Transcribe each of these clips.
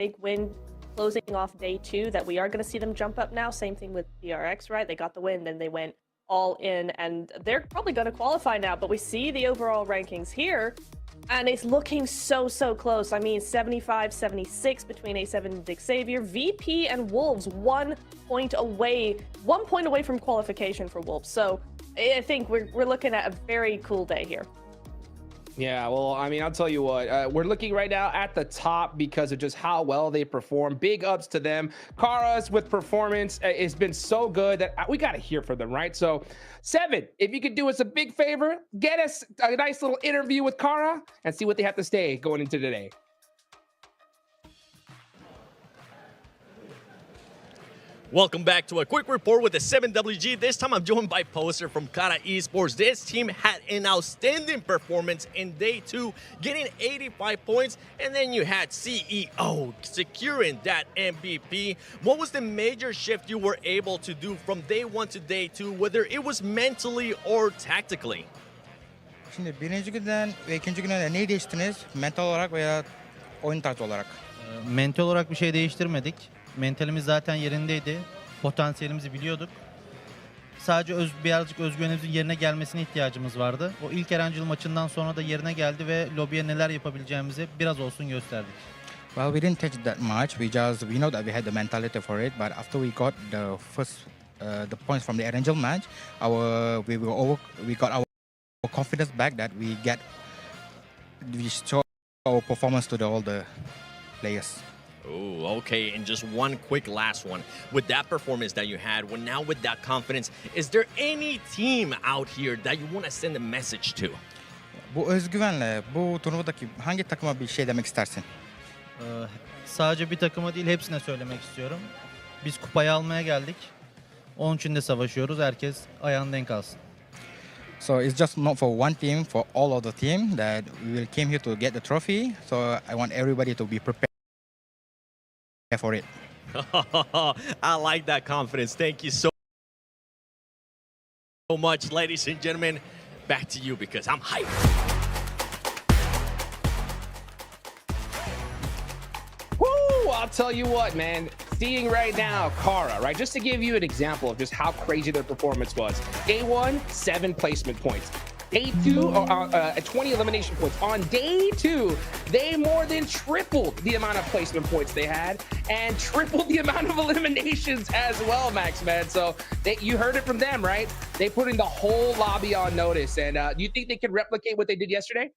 big win closing off day 2 that we are going to see them jump up now. Same thing with DRX, right? They got the win, then they went all in, and they're probably going to qualify now. But we see the overall rankings here, and it's looking so close. I mean, 75-76 between A7 and Dick Savior. VP and Wolves 1 point away from qualification for Wolves. So I think we're looking at a very cool day here. Yeah, well, I mean, I'll tell you what, we're looking right now at the top because of just how well they perform. Big ups to them. Kara's with performance has been so good that we got to hear from them, right? So, Seven, if you could do us a big favor, get us a nice little interview with Kara and see what they have to say going into today. Welcome back to a quick report with the 7WG. This time I'm joined by Poster from Kara Esports. This team had an outstanding performance in day 2, getting 85 points, and then you had CEO securing that MVP. What was the major shift you were able to do from day 1 to day 2, whether it was mentally or tactically? Şimdi birinci günden ve ikinci günden de neyi değiştiniz? Mental olarak veya oyun tarzı olarak? Mental olarak bir şey değiştirmedik. Mentalimiz zaten yerindeydi. Potansiyelimizi biliyorduk. Sadece birazcık özgüvenimizin yerine gelmesine ihtiyacımız vardı. O ilk Erencil maçından sonra da yerine geldi ve lobiye neler yapabileceğimizi biraz olsun gösterdik. Well, we didn't touch that much. We know that we had the mentality for it, but after we got the first the points from the Erangel match, we got our confidence back that we show our performance to all the players. Oh, okay. And just one quick last one. With that performance that you had, now with that confidence, is there any team out here that you want to send a message to? Bu özgüvenle bu turnuvadaki hangi takıma bir şey demek istersin? Sadece bir takıma değil, hepsine söylemek istiyorum. Biz kupayı almaya geldik. Onun için de savaşıyoruz. Herkes ayağını denk alsın. So it's just not for one team, for all of the team that we will came here to get the trophy. So I want everybody to be prepared for it. I like that confidence. Thank you so much, ladies and gentlemen. Back to you because I'm hyped. Woo! I'll tell you what, man. Seeing right now, Kara, right? Just to give you an example of just how crazy their performance was. Day 1, 7 placement points. Day 2, 20 elimination points. On day 2, they more than tripled the amount of placement points they had and tripled the amount of eliminations as well, Max, man. So you heard it from them, right? They put in the whole lobby on notice. And do you think they can replicate what they did yesterday?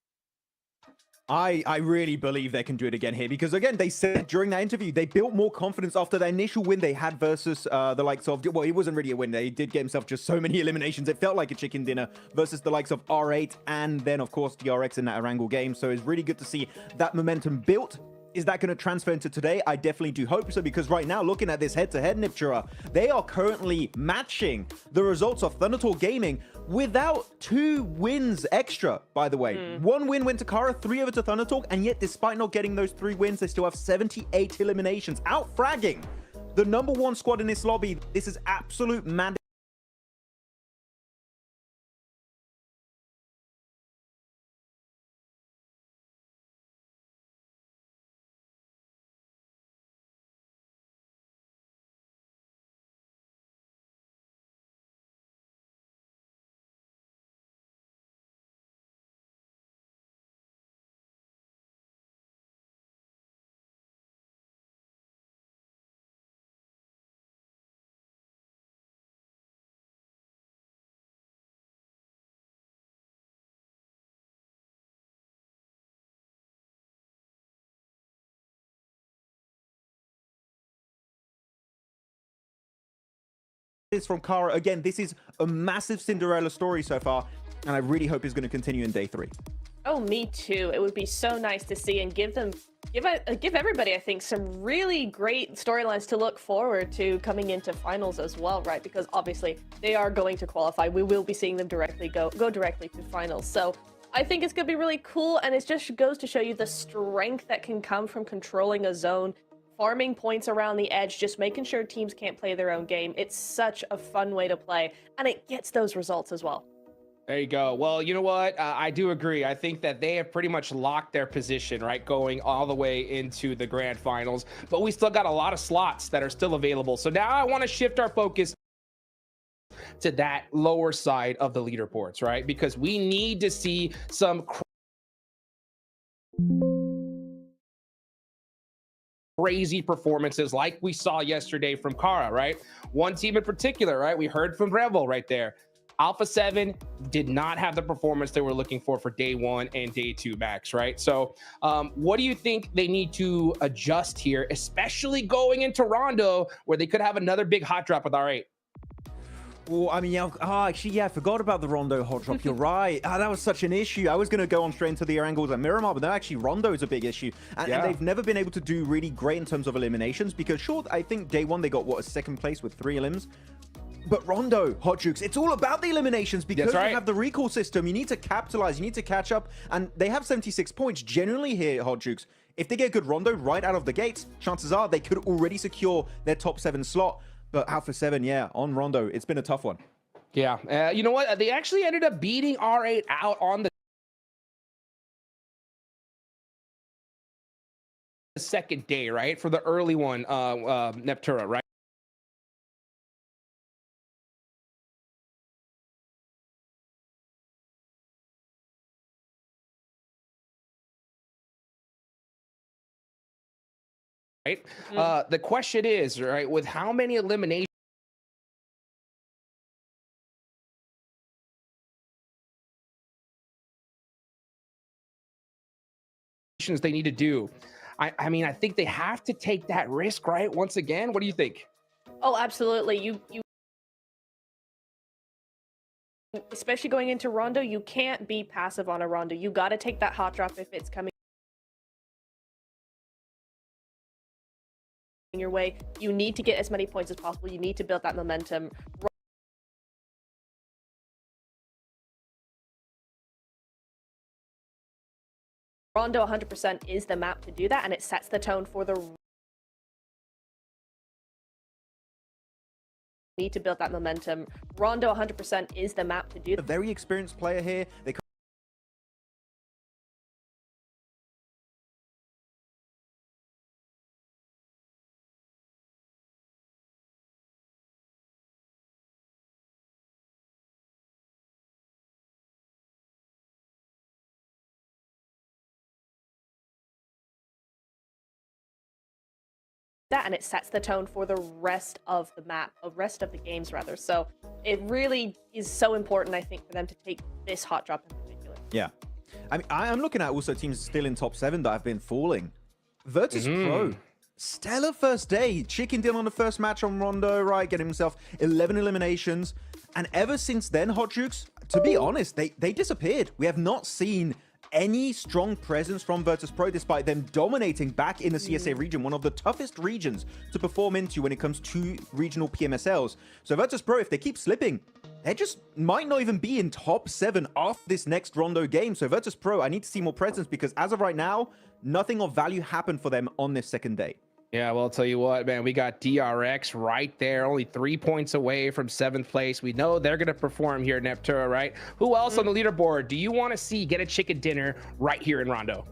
I really believe they can do it again here because, again, they said during that interview they built more confidence after the initial win they had versus the likes of, well, it wasn't really a win. They did get himself just so many eliminations. It felt like a chicken dinner versus the likes of R8 and then, of course, DRX in that Erangel game. So it's really good to see that momentum built. Is that going to transfer into today? I definitely do hope so, because right now, looking at this head-to-head, Nipchura, they are currently matching the results of Thundertor Gaming without 2 wins extra, by the way. 1 win went to Kara, 3 over to Thundertalk, and yet despite not getting those 3 wins, they still have 78 eliminations, out-fragging the #1 squad in this lobby. This is absolute madness. From Kara. Again, this is a massive Cinderella story so far, and I really hope it's going to continue in day 3. Oh, me too. It would be so nice to see and give everybody, I think, some really great storylines to look forward to coming into finals as well, right? Because obviously they are going to qualify. We will be seeing them directly go directly to finals. So I think it's going to be really cool, and it just goes to show you the strength that can come from controlling a zone, farming points around the edge, just making sure teams can't play their own game. It's such a fun way to play, and it gets those results as well. There you go. Well, you know what? I do agree. I think that they have pretty much locked their position, right? Going all the way into the grand finals, but we still got a lot of slots that are still available. So now I want to shift our focus to that lower side of the leaderboards, right? Because we need to see some crazy performances like we saw yesterday from Kara, right? One team in particular, right? We heard from Revel right there. Alpha 7 did not have the performance they were looking for day 1 and day 2 max, right? So what do you think they need to adjust here, especially going into Rondo where they could have another big hot drop with R8? Well, I mean, yeah, actually, yeah, I forgot about the Rondo hot drop. You're right. That was such an issue. I was going to go on straight into the angles at Miramar, but no, actually, Rondo is a big issue. And they've never been able to do really great in terms of eliminations because, sure, I think day 1 they got, what, a 2nd place with 3 elims? But Rondo, Hot Jukes, it's all about the eliminations because you have the recall system. You need to capitalize. You need to catch up. And they have 76 points generally here, Hot Jukes. If they get good Rondo right out of the gates, chances are they could already secure their top 7 slot. But Alpha 7, yeah, on Rondo, it's been a tough one. Yeah. You know what? They actually ended up beating R8 out on the second day, right? For the early one, Neptura, right? Right. The question is, right, with how many eliminations they need to do? I mean, I think they have to take that risk, right? Once again, what do you think? Oh, absolutely. You especially going into Rondo, you can't be passive on a Rondo. You got to take that hot drop if it's coming your way. You need to get as many points as possible. You need to build that momentum. Rondo 100% is the map to do that, and it sets the tone for the need to build that momentum. Rondo 100% is the map to do that. A very experienced player here. They that, and it sets the tone for the rest of the map, the rest of the games rather. So it really is so important, I think, for them to take this hot drop in particular. Yeah. I mean, I'm looking at also teams still in top 7 that have been falling. Virtus Pro, stellar first day. Chickened in on the first match on Rondo, right? Getting himself 11 eliminations. And ever since then, Hot Jukes, to be honest, they disappeared. We have not seen any strong presence from Virtus Pro, despite them dominating back in the CSA region, one of the toughest regions to perform into when it comes to regional PMSLs. So Virtus Pro, if they keep slipping, they just might not even be in top 7 after this next Rondo game. So Virtus Pro, I need to see more presence because as of right now, nothing of value happened for them on this second day. Yeah, well, I'll tell you what, man, we got DRX right there, only 3 points away from 7th place. We know they're going to perform here at Neptura, right? Who else on the leaderboard do you want to see get a chicken dinner right here in Rondo?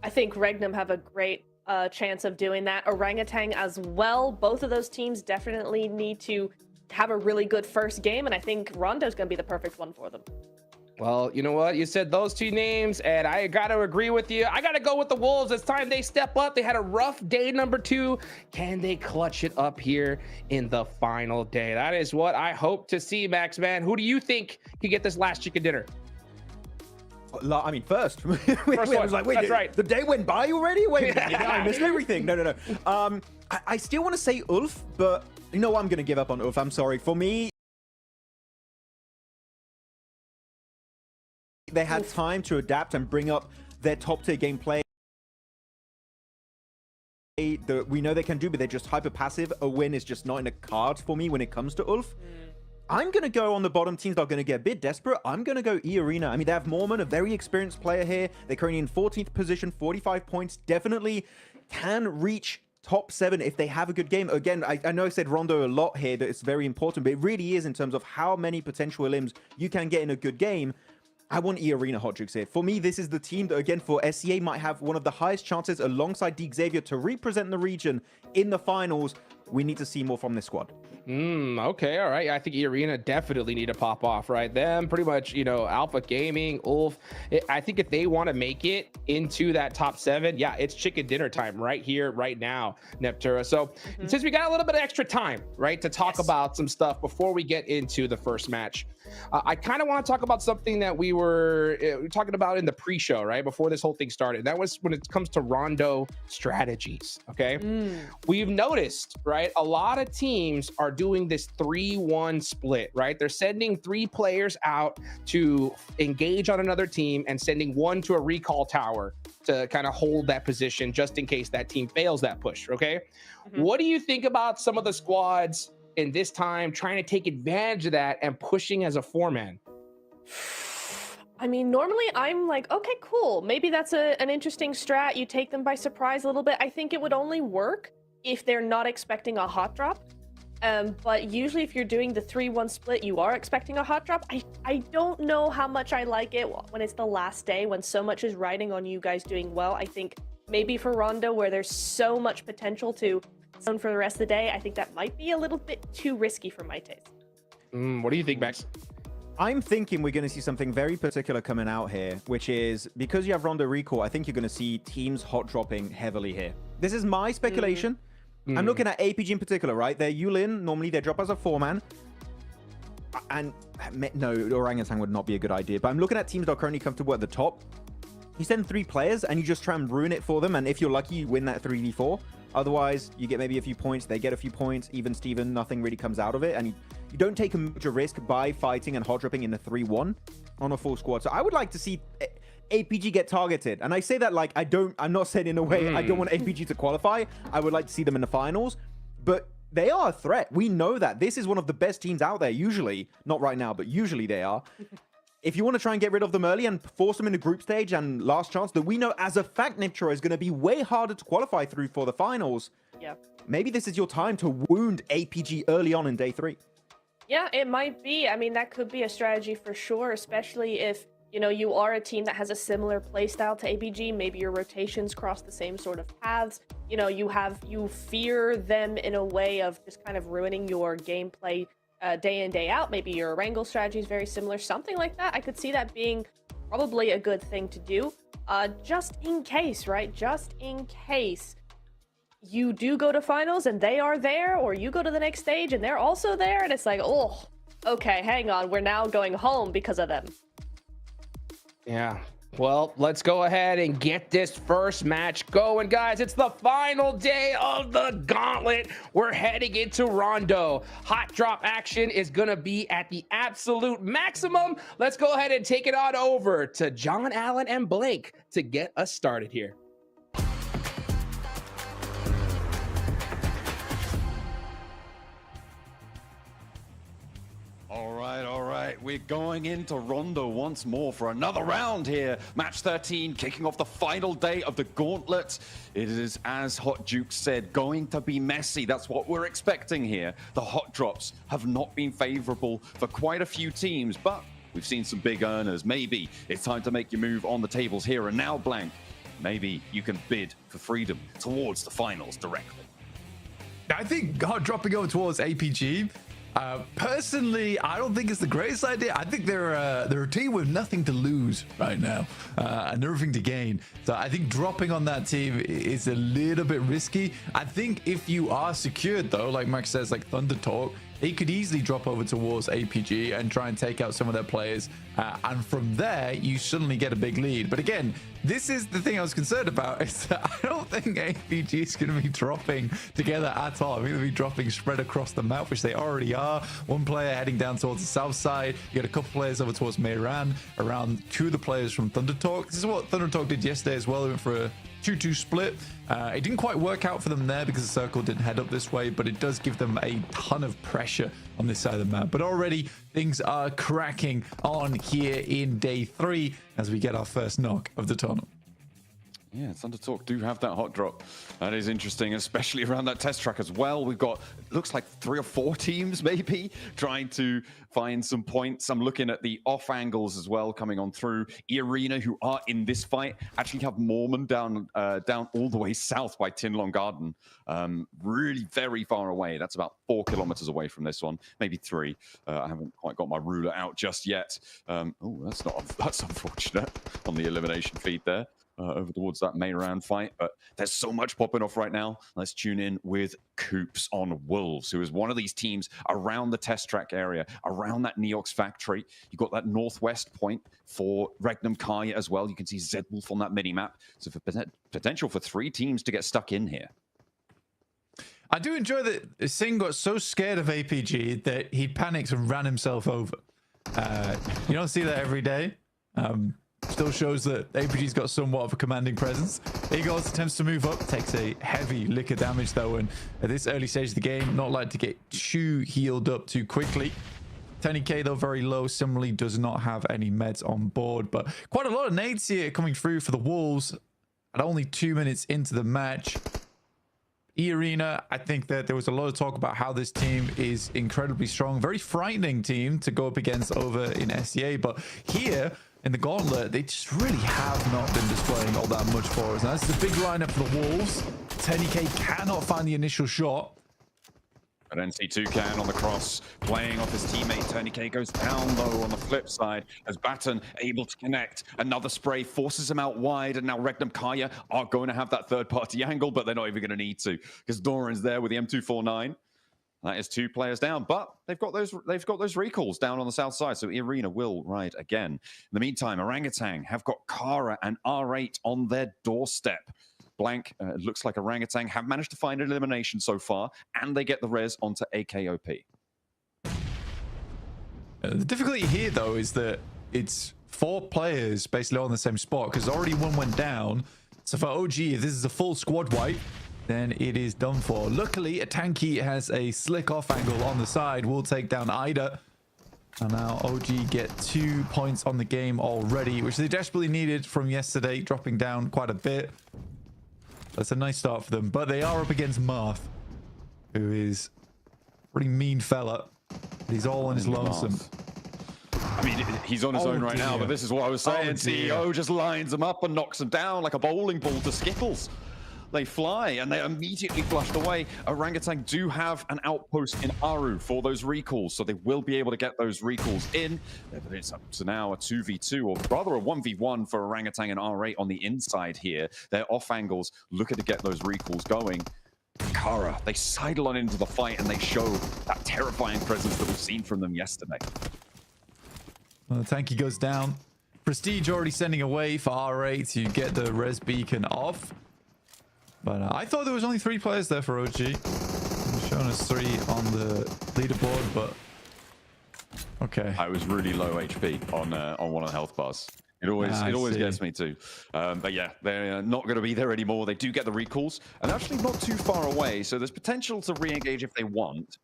I think Regnum have a great chance of doing that. Orangutan as well. Both of those teams definitely need to have a really good first game, and I think Rondo's going to be the perfect one for them. Well, you know what? You said those 2 names, and I got to agree with you. I got to go with the Wolves. It's time they step up. They had a rough day number 2. Can they clutch it up here in the final day? That is what I hope to see, Max, man. Who do you think can get this last chicken dinner? I mean, first. First one. Was like, wait, that's right. The day went by already? Wait, I missed everything. No. I still want to say Ulf, but you know what? I'm going to give up on Ulf. I'm sorry. For me, they had time to adapt and bring up their top tier gameplay that we know they can do, but they're just hyper passive. A win is just not in the cards for me when it comes to Ulf. I'm going to go on the bottom teams that are going to get a bit desperate. I'm going to go E-Arena. I mean, they have Mormon, a very experienced player here. They're currently in 14th position, 45 points. Definitely can reach top 7, if they have a good game, again, I know I said Rondo a lot here, that it's very important, but it really is in terms of how many potential elims you can get in a good game. I want E-Arena Hot Jukes here. For me, this is the team that, again, for SEA might have one of the highest chances alongside D Xavier to represent the region in the finals. We need to see more from this squad. Okay, all right. I think E-Arena definitely need to pop off, right? Them, pretty much, you know, Alpha Gaming, Ulf. I think if they want to make it into that top 7, yeah, it's chicken dinner time right here, right now, Neptura. So since we got a little bit of extra time, right, to talk about some stuff before we get into the first match, I kind of want to talk about something that we were talking about in the pre-show, right, before this whole thing started. That was when it comes to Rondo strategies, okay? We've noticed, right, a lot of teams are doing this 3-1 split, right? They're sending 3 players out to engage on another team and sending 1 to a recall tower to kind of hold that position just in case that team fails that push, okay? What do you think about some of the squads in this time trying to take advantage of that and pushing as a 4-man? I mean, normally I'm like, okay, cool. Maybe that's an interesting strat. You take them by surprise a little bit. I think it would only work if they're not expecting a hot drop. But usually if you're doing the 3-1 split, you are expecting a hot drop. I don't know how much I like it when it's the last day, when so much is riding on you guys doing well. I think maybe for Rondo, where there's so much potential to zone for the rest of the day, I think that might be a little bit too risky for my taste. What do you think, Max? I'm thinking we're going to see something very particular coming out here, which is because you have Rondo recall, I think you're going to see teams hot dropping heavily here. This is my speculation. I'm looking at APG in particular, right? They're Yulin. Normally they drop as a 4-man. And no, orangutan would not be a good idea. But I'm looking at teams that are currently comfortable at the top. You send 3 players and you just try and ruin it for them. And if you're lucky, you win that 3v4. Otherwise, you get maybe a few points. They get a few points. Even Steven, nothing really comes out of it. And you don't take a major risk by fighting and hot dropping in the 3-1 on a full squad. So I would like to see APG get targeted. And I say that like I'm not saying in a way I don't want APG to qualify. I would like to see them in the finals. But they are a threat. We know that. This is one of the best teams out there, usually. Not right now, but usually they are. If you want to try and get rid of them early and force them in the group stage and last chance, that we know as a fact Niptera is going to be way harder to qualify through for the finals. Yeah. Maybe this is your time to wound APG early on in day 3. Yeah, it might be. I mean, that could be a strategy for sure, especially if, you know, you are a team that has a similar playstyle to APG. Maybe your rotations cross the same sort of paths. You know, you fear them in a way of just kind of ruining your gameplay day in, day out. Maybe your wrangle strategy is very similar, something like that. I could see that being probably a good thing to do, just in case, right? Just in case you do go to finals and they are there, or you go to the next stage and they're also there, and it's like, oh, okay, hang on, we're now going home because of them. Yeah. Well, let's go ahead and get this first match going, guys. It's the final day of the gauntlet. We're heading into Rondo. Hot drop action is going to be at the absolute maximum. Let's go ahead and take it on over to John Allen and Blake to get us started here. All right, we're going into Rondo once more for another round here. Match 13, kicking off the final day of the Gauntlet. It is, as Hot Juke said, going to be messy. That's what we're expecting here. The hot drops have not been favorable for quite a few teams, but we've seen some big earners. Maybe it's time to make your move on the tables here and now, Blank. Maybe you can bid for freedom towards the finals directly. I think dropping over towards APG, personally, I don't think it's the greatest idea. I think they're a team with nothing to lose right now and everything to gain. So I think dropping on that team is a little bit risky. I think if you are secured, though, like Max says, like Thunder Talk, he could easily drop over towards APG and try and take out some of their players. And from there, you suddenly get a big lead. But again, this is the thing I was concerned about, is that I don't think APG is going to be dropping together at all. I think they'll be dropping spread across the map, which they already are. One player heading down towards the south side. You got a couple players over towards Mehran, around 2 of the players from Thunder Talk. This is what Thunder Talk did yesterday as well. They went for a 2-2 split. It didn't quite work out for them there because the circle didn't head up this way, but it does give them a ton of pressure on this side of the map. But already things are cracking on here in day 3 as we get our first knock of the tournament. Yeah, Thunder Talk do have that hot drop. That is interesting, especially around that test track as well. We've got, looks like 3 or 4 teams maybe trying to find some points. I'm looking at the off angles as well coming on through. E-Arena, who are in this fight, actually have Mormon down all the way south by Tin Long Garden. Really very far away. That's about 4 kilometers away from this one, maybe 3. I haven't quite got my ruler out just yet. Oh, that's unfortunate on the elimination feed there. Over towards that main round fight, but there's so much popping off right now. Let's tune in with Coops on Wolves, who is one of these teams around the test track area, around that Neox factory. You've got that northwest point for Regnum Kaya as well. You can see Zedwolf on that mini map. So for potential for 3 teams to get stuck in here. I do enjoy that Singh got so scared of APG that he panicked and ran himself over. You don't see that every day. Still shows that APG's got somewhat of a commanding presence. Eagles attempts to move up, takes a heavy lick of damage though, and at this early stage of the game, not like to get too healed up too quickly. 10k though, very low, similarly does not have any meds on board, but quite a lot of nades here coming through for the Wolves at only 2 minutes into the match. E-Arena, I think that there was a lot of talk about how this team is incredibly strong, very frightening team to go up against over in SEA, but here in the Gauntlet, they just really have not been displaying all that much for us. Now, this is a big lineup for the Wolves. 10k cannot find the initial shot. But NC2 can on the cross, playing off his teammate. 10k goes down though on the flip side as Baton able to connect. Another spray forces him out wide, and now Regnum Kaya are going to have that third-party angle, but they're not even going to need to because Doran's there with the M249. That is 2 players down, but they've got those recalls down on the south side, so Arena will ride again. In the meantime, Orangutan have got Kara and R8 on their doorstep. Blank, looks like Orangutan have managed to find an elimination so far, and they get the res onto AKOP. The difficulty here, though, is that it's 4 players basically on the same spot because already one went down. So for OG, if this is a full squad wipe, then it is done for. Luckily, a Tanky has a slick off angle on the side. Will take down Ida. And now OG get 2 points on the game already, which they desperately needed from yesterday, dropping down quite a bit. That's a nice start for them. But they are up against Marth, who is a pretty mean fella. He's all on his lonesome. I mean, he's on his own right now, but this is what I was saying. CEO just lines him up and knocks him down like a bowling ball to Skittles. They fly and they're immediately flushed away. Orangutan do have an outpost in Haru for those recalls, so they will be able to get those recalls in. But it's up to now a 2v2, or rather a 1v1 for Orangutan and R8 on the inside here. They're off angles, looking to get those recalls going. Kara, they sidle on into the fight and they show that terrifying presence that we've seen from them yesterday. Well, the Tanky goes down. Prestige already sending away for R8 to get the res beacon off. But I thought there was only 3 players there for OG. It's showing us 3 on the leaderboard, but okay. I was really low HP on one of the health bars. It always gets me too. But yeah, they're not going to be there anymore. They do get the recalls, and actually not too far away. So there's potential to re-engage if they want.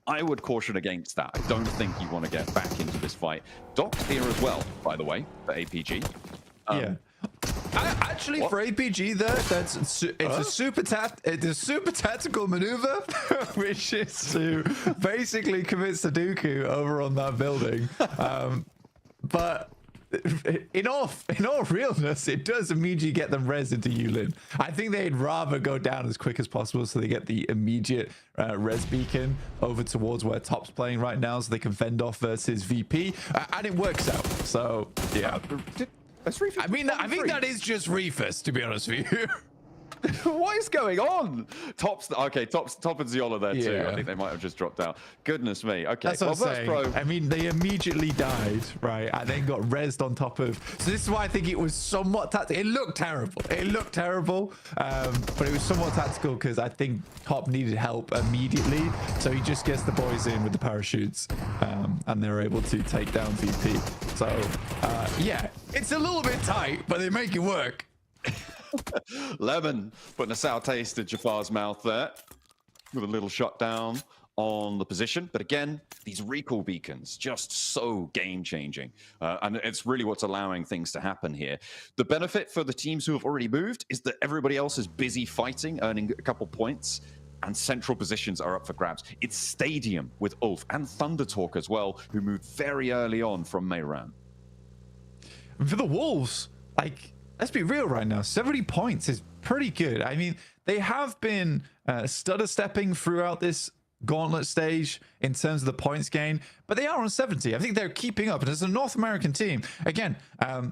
I would caution against that. I don't think you want to get back into this fight. Doc's here as well, by the way, for APG. Yeah. Actually, what? For APG, it's a super tactical maneuver, which is to basically commit Sudoku over on that building. But in all realness, it does immediately get them res into Yulin. I think they'd rather go down as quick as possible so they get the immediate res beacon over towards where Top's playing right now, so they can fend off versus VP, and it works out. So yeah. I mean, I think that is just Reefus, to be honest with you. What is going on? Top and Ziola there too. I think they might have just dropped out. Goodness me. Okay, that's what I'm saying. I mean, they immediately died, right? And then got rezzed on top of. So this is why I think it was somewhat tactical. It looked terrible. But it was somewhat tactical because I think Top needed help immediately. So he just gets the boys in with the parachutes, and they're able to take down VP. So yeah, it's a little bit tight, but they make it work. Lemon putting a sour taste in Jafar's mouth there with a little shot down on the position. But again, these recall beacons, just so game-changing. And it's really what's allowing things to happen here. The benefit for the teams who have already moved is that everybody else is busy fighting, earning a couple points, and central positions are up for grabs. It's Stadium with Ulf and Thunder Talk as well, who moved very early on from Meiran. And for the Wolves, like, let's be real right now, 70 points is pretty good. I mean, they have been stutter stepping throughout this Gauntlet stage in terms of the points gain, but they are on 70. I think they're keeping up, and as a North American team, again,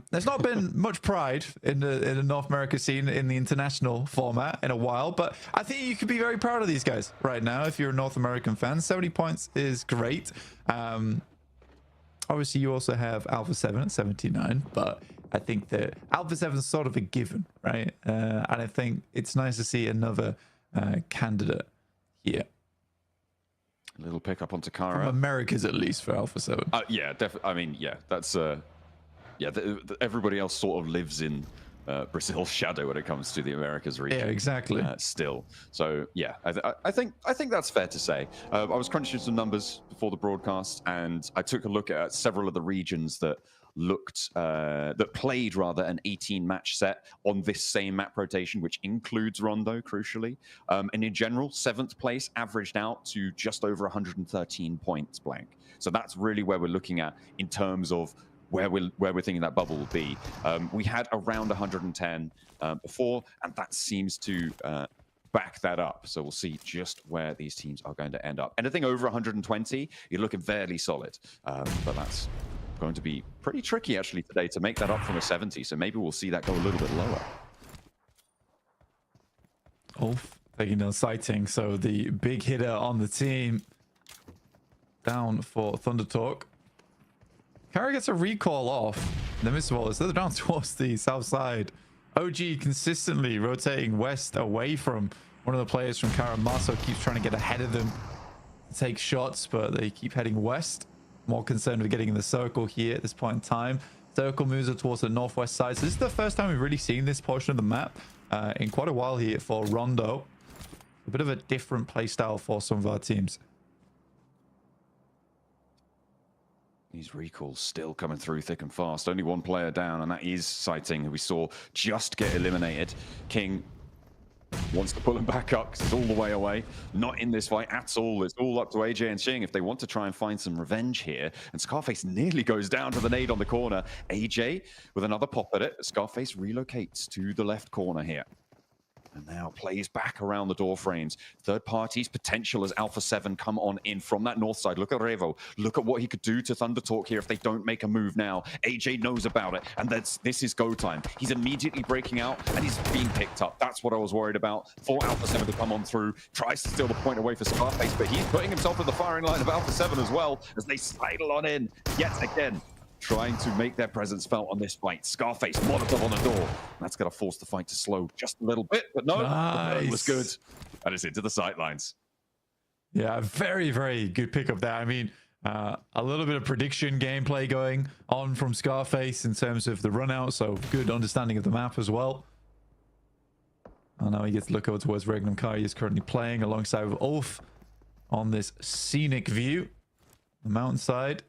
there's not been much pride in the North America scene in the international format in a while, but I think you could be very proud of these guys right now if you're a North American fan. 70 points is great. Obviously, you also have Alpha 7 at 79, but I think that Alpha 7 is sort of a given, right? And I think it's nice to see another candidate here. A little pick up on Takara. From Americas, at least, for Alpha 7. Yeah, definitely. I mean, yeah, that's... everybody else sort of lives in Brazil's shadow when it comes to the Americas region. Yeah, exactly. Still. So, yeah, I think that's fair to say. I was crunching some numbers before the broadcast, and I took a look at several of the regions that played rather an 18 match set on this same map rotation, which includes Rondo, crucially. And in general, 7th place averaged out to just over 113 points blank. So that's really where we're looking at in terms of where we're thinking that bubble will be. We had around 110 before, and that seems to back that up. So we'll see just where these teams are going to end up. Anything over 120, you're looking fairly solid, but that's going to be pretty tricky actually today to make that up from a 70, so maybe we'll see that go a little bit lower. Ulf taking on sighting, so the big hitter on the team down for Thunder Talk. Kara gets a recall off. The miss ball is they're down towards the south side. OG consistently rotating west away from one of the players from Kara. Marso keeps trying to get ahead of them to take shots, but they keep heading west. More concerned with getting in the circle here at this point in time. Circle moves it towards the northwest side. So this is the first time we've really seen this portion of the map in quite a while here for Rondo. A bit of a different play style for some of our teams. These recalls still coming through thick and fast. Only one player down, and that is Sighting, who we saw just get eliminated. King wants to pull him back up because it's all the way away. Not in this fight at all. It's all up to AJ and Xing if they want to try and find some revenge here. And Scarface nearly goes down to the nade on the corner. AJ with another pop at it. Scarface relocates to the left corner here. And now plays back around the door frames. Third parties potential as Alpha 7 come on in from that north side. Look at Revo. Look at what he could do to Thunder Talk here if they don't make a move now. AJ knows about it, and this is go time. He's immediately breaking out, and he's being picked up. That's what I was worried about. For Alpha 7 to come on through. Tries to steal the point away for Scarface, but he's putting himself in the firing line of Alpha 7 as well as they sidle on in yet again, trying to make their presence felt on this fight. Scarface, Molotov on the door. That's going to force the fight to slow just a little bit, but no, nice. The burn was good. And it's into the sightlines. Yeah, very, very good pickup there. I mean, a little bit of prediction gameplay going on from Scarface in terms of the run out, so good understanding of the map as well. And now he gets to look over towards Regnum Kai. He is currently playing alongside with Ulf on this scenic view, the mountainside.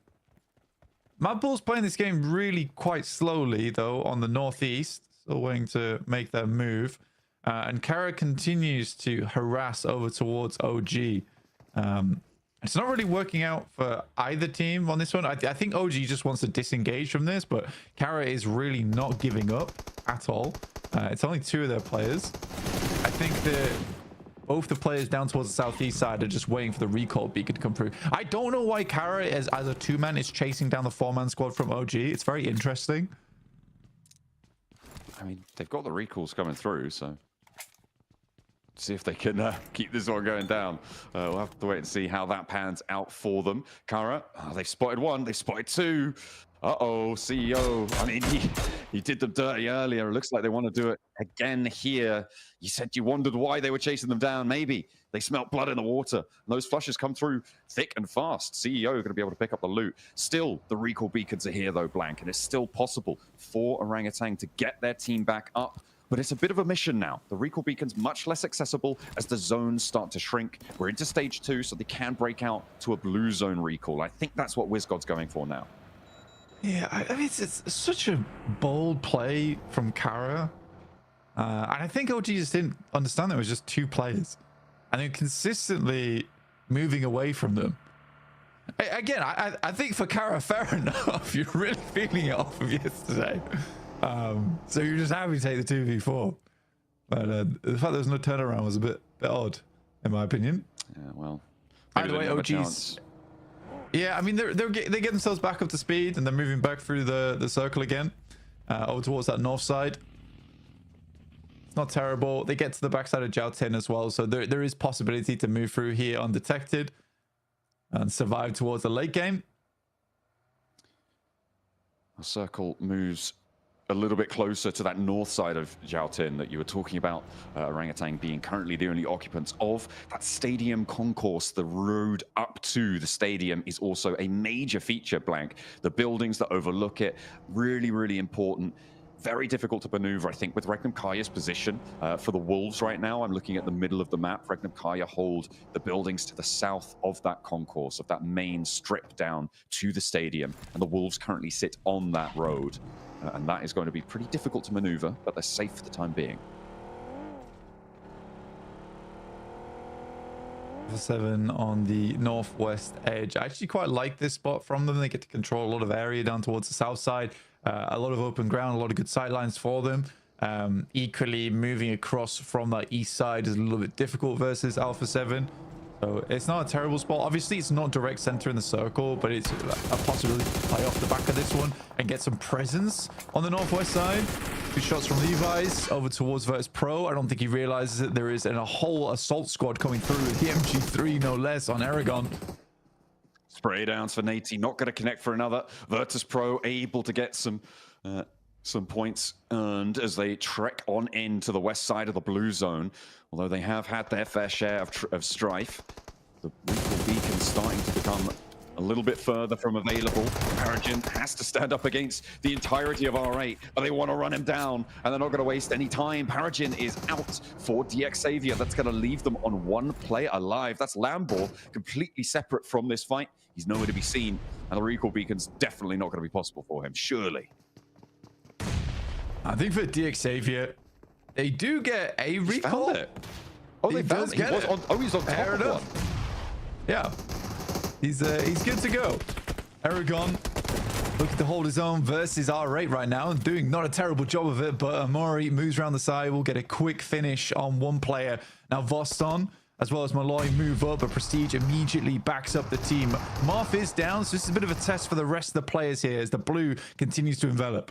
Mad Bull's playing this game really quite slowly, though, on the northeast. Still waiting to make their move. And Kara continues to harass over towards OG. It's not really working out for either team on this one. I think OG just wants to disengage from this, but Kara is really not giving up at all. It's only 2 of their players. I think that both the players down towards the southeast side are just waiting for the recall beacon to come through. I don't know why Kara, as a 2-man, is chasing down the 4-man squad from OG. It's very interesting. I mean, they've got the recalls coming through, so see if they can keep this one going down. We'll have to wait and see how that pans out for them. Kara, they've spotted 1, they've spotted 2. Uh-oh, CEO. I mean, he did them dirty earlier. It looks like they want to do it again here. You said you wondered why they were chasing them down. Maybe they smelt blood in the water. And those flushes come through thick and fast. CEO going to be able to pick up the loot. Still, the recall beacons are here, though, Blank. And it's still possible for Orangutan to get their team back up but it's a bit of a mission now. The recall beacon's much less accessible as the zones start to shrink. We're into stage 2, so they can break out to a blue zone recall. I think that's what WizGod's going for now. Yeah, I mean, it's such a bold play from Kara. And I think OG just didn't understand that it was just 2 players. And then consistently moving away from them. Again, I think for Kara, fair enough. You're really feeling it off of yesterday. So you're just happy to take the 2v4. But the fact there's no turnaround was a bit odd, in my opinion. Yeah, well. By the way, OG's... Yeah, I mean, they get themselves back up to speed, and they're moving back through the circle again. Over towards that north side. It's not terrible. They get to the backside of Janchhan as well, so there is possibility to move through here undetected and survive towards the late game. The circle moves a little bit closer to that north side of Janchhan that you were talking about. Orangutan being currently the only occupants of that stadium concourse. The road up to the stadium is also a major feature, Blank. The buildings that overlook it, really, really important. Very difficult to maneuver, I think, with Regnum Karya's position. For the Wolves right now, I'm looking at the middle of the map. Regnum Karya hold the buildings to the south of that concourse, of that main strip down to the stadium. And the Wolves currently sit on that road. And that is going to be pretty difficult to maneuver, but they're safe for the time being. 7 on the northwest edge. I actually quite like this spot from them. They get to control a lot of area down towards the south side. A lot of open ground, a lot of good sightlines for them. Equally, moving across from that east side is a little bit difficult versus Alpha 7. So it's not a terrible spot. Obviously, it's not direct center in the circle, but it's a possibility to play off the back of this one and get some presence on the northwest side. 2 shots from Levi's over towards Virtus Pro. I don't think he realizes that there is a whole assault squad coming through with the MG3, no less, on Aragon. Spray downs for Nate, not going to connect for another. Virtus Pro able to get some points earned as they trek on into the west side of the blue zone. Although they have had their fair share of strife. The recall beacon starting to become a little bit further from available. Paragon has to stand up against the entirety of R8, but they want to run him down, and they're not going to waste any time. Paragon is out for DX Savior. That's going to leave them on 1 player alive. That's Lambor, completely separate from this fight. He's nowhere to be seen, and the recall beacon's definitely not going to be possible for him, surely. I think for DX Savior, they do get a recall. Found it. Oh, they found it. He's on top Fair of enough. one. Yeah, he's good to go. Aragon looking to hold his own versus R8 right now and doing not a terrible job of it, but Amori moves around the side. We'll get a quick finish on 1 player. Now Voston as well as Malloy move up, but Prestige immediately backs up the team. Marth is down, so this is a bit of a test for the rest of the players here as the blue continues to envelop.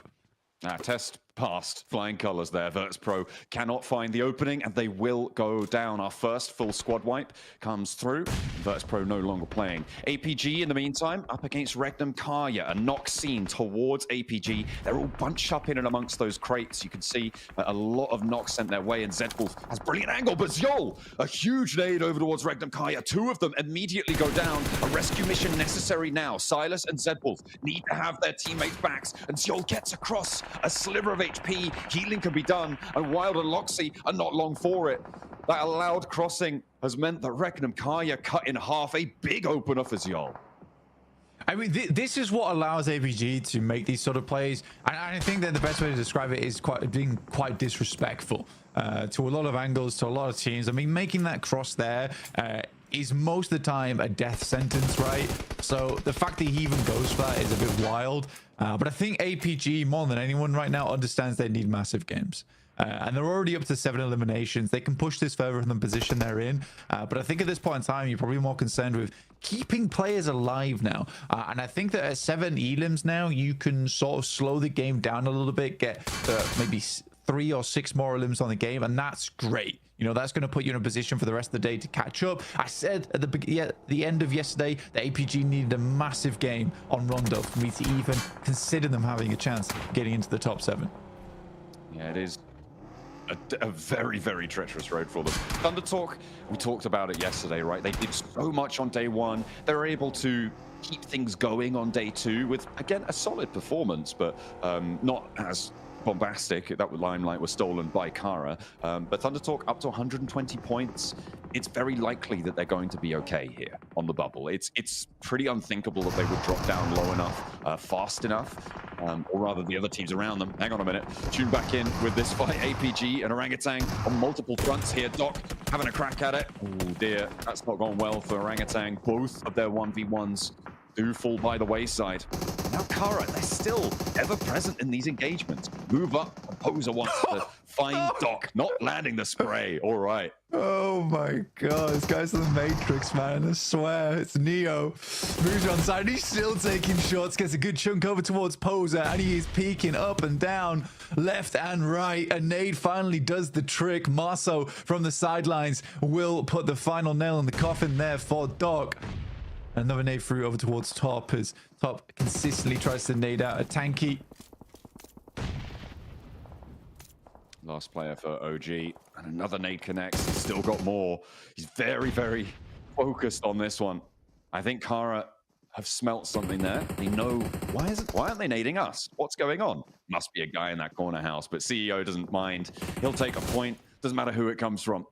Test passed. Flying colors there. Virtus Pro cannot find the opening, and they will go down. Our first full squad wipe comes through. Virtus Pro no longer playing. APG, in the meantime, up against Regnum Karya. A knock seen towards APG. They're all bunched up in and amongst those crates. You can see a lot of knocks sent their way, and Zedwolf has brilliant angle, but Zjol, a huge nade over towards Regnum Karya. 2 of them immediately go down. A rescue mission necessary now. Silas and Zedwolf need to have their teammates' backs, and Zjol gets across a sliver of HP. Healing can be done, and Wild and Loxy are not long for it. That allowed crossing has meant that Regnum Karya cut in half. A big opener for Zjol. I mean, this is what allows APG to make these sort of plays, and I think that the best way to describe it is being quite disrespectful to a lot of angles, to a lot of teams. I mean, making that cross there is most of the time a death sentence, right? So the fact that he even goes for that is a bit wild. But I think APG, more than anyone right now, understands they need massive games. And they're already up to 7 eliminations. They can push this further from the position they're in. But I think at this point in time, you're probably more concerned with keeping players alive now. And I think that at 7 elims now, you can sort of slow the game down a little bit, get maybe 3 or 6 more elims on the game, and that's great. You know, that's going to put you in a position for the rest of the day to catch up. I said at the end of yesterday that APG needed a massive game on Rondo for me to even consider them having a chance getting into the top 7. Yeah, it is a very, very treacherous road for them. Thunder Talk, we talked about it yesterday, right? They did so much on day 1. They were able to keep things going on day 2 with, again, a solid performance, but not as bombastic. That limelight was stolen by Kara. But Thunder Talk up to 120 points. It's very likely that they're going to be okay here on the bubble. It's pretty unthinkable that they would drop down low enough, fast enough, or rather the other teams around them. Hang on a minute. Tune back in with this fight. APG and Orangutan on multiple fronts here. Doc having a crack at it. Oh dear, that's not gone well for Orangutan. Both of their 1v1s do fall by the wayside. Now Kara, they're still ever present in these engagements. Move up. Composer wants to find Doc, not landing the spray. All right. Oh my god, this guy's the Matrix, man. I swear, it's Neo. Moves on side, he's still taking shots, gets a good chunk over towards Poser, and he is peeking up and down, left and right. A nade finally does the trick. Marceau from the sidelines will put the final nail in the coffin there for Doc. Another nade through over towards Top as Top consistently tries to nade out a tanky. Last player for OG, and another nade connects. He's still got more. He's very, very focused on this one. I think Kara have smelt something there. They know, why aren't they nading us? What's going on? Must be a guy in that corner house, but CEO doesn't mind. He'll take a point. Doesn't matter who it comes from.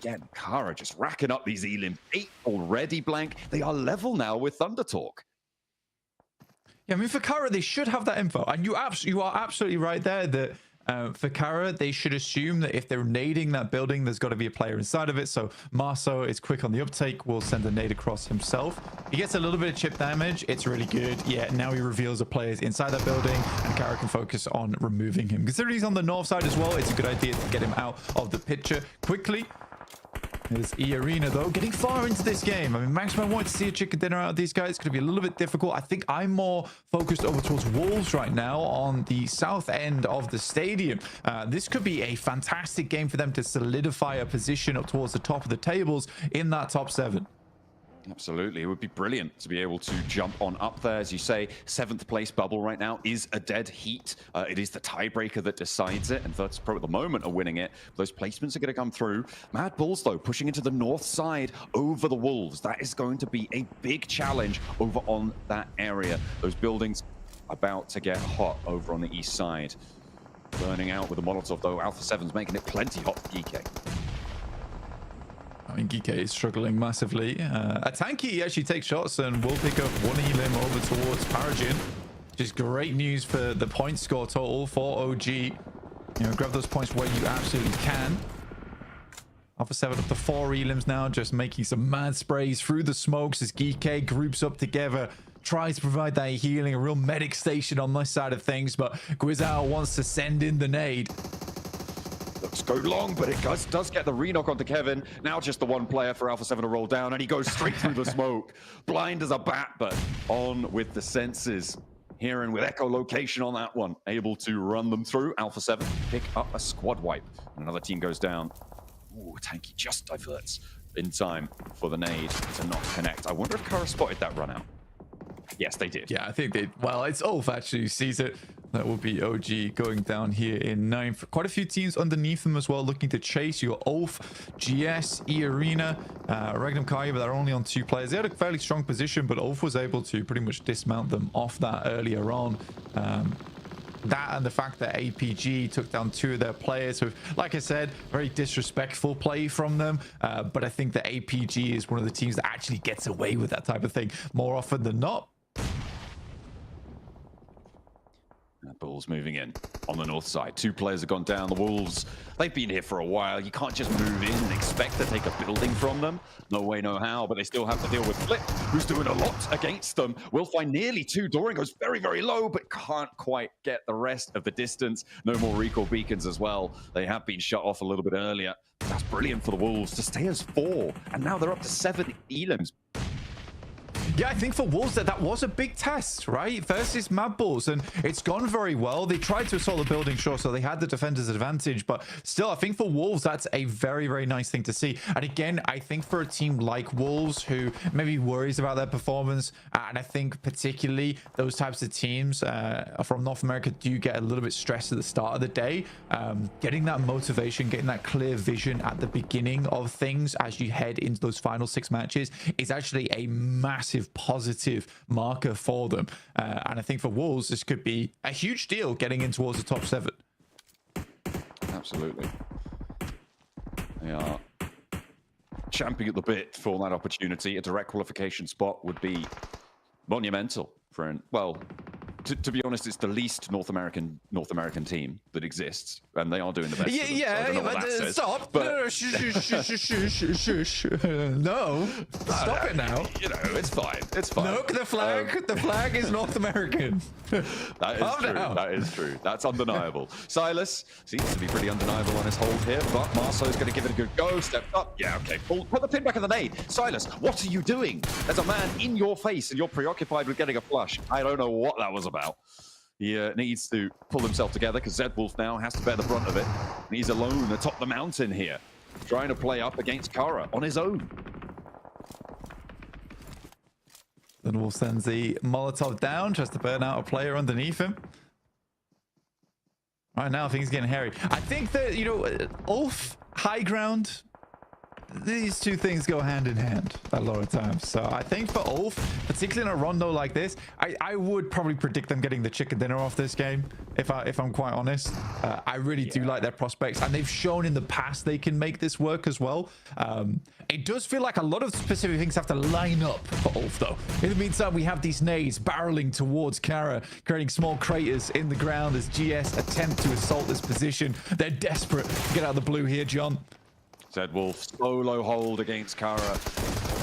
Again, Kara just racking up these elims. 8 already blank. They are level now with Thunder Talk. Yeah, I mean, for Kara, they should have that info. And you are absolutely right there that for Kara, they should assume that if they're nading that building, there's got to be a player inside of it. So Marceau is quick on the uptake, will send a nade across himself. He gets a little bit of chip damage. It's really good. Yeah, now he reveals the players inside that building, and Kara can focus on removing him. Considering he's on the north side as well, it's a good idea to get him out of the picture quickly. There's e-arena though, getting far into this game. I mean, Maxman wanted to see a chicken dinner out of these guys. It's going to be a little bit difficult. I think I'm more focused over towards Wolves right now on the south end of the stadium. This could be a fantastic game for them to solidify a position up towards the top of the tables in that top 7. Absolutely. It would be brilliant to be able to jump on up there. As you say, 7th place bubble right now is a dead heat. It is the tiebreaker that decides it, and Virtus Pro at the moment are winning it. Those placements are going to come through. Mad Bulls, though, pushing into the north side over the Wolves. That is going to be a big challenge over on that area. Those buildings about to get hot over on the east side. Burning out with the Molotov, though. Alpha 7's making it plenty hot for DK. I mean, Geek is struggling massively. A tanky actually takes shots and will pick up 1 elim over towards Paragin. Which is great news for the point score total for OG. You know, grab those points where you absolutely can. Alpha 7 up to 4 elims now, just making some mad sprays through the smokes as Geek groups up together. Tries to provide that healing, a real medic station on this side of things, but Guizao wants to send in the nade. Looks go long, but it does get the re-knock onto Kevin. Now just the one player for Alpha 7 to roll down, and he goes straight through the smoke. Blind as a bat, but on with the senses. Hearing with echolocation on that one. Able to run them through. Alpha 7 pick up a squad wipe. Another team goes down. Ooh, Tanky just diverts in time for the nade to not connect. I wonder if Kara spotted that run out. Yes, they did. Yeah, I think they... Well, it's Ulf actually who sees it. That will be OG going down here in 9th. Quite a few teams underneath them as well looking to chase. You got Ulf, GS, E-Arena, Regnum Kaya, but they're only on 2 players. They had a fairly strong position, but Ulf was able to pretty much dismount them off that earlier on. That and the fact that APG took down 2 of their players with, like I said, very disrespectful play from them. But I think that APG is one of the teams that actually gets away with that type of thing more often than not. Bulls moving in on the north side. 2 players have gone down. The Wolves, they've been here for a while. You can't just move in and expect to take a building from them. No way, no how, but they still have to deal with Flip, who's doing a lot against them. Will find nearly 2. Doran goes very, very low, but can't quite get the rest of the distance. No more recall beacons as well. They have been shut off a little bit earlier. That's brilliant for the Wolves to stay as 4, and now they're up to 7 elims. Yeah, I think for Wolves that was a big test, right? Versus Mad Bulls, and it's gone very well. They tried to assault the building, sure, so they had the defender's advantage, but still, I think for Wolves, that's a very, very nice thing to see. And again, I think for a team like Wolves, who maybe worries about their performance, and I think particularly those types of teams from North America do get a little bit stressed at the start of the day. Getting that motivation, getting that clear vision at the beginning of things as you head into those final 6 matches is actually a massive massive positive marker for them. And I think for Wolves, this could be a huge deal getting in towards the top 7. Absolutely. They are champing at the bit for that opportunity. A direct qualification spot would be monumental for well, to be honest, it's the least North American team that exists, and they are doing the best. Stop! No, stop it now. You know, it's fine. It's fine. Look, the flag is North American. That is true. That is true. That's undeniable. Silas seems to be pretty undeniable on his hold here, but Marceau's going to give it a good go. Stepped up. Yeah, okay. Put the pin back in the nade. Silas, what are you doing? There's a man in your face, and you're preoccupied with getting a flush. I don't know what that was about. He needs to pull himself together because Zed Wolf now has to bear the brunt of it. And he's alone atop the mountain here, trying to play up against Kara on his own. Then Wolf sends the Molotov down, tries to burn out a player underneath him. Right now, things are getting hairy. I think that, you know, Ulf, high ground, these two things go hand in hand a lot of times. So I think for Ulf, particularly in a rondo like this, I would probably predict them getting the chicken dinner off this game, if I'm quite honest. I really do like their prospects, and they've shown in the past they can make this work as well. It does feel like a lot of specific things have to line up for Ulf, though. In the meantime, we have these nades barreling towards Kara, creating small craters in the ground as GS attempt to assault this position. They're desperate to get out of the blue here, John. Zed Wolf, solo hold against Kara.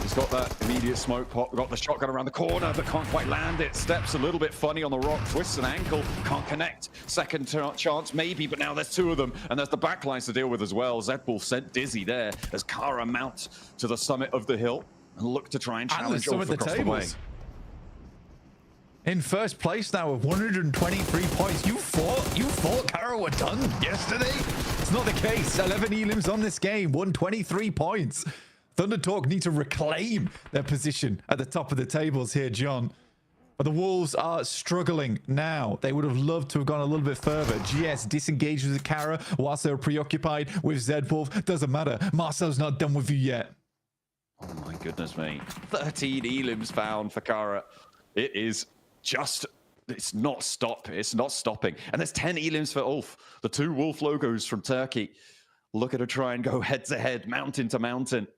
He's got that immediate smoke pot, got the shotgun around the corner, but can't quite land it. Steps a little bit funny on the rock, twists an ankle, can't connect. Second chance maybe, but now there's two of them, and there's the backlines to deal with as well. Zed Wolf sent dizzy there as Kara mounts to the summit of the hill and look to try and challenge Ulf across the way. In first place now with 123 points. You thought Kara were done yesterday? It's not the case. 11 elims on this game, 123 points. Thunder Talk need to reclaim their position at the top of the tables here, John. But the Wolves are struggling now. They would have loved to have gone a little bit further. GS disengages with Kara whilst they were preoccupied with Zed Wolf. Doesn't matter. Marcel's not done with you yet. Oh my goodness me. 13 elims found for Kara. It is just, it's not stopping. And there's 10 elims for Ulf. The two Wolf logos from Turkey. Looking to try and go head to head, mountain to mountain.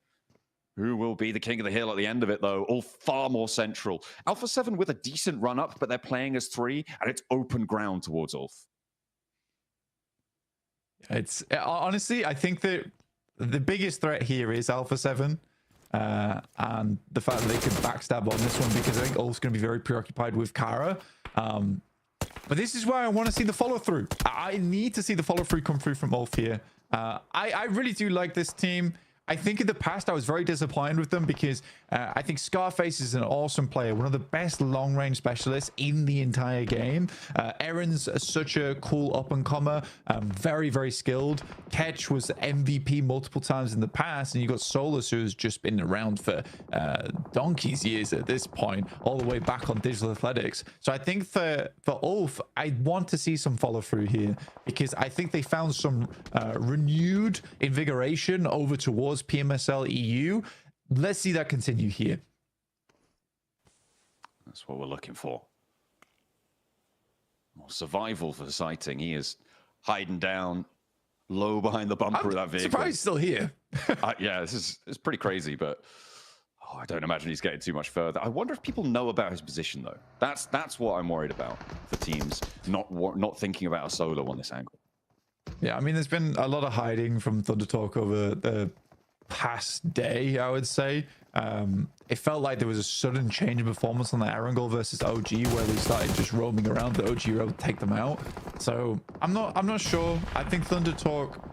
Who will be the king of the hill at the end of it, though? Ulf far more central. Alpha 7 with a decent run up, but they're playing as 3, and it's open ground towards Ulf. It's honestly, I think that the biggest threat here is Alpha 7. And the fact that they could backstab on this one, because I think Ulf's going to be very preoccupied with Kara. But this is where I want to see the follow-through. I need to see the follow-through come through from Ulf here. I really do like this team. I think in the past I was very disappointed with them because I think Scarface is an awesome player, one of the best long-range specialists in the entire game. Aaron's such a cool up-and-comer, very, very skilled. Ketch was MVP multiple times in the past, and you got Solus, who's just been around for donkey's years at this point, all the way back on Digital Athletics. So I think for Ulf, I want to see some follow-through here because I think they found some renewed invigoration over towards PMSL EU. Let's see that continue here. That's what we're looking for. More survival for the sighting. He is hiding down low behind the bumper of that vehicle. Surprised he's still here. Yeah, it's pretty crazy, but I don't imagine he's getting too much further. I wonder if people know about his position, though. That's what I'm worried about for teams not thinking about a solo on this angle. Yeah, I mean, there's been a lot of hiding from Thunder Talk over the past day, I would say. It felt like there was a sudden change in performance on the Erangel versus OG, where they started just roaming around. The OG were able to take them out. So I'm not sure. I think Thunder Talk,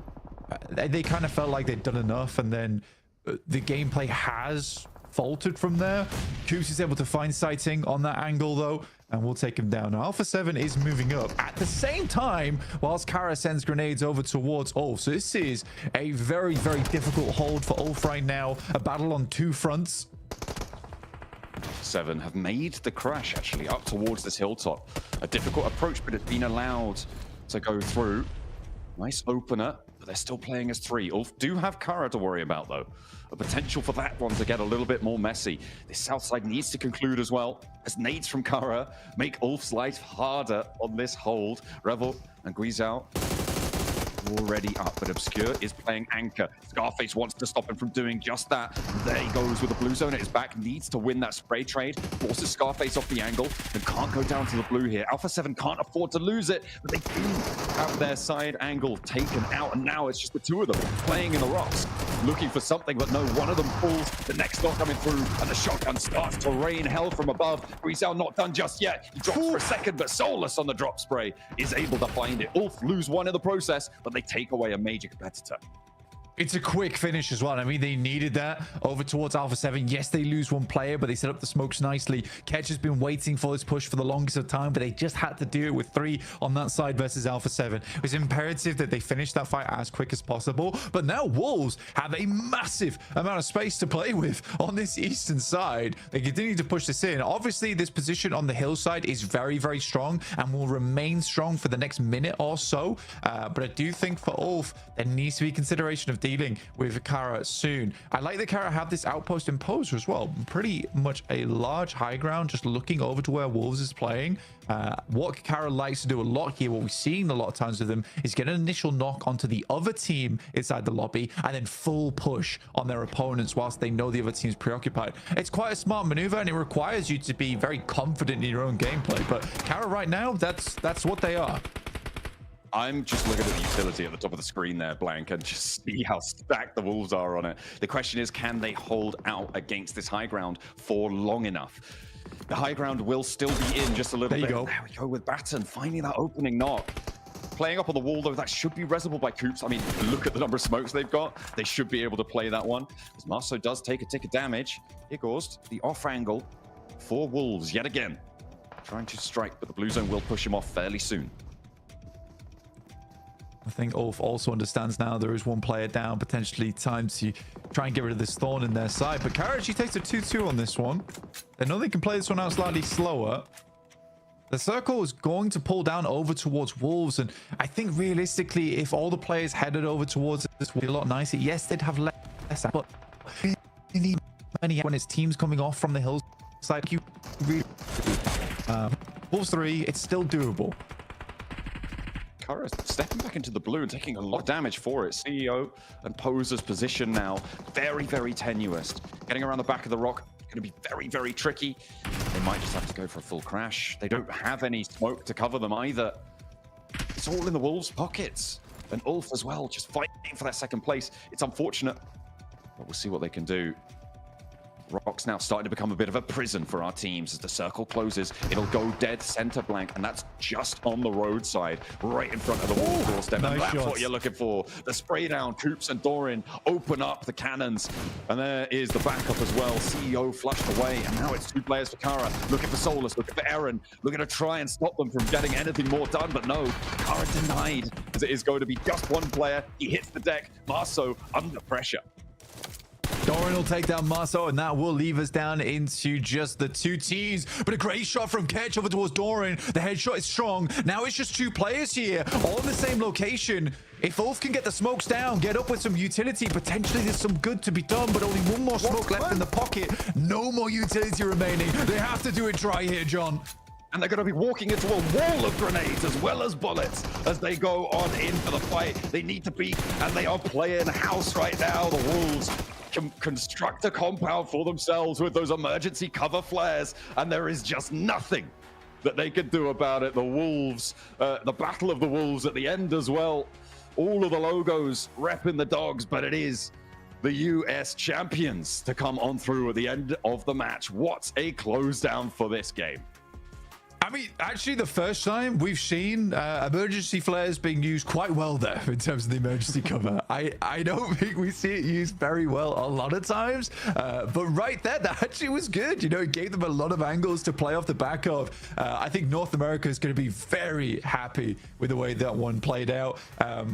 they kind of felt like they'd done enough, and then the gameplay has faltered from there. Koos is able to find sighting on that angle, though, and we'll take him down. Now, Alpha 7 is moving up at the same time whilst Kara sends grenades over towards Ulf. So this is a very, very difficult hold for Ulf right now. A battle on two fronts. 7 have made the crash, actually, up towards this hilltop. A difficult approach, but it's been allowed to go through. Nice opener. They're still playing as 3. Ulf do have Kara to worry about, though. A potential for that one to get a little bit more messy. This south side needs to conclude as well, as nades from Kara make Ulf's life harder on this hold. Revel and Guizhou already up, but Obscure is playing anchor. Scarface wants to stop him from doing just that. There he goes with the blue zone at his back, needs to win that spray trade, forces Scarface off the angle, and can't go down to the blue here. Alpha 7 can't afford to lose it, but they do have their side angle taken out, and now it's just the 2 of them playing in the rocks, looking for something, but no, one of them falls, the next not coming through, and the shotgun starts to rain hell from above. Guizhou not done just yet. He drops for a second, but Soulless on the drop spray is able to find it. Ulf lose 1 in the process, but they take away a major competitor. It's a quick finish as well. I mean, they needed that over towards Alpha 7. Yes, they lose 1 player, but they set up the smokes nicely. Ketch has been waiting for this push for the longest of time, but they just had to do it with 3 on that side versus Alpha 7. It was imperative that they finish that fight as quick as possible. But now Wolves have a massive amount of space to play with on this eastern side. They continue to push this in. Obviously, this position on the hillside is very, very strong and will remain strong for the next minute or so. But I do think for Ulf, there needs to be consideration of dealing with Kara soon. I like that Kara have this outpost imposer as well. Pretty much a large high ground, just looking over to where Wolves is playing. What Kara likes to do a lot here, what we've seen a lot of times with them, is get an initial knock onto the other team inside the lobby and then full push on their opponents whilst they know the other team's preoccupied. It's quite a smart maneuver, and it requires you to be very confident in your own gameplay. But Kara right now, that's what they are. I'm just looking at the utility at the top of the screen there, Blank, and just see how stacked the Wolves are on it. The question is, can they hold out against this high ground for long enough? The high ground will still be in just a little bit. There we go with Batten, finding that opening knock. Playing up on the wall, though, that should be reservable by Coops. I mean, look at the number of smokes they've got. They should be able to play that one. As Marceau does take a tick of damage. Here goes the off angle for Wolves yet again. Trying to strike, but the blue zone will push him off fairly soon. I think Ulf also understands now there is 1 player down, potentially time to try and get rid of this thorn in their side. But Kara actually takes a 2-2 on this one. They know they can play this one out slightly slower. The circle is going to pull down over towards Wolves, and I think realistically, if all the players headed over towards this would be a lot nicer. Yes, they'd have less, but you need many when his team's coming off from the hillside. You really Wolves 3, it's still doable. Kara stepping back into the blue and taking a lot of damage for it. CEO and Poser's position now very, very tenuous. Getting around the back of the rock, going to be very, very tricky. They might just have to go for a full crash. They don't have any smoke to cover them either. It's all in the Wolves' pockets. And Ulf as well, just fighting for that second place. It's unfortunate, but we'll see what they can do. Rock's now starting to become a bit of a prison for our teams. As the circle closes, it'll go dead center, Blank, and that's just on the roadside, right in front of the wall doorstep. Nice and that's shots. what you're looking for. The spray down, Coops and Doran open up the cannons, and there is the backup as well. CEO flushed away, and now it's 2 players for Kara. Looking for Soulless, looking for Aaron, looking to try and stop them from getting anything more done, but no, Kara denied, as it is going to be just 1 player. He hits the deck. Marceau under pressure. Doran will take down Marceau, and that will leave us down into just the 2 teams. But a great shot from Ketch over towards Doran. The headshot is strong. Now it's just 2 players here, all in the same location. If Ulf can get the smokes down, get up with some utility, potentially there's some good to be done, but only 1 more smoke left in the pocket. No more utility remaining. They have to do it dry here, John. And they're going to be walking into a wall of grenades as well as bullets as they go on into the fight. They need to beat, and they are playing house right now. The Wolves can construct a compound for themselves with those emergency cover flares, and there is just nothing that they can do about it. The Wolves, the Battle of the Wolves at the end as well. All of the logos repping the dogs, but it is the US champions to come on through at the end of the match. What a close down for this game. I mean, actually, the first time we've seen emergency flares being used quite well there in terms of the emergency cover. I don't think we see it used very well a lot of times, but right there, that actually was good. You know, it gave them a lot of angles to play off the back of. I think North America is going to be very happy with the way that one played out.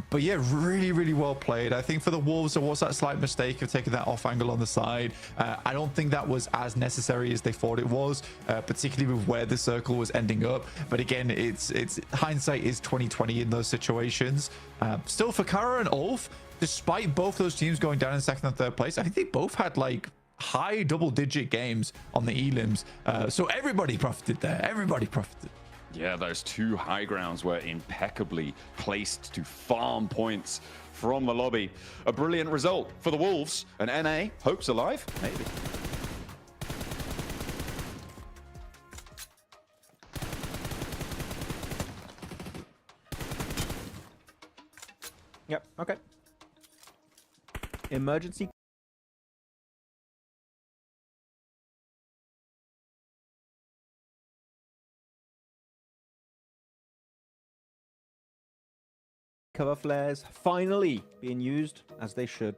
But yeah, really, really well played. I think for the Wolves, there was that slight mistake of taking that off angle on the side. I don't think that was as necessary as they thought it was, particularly with where the circle was ending up. But again, it's hindsight is 2020 in those situations. Still for Kara and Ulf, despite both those teams going down in second and third place, I think they both had like high double-digit games on the elims. So everybody profited there. Everybody profited. Yeah, those two high grounds were impeccably placed to farm points from the lobby. A brilliant result for the Wolves. And NA, hopes alive? Maybe. Yep, okay. Emergency cover flares finally being used as they should.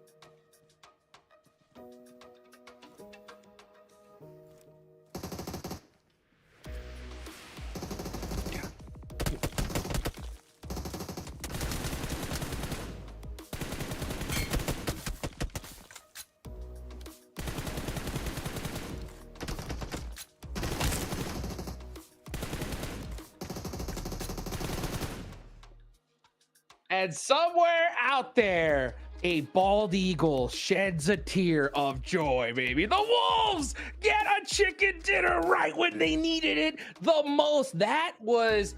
And somewhere out there, a bald eagle sheds a tear of joy, baby. The Wolves get a chicken dinner right when they needed it the most. That was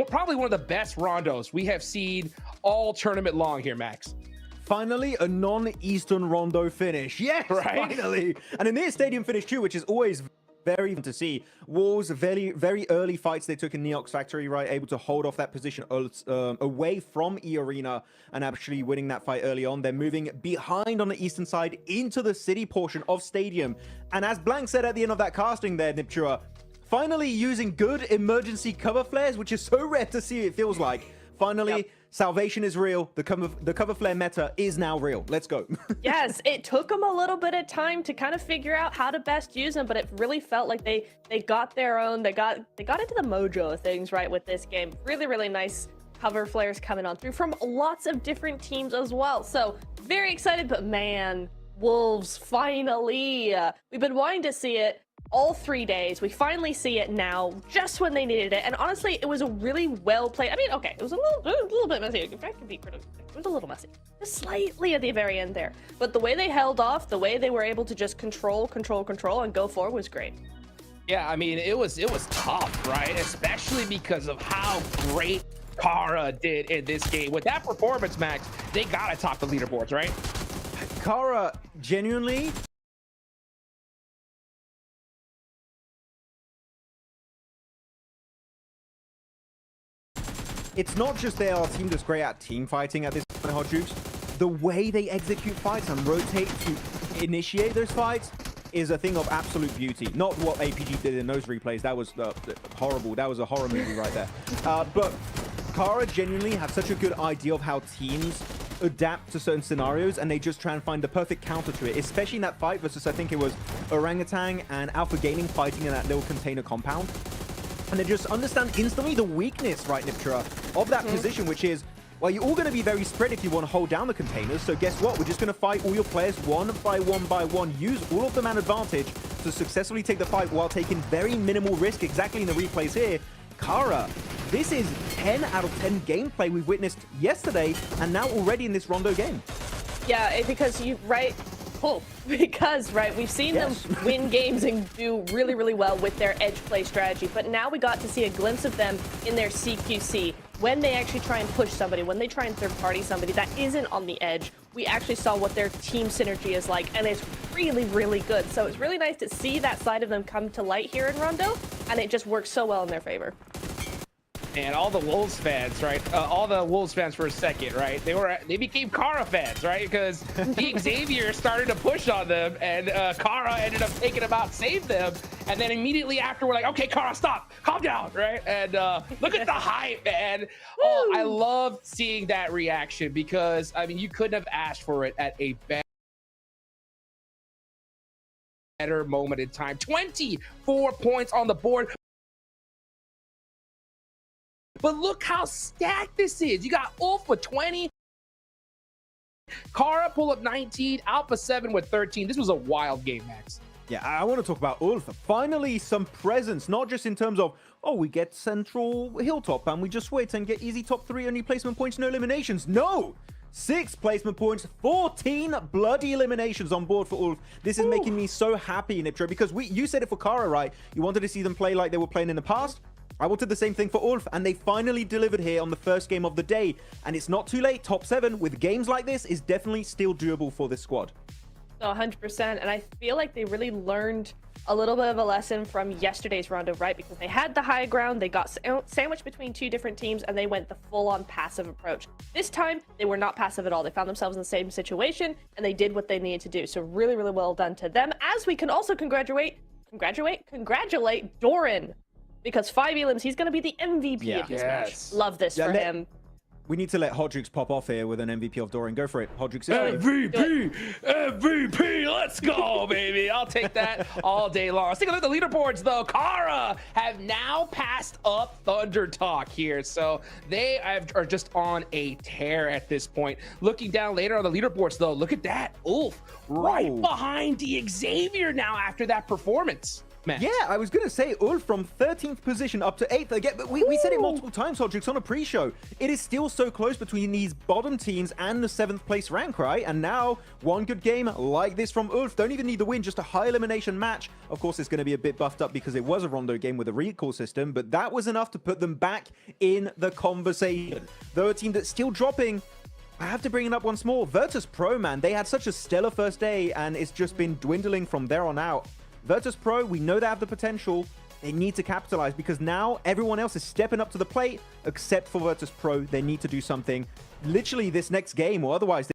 probably one of the best rondos we have seen all tournament long here, Max. Finally, a non-Eastern rondo finish. Yes, right? Finally. And a near stadium finish too, which is always very fun to see. Wolves, very early fights they took in Neox Factory, right? Able to hold off that position away from E Arena and actually winning that fight early on. They're moving behind on the eastern side into the city portion of stadium. And as Blank said at the end of that casting there, Niptura, finally using good emergency cover flares, which is so rare to see, it feels like. Finally, yep. Salvation is real. The cover flare meta is now real. Let's go. Yes, it took them a little bit of time to kind of figure out how to best use them, but it really felt like they got their own. They got into the mojo of things right with this game. Really, really nice cover flares coming on through from lots of different teams as well. So very excited, but man, Wolves finally. We've been wanting to see it all 3 days. We finally see it now, just when they needed it. And honestly, it was a really well played. I mean, okay, it was a little bit messy. If I can be critical, it was a little messy, just slightly at the very end there. But the way they held off, the way they were able to just control, and go forward was great. Yeah, I mean, it was tough, right? Especially because of how great Kara did in this game. With that performance, Max, they gotta top the leaderboards, right? Kara genuinely. It's not just they are a team that's great at team fighting at this point, Hot Jukes. The way they execute fights and rotate to initiate those fights is a thing of absolute beauty. Not what APG did in those replays. That was horrible. That was a horror movie right there. But Kara genuinely have such a good idea of how teams adapt to certain scenarios, and they just try and find the perfect counter to it, especially in that fight versus, I think it was Orangutan and Alpha Gaming fighting in that little container compound. And they just understand instantly the weakness, right, Niptura, of that position, which is, well, you're all going to be very spread if you want to hold down the containers. So guess what? We're just going to fight all your players one by one, use all of the man advantage to successfully take the fight while taking very minimal risk, exactly in the replays here. Kara, this is 10 out of 10 gameplay we've witnessed yesterday, and now already in this Rondo game. Yeah, because we've seen them win games and do really, really well with their edge play strategy, but now we got to see a glimpse of them in their CQC. When they actually try and push somebody, when they try and third party somebody that isn't on the edge, we actually saw what their team synergy is like, and it's really, really good. So it's really nice to see that side of them come to light here in Rondo, and it just works so well in their favor. And all the Wolves fans, right? All the Wolves fans for a second, right? They became Kara fans, right? Because the Xavier started to push on them, and Kara ended up taking them out, saved them, and then immediately after we're like, okay, Kara, stop, calm down, right? And look at the hype, man. Oh, I love seeing that reaction because I mean, you couldn't have asked for it at a better moment in time. 24 points on the board. But look how stacked this is. You got Ulf with 20. Kara pull up 19. Alpha 7 with 13. This was a wild game, Max. Yeah, I want to talk about Ulf. Finally, some presence, not just in terms of, oh, we get central hilltop and we just wait and get easy top 3, only placement points, no eliminations. No! 6 placement points, 14 bloody eliminations on board for Ulf. This is making me so happy, Niptro, because you said it for Kara, right? You wanted to see them play like they were playing in the past. I wanted the same thing for Ulf, and they finally delivered here on the first game of the day. And it's not too late. Top 7 with games like this is definitely still doable for this squad. 100%, and I feel like they really learned a little bit of a lesson from yesterday's rondo, right? Because they had the high ground, they got sandwiched between 2 different teams, and they went the full-on passive approach. This time, they were not passive at all. They found themselves in the same situation, and they did what they needed to do. So really, really well done to them. As we can also congratulate Doran, because 5 elims, he's going to be the MVP of this match. Love this for him. We need to let Hot Jukes pop off here with an MVP of Doran. Go for it, Hot Jukes. MVP, let's go, baby. I'll take that all day long. Let's take a look at the leaderboards, though. Kara have now passed up Thunder Talk here, so they are just on a tear at this point. Looking down later on the leaderboards, though, look at that. Ulf right behind the Xavier now after that performance. Man. Yeah, I was going to say Ulf from 13th position up to 8th again, but we said it multiple times, Hodrix, on a pre-show. It is still so close between these bottom teams and the 7th place rank, right? And now, one good game like this from Ulf. Don't even need the win, just a high elimination match. Of course, it's going to be a bit buffed up because it was a rondo game with a recall system, but that was enough to put them back in the conversation. Though a team that's still dropping, I have to bring it up once more. Virtus Pro, man, they had such a stellar first day, and it's just been dwindling from there on out. Virtus Pro, we know they have the potential. They need to capitalize because now everyone else is stepping up to the plate except for Virtus Pro. They need to do something literally this next game, or otherwise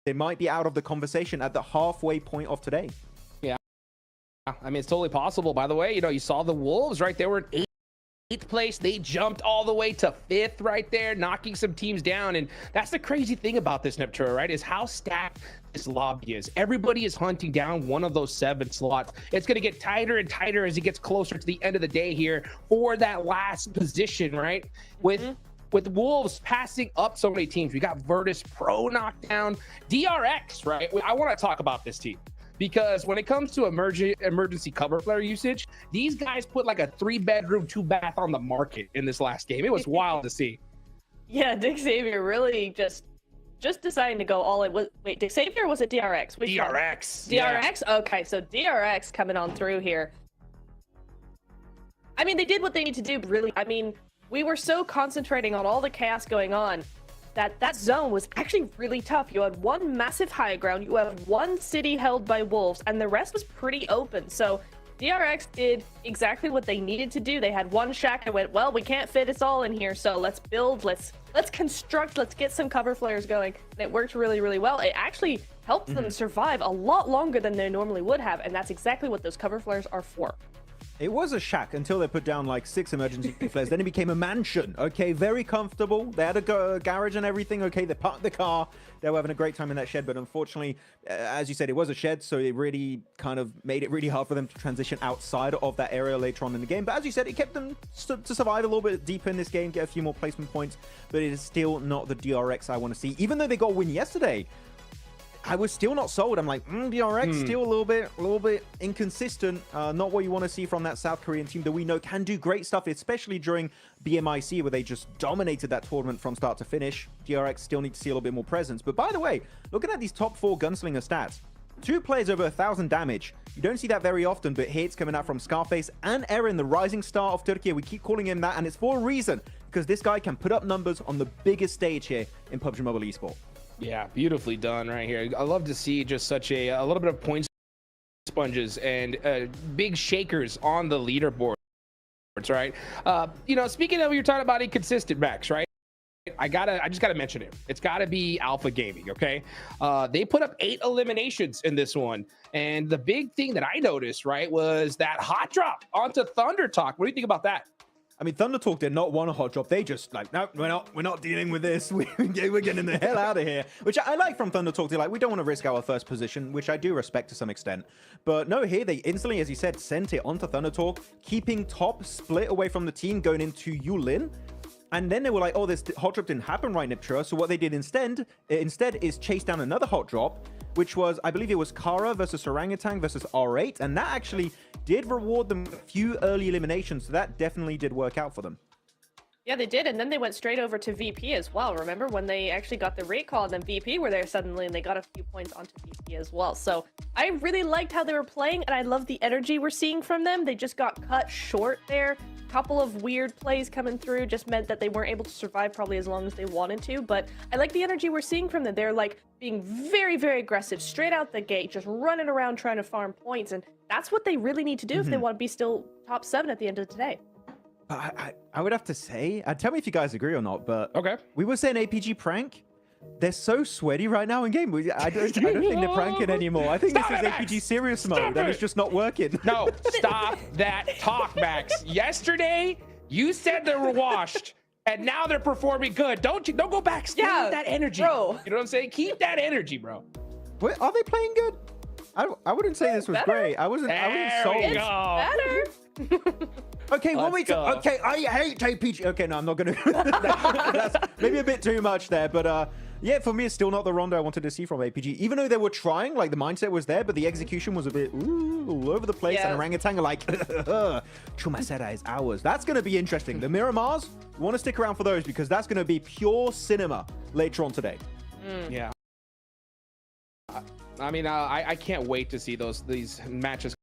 they might be out of the conversation at the halfway point of today. Yeah, I mean, it's totally possible. By the way, you saw the Wolves, right? They were in 8th place. They jumped all the way to 5th right there, knocking some teams down. And that's the crazy thing about this Neptune, right? Is how stacked this lobby is. Everybody is hunting down one of those 7 slots. It's going to get tighter and tighter as it gets closer to the end of the day here for that last position, right? With Wolves passing up so many teams. We got Virtus Pro knocked down. DRX, right? I want to talk about this team. Because when it comes to emergency cover flare usage, these guys put like a 3-bedroom, 2-bath on the market in this last game. It was wild to see. Yeah, Dick Xavier really just deciding to go all in. Wait, Dick Xavier, was it DRX? Which DRX. One? DRX? Yeah. Okay, so DRX coming on through here. I mean, they did what they need to do, really. I mean, we were so concentrating on all the chaos going on that zone was actually really tough. You had one massive high ground, you have one city held by wolves, and the rest was pretty open. So DRX did exactly what they needed to do. They had one shack and went, well, we can't fit us all in here, so let's build, let's construct, let's get some cover flares going. And it worked really, really well. It actually helped them survive a lot longer than they normally would have, and that's exactly what those cover flares are for. It was a shack until they put down like 6 emergency flares. Then it became a mansion. Okay, very comfortable. They had a garage and everything. Okay, they parked the car. They were having a great time in that shed. But unfortunately, as you said, it was a shed. So it really kind of made it really hard for them to transition outside of that area later on in the game. But as you said, it kept them to survive a little bit deeper in this game, get a few more placement points. But it is still not the DRX I want to see. Even though they got a win yesterday, I was still not sold. I'm like, DRX still a little bit inconsistent. Not what you want to see from that South Korean team that we know can do great stuff, especially during BMIC where they just dominated that tournament from start to finish. DRX still need to see a little bit more presence. But by the way, looking at these top 4 gunslinger stats, 2 players over 1,000 damage. You don't see that very often, but here it's coming out from Scarface and Eren, the rising star of Turkey. We keep calling him that, and it's for a reason, because this guy can put up numbers on the biggest stage here in PUBG Mobile Esport. Yeah, beautifully done right here. I love to see just such a little bit of point sponges and big shakers on the leaderboards, right? Speaking of, you're talking about inconsistent, Max, right? I just gotta mention it. It's gotta be Alpha Gaming, okay? They put up 8 eliminations in this one, and the big thing that I noticed, right, was that hot drop onto Thunder Talk. What do you think about that? I mean, Thunder Talk did not want a hot drop. They just like, no, we're not dealing with this. We're getting the hell out of here. Which I like from Thunder Talk. They're like, we don't want to risk our first position, which I do respect to some extent. But no, here they instantly, as you said, sent it onto Thunder Talk, keeping top split away from the team going into Yulin. And then they were like, oh, this hot drop didn't happen right, Niptra. So what they did instead is chase down another hot drop, which was, I believe it was Kara versus Orangutan versus R8. And that actually did reward them a few early eliminations. So that definitely did work out for them. Yeah, they did, and then they went straight over to VP as well. Remember when they actually got the rate call, and then VP were there suddenly, and they got a few points onto VP as well. So I really liked how they were playing, and I love the energy we're seeing from them. They just got cut short there. A couple of weird plays coming through just meant that they weren't able to survive probably as long as they wanted to, but I like the energy we're seeing from them. They're like being very, very aggressive, straight out the gate, just running around trying to farm points, and that's what they really need to do if they want to be still top 7 at the end of the day. I would have to say, tell me if you guys agree or not, but Okay. we were saying APG prank. They're so sweaty right now in game. I don't think they're pranking anymore. I think Stop this is it, APG Max. serious Stop mode, and it's it. just not working. No, stop that talk, Max. Yesterday, you said they were washed, and now they're performing good. Don't go back. Stay with that energy, bro. You know what I'm saying? Keep that energy, bro. Wait, are they playing good? I wouldn't say this was better. great. I wasn't sold. There we go. Better. Okay, Let's go. okay, I hate APG. Okay, no, I'm not gonna. That's maybe a bit too much there, but yeah, for me, it's still not the Rondo I wanted to see from APG. Even though they were trying, like the mindset was there, but the execution was a bit all over the place. Yeah. And Orangutan are like, Chumacera is ours. That's gonna be interesting. The Miramars, you want to stick around for those because that's gonna be pure cinema later on today. Yeah. I mean, I can't wait to see these matches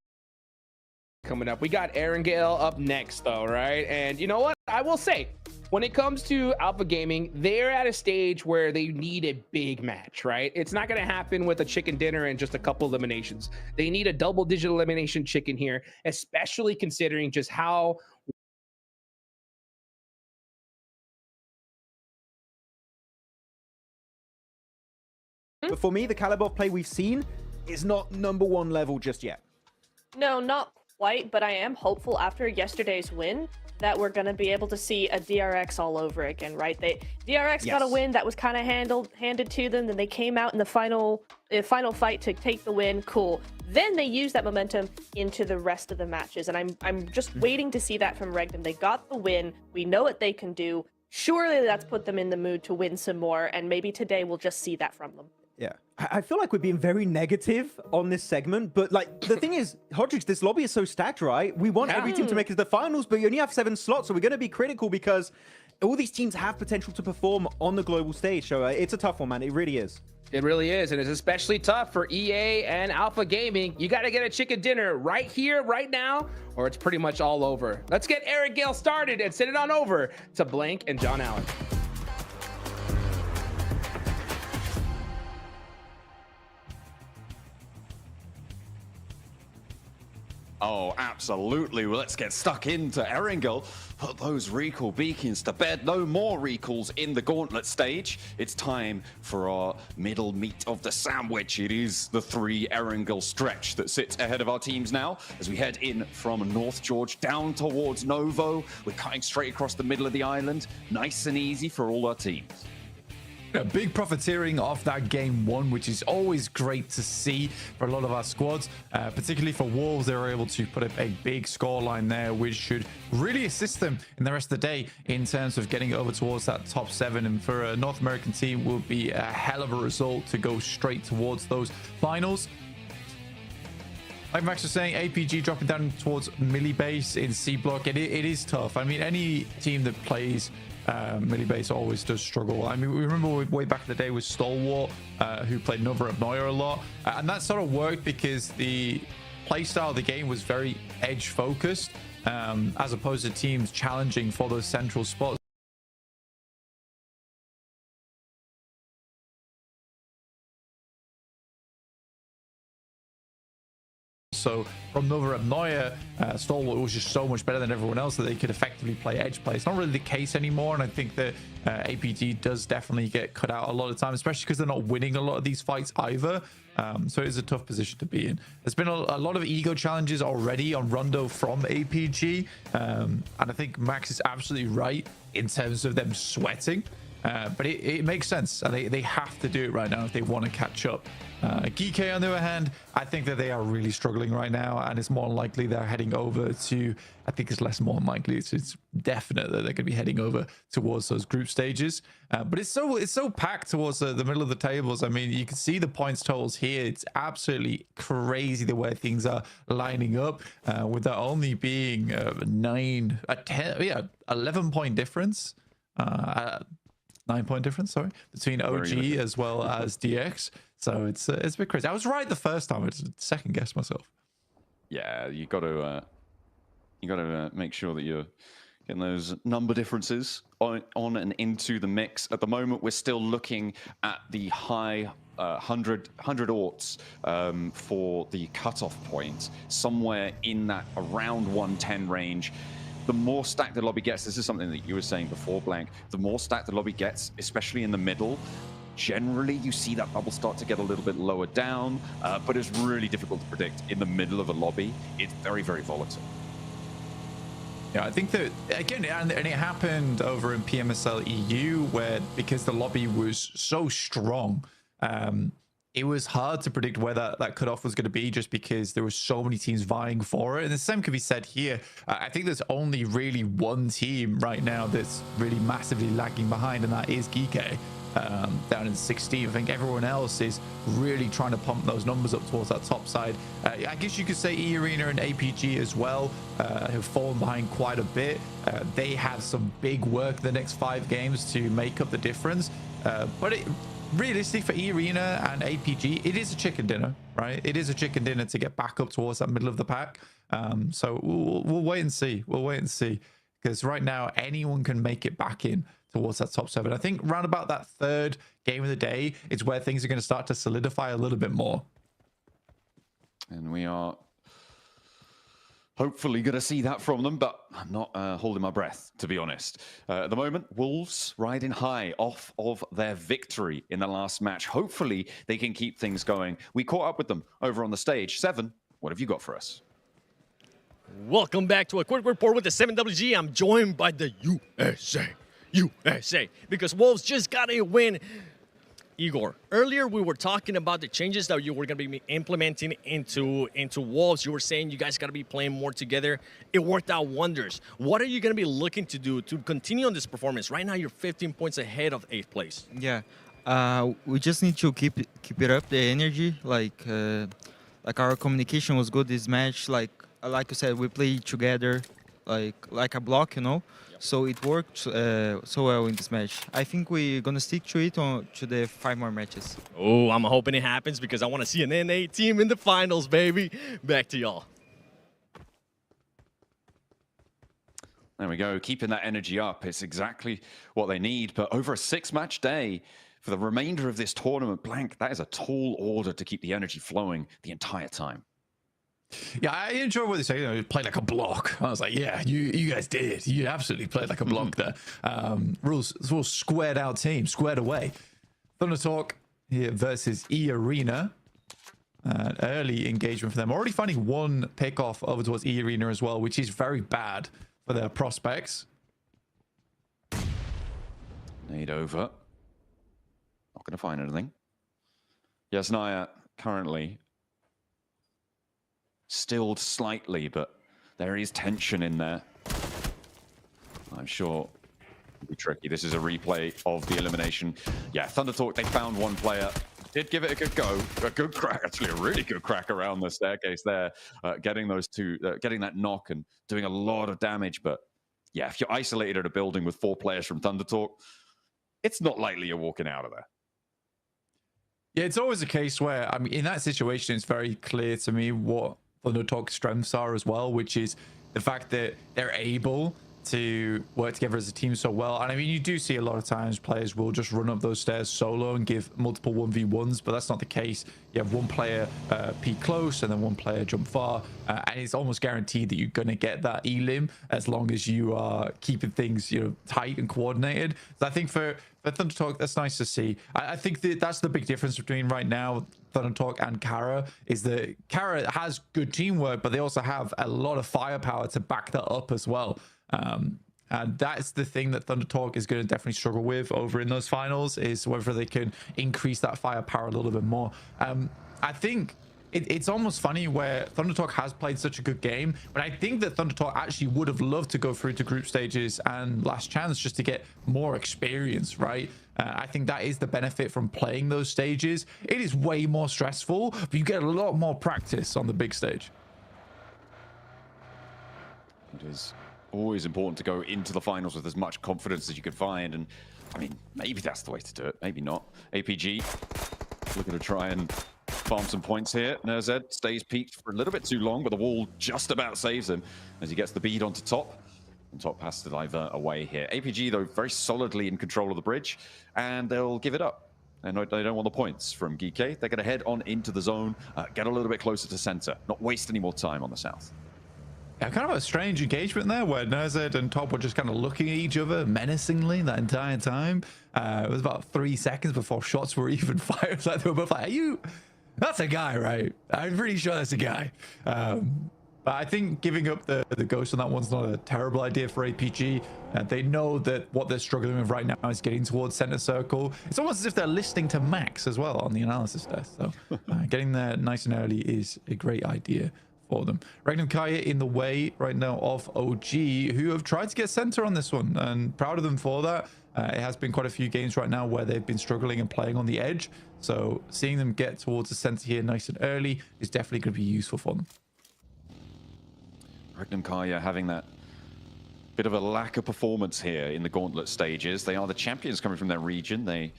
coming up. We got Erangel up next, though, right? And you know what? I will say, when it comes to Alpha Gaming, they're at a stage where they need a big match, right? It's not going to happen with a chicken dinner and just a couple eliminations. They need a double-digit elimination chicken here, especially considering just how But for me, the caliber of play we've seen is not #1 level just yet. No, not quite, but I am hopeful after yesterday's win that we're going to be able to see a DRX all over again, right? DRX got a win that was kind of handed to them, then they came out in the final fight to take the win. Cool. Then they used that momentum into the rest of the matches, and I'm just waiting to see that from Regdom. They got the win. We know what they can do. Surely that's put them in the mood to win some more, and maybe today we'll just see that from them. Yeah, I feel like we're being very negative on this segment, but like the thing is, Hodrix, this lobby is so stacked, right? We want every team to make it to the finals, but you only have 7 slots, so we're going to be critical because all these teams have potential to perform on the global stage. So it's a tough one, man. It really is. It really is, and it's especially tough for EA and Alpha Gaming. You got to get a chicken dinner right here, right now, or it's pretty much all over. Let's get Eric Gale started and send it on over to Blank and John Allen. Oh, absolutely. Well, let's get stuck into Erangel. Put those recall beacons to bed. No more recalls in the Gauntlet stage. It's time for our middle meat of the sandwich. It is the 3 Erangel stretch that sits ahead of our teams now as we head in from North George down towards Novo. We're cutting straight across the middle of the island. Nice and easy for all our teams. A big profiteering off that game 1, which is always great to see for a lot of our squads, particularly for Wolves. They were able to put up a big scoreline there, which should really assist them in the rest of the day in terms of getting over towards that top 7. And for a North American team, will be a hell of a result to go straight towards those finals. Like Max was saying, APG dropping down towards Millie base in C block. It is tough. I mean, any team that plays Millie base always does struggle. I mean, we remember way back in the day with Stalwart, who played Nova at Moya a lot, and that sort of worked because the playstyle of the game was very edge focused, as opposed to teams challenging for those central spots. So from Nova at Moya, Stalwart was just so much better than everyone else that they could effectively play edge play. It's not really the case anymore, and I think that APG does definitely get cut out a lot of the time, especially because they're not winning a lot of these fights either. So it is a tough position to be in. There's been a lot of ego challenges already on Rondo from APG, and I think Max is absolutely right in terms of them sweating. But it makes sense. And they have to do it right now if they want to catch up. Geek, on the other hand, I think that they are really struggling right now, and it's more likely they're heading over to, I think it's more likely, it's definite that they're going to be heading over towards those group stages. But it's so packed towards the middle of the tables. I mean, you can see the points totals here. It's absolutely crazy the way things are lining up, with there only being 11-point difference. 9-point difference, sorry, between OG as well as DX. So it's a bit crazy. I was right the first time. It's second guess myself. Yeah, you got to make sure that you're getting those number differences on and into the mix. At the moment, we're still looking at the high 100 orts for the cutoff point, somewhere in that around 110 range. The more stacked the lobby gets, this is something that you were saying before, Blank, the more stacked the lobby gets, especially in the middle, generally you see that bubble start to get a little bit lower down, but it's really difficult to predict in the middle of a lobby. It's very, very volatile. Yeah, I think that, again, and it happened over in PMSL EU, where because the lobby was so strong, it was hard to predict where that cutoff was going to be, just because there were so many teams vying for it. And the same could be said here. I think there's only really one team right now that's really massively lagging behind, and that is Geek. Down in 16th. I think everyone else is really trying to pump those numbers up towards that top side. I guess you could say E-Arena and APG as well have fallen behind quite a bit. They have some big work the next 5 games to make up the difference. But realistically for E-Arena and APG, it is a chicken dinner, right? It is a chicken dinner to get back up towards that middle of the pack. So we'll wait and see. We'll wait and see. Because right now, anyone can make it back in towards that top 7. I think round about that 3rd game of the day is where things are going to start to solidify a little bit more. And we are hopefully going to see that from them, but I'm not holding my breath, to be honest. At the moment, Wolves riding high off of their victory in the last match. Hopefully, they can keep things going. We caught up with them over on the stage. Seven, what have you got for us? Welcome back to a quick report with the 7WG. I'm joined by the USA, because Wolves just got a win. Igor, earlier we were talking about the changes that you were going to be implementing into Wolves. You were saying you guys got to be playing more together. It worked out wonders. What are you going to be looking to do to continue on this performance? Right now you're 15 points ahead of 8th place. Yeah, we just need to keep it up, the energy. Like our communication was good this match. Like you said, we played together like a block, you know. So it worked so well in this match. I think we're going to stick to it to the 5 more matches. Oh, I'm hoping it happens, because I want to see an NA team in the finals, baby. Back to y'all. There we go, keeping that energy up. It's exactly what they need. But over a 6-match day, for the remainder of this tournament, Blank, that is a tall order to keep the energy flowing the entire time. Yeah, I enjoy what they say. You know, play like a block. I was like, yeah, you guys did. You absolutely played like a block there. Rules squared out team, squared away. Thunder Talk here versus E-Arena. Early engagement for them. Already finding 1 pick off over towards E-Arena as well, which is very bad for their prospects. Nade over. Not going to find anything. Yes, Naya currently stilled slightly, but there is tension in there. I'm sure it'll be tricky. This is a replay of the elimination. Yeah, Thunder Talk, they found 1 player. Did give it a good go. A good crack, actually a really good crack around the staircase there. Getting those 2, getting that knock and doing a lot of damage. But yeah, if you're isolated at a building with 4 players from Thunder Talk, it's not likely you're walking out of there. Yeah, it's always a case where, I mean, in that situation, it's very clear to me what Thunder Talk's strengths are as well, which is the fact that they're able to work together as a team so well. And I mean, you do see a lot of times players will just run up those stairs solo and give multiple 1v1s, but that's not the case. You have 1 player peek close and then 1 player jump far, and it's almost guaranteed that you're going to get that elim as long as you are keeping things, you know, tight and coordinated. So I think for Thunder Talk, that's nice to see. I think that's the big difference between right now Thunder Talk and Kara, is that Kara has good teamwork, but they also have a lot of firepower to back that up as well. And that's the thing that Thunder Talk is going to definitely struggle with over in those finals, is whether they can increase that firepower a little bit more. I think it's almost funny where Thunder Talk has played such a good game, but I think that Thunder Talk actually would have loved to go through to group stages and last chance just to get more experience, right? I think that is the benefit from playing those stages. It is way more stressful, but you get a lot more practice on the big stage. It is always important to go into the finals with as much confidence as you can find, and I mean, maybe that's the way to do it, maybe not. APG looking to try and farm some points here. Nerzed stays peaked for a little bit too long, but the wall just about saves him as he gets the bead onto top. And top has to divert away here. APG, though, very solidly in control of the bridge, and they'll give it up. And they don't want the points from Geeke. They're going to head on into the zone, get a little bit closer to center, not waste any more time on the south. Yeah, kind of a strange engagement there where Nerzed and Top were just kind of looking at each other menacingly that entire time. It was about 3 seconds before shots were even fired. Like they were both like, "Are you? That's a guy, right? I'm pretty sure that's a guy." But I think giving up the ghost on that one's not a terrible idea for APG. They know that what they're struggling with right now is getting towards center circle. It's almost as if they're listening to Max as well on the analysis desk. So getting there nice and early is a great idea for them. Regnum Kaya in the way right now of OG, who have tried to get center on this one, and proud of them for that. It has been quite a few games right now where they've been struggling and playing on the edge. So seeing them get towards the center here nice and early is definitely going to be useful for them. Regnum Kaya having that bit of a lack of performance here in the Gauntlet stages. They are the champions coming from their region. They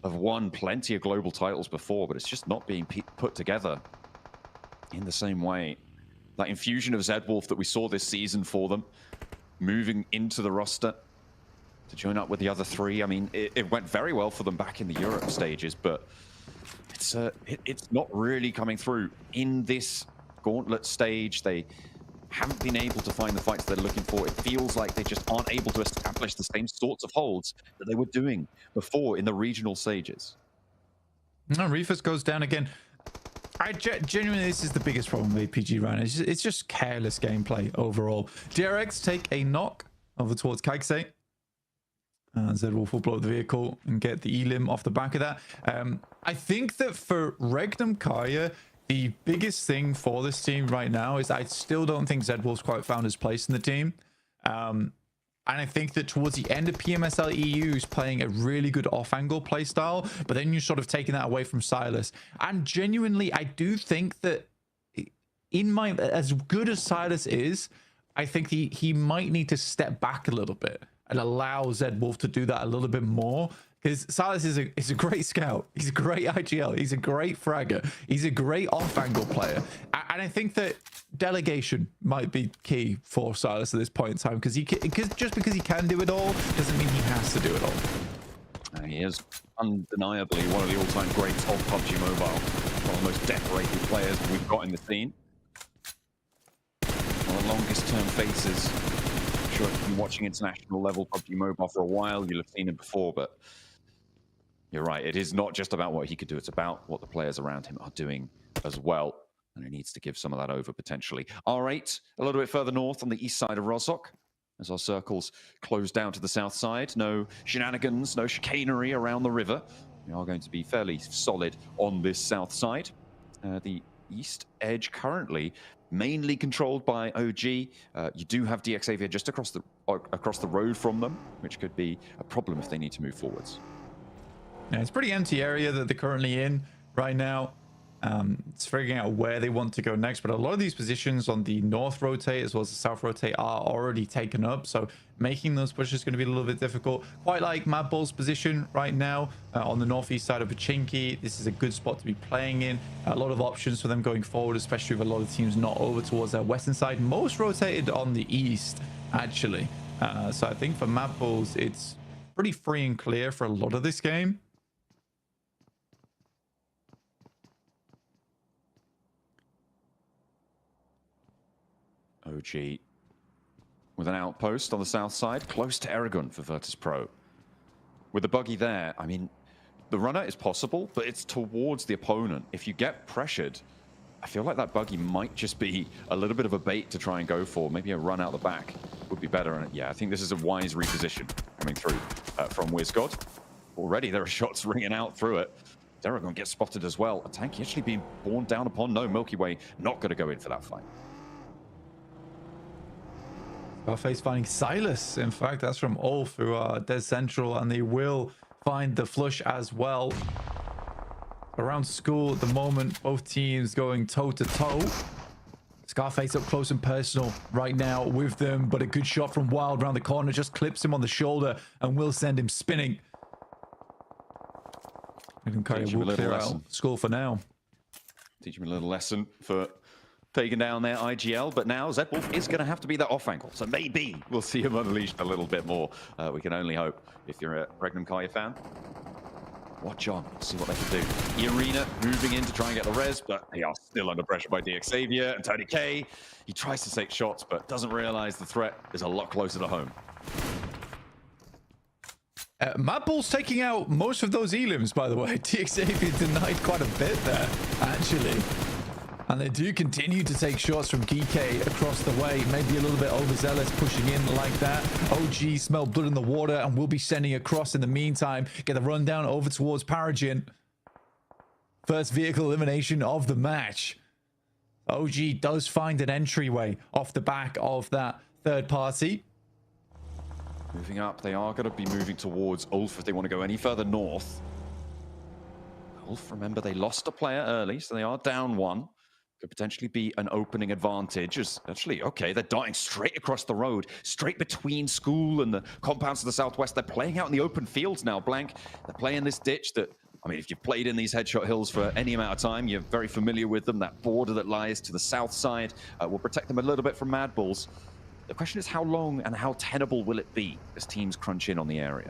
have won plenty of global titles before, but it's just not being put together in the same way. That infusion of Zedwolf that we saw this season for them, moving into the roster to join up with the other three. I mean, it went very well for them back in the Europe stages, but it's not really coming through in this Gauntlet stage. They haven't been able to find the fights they're looking for. It feels like they just aren't able to establish the same sorts of holds that they were doing before in the regional stages. No, Refus goes down again. Genuinely, this is the biggest problem with APG right now. It's just careless gameplay overall. DRX take a knock over towards Kaikse. Zedwolf will blow up the vehicle and get the elim off the back of that. I think that for Regnum Kaya, the biggest thing for this team right now is I still don't think Zedwolf's quite found his place in the team. And I think that towards the end of PMSL EU is playing a really good off-angle playstyle, but then you're sort of taking that away from Silas. And genuinely, I do think that as good as Silas is, I think he might need to step back a little bit and allow Zedwolf to do that a little bit more. Because Silas is a great scout. He's a great IGL. He's a great fragger. He's a great off-angle player. And I think that delegation might be key for Silas at this point in time. Because just because he can do it all doesn't mean he has to do it all. He is undeniably one of the all-time greats of PUBG Mobile. One of the most decorated players we've got in the scene. One of the longest-term faces. I'm sure if you've been watching international level PUBG Mobile for a while, you'll have seen him before, but you're right. It is not just about what he could do. It's about what the players around him are doing as well. And he needs to give some of that over potentially. R8, a little bit further north on the east side of Rozhok, as our circles close down to the south side. No shenanigans, no chicanery around the river. We are going to be fairly solid on this south side. The east edge currently mainly controlled by OG. You do have DXavier just across the road from them, which could be a problem if they need to move forwards. Yeah, it's a pretty empty area that they're currently in right now. It's figuring out where they want to go next, but a lot of these positions on the north rotate as well as the south rotate are already taken up, so making those pushes is going to be a little bit difficult. Quite like Madball's position right now on the northeast side of Pachinki. This is a good spot to be playing in. A lot of options for them going forward, especially with a lot of teams not over towards their western side. Most rotated on the east, actually. So I think for Madballs, it's pretty free and clear for a lot of this game. OG with an outpost on the south side, close to Aragon for Virtus Pro. With the buggy there, I mean, the runner is possible, but it's towards the opponent. If you get pressured, I feel like that buggy might just be a little bit of a bait to try and go for, maybe a run out the back. would be better. And yeah, I think this is a wise reposition coming through from WizGod. Already there are shots ringing out through it. Deragon gets spotted as well. A tank actually being borne down upon. No, Milky Way not going to go in for that fight. Scarface finding Silas. In fact, that's from Ulf, who are dead central, and they will find the flush as well. Around school at the moment, both teams going toe-to-toe. Scarface up close and personal right now with them, but a good shot from Wild around the corner just clips him on the shoulder and will send him spinning. Even Curry will pull out school for now. Teach him a little lesson for taking down their IGL, but now Zedwolf is going to have to be that off angle, so maybe we'll see him unleashed a little bit more. We can only hope if you're a Regnum Kaya fan. Watch on, see what they can do. Arena moving in to try and get the res, but they are still under pressure by DX Xavier and Tony K. He tries to take shots, but doesn't realize the threat is a lot closer to home. Mad Bull's taking out most of those elims, by the way. DX Xavier denied quite a bit there, actually. And they do continue to take shots from Geekay across the way. Maybe a little bit overzealous pushing in like that. OG smell blood in the water and will be sending across in the meantime. Get the rundown over towards Paragin. First vehicle elimination of the match. OG does find an entryway off the back of that third party. Moving up, they are going to be moving towards Ulf if they want to go any further north. Ulf, remember, they lost a player early, so they are down one. Could potentially be an opening advantage. Actually, okay, they're darting straight across the road, straight between school and the compounds to the southwest. They're playing out in the open fields now, Blank. They're playing this ditch that, I mean, if you've played in these headshot hills for any amount of time, you're very familiar with them. That border that lies to the south side will protect them a little bit from Mad Bulls. The question is, how long and how tenable will it be as teams crunch in on the area?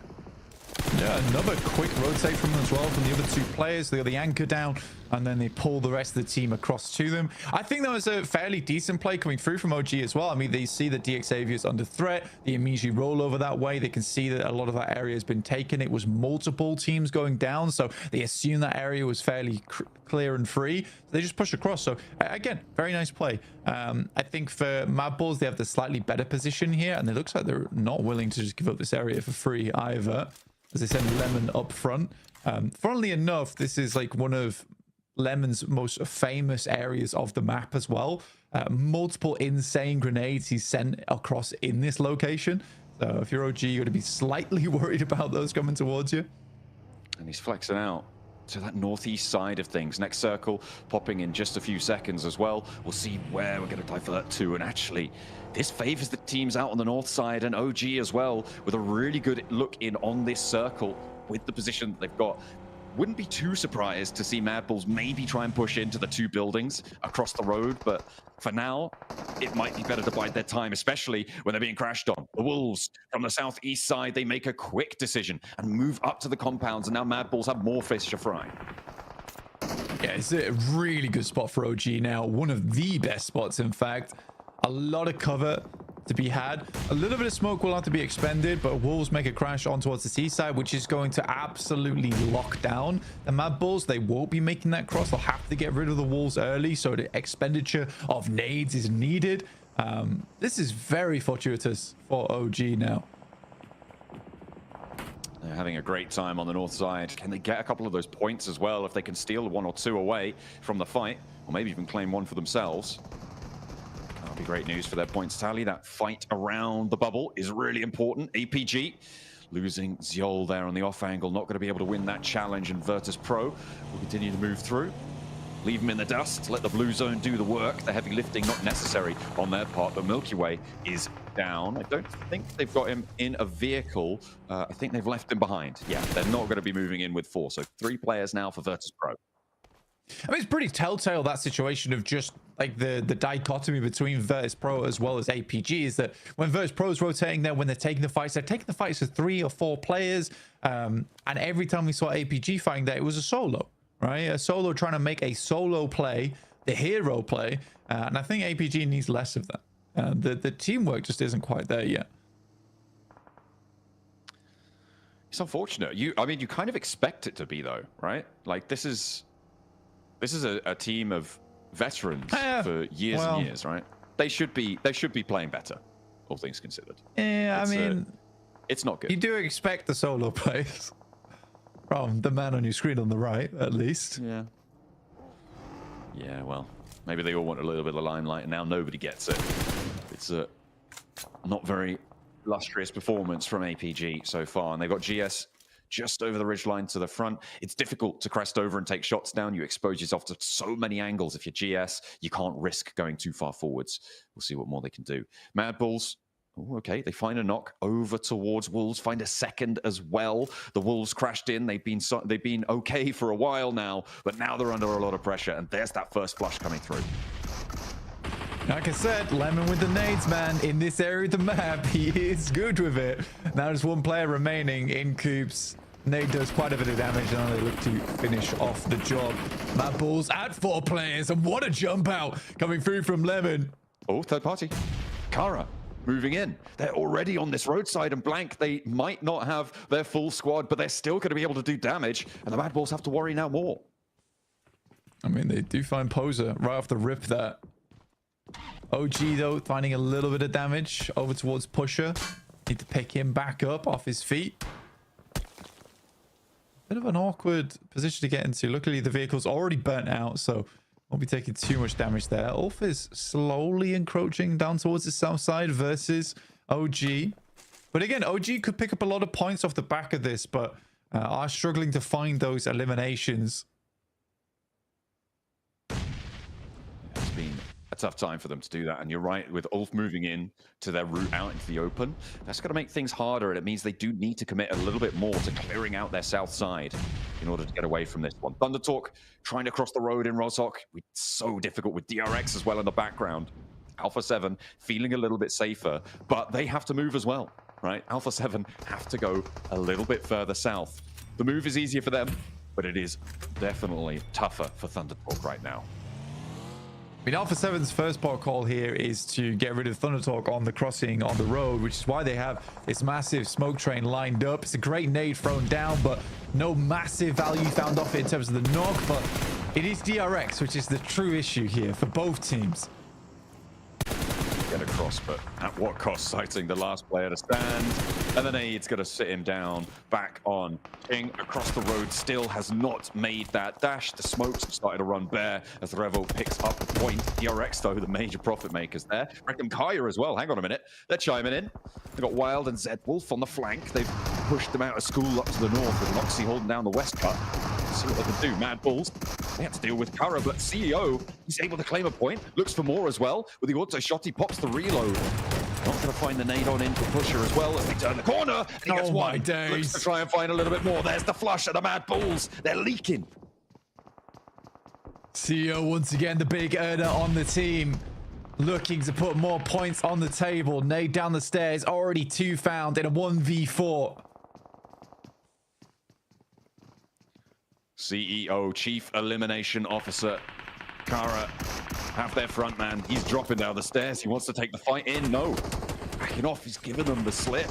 Yeah, another quick rotate from them as well, from the other two players. They got the anchor down, and then they pull the rest of the team across to them. I think that was a fairly decent play coming through from OG as well. I mean, they see that DX Xavier is under threat. They immediately roll over that way. They can see that a lot of that area has been taken. It was multiple teams going down, so they assume that area was fairly clear and free. They just push across. So, again, very nice play. I think for Mad Bulls, they have the slightly better position here, and it looks like they're not willing to just give up this area for free either, as they send Lemon up front. Funnily enough, this is like one of Lemon's most famous areas of the map as well. Multiple insane grenades he's sent across in this location. So if you're OG, you're going to be slightly worried about those coming towards you. And he's flexing out to that northeast side of things. Next circle popping in just a few seconds as well. We'll see where we're going to divert to. And actually, this favors the teams out on the north side and OG as well, with a really good look in on this circle with the position that they've got. Wouldn't be too surprised to see Mad Bulls maybe try and push into the two buildings across the road, but for now, it might be better to bide their time, especially when they're being crashed on. The Wolves from the southeast side, they make a quick decision and move up to the compounds, and now Mad Bulls have more fish to fry. Yeah, it's a really good spot for OG now. One of the best spots, in fact. A lot of cover to be had. A little bit of smoke will have to be expended, but Wolves make a crash on towards the seaside, which is going to absolutely lock down the Mad Bulls. They won't be making that cross. They'll have to get rid of the Wolves early, so the expenditure of nades is needed. This is very fortuitous for OG now. They're having a great time on the north side. Can they get a couple of those points as well if they can steal one or two away from the fight, or maybe even claim one for themselves? That'll be great news for their points tally. That fight around the bubble is really important. APG losing Ziol there on the off angle, not going to be able to win that challenge, and Virtus Pro will continue to move through. Leave them in the dust, let the blue zone do the work. The heavy lifting not necessary on their part, but Milky Way is down. I don't think they've got him in a vehicle. I think they've left him behind. Yeah, they're not going to be moving in with 4. So 3 players now for Virtus Pro. I mean, it's pretty telltale, that situation of just like the dichotomy between Virtus Pro as well as APG is that when Virtus Pro is rotating there, when they're taking the fights, they're taking the fights to 3 or 4 players. And every time we saw APG fighting there, it was a solo, right? A solo trying to make a solo play, the hero play. And I think APG needs less of that. The teamwork just isn't quite there yet. It's unfortunate. I mean, you kind of expect it to be, though, right? Like, this is a team of veterans for years and years, right? They should be playing better. all things considered. Yeah, I mean, it's not good. you do expect the solo plays from the man on your screen on the right, at least. Yeah. Yeah, well, maybe they all want a little bit of limelight, and now nobody gets it. It's a not very lustrous performance from APG so far, and they've got GS just over the ridgeline to the front. It's difficult to crest over and take shots down. You expose yourself to so many angles. If you're GS, you can't risk going too far forwards. We'll see what more they can do. Mad Bulls, oh, okay, they find a knock over towards Wolves, find a second as well. The Wolves crashed in. They've been okay for a while now, but now they're under a lot of pressure, and there's that first flush coming through. Like I said, Lemon with the nades, man. In this area of the map, he is good with it. Now there's one player remaining in Coops. Nade does quite a bit of damage, and they look to finish off the job. Mad Bulls at 4 players, and what a jump out coming through from Lemon. Oh, third party. Kara moving in. They're already on this roadside and blank. They might not have their full squad, but they're still going to be able to do damage, and the Mad Bulls have to worry now more. I mean, they do find Poser right off the rip there. OG, though, finding a little bit of damage over towards Pusher. Need to pick him back up off his feet. Bit of an awkward position to get into. Luckily, the vehicle's already burnt out, so won't be taking too much damage there. Ulf is slowly encroaching down towards the south side versus OG. But again, OG could pick up a lot of points off the back of this, but are struggling to find those eliminations. It's been a tough time for them to do that, and you're right, with Ulf moving in to their route out into the open, that's going to make things harder, and it means they do need to commit a little bit more to clearing out their south side in order to get away from this one. Thunder Talk trying to cross the road in Rozhok. It's so difficult with DRX as well in the background. Alpha 7 feeling a little bit safer, but they have to move as well, right? Alpha 7 have to go a little bit further south. The move is easier for them, but it is definitely tougher for Thunder Talk right now. I mean, Alpha 7's first part call here is to get rid of Thunder Talk on the crossing on the road, which is why they have this massive smoke train lined up. It's a great nade thrown down, but no massive value found off it in terms of the knock. But it is DRX, which is the true issue here for both teams. Get across, but at what cost? Citing the last player to stand, and then nade's going to sit him down. Back on King across the road, still has not made that dash. The smokes have started to run bare as Revo picks up the point. DRX, though, the major profit makers there. Reckon Kaya as well. Hang on a minute, they're chiming in. They've got Wild and Zed Wolf on the flank. They've pushed them out of school up to the north, with Loxy holding down the west cut. Let's see what they can do. Mad Bulls, they have to deal with Kara, but CEO, he's able to claim a point. Looks for more as well. With the auto shot, he pops the reload. Not going to find the nade on in for Pusher as well as they turn the corner. And he gets one. Looks to try and find a little bit more. There's the flush of the Mad Bulls. They're leaking. CEO once again, the big earner on the team. Looking to put more points on the table. Nade down the stairs. Already 2 found in a 1v4. CEO, Chief Elimination Officer, Kara, have their front man. He's dropping down the stairs. He wants to take the fight in. No. Backing off. He's giving them the slip.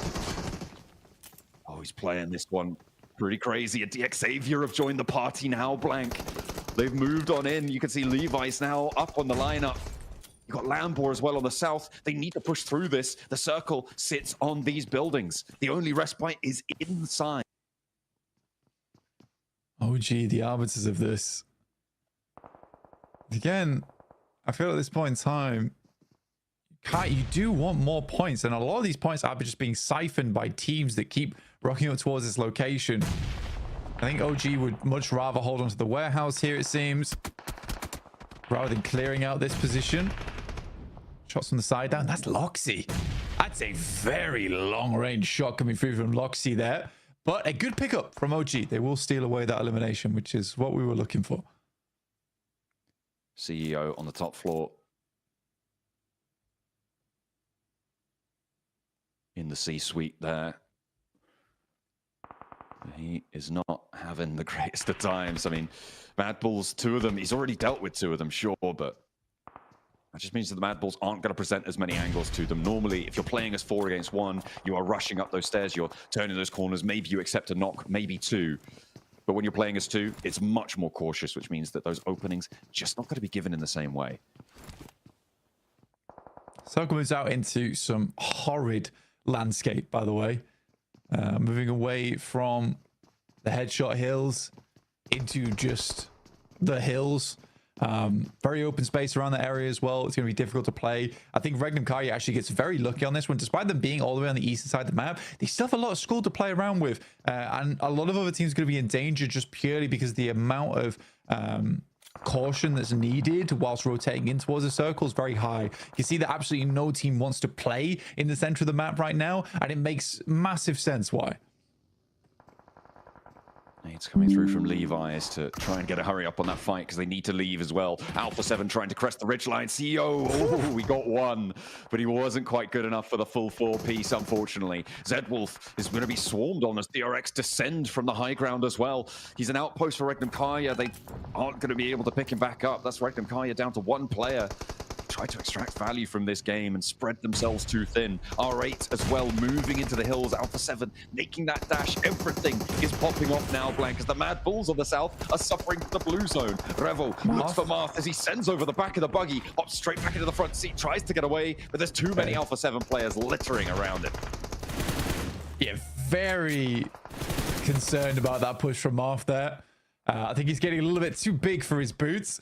Oh, he's playing this one pretty crazy. A DX Xavier have joined the party now, blank. They've moved on in. You can see Levi's now up on the lineup. You've got Lambor as well on the south. They need to push through this. The circle sits on these buildings. The only respite is inside. Oh, gee, the arbiters of this. Again, I feel at this point in time, you do want more points, and a lot of these points are just being siphoned by teams that keep rocking up towards this location. I think OG would much rather hold on to the warehouse here, it seems, rather than clearing out this position. Shots from the side down. That's Loxy. That's a very long-range shot coming through from Loxy there. But a good pickup from OG. They will steal away that elimination, which is what we were looking for. CEO on the top floor. In the C-suite there. He is not having the greatest of times. I mean, Mad Bulls, 2 of them. He's already dealt with 2 of them, sure, but that just means that the Mad Bulls aren't going to present as many angles to them. Normally, if you're playing as 4 against 1, you are rushing up those stairs, you're turning those corners, maybe you accept a knock, maybe 2. But when you're playing as 2, it's much more cautious, which means that those openings just not going to be given in the same way. Circle moves out into some horrid landscape, by the way. Moving away from the headshot hills into just the hills. Very open space around that area as well. It's going to be difficult to play. I think Regnum Kaya actually gets very lucky on this one. Despite them being all the way on the eastern side of the map, they still have a lot of school to play around with. And a lot of other teams are going to be in danger just purely because the amount of caution that's needed whilst rotating in towards the circle is very high. You can see that absolutely no team wants to play in the center of the map right now, and it makes massive sense why. It's coming through from Levi's to try and get a hurry up on that fight because they need to leave as well. Alpha 7 trying to crest the ridgeline. CEO, oh, we got one, but he wasn't quite good enough for the full 4-piece, unfortunately. Zedwolf is going to be swarmed on as DRX descend from the high ground as well. He's an outpost for Regnum Kaya. They aren't going to be able to pick him back up. That's Regnum Kaya down to one player. Try to extract value from this game and spread themselves too thin. R8 as well, moving into the hills. Alpha 7 making that dash. Everything is popping off now, Blank, as the Mad Bulls on the south are suffering from the blue zone. Revo looks for Marth as he sends over the back of the buggy, hops straight back into the front seat, tries to get away, but there's too many Alpha 7 players littering around him. Yeah, very concerned about that push from Marth there. I think he's getting a little bit too big for his boots.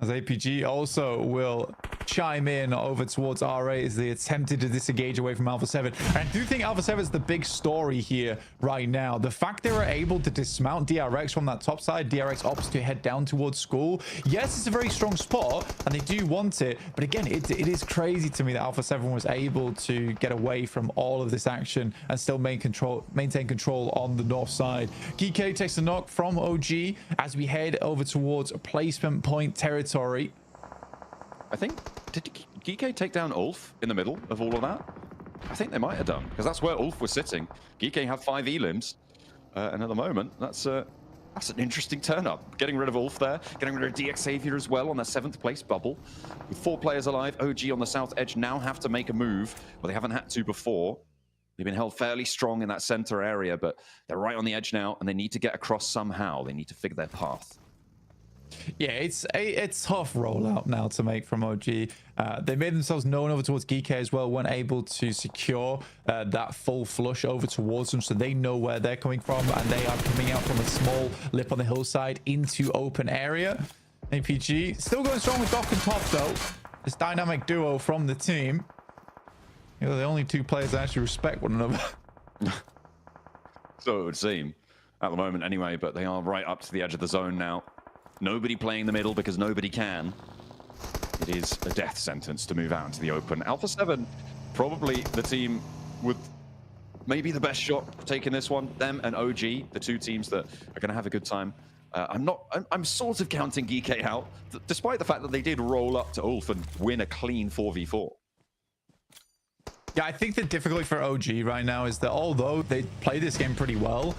As APG also will chime in over towards R8 as they attempted to disengage away from Alpha 7. And I do think Alpha 7 is the big story here right now. The fact they were able to dismount DRX from that top side, DRX opts to head down towards school. Yes, it's a very strong spot and they do want it. But again, it is crazy to me that Alpha 7 was able to get away from all of this action and still maintain control on the north side. GK takes a knock from OG as we head over towards placement point territory. I think, did Geeke take down Ulf in the middle of all of that? I think they might have done, because that's where Ulf was sitting. Geeke have 5 elims, and at the moment, that's an interesting turn-up. Getting rid of Ulf there, getting rid of DX Xavier as well on their 7th place bubble. With 4 players alive, OG on the south edge now have to make a move. Well, they haven't had to before. They've been held fairly strong in that center area, but they're right on the edge now, and they need to get across somehow. They need to figure their path. Yeah, it's a tough rollout now to make from OG. They made themselves known over towards Geeke as well, weren't able to secure that full flush over towards them, so they know where they're coming from, and they are coming out from a small lip on the hillside into open area. APG still going strong with Doc and Top though. This dynamic duo from the team. You know, the only 2 players that actually respect one another. So it would seem, at the moment anyway, but they are right up to the edge of the zone now. Nobody playing the middle because nobody can. It is a death sentence to move out into the open. Alpha 7, probably the team with maybe the best shot taking this one. Them and OG, the 2 teams that are going to have a good time. I'm sort of counting Geeke out, despite the fact that they did roll up to Ulf and win a clean 4v4. Yeah, I think the difficulty for OG right now is that although they play this game pretty well,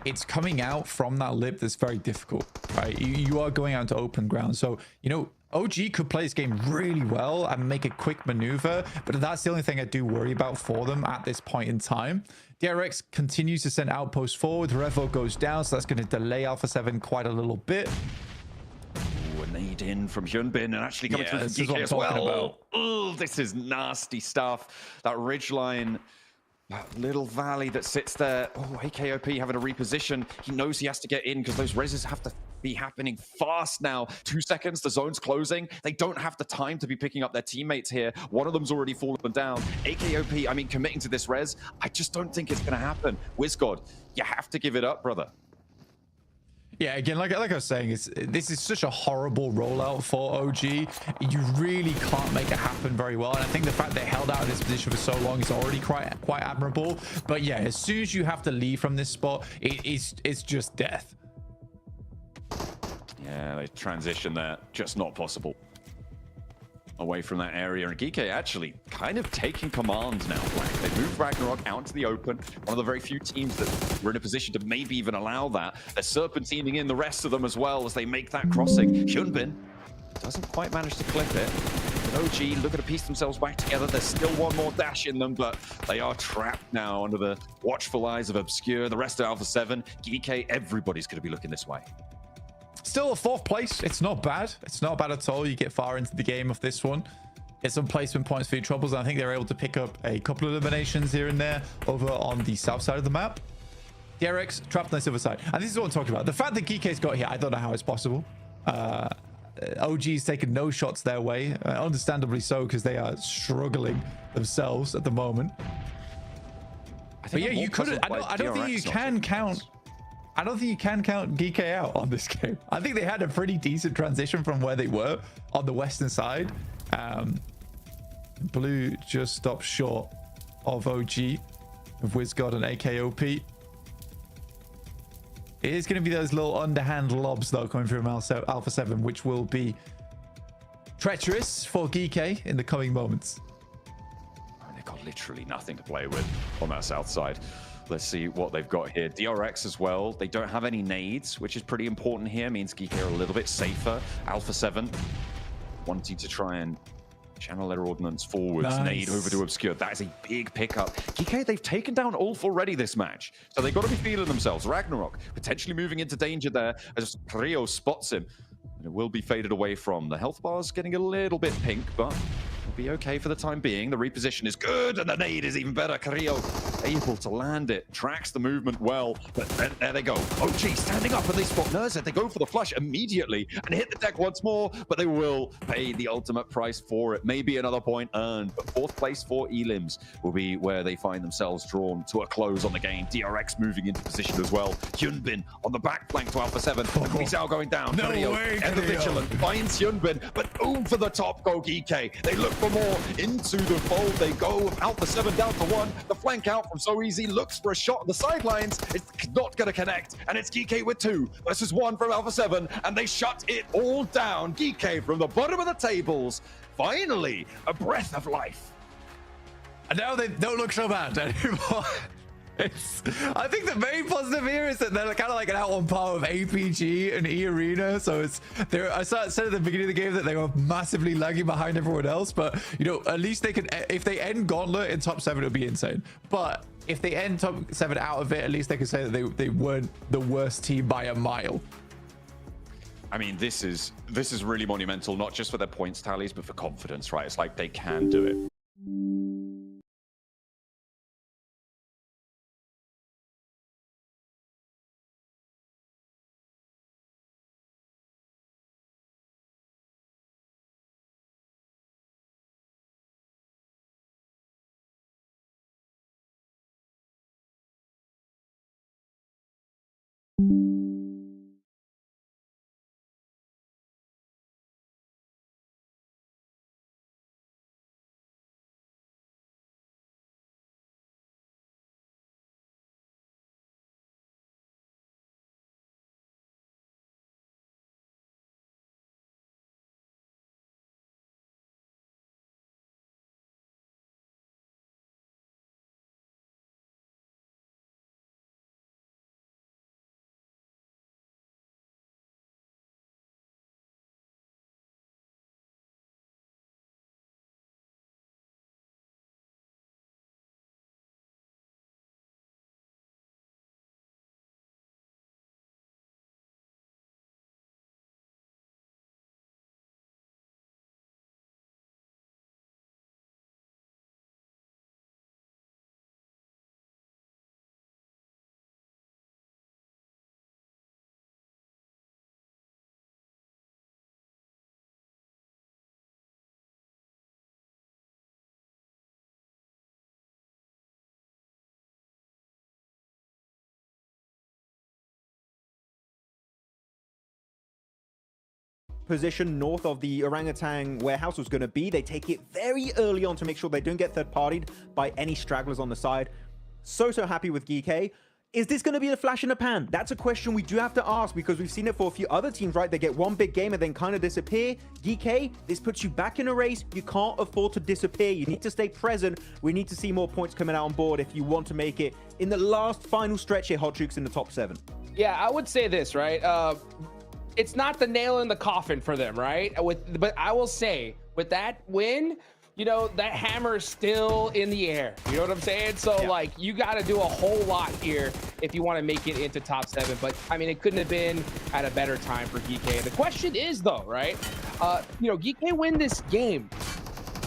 it's coming out from that lip that's very difficult, right? You are going out into open ground. So, you know, OG could play this game really well and make a quick maneuver, but that's the only thing I do worry about for them at this point in time. DRX continues to send outposts forward. Revo goes down, so that's going to delay Alpha 7 quite a little bit. A nade in from Hyunbin and actually coming through from Geeke as well. Oh, this is nasty stuff. That ridgeline, that little valley that sits there. Oh, AKOP having to reposition. He knows he has to get in because those reses have to be happening fast now. 2 seconds, the zone's closing. They don't have the time to be picking up their teammates here. One of them's already fallen down. AKOP, I mean, committing to this res, I just don't think it's going to happen. WizGod, you have to give it up, brother. Yeah, again, like I was saying, this is such a horrible rollout for OG. You really can't make it happen very well. And I think the fact they held out in this position for so long is already quite admirable. But yeah, as soon as you have to leave from this spot, it's just death. Yeah, they transition there. Just not possible. Away from that area, and Geeke actually kind of taking command now. They moved Ragnarok out into the open. One of the very few teams that were in a position to maybe even allow that. They're serpentining in the rest of them as well as they make that crossing. Hyunbin doesn't quite manage to clip it. But OG looking to piece themselves back together. There's still one more dash in them, but they are trapped now under the watchful eyes of Obscure. The rest of Alpha 7, Geeke, everybody's going to be looking this way. Still a 4th place. It's not bad. It's not bad at all. You get far into the game of this one. get some placement points for your troubles. And I think they were able to pick up a couple of eliminations here and there over on the south side of the map. The RX trapped on the silver side. And this is what I'm talking about. The fact that Geeke's got here, I don't know how it's possible. OG's taken no shots their way. Understandably so, because they are struggling themselves at the moment. But yeah, you couldn't. I don't think you can count. I don't think you can count Geek out on this game. I think they had a pretty decent transition from where they were on the western side. Blue just stopped short of OG, of WizGod and AKOP. It is going to be those little underhand lobs though coming from Alpha 7, which will be treacherous for Geek in the coming moments. They've got literally nothing to play with on that south side. Let's see what they've got here. DRX as well. They don't have any nades, which is pretty important here. Means Geek are a little bit safer. Alpha 7 wanting to try and channel their ordnance forwards. Nice. Nade over to Obscure. That is a big pickup. Geek, they've taken down Ulf already this match. So they've got to be feeling themselves. Ragnarok potentially moving into danger there as Rio spots him. And it will be faded away from. The health bar's getting a little bit pink, but it'll be okay for the time being. The reposition is good, and the nade is even better. Carrillo able to land it, tracks the movement well, but there they go. OG standing up, and they spot Nerza. They go for the flush immediately and hit the deck once more, but they will pay the ultimate price for it. Maybe another point earned, but fourth place for Elims will be where they find themselves drawn to a close on the game. DRX moving into position as well. Hyunbin on the back flank to Alpha 7. Misao going down. No Carrillo, way, ever vigilant, finds Hyunbin, but over the top go Geek. They look for more. Into the fold they go. Alpha 7 down to 1. The flank out from So Easy looks for a shot on the sidelines. It's not going to connect, and it's Geek with 2 versus 1 from Alpha 7, and they shut it all down. Geek from the bottom of the tables. Finally, a breath of life. And now they don't look so bad anymore. I think the main positive here is that they're kind of like an out on par with APG and E Arena. So it's there. I said at the beginning of the game that they were massively lagging behind everyone else, but you know, at least they can. If they end Gauntlet in top 7, it would be insane. But if they end top 7 out of it, at least they can say that they weren't the worst team by a mile. I mean, this is really monumental, not just for their points tallies, but for confidence, right? It's like they can do it. Position north of the orangutan warehouse was going to be. They take it very early on to make sure they don't get third-partied by any stragglers on the side. So happy with Geek. Is this going to be a flash in the pan? That's a question we do have to ask, because we've seen it for a few other teams, right? They get one big game and then kind of disappear. Geek, this puts you back in a race. You can't afford to disappear. You need to stay present. We need to see more points coming out on board if you want to make it in the last final stretch here, Hot Jukes, in the top 7. Yeah, I would say this, right? It's not the nail in the coffin for them, right? But I will say, with that win, you know, that hammer is still in the air. You know what I'm saying? So, like, you got to do a whole lot here if you want to make it into top 7. But, I mean, it couldn't have been at a better time for Geek. The question is, though, right? You know, Geek win this game.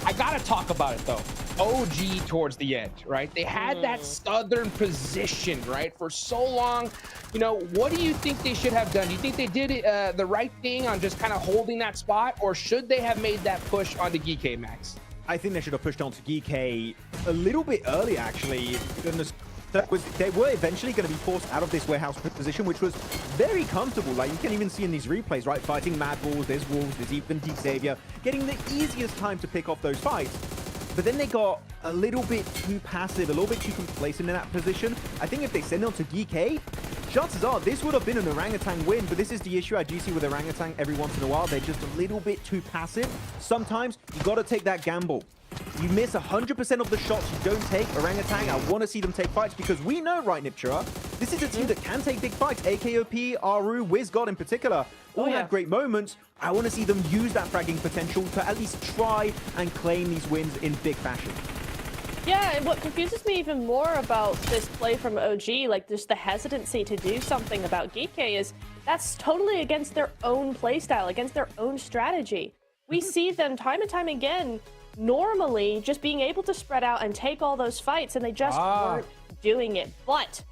I gotta talk about it though. OG towards the end, right? They had that southern position, right, for so long. You know, what do you think they should have done? Do you think they did the right thing on just kind of holding that spot, or should they have made that push onto GK, Max? I think they should have pushed on to GK a little bit early, actually. Goodness, they were eventually going to be forced out of this warehouse position, which was very comfortable. Like, you can even see in these replays, right? Fighting Mad Balls, there's Wolves, there's even Deep Xavier, getting the easiest time to pick off those fights. But then they got a little bit too passive, a little bit too complacent in that position. I think if they send it on to GK, chances are this would have been an orangutan win, but this is the issue I do see with orangutan every once in a while. They're just a little bit too passive. Sometimes you got to take that gamble. You miss 100% of the shots you don't take. Orangutan, I want to see them take fights because we know, right, Nipchura, this is a team that can take big fights. AKOP, Aru, WizGod in particular, all had great moments. I want to see them use that fragging potential to at least try and claim these wins in big fashion. Yeah, and what confuses me even more about this play from OG, like just the hesitancy to do something about GK, is that's totally against their own playstyle, against their own strategy. We see them time and time again normally just being able to spread out and take all those fights, and they just weren't doing it. But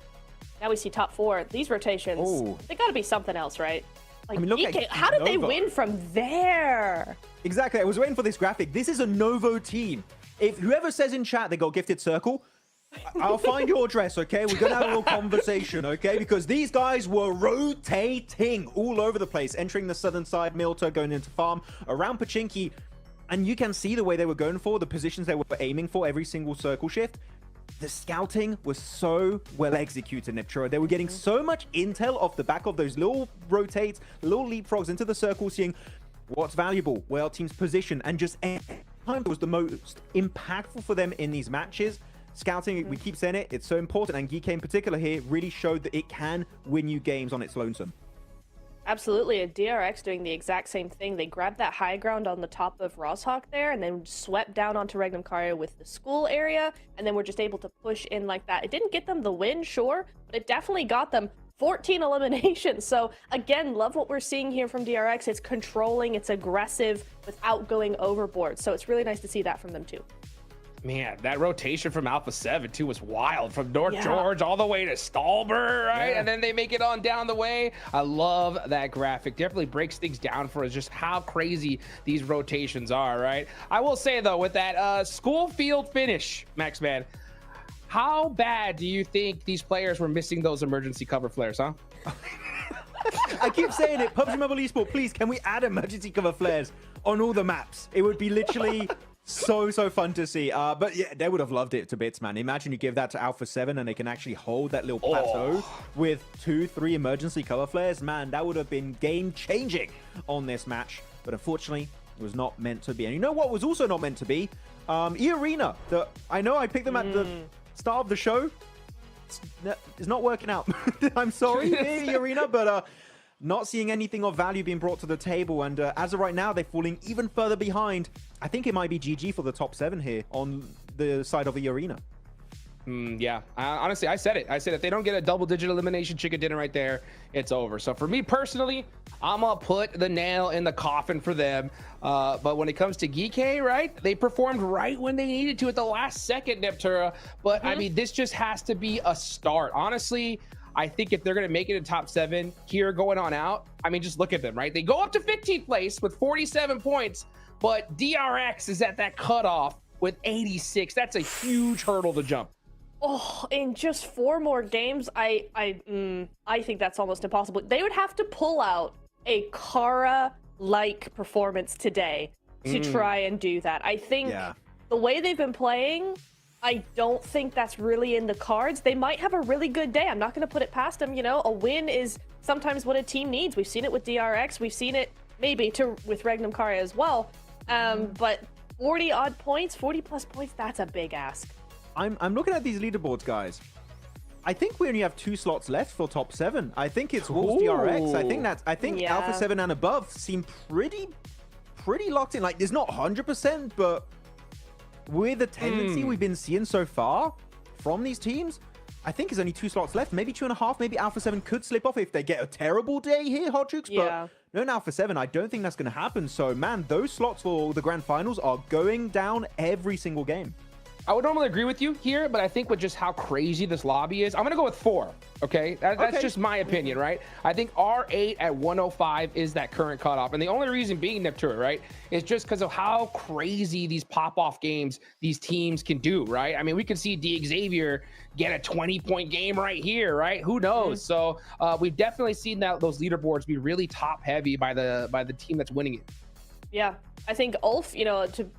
now we see top 4. These rotations, they got to be something else, right? Like, I mean, look GK, how did they win from there? Exactly. I was waiting for this graphic. This is a Novo team. If whoever says in chat they got gifted circle, I'll find your address, okay? We're going to have a little conversation, okay? Because these guys were rotating all over the place, entering the southern side, Milta, going into farm, around Pachinki. And you can see the way they were going for, the positions they were aiming for every single circle shift. The scouting was so well executed, Nipchura. They were getting so much intel off the back of those little rotates, little leapfrogs into the circle, seeing what's valuable, where our team's position, and just time was the most impactful for them in these matches. Scouting, we keep saying it, it's so important, and GK in particular here really showed that it can win you games on its lonesome. Absolutely, a DRX doing the exact same thing. They grabbed that high ground on the top of Roshawk there and then swept down onto Regnum Karya with the school area, and then were just able to push in like that. It didn't get them the win, sure, but it definitely got them 14 eliminations. So again, love what we're seeing here from DRX. It's controlling, it's aggressive without going overboard. So it's really nice to see that from them too. Man, that rotation from Alpha 7 too was wild, from North George all the way to Stallbur, right? And then they make it on down the way. I love that graphic. Definitely breaks things down for us, just how crazy these rotations are, right? I will say though, with that school field finish, Max Man, how bad do you think these players were missing those emergency cover flares, huh? I keep saying it, PUBG Mobile Esport, please, can we add emergency cover flares on all the maps? It would be literally so fun to see. But yeah, they would have loved it to bits, man. Imagine you give that to Alpha 7 and they can actually hold that little plateau with 2-3 emergency cover flares. Man, that would have been game-changing on this match. But unfortunately, it was not meant to be. And you know what was also not meant to be? E-Arena. I know I picked them at the start of the show. It's not working out. I'm sorry, E-Arena, but not seeing anything of value being brought to the table. And as of right now, they're falling even further behind. I think it might be GG for the top 7 here on the side of E-Arena. Yeah, honestly, I said it. I said if they don't get a double-digit elimination chicken dinner right there, it's over. So for me personally, I'm gonna put the nail in the coffin for them. But when it comes to GK, right, they performed right when they needed to at the last second, Neptura. But I mean, this just has to be a start. Honestly, I think if they're gonna make it in top 7 here going on out, I mean, just look at them, right? They go up to 15th place with 47 points, but DRX is at that cutoff with 86. That's a huge hurdle to jump. Oh, in just 4 more games, I think that's almost impossible. They would have to pull out a Kara-like performance today to try and do that. I think the way they've been playing, I don't think that's really in the cards. They might have a really good day. I'm not going to put it past them. You know, a win is sometimes what a team needs. We've seen it with DRX. We've seen it maybe with Regnum Karya as well. But 40-odd points, 40-plus points, that's a big ask. I'm looking at these leaderboards, guys. I think we only have 2 slots left for top 7. I think it's Wolves DRX. I think Alpha 7 and above seem pretty locked in. Like, there's not 100%, but with the tendency we've been seeing so far from these teams, I think there's only 2 slots left. Maybe 2.5. Maybe Alpha 7 could slip off if they get a terrible day here, Hot Jukes. But no an Alpha 7, I don't think that's going to happen. So, man, those slots for the grand finals are going down every single game. I would normally agree with you here, but I think with just how crazy this lobby is, I'm going to go with 4. Okay, that's just my opinion, right? I think R8 at 105 is that current cutoff. And the only reason being, Neptura, right, is just because of how crazy these pop-off games these teams can do, right? I mean, we could see Xavier get a 20-point game right here, right? Who knows? So we've definitely seen that those leaderboards be really top-heavy by the team that's winning it. Yeah, I think Ulf, you know, to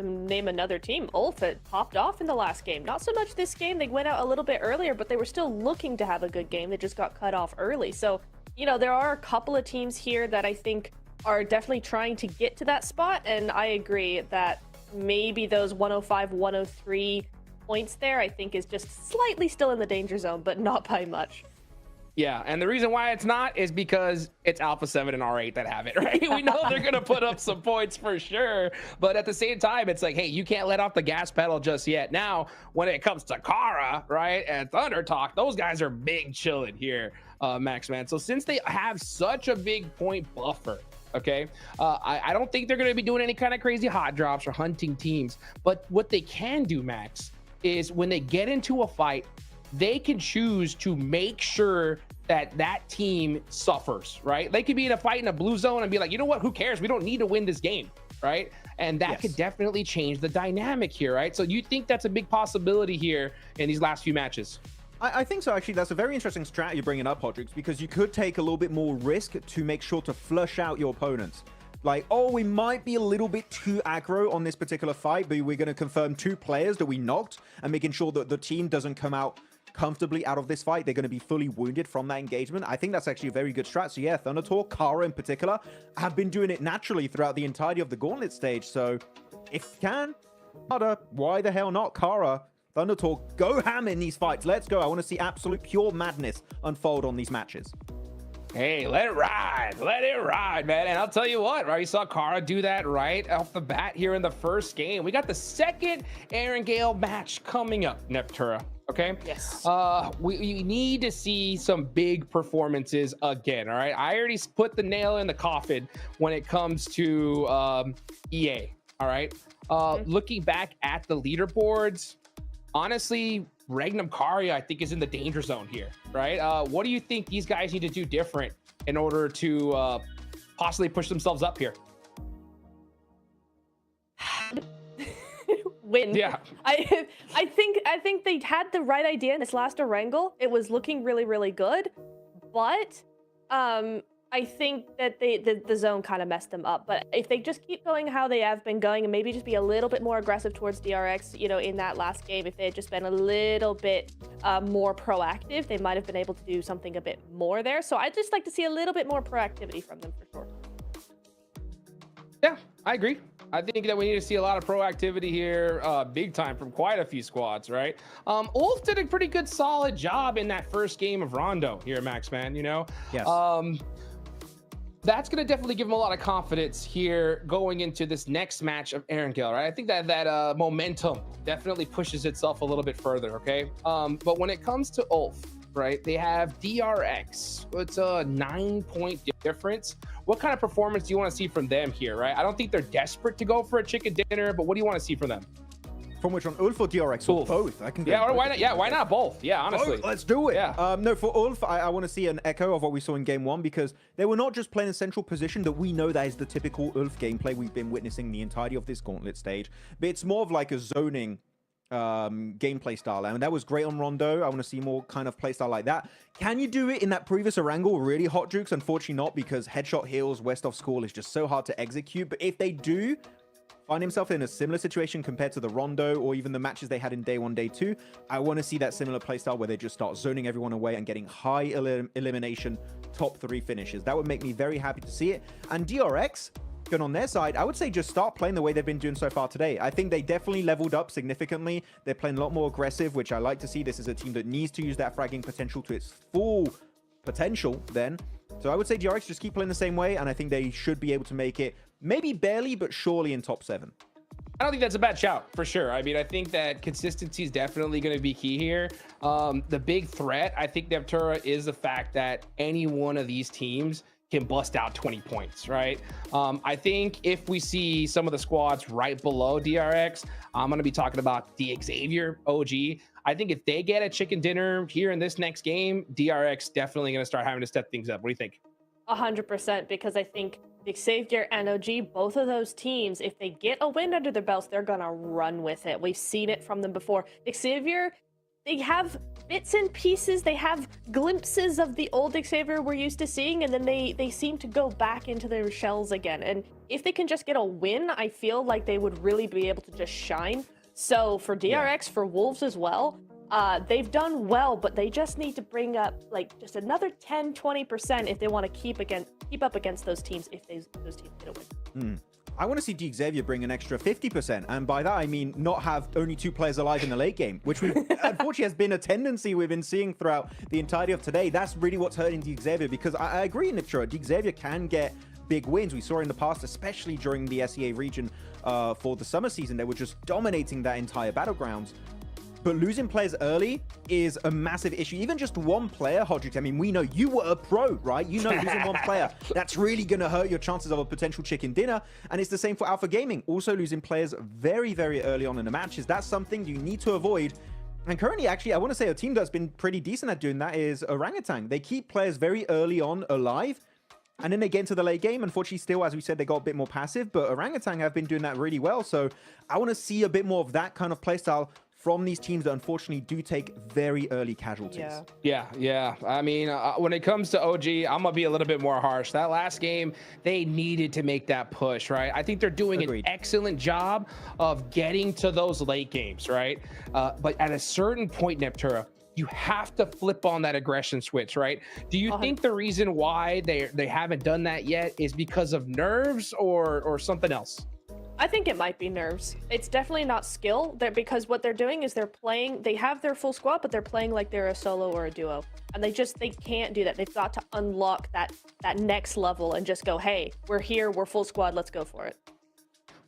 name another team, Ulf had popped off in the last game. Not so much this game. They went out a little bit earlier, but they were still looking to have a good game. They just got cut off early. So, you know, there are a couple of teams here that I think are definitely trying to get to that spot. And I agree that maybe those 105, 103 points there, I think is just slightly still in the danger zone, but not by much. Yeah, and the reason why it's not is because it's Alpha 7 and R8 that have it, right? We know they're going to put up some points for sure, but at the same time, it's like, hey, you can't let off the gas pedal just yet. Now, when it comes to Kara, right, and Thunder Talk, those guys are big chilling here, Max, man. So since they have such a big point buffer, okay, I don't think they're going to be doing any kind of crazy hot drops or hunting teams, but what they can do, Max, is when they get into a fight, they can choose to make sure that team suffers, right? They could be in a fight in a blue zone and be like, you know what, who cares? We don't need to win this game, right? And that could definitely change the dynamic here, right? So you think that's a big possibility here in these last few matches? I think so, actually. That's a very interesting strat you're bringing up, Hodrix, because you could take a little bit more risk to make sure to flush out your opponents. Like, oh, we might be a little bit too aggro on this particular fight, but we're going to confirm 2 players that we knocked and making sure that the team doesn't come out comfortably out of this fight. They're going to be fully wounded from that engagement. I think that's actually a very good strat. So yeah, Thundertalk, Kara in particular, have been doing it naturally throughout the entirety of the Gauntlet stage. So if you can, why the hell not? Kara, Thundertalk, go ham in these fights. Let's go. I want to see absolute pure madness unfold on these matches. Hey, let it ride, man. And I'll tell you what, right? You saw Kara do that right off the bat here in the first game. We got the second Aaron Gale match coming up, Neptura. Okay. Yes. We need to see some big performances again. All right. I already put the nail in the coffin when it comes to EA. All right. Looking back at the leaderboards, honestly, Regnum Karia, I think, is in the danger zone here, right? What do you think these guys need to do different in order to possibly push themselves up here? Win. Yeah. I think they had the right idea in this last wrangle. It was looking really, really good, but I think that the zone kind of messed them up. But if they just keep going how they have been going and maybe just be a little bit more aggressive towards DRX, you know, in that last game, if they had just been a little bit more proactive, they might have been able to do something a bit more there. So I'd just like to see a little bit more proactivity from them for sure. Yeah, I agree. I think that we need to see a lot of proactivity here, big time, from quite a few squads, right? Ulf did a pretty good, solid job in that first game of Rondo here, Max, man, you know? Yes. That's going to definitely give him a lot of confidence here going into this next match of Aaron Gale, right? I think that momentum definitely pushes itself a little bit further, okay? But when it comes to Ulf, right, they have DRX. It's a 9-point difference. What kind of performance do you want to see from them here, right? I don't think they're desperate to go for a chicken dinner, but what do you want to see from them? From which one? Ulf or DRX? Or both? I can go. Yeah, or why not? Yeah, why not both? Yeah, honestly. Both. Let's do it. Yeah. No, for Ulf, I want to see an echo of what we saw in game 1, because they were not just playing a central position that we know that is the typical Ulf gameplay we've been witnessing the entirety of this Gauntlet stage, but it's more of like a zoning gameplay style, and that was great on Rondo. I want to see more kind of play style like that. Can you do it in that previous wrangle? Really, Hot Jukes? Unfortunately not, because headshot heals west of school is just so hard to execute. But if they do find himself in a similar situation compared to the Rondo or even the matches they had in day 1, day 2, I want to see that similar playstyle where they just start zoning everyone away and getting high elimination top 3 finishes. That would make me very happy to see it. And DRX, good on their side, I would say just start playing the way they've been doing so far today. I think they definitely leveled up significantly. They're playing a lot more aggressive, which I like to see. This is a team that needs to use that fragging potential to its full potential then. So I would say DRX just keep playing the same way, and I think they should be able to make it maybe barely, but surely in top 7. I don't think that's a bad shout, for sure. I mean, I think that consistency is definitely going to be key here. The big threat, I think, Neptura, is the fact that any one of these teams can bust out 20 points, right? I think if we see some of the squads right below DRX, I'm going to be talking about the Xavier OG. I think if they get a chicken dinner here in this next game, DRX definitely going to start having to step things up. What do you think? 100%, because I think the Xavier and OG, both of those teams, if they get a win under their belts, they're going to run with it. We've seen it from them before. Xavier, they have bits and pieces, they have glimpses of the old Xavier we're used to seeing, and then they seem to go back into their shells again. And if they can just get a win, I feel like they would really be able to just shine. So for DRX, for Wolves as well, they've done well, but they just need to bring up like just another 10-20% if they want to keep up against those teams, if those teams get a win. I want to see Xavier bring an extra 50%, and by that I mean not have only 2 players alive in the late game, which unfortunately has been a tendency we've been seeing throughout the entirety of today. That's really what's hurting Xavier, because I agree, Niptra, Xavier can get big wins. We saw in the past, especially during the SEA region for the summer season, they were just dominating that entire battlegrounds. But losing players early is a massive issue. Even just one player, Hodrick, I mean, we know you were a pro, right? You know losing one player, that's really going to hurt your chances of a potential chicken dinner. And it's the same for Alpha Gaming. Also losing players very, very early on in the matches. That's something you need to avoid. And currently, actually, I want to say a team that's been pretty decent at doing that is Orangutan. They keep players very early on alive, and then they get into the late game. Unfortunately, still, as we said, they got a bit more passive, but Orangutan have been doing that really well. So I want to see a bit more of that kind of playstyle from these teams that unfortunately do take very early casualties. Yeah. I mean, when it comes to OG, I'm gonna be a little bit more harsh. That last game, they needed to make that push, right? I think they're doing an excellent job of getting to those late games, right? But at a certain point, Neptura, you have to flip on that aggression switch, right? Do you think the reason why they haven't done that yet is because of nerves or something else? I think it might be nerves. It's definitely not skill, because what they're doing is they have their full squad, but they're playing like they're a solo or a duo. And they can't do that. They've got to unlock that next level and just go, hey, we're here, we're full squad, let's go for it.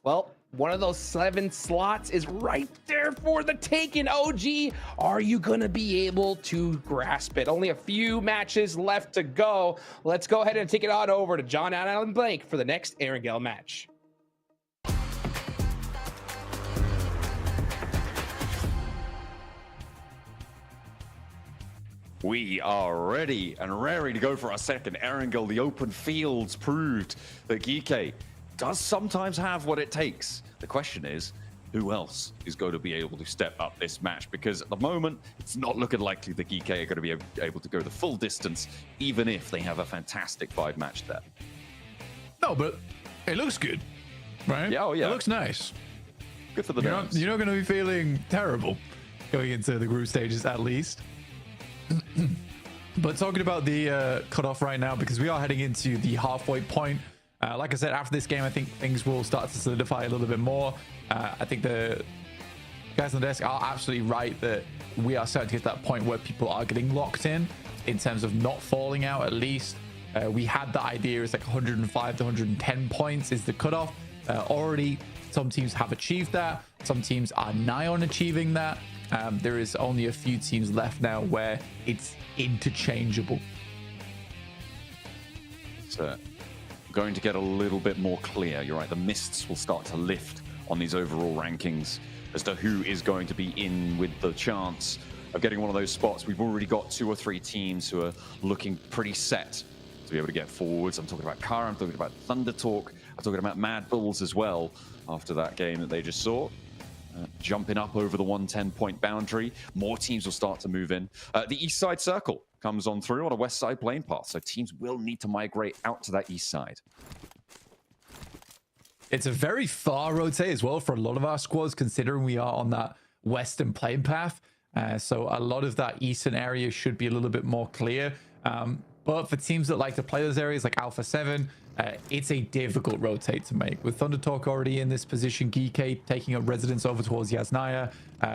Well, one of those 7 slots is right there for the taking, OG. Are you going to be able to grasp it? Only a few matches left to go. Let's go ahead and take it on over to John Allen Blake for the next Erangel match. We are ready and raring to go for our second Erangel. The open fields proved that Geeke does sometimes have what it takes. The question is, who else is going to be able to step up this match? Because at the moment, it's not looking likely that Geeke are going to be able to go the full distance, even if they have a fantastic 5-match there. No, but it looks good, right? Yeah, It looks nice. Good for the nerves. You're not going to be feeling terrible going into the group stages, at least. But talking about the cutoff right now, because we are heading into the halfway point. Like I said, after this game, I think things will start to solidify a little bit more. I think the guys on the desk are absolutely right that we are starting to get to that point where people are getting locked in terms of not falling out. At least we had the idea it's like 105 to 110 points is the cutoff. Already some teams have achieved that. Some teams are nigh on achieving that. There is only a few teams left now where it's interchangeable. So going to get a little bit more clear. You're right, the mists will start to lift on these overall rankings as to who is going to be in with the chance of getting one of those spots. We've already got 2 or 3 teams who are looking pretty set to be able to get forwards. I'm talking about Kara, I'm talking about Thunder Talk, I'm talking about Mad Bulls as well after that game that they just saw. Jumping up over the 110-point boundary. More teams will start to move in. The east side circle comes on through on a west side plane path, so teams will need to migrate out to that east side. It's a very far road, say, as well, for a lot of our squads, considering we are on that western plane path. So a lot of that eastern area should be a little bit more clear. But for teams that like to play those areas like Alpha 7, it's a difficult rotate to make. With Thunder Talk already in this position, Geeke taking up residence over towards Yasnaya,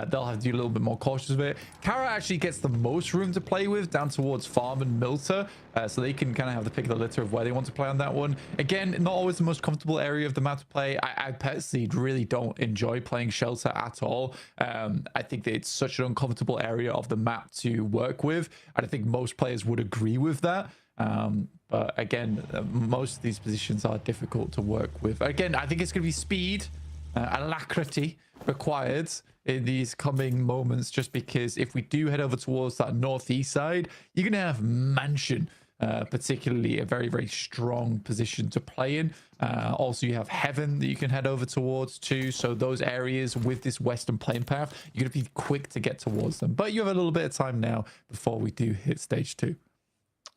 they'll have to be a little bit more cautious of it. Kara actually gets the most room to play with down towards Farm and Milta, so they can kind of have the pick of the litter of where they want to play on that one. Again, not always the most comfortable area of the map to play. I personally really don't enjoy playing Shelter at all. I think that it's such an uncomfortable area of the map to work with, and I think most players would agree with that. But again, most of these positions are difficult to work with. Again, I think it's going to be speed, alacrity required in these coming moments, just because if we do head over towards that northeast side, you're going to have Mansion, particularly a very, very strong position to play in. Also, you have Heaven that you can head over towards too. So those areas with this western plane path, you're going to be quick to get towards them. But you have a little bit of time now before we do hit stage 2.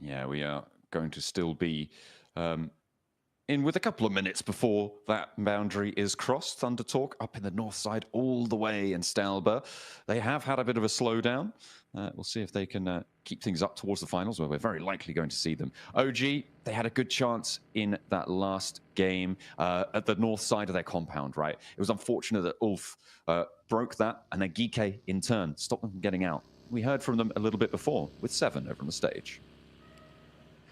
Yeah, we are going to still be in with a couple of minutes before that boundary is crossed. Thunder Talk up in the north side all the way in Stalber. They have had a bit of a slowdown. We'll see if they can keep things up towards the finals, where we're very likely going to see them. OG, they had a good chance in that last game at the north side of their compound, right? It was unfortunate that Ulf broke that, and then Gike, in turn, stopped them from getting out. We heard from them a little bit before with 7 over on the stage.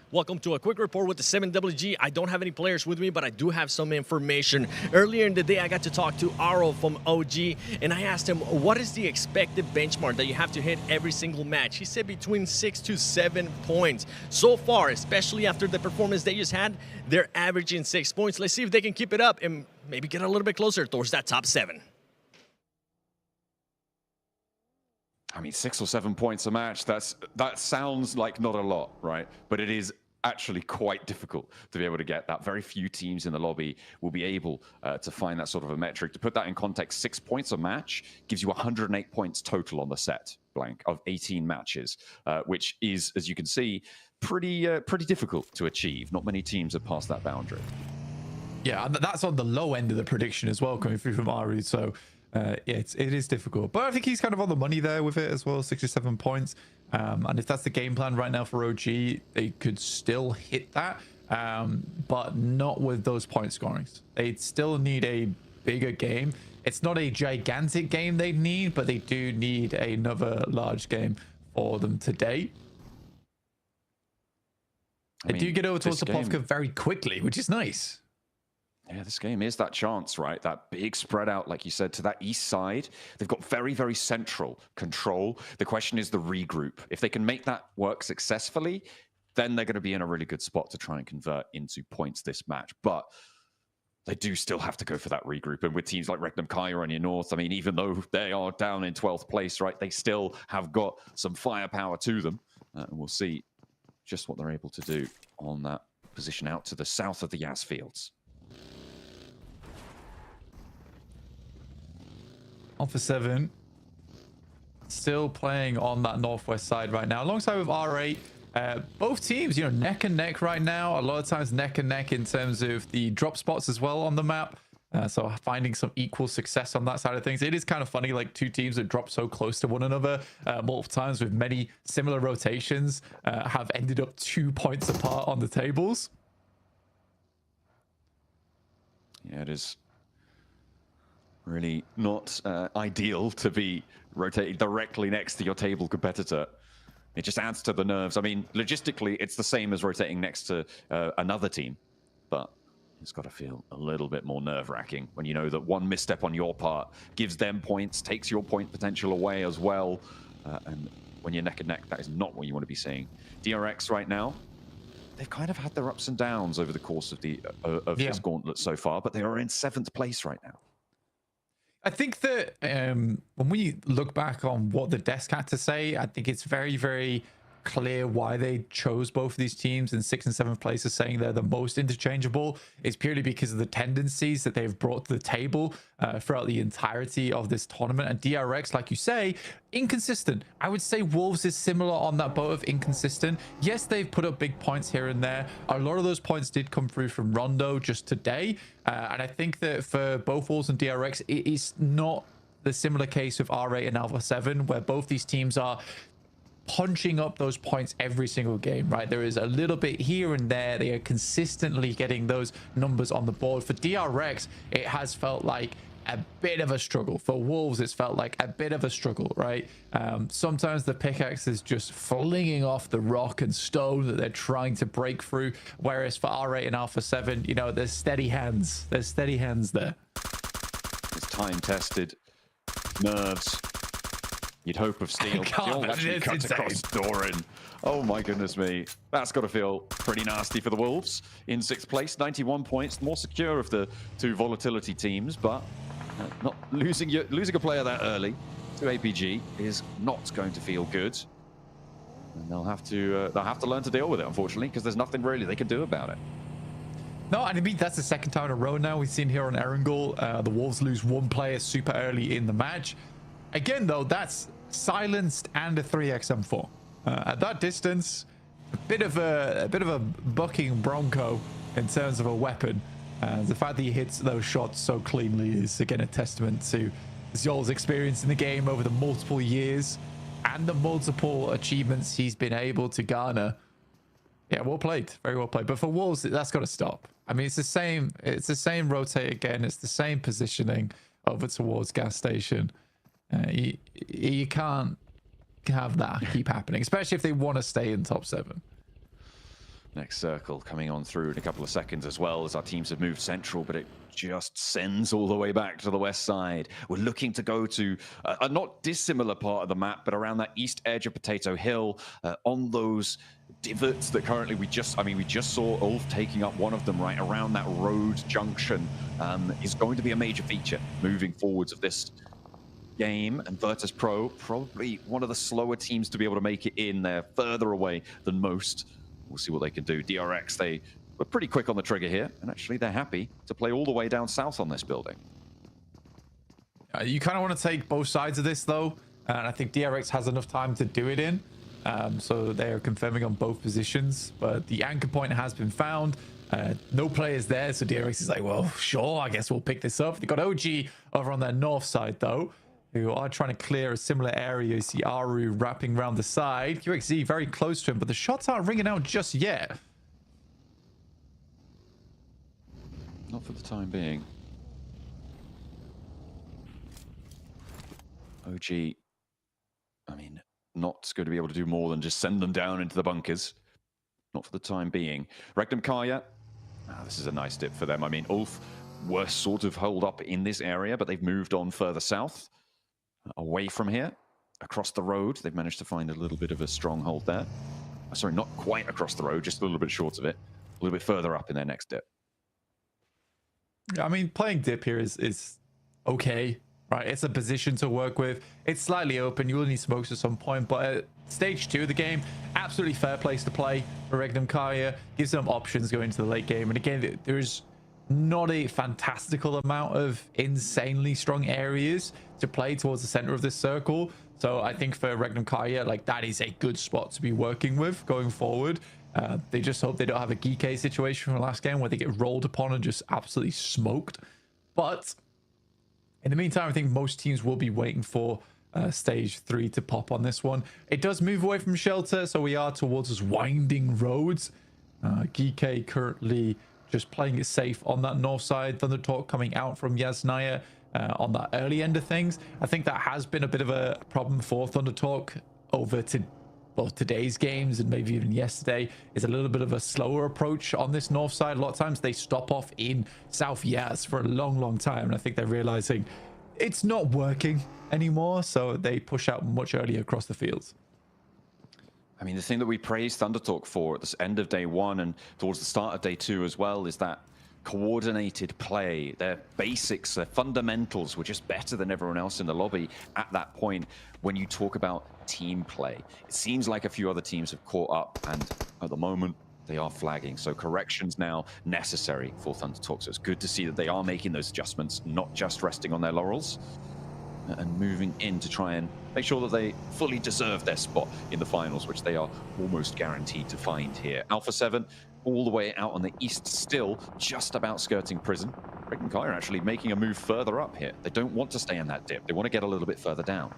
Welcome to a quick report with the 7WG. I don't have any players with me, but I do have some information. Earlier in the day, I got to talk to Aro from OG, and I asked him, what is the expected benchmark that you have to hit every single match? He said between 6 to 7 points. So far, especially after the performance they just had, they're averaging 6 points. Let's see if they can keep it up and maybe get a little bit closer towards that top 7. I mean, 6 or 7 points a match, that sounds like not a lot, right? But it is actually quite difficult to be able to get that. Very few teams in the lobby will be able to find that sort of a metric. To put that in context, 6 points a match gives you 108 points total on the set, blank, of 18 matches, which is, as you can see, pretty difficult to achieve. Not many teams have passed that boundary. Yeah, and that's on the low end of the prediction as well, coming through from Aru. So it is difficult, but I think he's kind of on the money there with it as well. 67 points, and if that's the game plan right now for OG, they could still hit that, but not with those point scorings. They'd still need a bigger game. It's not a gigantic game they need, but they do need another large game for them today. They do get over towards the Povka very quickly, which is nice. Yeah, this game is that chance, right? That big spread out, like you said, to that east side. They've got very, very central control. The question is the regroup. If they can make that work successfully, then they're going to be in a really good spot to try and convert into points this match. But they do still have to go for that regroup. And with teams like Regnum Kaya on your north, I mean, even though they are down in 12th place, right, they still have got some firepower to them. And we'll see just what they're able to do on that position out to the south of the Yas Fields. Alpha 7 still playing on that northwest side right now, alongside with R8. Both teams, neck and neck right now. A lot of times neck and neck in terms of the drop spots as well on the map. So finding some equal success on that side of things. It is kind of funny, like 2 teams that drop so close to one another multiple times with many similar rotations have ended up 2 points apart on the tables. Yeah, it is really not ideal to be rotating directly next to your table competitor. It just adds to the nerves. I mean, logistically, it's the same as rotating next to another team, but it's got to feel a little bit more nerve-wracking when you know that one misstep on your part gives them points, takes your point potential away as well. And when you're neck and neck, that is not what you want to be seeing. DRX right now, they've kind of had their ups and downs over the course of this gauntlet so far, but they are in 7th place right now. I think that when we look back on what the desk had to say, I think it's very, very clear why they chose both of these teams in 6th and 7th place as saying they're the most interchangeable. It's purely because of the tendencies that they've brought to the table throughout the entirety of this tournament. And DRX, like you say, inconsistent. I would say Wolves is similar on that boat of inconsistent. Yes, they've put up big points here and there. A lot of those points did come through from Rondo just today. And I think that for both Wolves and DRX, it is not the similar case with R8 and Alpha 7, where both these teams are punching up those points every single game, right? There is a little bit here and there. They are consistently getting those numbers on the board. For DRX, it has felt like a bit of a struggle. For Wolves, it's felt like a bit of a struggle, right? Sometimes the pickaxe is just flinging off the rock and stone that they're trying to break through, whereas for R8 and Alpha 7, there's steady hands. There's steady hands there. It's time-tested. Nerves You'd hope of Steel. God, Steel actually it's cuts insane. across Doran. Oh my goodness me. That's got to feel pretty nasty for the Wolves. In 6th place, 91 points. More secure of the two volatility teams, but not losing a player that early to APG is not going to feel good. And they'll have to learn to deal with it, unfortunately, because there's nothing really they can do about it. No, and I mean, that's the second time in a row now we've seen here on Erangel. The Wolves lose one player super early in the match. Again, though, that's silenced and a 3xM4. At that distance, a bit of a bucking Bronco in terms of a weapon. The fact that he hits those shots so cleanly is, again, a testament to Zol's experience in the game over the multiple years and the multiple achievements he's been able to garner. Yeah, well played. Very well played. But for Wolves, that's got to stop. I mean, it's the same rotate again. It's the same positioning over towards gas station. You can't have that keep happening, especially if they want to stay in top 7. Next circle coming on through in a couple of seconds as well, as our teams have moved central, but it just sends all the way back to the west side. We're looking to go to a not dissimilar part of the map, but around that east edge of Potato Hill, on those divots that currently we just saw Ulf taking up one of them right around that road junction, is going to be a major feature moving forwards of this game. And Virtus Pro, probably one of the slower teams to be able to make it in. They're further away than most. We'll see what they can do. DRX, they were pretty quick on the trigger here, and actually they're happy to play all the way down south on this building. You kind of want to take both sides of this, though, and I think DRX has enough time to do it in. So they're confirming on both positions, but the anchor point has been found. No players there, so DRX is like, well, sure, I guess we'll pick this up. They've got OG over on their north side, though, who are trying to clear a similar area. You see Aru wrapping around the side. QXZ very close to him, but the shots aren't ringing out just yet. Not for the time being. OG, I mean, not going to be able to do more than just send them down into the bunkers. Not for the time being. Regnum Kaya, this is a nice dip for them. I mean, Ulf were sort of holed up in this area, but they've moved on further south, away from here, across the road. They've managed to find a little bit of a stronghold there. Sorry, not quite across the road, just a little bit short of it. A little bit further up in their next dip. I mean, playing dip here is okay, right? It's a position to work with. It's slightly open. You will need smokes at some point, but at stage 2 of the game, absolutely fair place to play for Regnum Kaya. Gives them options going into the late game. And again, there's not a fantastical amount of insanely strong areas to play towards the center of this circle. So I think for Regnum Kaya, like, that is a good spot to be working with going forward. They just hope they don't have a GK situation from last game where they get rolled upon and just absolutely smoked. But in the meantime, I think most teams will be waiting for stage 3 to pop on this one. It does move away from shelter, so we are towards those winding roads. GK currently just playing it safe on that north side. Thunder Talk coming out from Yasnaya on that early end of things. I think that has been a bit of a problem for Thunder Talk over to both today's games and maybe even yesterday. Is a little bit of a slower approach on this north side. A lot of times they stop off in South Yaz for a long time, and I think they're realizing it's not working anymore, so they push out much earlier across the fields. I mean, the thing that we praised Thunder Talk for at the end of day 1 and towards the start of day 2 as well is that coordinated play. Their basics, their fundamentals were just better than everyone else in the lobby at that point. When you talk about team play, it seems like a few other teams have caught up, and at the moment they are flagging. So corrections now necessary for Thunder Talk. So it's good to see that they are making those adjustments, not just resting on their laurels, and moving in to try and make sure that they fully deserve their spot in the finals, which they are almost guaranteed to find here. Alpha 7 all the way out on the east, still just about skirting prison. Regnum Kaya actually making a move further up here. They don't want to stay in that dip. They want to get a little bit further down.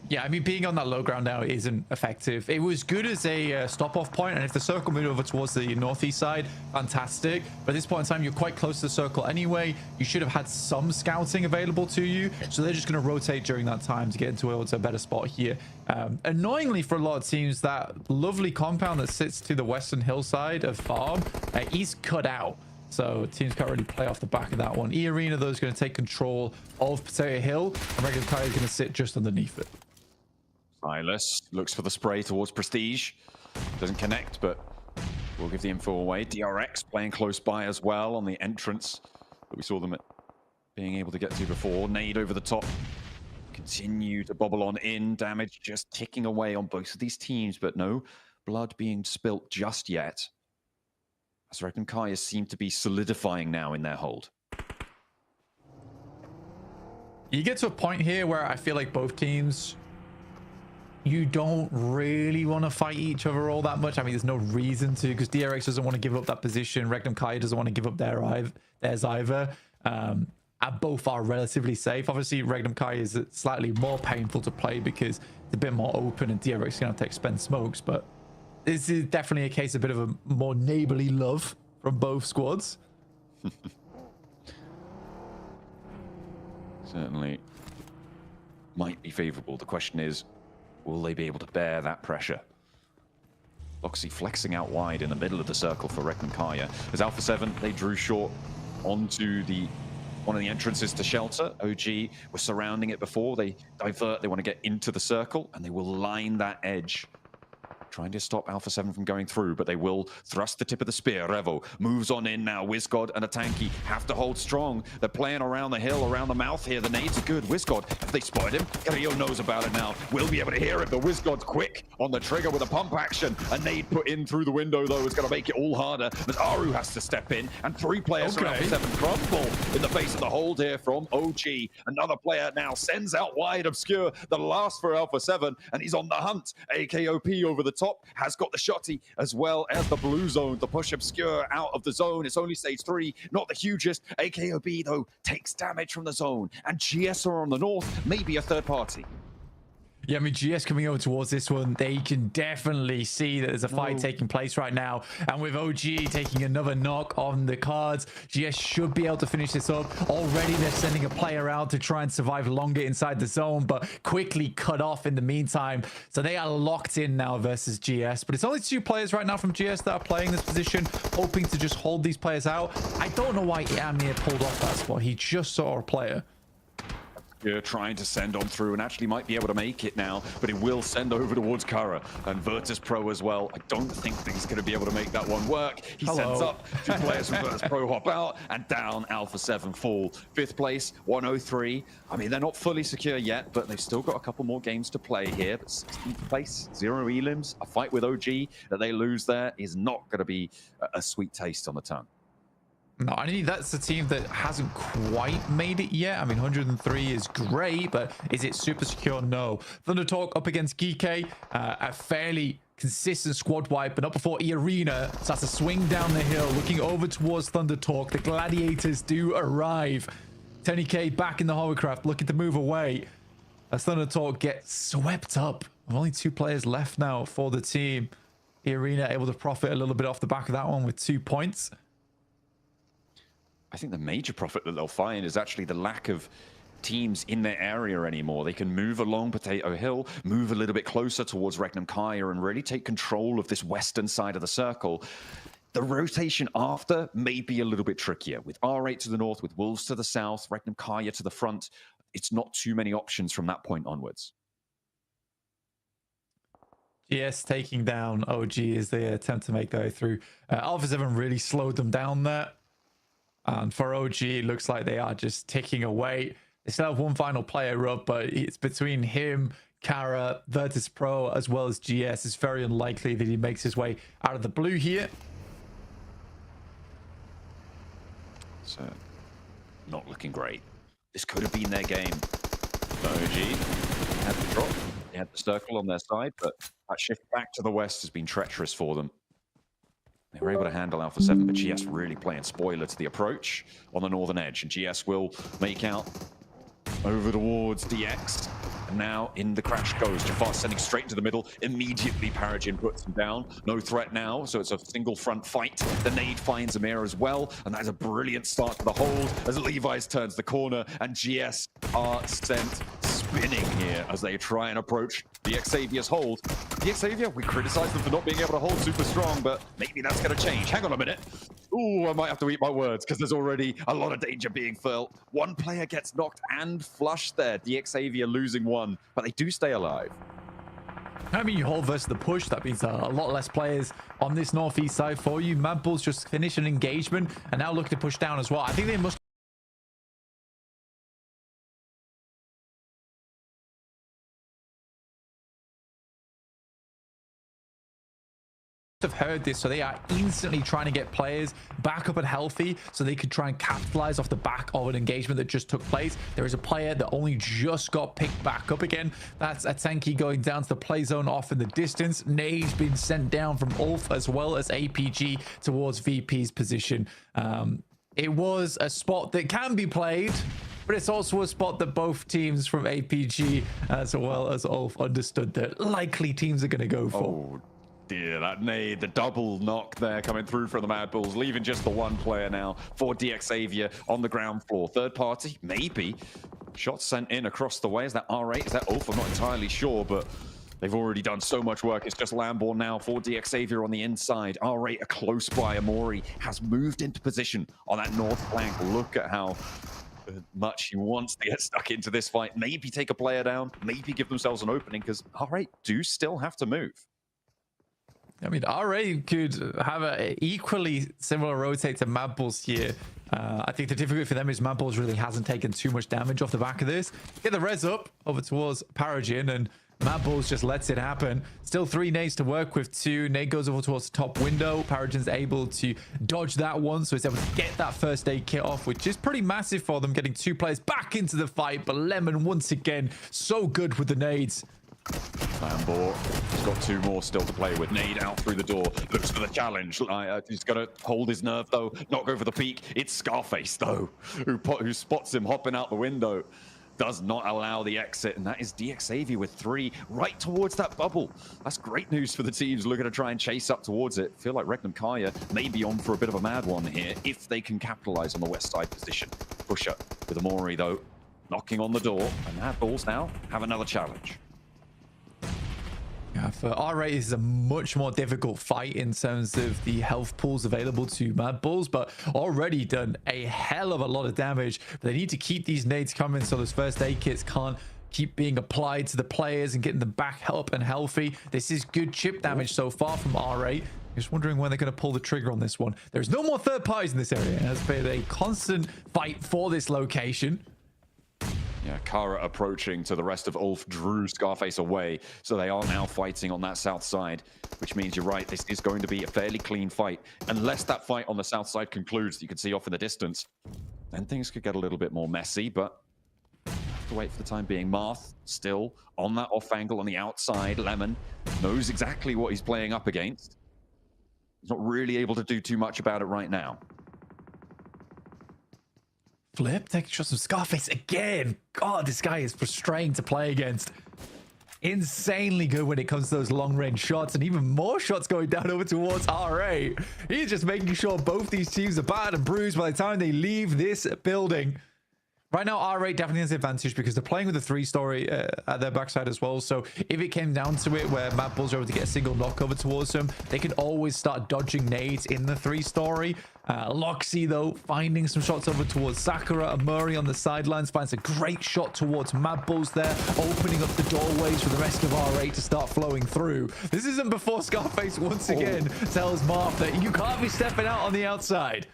Yeah, I mean, being on that low ground now isn't effective. It was good as a stop-off point, and if the circle moved over towards the northeast side, fantastic. But at this point in time, you're quite close to the circle anyway. You should have had some scouting available to you, so they're just going to rotate during that time to get into a better spot here. Annoyingly for a lot of teams, that lovely compound that sits to the western hillside of Farm is cut out. So teams can't really play off the back of that one. E-Arena, though, is going to take control of Potato Hill, and Regnum Kaya is going to sit just underneath it. Silas looks for the spray towards Prestige. Doesn't connect, but we'll give the info away. DRX playing close by as well on the entrance that we saw them being able to get to before. Nade over the top. Continue to bobble on in. Damage just ticking away on both of these teams, but no blood being spilt just yet. As Rek and Kaya seem to be solidifying now in their hold. You get to a point here where I feel like both teams, you don't really want to fight each other all that much. I mean, there's no reason to, because DRX doesn't want to give up that position. Regnum Kai doesn't want to give up theirs either. And both are relatively safe. Obviously, Regnum Kai is slightly more painful to play because it's a bit more open and DRX is going to have to expend smokes. But this is definitely a case, a bit of a more neighborly love from both squads. Certainly might be favorable. The question is, will they be able to bear that pressure? Loxy flexing out wide in the middle of the circle for Rek and Kaya. As Alpha 7, they drew short onto one of the entrances to shelter. OG was surrounding it before. They divert, they want to get into the circle, and they will line that edge, trying to stop Alpha 7 from going through, but they will thrust the tip of the spear. Revo moves on in now. WizGod and a tanky have to hold strong. They're playing around the hill, around the mouth here. The nades are good. WizGod, if they spot him, Rio knows about it now. We'll be able to hear it, but WizGod's quick on the trigger with a pump action. A nade put in through the window, though, is going to make it all harder. But Aru has to step in, and 3 players from Alpha 7 crumble in the face of the hold here from OG. Another player now sends out wide Obscure, the last for Alpha 7, and he's on the hunt. AKOP over the top has got the shotty as well as the blue zone to push Obscure out of the zone. It's only stage 3, not the hugest. AKOB, though, takes damage from the zone, and GS are on the north, maybe a third party. Yeah, I mean, GS coming over towards this one, they can definitely see that there's a fight taking place right now. And with OG taking another knock on the cards, GS should be able to finish this up. Already they're sending a player out to try and survive longer inside the zone, but quickly cut off in the meantime. So they are locked in now versus GS. But it's only 2 players right now from GS that are playing this position, hoping to just hold these players out. I don't know why Amir pulled off that spot. He just saw a player. You're trying to send on through and actually might be able to make it now, but it will send over towards Kara and Virtus Pro as well. I don't think that he's going to be able to make that one work. He sends up 2 players from Virtus Pro hop out, and down Alpha 7 fall. 5th place, 103. I mean, they're not fully secure yet, but they've still got a couple more games to play here. But 16th place, 0 elims. A fight with OG that they lose there is not going to be a sweet taste on the tongue. No, I mean, that's a team that hasn't quite made it yet. I mean, 103 is great, but is it super secure? No. Thunder Talk up against Geeke, a fairly consistent squad wipe, but up before E-Arena starts to swing down the hill, looking over towards Thunder Talk. The Gladiators do arrive. 10k back in the hovercraft, looking to move away as Thunder Talk gets swept up. Only 2 players left now for the team. E-Arena able to profit a little bit off the back of that one with 2 points. I think the major profit that they'll find is actually the lack of teams in their area anymore. They can move along Potato Hill, move a little bit closer towards Regnum Kaya, and really take control of this western side of the circle. The rotation after may be a little bit trickier. With R8 to the north, with Wolves to the south, Regnum Kaya to the front, it's not too many options from that point onwards. GS taking down OG as they attempt to make their way through. Alpha 7 really slowed them down there. And for OG, it looks like they are just ticking away. They still have 1 final player up, but it's between him, Kara, Virtus Pro, as well as GS. It's very unlikely that he makes his way out of the blue here. So, not looking great. This could have been their game. But OG had the drop. They had the circle on their side, but that shift back to the west has been treacherous for them. They were able to handle Alpha 7, but GS really playing spoiler to the approach on the northern edge. And GS will make out over towards DX. And now in the crash goes. Jafar sending straight into the middle. Immediately Parajin puts him down. No threat now, so it's a single front fight. The nade finds Amir as well. And that is a brilliant start to the hold as Levi's turns the corner. And GS are sent spinning here as they try and approach the Xavier's hold. The Xavier, we criticize them for not being able to hold super strong, but maybe that's going to change. Hang on a minute. Ooh, I might have to eat my words because there's already a lot of danger being felt. 1 player gets knocked and flushed there. The Xavier losing 1, but they do stay alive. I mean, you hold versus the push. That means a lot less players on this northeast side for you. Mad Bulls just finished an engagement and now looking to push down as well. I think they must have heard this, so they are instantly trying to get players back up and healthy so they could try and capitalize off the back of an engagement that just took place. There is a player that only just got picked back up again. That's Atenki going down to the play zone off in the distance. Nade's been sent down from Ulf as well as APG towards VP's position. It was a spot that can be played, but it's also a spot that both teams from APG as well as Ulf understood that likely teams are going to go for. Oh dear, that nade, the double knock there coming through from the Mad Bulls, leaving just the one player now for DX Xavier on the ground floor. Third party, maybe. Shots sent in across the way. Is that R8? Is that Ulf? I'm not entirely sure, but they've already done so much work. It's just Lamborn now for DX Xavier on the inside. R8 are close by. Amori has moved into position on that north flank. Look at how much he wants to get stuck into this fight. Maybe take a player down, maybe give themselves an opening, because R8 do still have to move. I mean, RA could have an equally similar rotate to Mad Bulls here. I think the difficulty for them is Mad Bulls really hasn't taken too much damage off the back of this. Get the res up over towards Paragin, and Mad Bulls just lets it happen. Still 3 nades to work with. 2 nade goes over towards the top window. Paragin's able to dodge that one, so he's able to get that first aid kit off, which is pretty massive for them, getting 2 players back into the fight. But Lemon, once again, so good with the nades. Lamborn, he's got 2 more still to play with. Nade out through the door, looks for the challenge. He's got to hold his nerve though, not go for the peek. It's Scarface though, who spots him hopping out the window. Does not allow the exit, and that is DX Xavier with 3 right towards that bubble. That's great news for the teams looking to try and chase up towards it. Feel like Regnum Kaya may be on for a bit of a mad one here if they can capitalize on the west side position. Push up with Amori though, knocking on the door, and Mad Bulls now have another challenge. Yeah, for R8, this is a much more difficult fight in terms of the health pools available to Mad Bulls, but already done a hell of a lot of damage. But they need to keep these nades coming so those first aid kits can't keep being applied to the players and getting them back up and healthy. This is good chip damage so far from R8. Just wondering when they're going to pull the trigger on this one. There's no more third parties in this area. It has been a constant fight for this location. Yeah, Kara approaching to the rest of Ulf drew Scarface away, so they are now fighting on that south side, which means you're right, this is going to be a fairly clean fight. Unless that fight on the south side concludes, you can see off in the distance, then things could get a little bit more messy, but have to wait for the time being. Marth still on that off angle on the outside. Lemon knows exactly what he's playing up against. He's not really able to do too much about it right now. Flip, taking shots from Scarface again. God, this guy is frustrating to play against. Insanely good when it comes to those long-range shots, and even more shots going down over towards RA. He's just making sure both these teams are battered and bruised by the time they leave this building. Right now, R8 definitely has the advantage because they're playing with a 3-story at their backside as well. So if it came down to it where Mad Bulls are able to get a single knock over towards them, they can always start dodging nades in the 3-story. Loxy, though, finding some shots over towards Sakura. And Murray on the sidelines finds a great shot towards Mad Bulls there, opening up the doorways for the rest of R8 to start flowing through. This isn't before Scarface once again tells Marth that you can't be stepping out on the outside.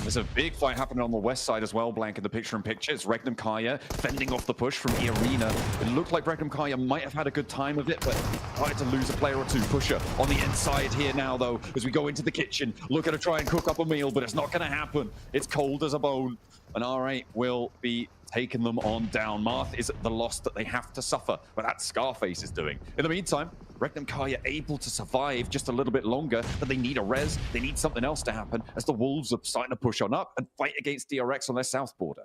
There's a big fight happening on the west side as well, Blank, in the picture-in-picture. It's Regnum Kaya fending off the push from the arena. It looked like Regnum Kaya might have had a good time of it, but tried to lose a player or 2. Pusher on the inside here now, though, as we go into the kitchen. Looking to try and cook up a meal, but it's not going to happen. It's cold as a bone, and R8 will be taking them on down. Marth is the loss that they have to suffer, but that Scarface is doing. In the meantime, Regnum Kaya able to survive just a little bit longer, but they need a res. They need something else to happen as the Wolves are starting to push on up and fight against DRX on their south border.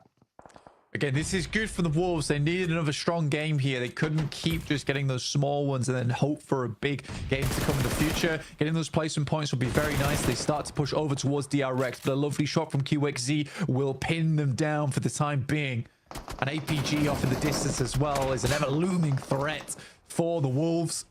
Again, this is good for the Wolves. They needed another strong game here. They couldn't keep just getting those small ones and then hope for a big game to come in the future. Getting those placement points will be very nice. They start to push over towards DRX. The lovely shot from QXZ will pin them down for the time being. An APG off in the distance as well is an ever-looming threat for the Wolves.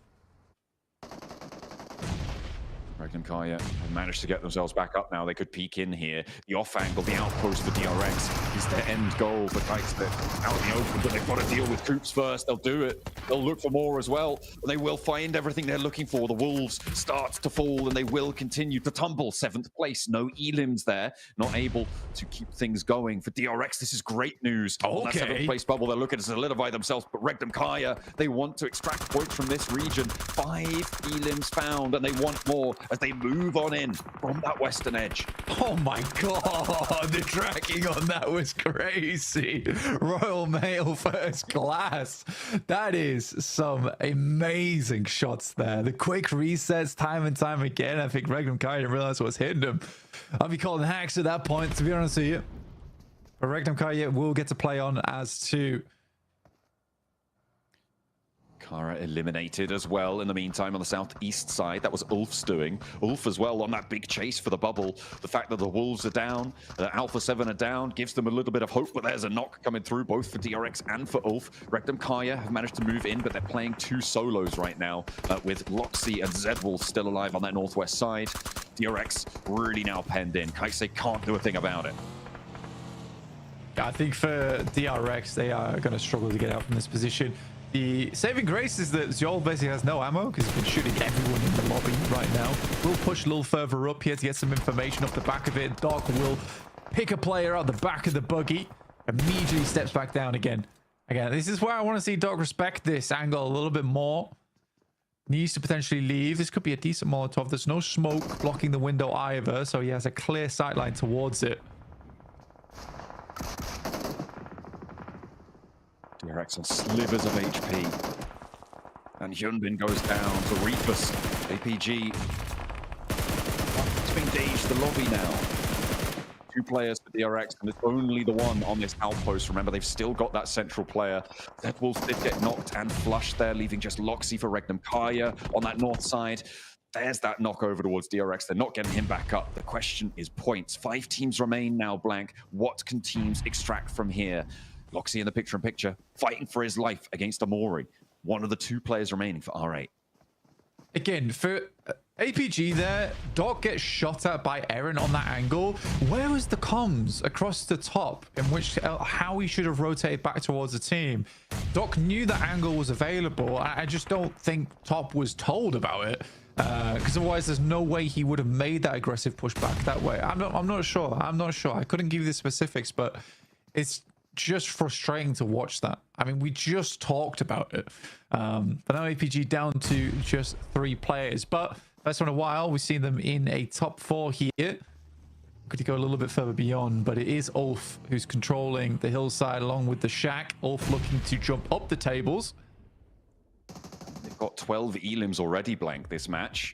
Kaya have managed to get themselves back up now. They could peek in here. The off angle, the outpost for DRX is their end goal. The Kites, they're out in the open, but they've got to deal with Coops first. They'll do it. They'll look for more as well. They will find everything they're looking for. The Wolves start to fall, and they will continue to tumble. 7th place, no elims there. Not able to keep things going. For DRX, this is great news. On that 7th place bubble, they're looking to solidify themselves, but Kaya, they want to extract points from this region. 5 elims found, and they want more as they move on in from that western edge. Oh my god, the tracking on that was crazy. Royal Mail first class. That is some amazing shots there. The quick resets time and time again. I think Kaya didn't realize what was hitting him. I'll be calling hacks at that point, to be honest with you. But Kaya will get to play on as 2. Kara eliminated as well in the meantime on the southeast side. That was Ulf's doing. Ulf as well on that big chase for the bubble. The fact that the Wolves are down, Alpha 7 are down, gives them a little bit of hope, but there's a knock coming through both for DRX and for Ulf. Kaya have managed to move in, but they're playing 2 solos right now with Loxy and Zedwolf still alive on that northwest side. DRX really now penned in. Kaise can't do a thing about it. I think for DRX, they are going to struggle to get out from this position. The saving grace is that Zol basically has no ammo because he's been shooting everyone in the lobby right now. We'll push a little further up here to get some information off the back of it. Doc will pick a player out the back of the buggy, immediately steps back down again. Again, this is where I want to see Doc respect this angle a little bit more. Needs to potentially leave. This could be a decent Molotov. There's no smoke blocking the window either, so he has a clear sight line towards it. DRX on slivers of HP. And Hyunbin goes down to Reefus. APG. It's been daged the lobby now. 2 players for DRX, and it's only the one on this outpost. Remember, they've still got that central player. Deadwolf did get knocked and flushed there, leaving just Loxy for Kaya on that north side. There's that knock over towards DRX. They're not getting him back up. The question is points. 5 teams remain now blank. What can teams extract from here? Loxy in the picture-in-picture, fighting for his life against Amori. One of the 2 players remaining for R8. Again, for APG there, Doc gets shot at by Eren on that angle. Where was the comms across the top in which how he should have rotated back towards the team? Doc knew that angle was available. I just don't think Top was told about it. Because otherwise there's no way he would have made that aggressive pushback that way. I'm not sure. I couldn't give you the specifics, but it's just frustrating to watch that. I mean, we just talked about it. But now APG down to just 3 players. But first one in a while, we've seen them in a top 4 here. Could go a little bit further beyond, but it is Ulf who's controlling the hillside along with the shack. Ulf looking to jump up the tables. They've got 12 elims already blank this match.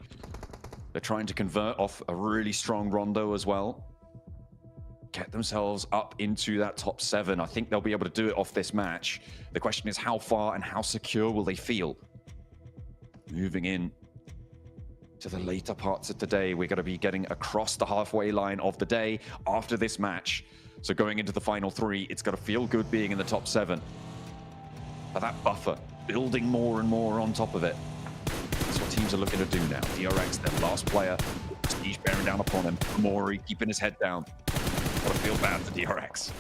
They're trying to convert off a really strong Rondo as well. Get themselves up into that top 7. I think they'll be able to do it off this match. The question is how far and how secure will they feel? Moving in to the later parts of the day, we're going to be getting across the halfway line of the day after this match. So going into the final 3, it's got to feel good being in the top 7. But that buffer, building more and more on top of it. That's what teams are looking to do now. DRX, their last player, prestige bearing down upon him. Mori keeping his head down. I feel bad for DRX.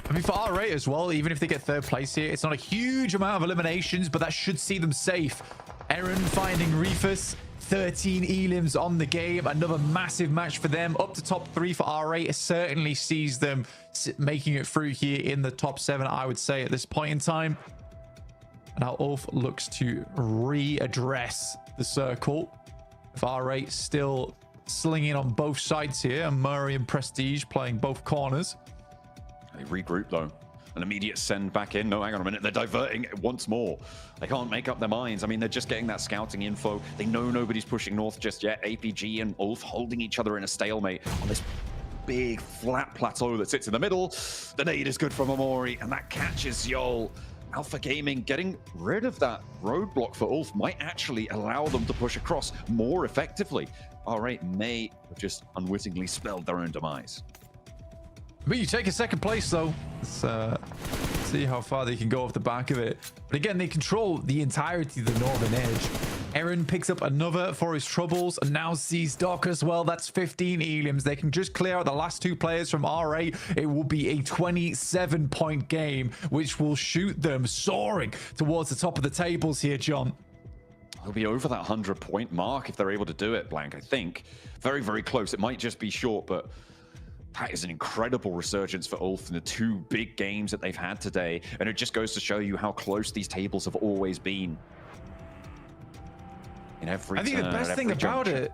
I mean, for R8 as well, even if they get 3rd place here, it's not a huge amount of eliminations, but that should see them safe. Eren finding Reefus, 13 elims on the game. Another massive match for them. Up to top 3 for R8. It certainly sees them making it through here in the top 7, I would say, at this point in time. And now Ulf looks to readdress the circle. If R8 still slinging on both sides here, and Murray and Prestige playing both corners. They regroup though. An immediate send back in. No, hang on a minute. They're diverting once more. They can't make up their minds. I mean, they're just getting that scouting info. They know nobody's pushing north just yet. APG and Ulf holding each other in a stalemate on this big flat plateau that sits in the middle. The nade is good from Amori, and that catches Yol. Alpha Gaming getting rid of that roadblock for Ulf might actually allow them to push across more effectively. R8 may have just unwittingly spelled their own demise. But you take a 2nd place though. Let's see how far they can go off the back of it. But again, they control the entirety of the northern edge. Aaron picks up another for his troubles and now sees Doc as well. That's 15 elims. They can just clear out the last two players from RA. It will be a 27-point game, which will shoot them soaring towards the top of the tables here, John. They'll be over that 100-point mark if they're able to do it, Blank, I think. Very, very close. It might just be short, but that is an incredible resurgence for Ulf in the two big games that they've had today. And it just goes to show you how close these tables have always been. In every I think the best thing about it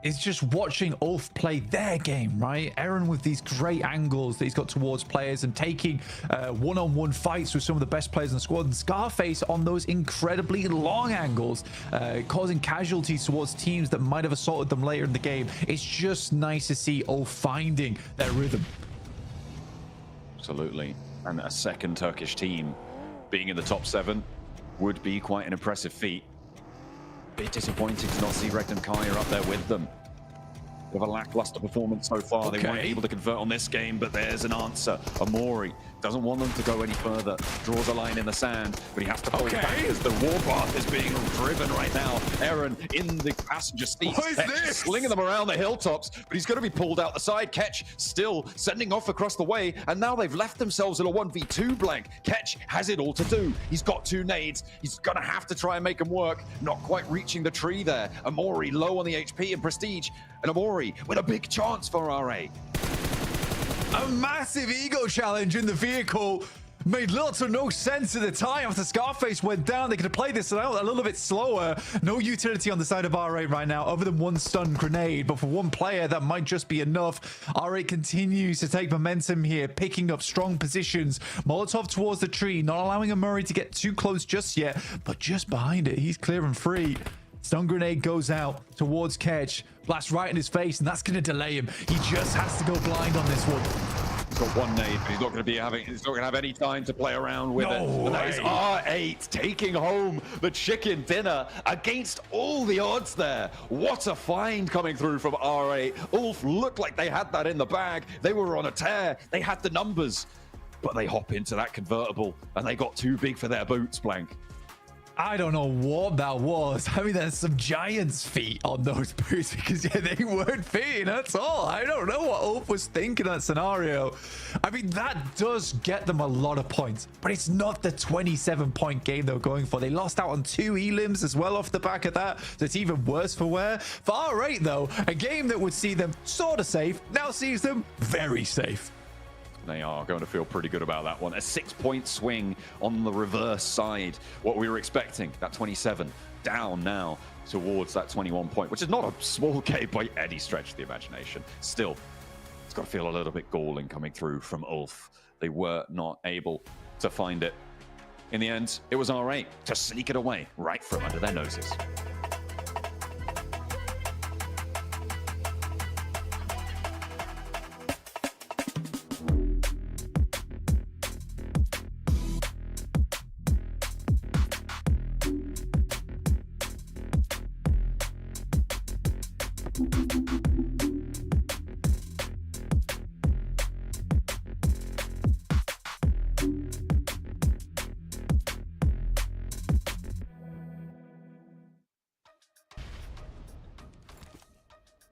is just watching Ulf play their game, right? Aaron with these great angles that he's got towards players and taking one-on-one fights with some of the best players in the squad, and Scarface on those incredibly long angles, causing casualties towards teams that might have assaulted them later in the game. It's just nice to see Ulf finding their rhythm. Absolutely. And a second Turkish team being in the top 7 would be quite an impressive feat. Bit disappointing to not see Regnum Kaya up there with them. With a lackluster performance so far. They weren't able to convert on this game, but there's an answer. Amori doesn't want them to go any further. Draws a line in the sand, but he has to pull it back as the warpath is being driven right now. Aaron in the passenger seat. What is this? Slinging them around the hilltops, but he's going to be pulled out the side. Ketch still sending off across the way, and now they've left themselves in a 1v2 blank. Ketch has it all to do. He's got 2 nades. He's going to have to try and make them work. Not quite reaching the tree there. Amori low on the HP and prestige, and Amori with a big chance for RA. A massive ego challenge in the vehicle. Made little to no sense at the time. After Scarface went down, they could have played this out a little bit slower. No utility on the side of R8 right now, other than one stun grenade. But for one player, that might just be enough. R8 continues to take momentum here, picking up strong positions. Molotov towards the tree, not allowing Amuri to get too close just yet. But just behind it, he's clear and free. Stun grenade goes out towards Kedge. Blast right in his face, and that's going to delay him. He just has to go blind on this one. He's got 1 nade, but he's not going to have any time to play around with it. And that is R8 taking home the chicken dinner against all the odds there. What a find coming through from R8. Ulf looked like they had that in the bag. They were on a tear. They had the numbers, but they hop into that convertible and they got too big for their boots, Blank. I don't know what that was. I mean, there's some giant's feet on those boots because they weren't fitting. That's all. I don't know what Ulf was thinking in that scenario. I mean, that does get them a lot of points, but it's not the 27-point game they were going for. They lost out on 2 elims as well off the back of that. So it's even worse for wear. For R8, though, a game that would see them sort of safe now sees them very safe. They are going to feel pretty good about that one. A 6-point swing on the reverse side. What we were expecting, that 27 down now towards that 21 point, which is not a small game by any stretch of the imagination. Still, it's got to feel a little bit galling coming through from Ulf. They were not able to find it. In the end, it was R8 to sneak it away right from under their noses.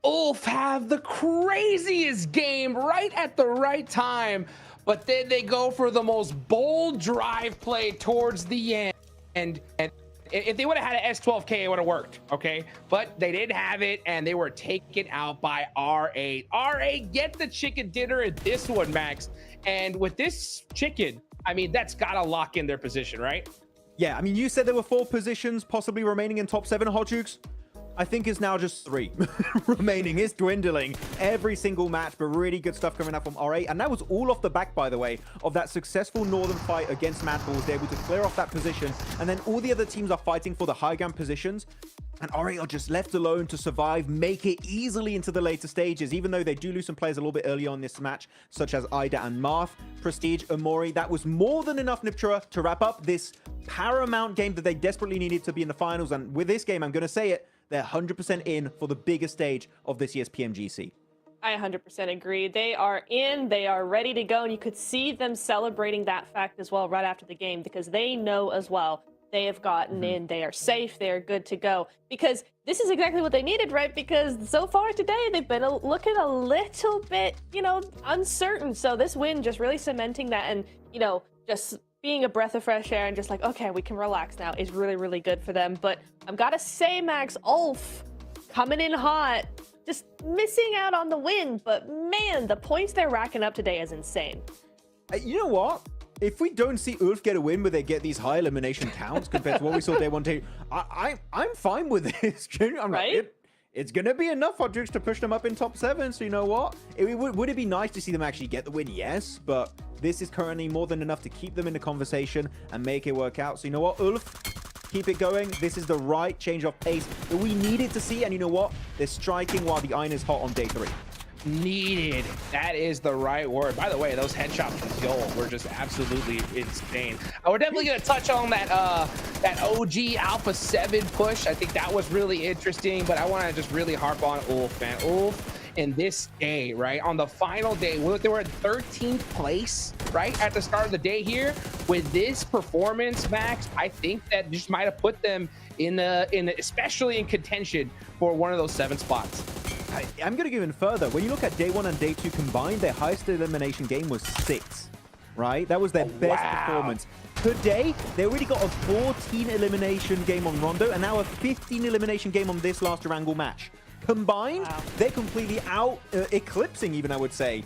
Ulf have the craziest game right at the right time, but then they go for the most bold drive play towards the end. And if they would have had an S12K, it would have worked, okay? But they didn't have it, and they were taken out by R8. R8 get the chicken dinner at this one, Max. And with this chicken, I mean, that's got to lock in their position, right? Yeah, I mean, you said there were 4 positions possibly remaining in top 7, Hot Jukes. I think it's now just 3 remaining. It's dwindling every single match, but really good stuff coming out from RA. And that was all off the back, by the way, of that successful Northern fight against Mad Balls. They're able to clear off that position. And then all the other teams are fighting for the high ground positions. And RA are just left alone to survive, make it easily into the later stages, even though they do lose some players a little bit early on in this match, such as Ida and Marth, Prestige, Amori. That was more than enough, Niptura, to wrap up this paramount game that they desperately needed to be in the finals. And with this game, I'm going to say it, they're 100% in for the biggest stage of this year's PMGC. I 100% agree. They are in, they are ready to go, and you could see them celebrating that fact as well right after the game, because they know as well they have gotten in, they are safe, they are good to go. Because this is exactly what they needed, right? Because so far today, they've been looking a little bit, you know, uncertain. So this win just really cementing that, and, you know, just being a breath of fresh air and just like, okay, we can relax now is really, really good for them. But I've got to say, Max, Ulf coming in hot, just missing out on the win. But man, the points they're racking up today is insane. You know what? If we don't see Ulf get a win where they get these high elimination counts compared to what we saw day one, I'm fine with this. I'm right? Like, it's going to be enough for Jukes to push them up in top 7. So you know what? Would it be nice to see them actually get the win? Yes, but this is currently more than enough to keep them in the conversation and make it work out. So you know what, Ulf? Keep it going. This is the right change of pace that we needed to see. And you know what? They're striking while the iron is hot on day 3. Needed. That is the right word. By the way, those headshots from Joel were just absolutely insane. We're definitely gonna touch on that that OG Alpha 7 push. I think that was really interesting, but I want to just really harp on Ulf, man. Ulf in this day, right? On the final day, they were at 13th place, right? At the start of the day here. With this performance, Max, I think that just might have put them especially in contention for one of those 7 spots. I'm going to go even further. When you look at day 1 and day 2 combined, their highest elimination game was 6, right? That was their best performance. Today, they already got a 14 elimination game on Rondo and now a 15 elimination game on this last Erangel match. Combined, they're completely out, eclipsing even, I would say,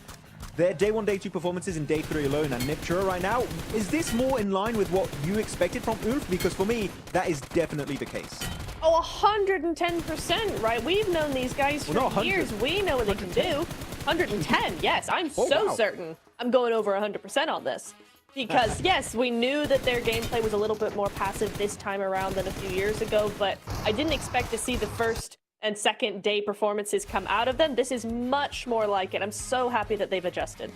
their day 1, day 2 performances in day 3 alone. And Niptura right now, is this more in line with what you expected from Ulf? Because for me, that is definitely the case. Oh, 110%, right? We've known these guys for years. We know what they can do. 110, yes. I'm certain I'm going over 100% on this. Because, yes, we knew that their gameplay was a little bit more passive this time around than a few years ago, but I didn't expect to see the first and second day performances come out of them. This is much more like it. I'm so happy that they've adjusted.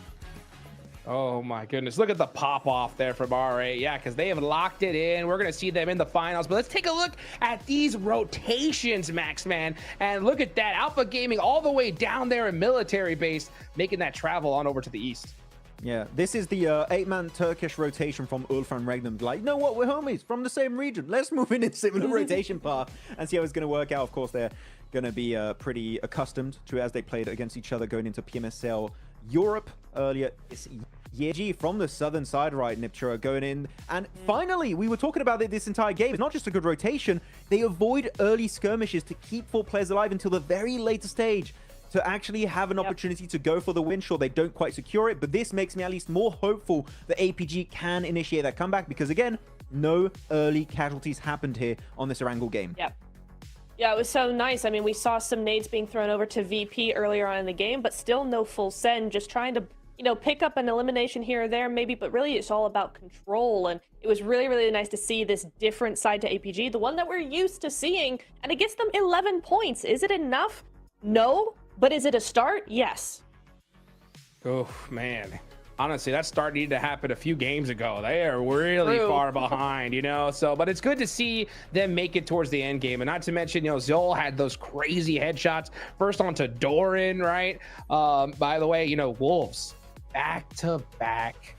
Oh my goodness, look at the pop off there from RA. Yeah, because they have locked it in. We're gonna see them in the finals, but let's take a look at these rotations, Max, man. And look at that, Alpha Gaming all the way down there in military base, making that travel on over to the east. Yeah, this is the 8-man Turkish rotation from Ulf and Regnum. Like, you know what, we're homies from the same region. Let's move in similar rotation path and see how it's going to work out. Of course, they're going to be pretty accustomed to it as they played against each other going into PMSL Europe earlier this year. From the southern side, right, Niptura going in. And finally, we were talking about it this entire game. It's not just a good rotation. They avoid early skirmishes to keep 4 players alive until the very later stage, to actually have an opportunity to go for the win. Sure, they don't quite secure it, but this makes me at least more hopeful that APG can initiate that comeback because, again, no early casualties happened here on this Erangel game. Yep. Yeah, it was so nice. I mean, we saw some nades being thrown over to VP earlier on in the game, but still no full send, just trying to, you know, pick up an elimination here or there maybe, but really it's all about control. And it was really, really nice to see this different side to APG, the one that we're used to seeing, and it gets them 11 points. Is it enough? No. But is it a start? Yes. Oh, man. Honestly, that start needed to happen a few games ago. They are really far behind, you know? So, but it's good to see them make it towards the end game. And not to mention, you know, Zol had those crazy headshots. First onto Doran, right? By the way, you know, Wolves, back-to-back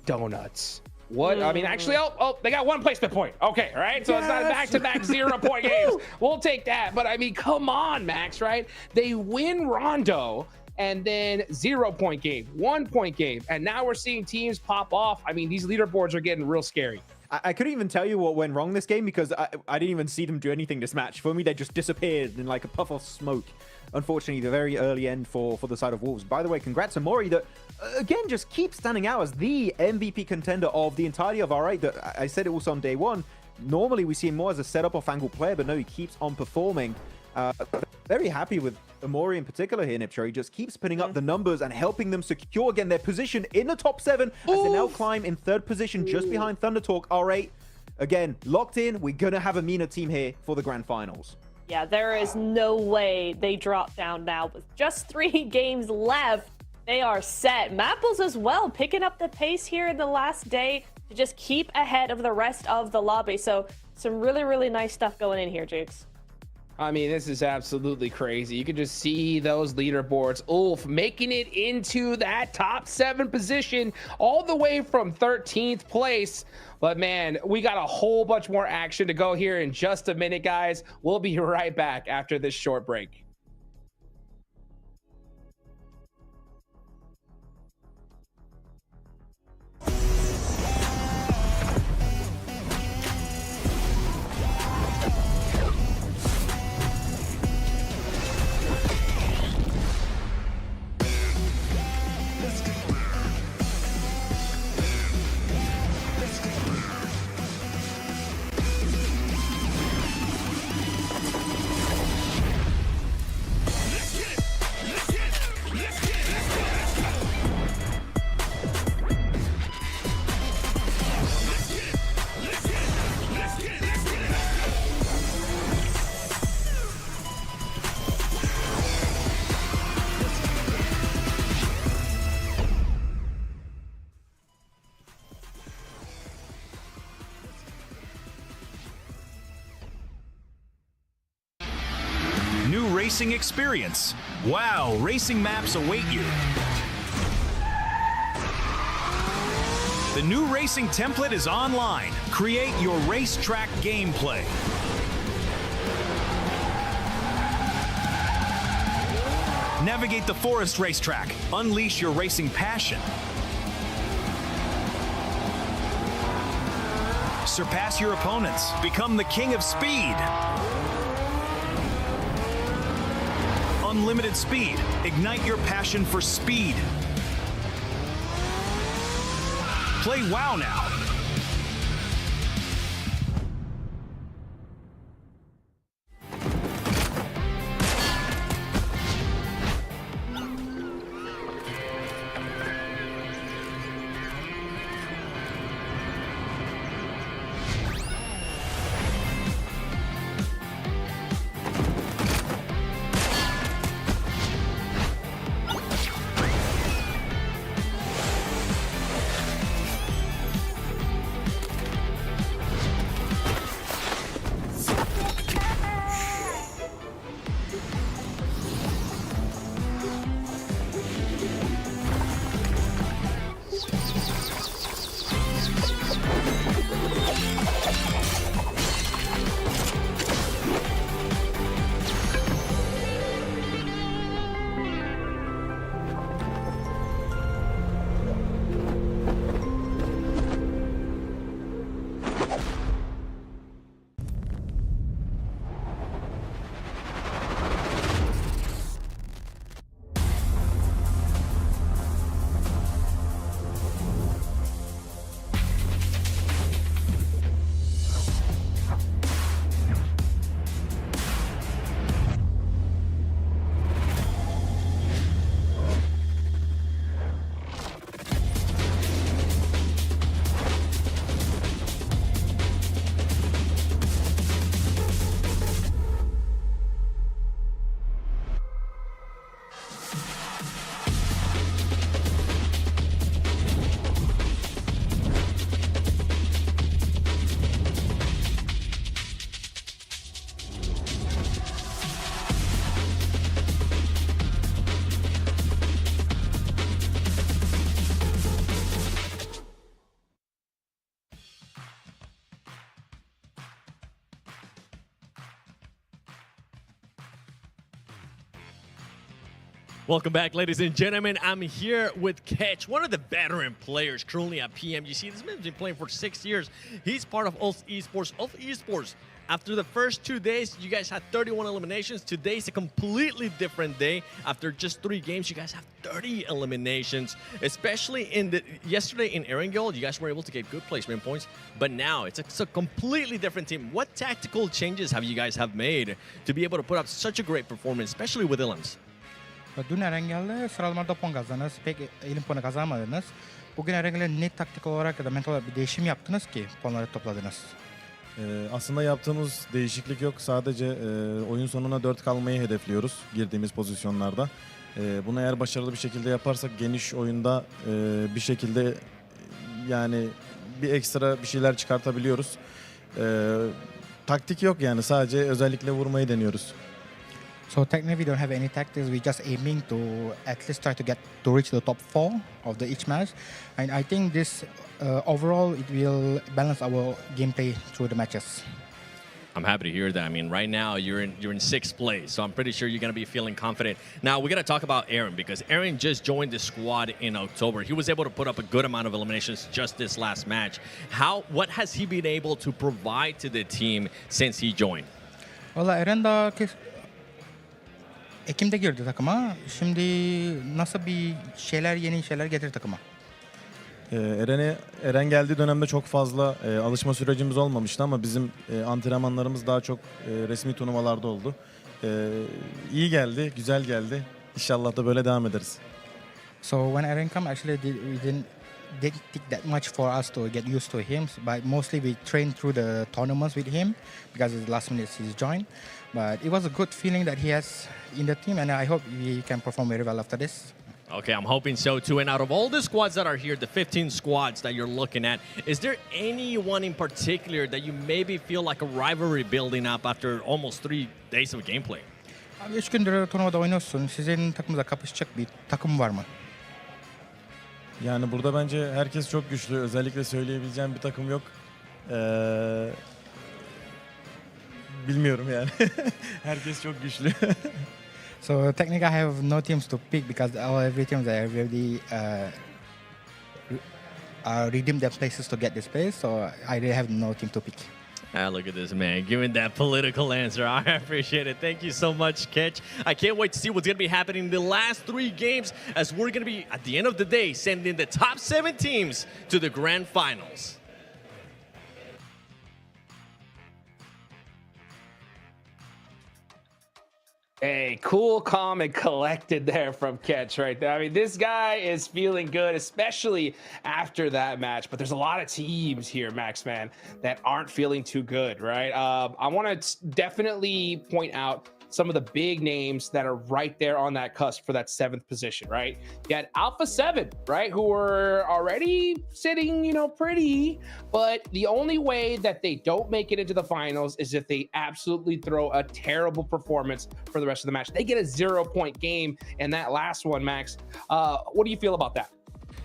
donuts. What? I mean, actually, they got 1 placement point. Okay, right? So it's not a back-to-back 0-point games. We'll take that. But I mean, come on, Max, right? They win Rondo and then 0-point game, 1-point game. And now we're seeing teams pop off. I mean, these leaderboards are getting real scary. I couldn't even tell you what went wrong this game because I didn't even see them do anything this match. For me, they just disappeared in like a puff of smoke. Unfortunately, the very early end for the side of Wolves. By the way, congrats to Mori that, again, just keeps standing out as the MVP contender of the entirety of R8. That I said it also on day 1. Normally, we see him more as a setup off angle player, but no, he keeps on performing. Very happy with Amori in particular here, Niptura. He just keeps putting up the numbers and helping them secure again their position in the top 7 as they now climb in 3rd position just behind Thunder Talk. R8, again, locked in. We're going to have a MENA team here for the grand finals. Yeah, there is no way they drop down now. With just 3 games left, they are set. Mapples as well, picking up the pace here in the last day to just keep ahead of the rest of the lobby. So some really, really nice stuff going in here, Jukes. I mean, this is absolutely crazy. You can just see those leaderboards. Ulf making it into that top 7 position all the way from 13th place. But man, we got a whole bunch more action to go here in just a minute, guys. We'll be right back after this short break. New racing experience. Wow, racing maps await you. The new racing template is online. Create your racetrack gameplay. Navigate the forest racetrack. Unleash your racing passion. Surpass your opponents. Become the king of speed. Unlimited speed. Ignite your passion for speed. Play WoW now. Welcome back, ladies and gentlemen. I'm here with Ketch, one of the veteran players currently at PMGC. This man's been playing for 6 years. He's part of Ulf Esports. After the first 2 days, you guys had 31 eliminations. Today's a completely different day. After just 3 games, you guys have 30 eliminations. Especially yesterday in Erangel, you guys were able to get good placement points. But now it's a completely different team. What tactical changes have you guys made to be able to put up such a great performance, especially with Ilms? Dün Erengel'de sıralamalarda puan kazandınız. Pek elim puanı kazanmadınız. Bugün Erengel'e ne taktik olarak ya da mental olarak bir değişim yaptınız ki puanları topladınız? Aslında yaptığımız değişiklik yok. Sadece oyun sonuna 4 kalmayı hedefliyoruz girdiğimiz pozisyonlarda. Bunu eğer başarılı bir şekilde yaparsak geniş oyunda bir şekilde yani bir ekstra bir şeyler çıkartabiliyoruz. taktik yok yani, sadece özellikle vurmayı deniyoruz. So technically we don't have any tactics. We just aiming to at least try to get to reach the top 4 of the each match, and I think this overall it will balance our gameplay through the matches. I'm happy to hear that. I mean, right now you're in sixth place, so I'm pretty sure you're going to be feeling confident. Now we're going to talk about Aaron, because Aaron just joined the squad in October. He was able to put up a good amount of eliminations just this last match. What has he been able to provide to the team since he joined? Valla Eren daha Ekim'de girdi takıma. Şimdi nasıl bir yeni şeyler getirdi takıma. Eren geldiği dönemde çok fazla alışma sürecimiz olmamıştı ama bizim antrenmanlarımız daha çok resmi turnuvalarda oldu. İyi geldi, güzel geldi. İnşallah da böyle devam ederiz. So when Eren come, actually we didn't take that much for us to get used to him, but mostly we trained through the tournaments with him because it's the last minute he's joined. But it was a good feeling that he has in the team, and I hope he can perform very well after this. Okay, I'm hoping so too. And out of all the squads that are here, the 15 squads that you're looking at, is there anyone in particular that you maybe feel like a rivalry building up after almost 3 days of gameplay? Abi 3 gündür turnuvada oynuyorsun. Sizin takımınızla kapışacak bir takım var mı? Yani burada bence herkes çok güçlü. Özellikle söyleyebileceğim bir takım yok. Bilmiyorum yani. Herkes çok güçlü. So technically I have no teams to pick because every team they already redeemed their places to get this place. So I really have no team to pick. Ah, look at this man giving that political answer. I appreciate it. Thank you so much, Ketch. I can't wait to see what's going to be happening in the last 3 games, as we're going to be, at the end of the day, sending the top 7 teams to the grand finals. Hey, cool, calm, and collected there from Ketch right there. I mean, this guy is feeling good, especially after that match. But there's a lot of teams here, Max, man, that aren't feeling too good, right? I want to definitely point out some of the big names that are right there on that cusp for that 7th position, right? You had Alpha 7, right, who were already sitting, you know, pretty, but the only way that they don't make it into the finals is if they absolutely throw a terrible performance for the rest of the match. They get a 0-point game in that last one, Max. What do you feel about that?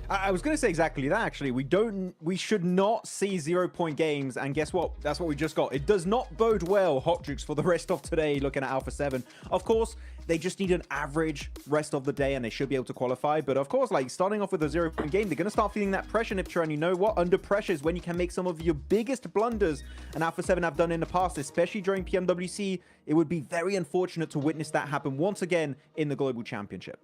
I was going to say exactly that, actually. We should not see 0-point games, and guess what? That's what we just got. It does not bode well, Hot Jukes, for the rest of today, looking at Alpha 7. Of course, they just need an average rest of the day, and they should be able to qualify. But of course, like, starting off with a 0-point game, they're going to start feeling that pressure, Niptra, and you know what? Under pressure is when you can make some of your biggest blunders, and Alpha 7 have done in the past, especially during PMWC. It would be very unfortunate to witness that happen once again in the Global Championship.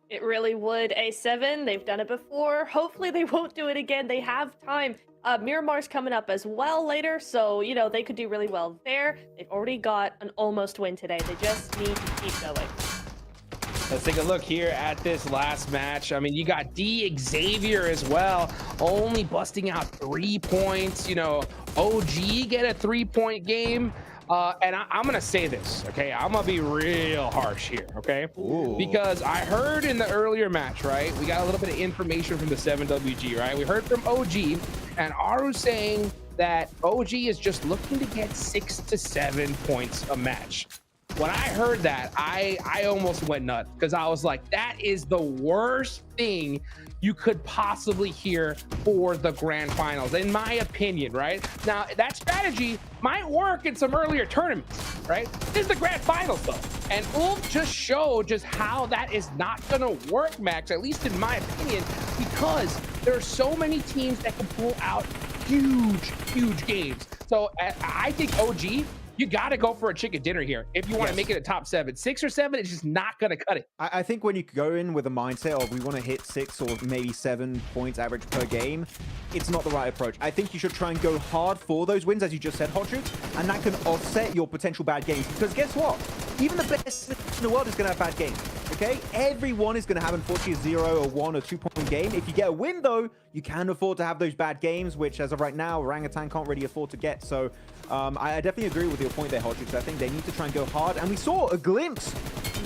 It really would. A7, they've done it before. Hopefully they won't do it again. They have time. Miramar's coming up as well later, so, you know, they could do really well there. They've already got an almost win today. They just need to keep going. Let's take a look here at this last match. I mean, you got D Xavier as well, only busting out 3 points. You know, OG get a 3-point game. And I'm going to say this, okay? I'm going to be real harsh here, okay? Ooh. Because I heard in the earlier match, right? We got a little bit of information from the 7WG, right? We heard from OG, and Aru saying that OG is just looking to get 6 to 7 points a match. When I heard that, I almost went nuts, because I was like, that is the worst thing you could possibly hear for the grand finals, in my opinion, right? Now, that strategy might work in some earlier tournaments, right? This is the grand finals, though. And Ulf just showed just how that is not gonna work, Max, at least in my opinion, because there are so many teams that can pull out huge games. So I think OG, you got to go for a chicken dinner here if you want to make it a top 7. 6 or 7 is just not going to cut it. I think when you go in with a mindset of we want to hit 6 or maybe 7 points average per game, it's not the right approach. I think you should try and go hard for those wins, as you just said, Hot Jukes, and that can offset your potential bad games. Because guess what? Even the best in the world is going to have bad games, okay? Everyone is going to have, unfortunately, a 0 or 1 or 2-point game. If you get a win, though, you can afford to have those bad games, which, as of right now, Orangutan can't really afford to get. So I definitely agree with your point there, Hot Jukes. I think they need to try and go hard. And we saw a glimpse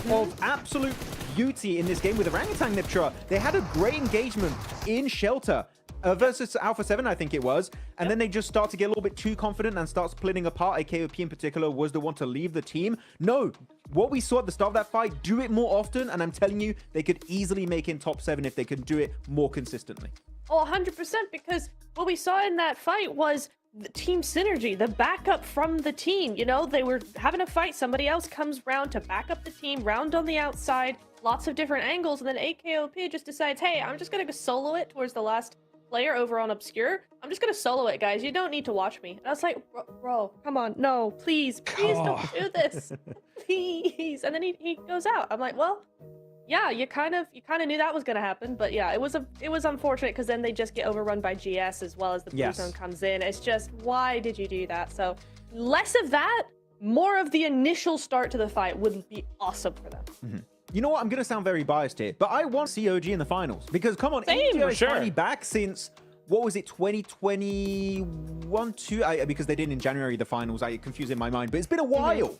of absolute beauty in this game with Orangutan, Niptra. They had a great engagement in shelter. versus Alpha 7, I think it was. And then they just start to get a little bit too confident and start splitting apart. AKOP in particular was the one to leave the team. No, what we saw at the start of that fight, do it more often. And I'm telling you, they could easily make in top 7 if they can do it more consistently. Oh, 100%, because what we saw in that fight was the team synergy, the backup from the team. You know, they were having a fight, somebody else comes round to back up the team, round on the outside, lots of different angles, and then AKOP just decides, hey, I'm just gonna go solo it towards the last player over on Obscure. I'm just gonna solo it, guys. You don't need to watch me. And I was like, bro, come on, no, please don't do this. Please. And then he goes out. I'm like, well, yeah, you kind of knew that was gonna happen, but yeah, it was unfortunate because then they just get overrun by GS as well as the blue zone comes in. It's just, why did you do that? So less of that, more of the initial start to the fight would be awesome for them. You know what? I'm going to sound very biased here, but I want COG in the finals because, come on, India is finally back since, what was it, 2021, because they did in January, the finals. I confuse in my mind, but it's been a while.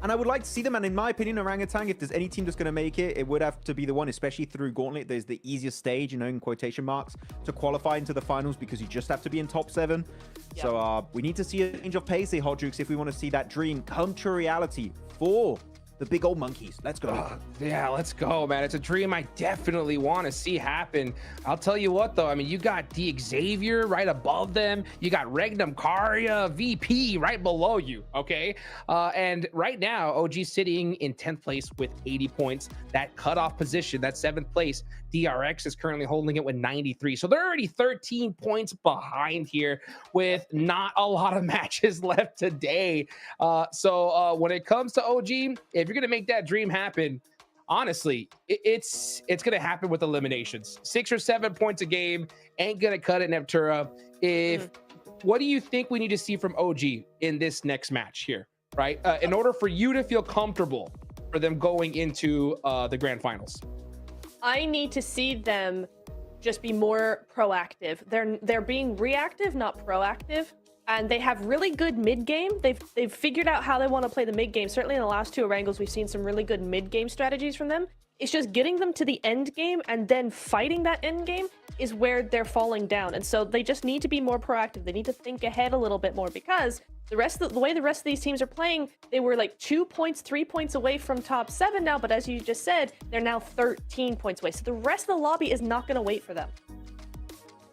And I would like to see them. And in my opinion, Orangutan, if there's any team that's going to make it, it would have to be the one, especially through Gauntlet. There's the easiest stage, you know, in quotation marks, to qualify into the finals because you just have to be in top 7. Yep. So we need to see a change of pace here, Hot Jukes, if we want to see that dream come to reality for the big old monkeys. Let's go. Yeah, let's go, man. It's a dream I definitely want to see happen. I'll tell you what, though. I mean, you got the Xavier right above them. You got Regnum Karya, VP right below you, okay? And right now, OG sitting in 10th place with 80 points. That cutoff position, that 7th place, DRX is currently holding it with 93. So they're already 13 points behind here with not a lot of matches left today. So when it comes to OG, if you're going to make that dream happen, honestly, it's going to happen with eliminations. 6 or 7 points a game ain't going to cut it, Neptura. What do you think we need to see from OG in this next match here, right? In order for you to feel comfortable for them going into the grand finals? I need to see them just be more proactive. They're being reactive, not proactive. And they have really good mid game. They've figured out how they want to play the mid game. Certainly in the last 2 Orangles, we've seen some really good mid game strategies from them. It's just getting them to the end game and then fighting that end game is where they're falling down. And so they just need to be more proactive. They need to think ahead a little bit more because the way the rest of these teams are playing, they were like 2 points, 3 points away from top 7 now. But as you just said, they're now 13 points away. So the rest of the lobby is not going to wait for them.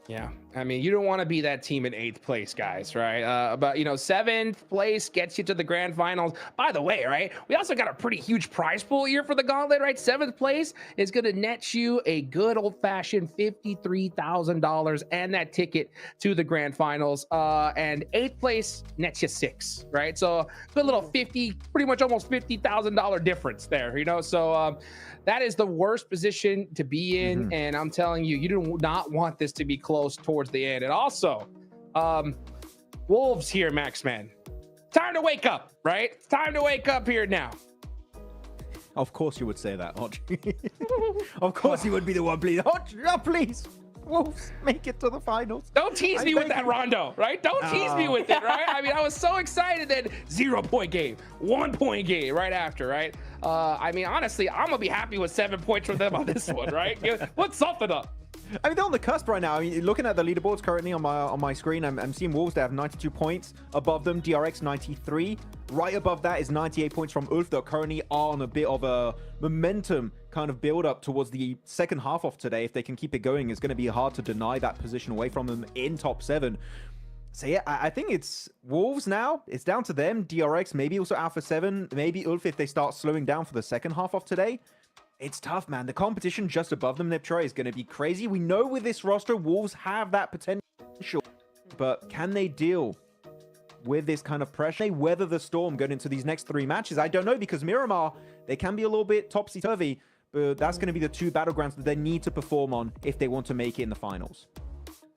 Yeah, I mean, you don't want to be that team in 8th place, guys, right? But, you know, 7th place gets you to the grand finals. By the way, right, we also got a pretty huge prize pool here for the Gauntlet, right? 7th place is going to net you a good old-fashioned $53,000 and that ticket to the grand finals. And 8th place nets you 6, right? So good little pretty much almost $50,000 difference there, you know? So that is the worst position to be in. And I'm telling you, you do not want this to be close towards the end. And also, Wolves here, Max Man. Time to wake up, right? It's time to wake up here now. Of course you would say that, Audrey. Of course you would be the one, please. Audrey, please. Wolves make it to the finals. Don't tease me with that, Rondo, right? Don't tease me with it, right? I mean, I was so excited that 0 point game, 1 point game right after, right? I mean, honestly, I'm going to be happy with 7 points from them on this one, right? Put something up. I mean, they're on the cusp right now. I mean, looking at the leaderboards currently on my screen, I'm seeing Wolves that have 92 points. Above them, DRX 93. Right above that is 98 points from Ulf that currently are on a bit of a momentum kind of build up towards the second half of today. If they can keep it going, it's going to be hard to deny that position away from them in top 7. So yeah, I think it's Wolves now. It's down to them. DRX, maybe also Alpha 7, maybe Ulf if they start slowing down for the second half of today. It's tough, man. The competition just above them, Niptra, is going to be crazy. We know with this roster, Wolves have that potential. But can they deal with this kind of pressure? They weather the storm going into these next 3 matches? I don't know, because Miramar, they can be a little bit topsy-turvy. But that's going to be the 2 battlegrounds that they need to perform on if they want to make it in the finals.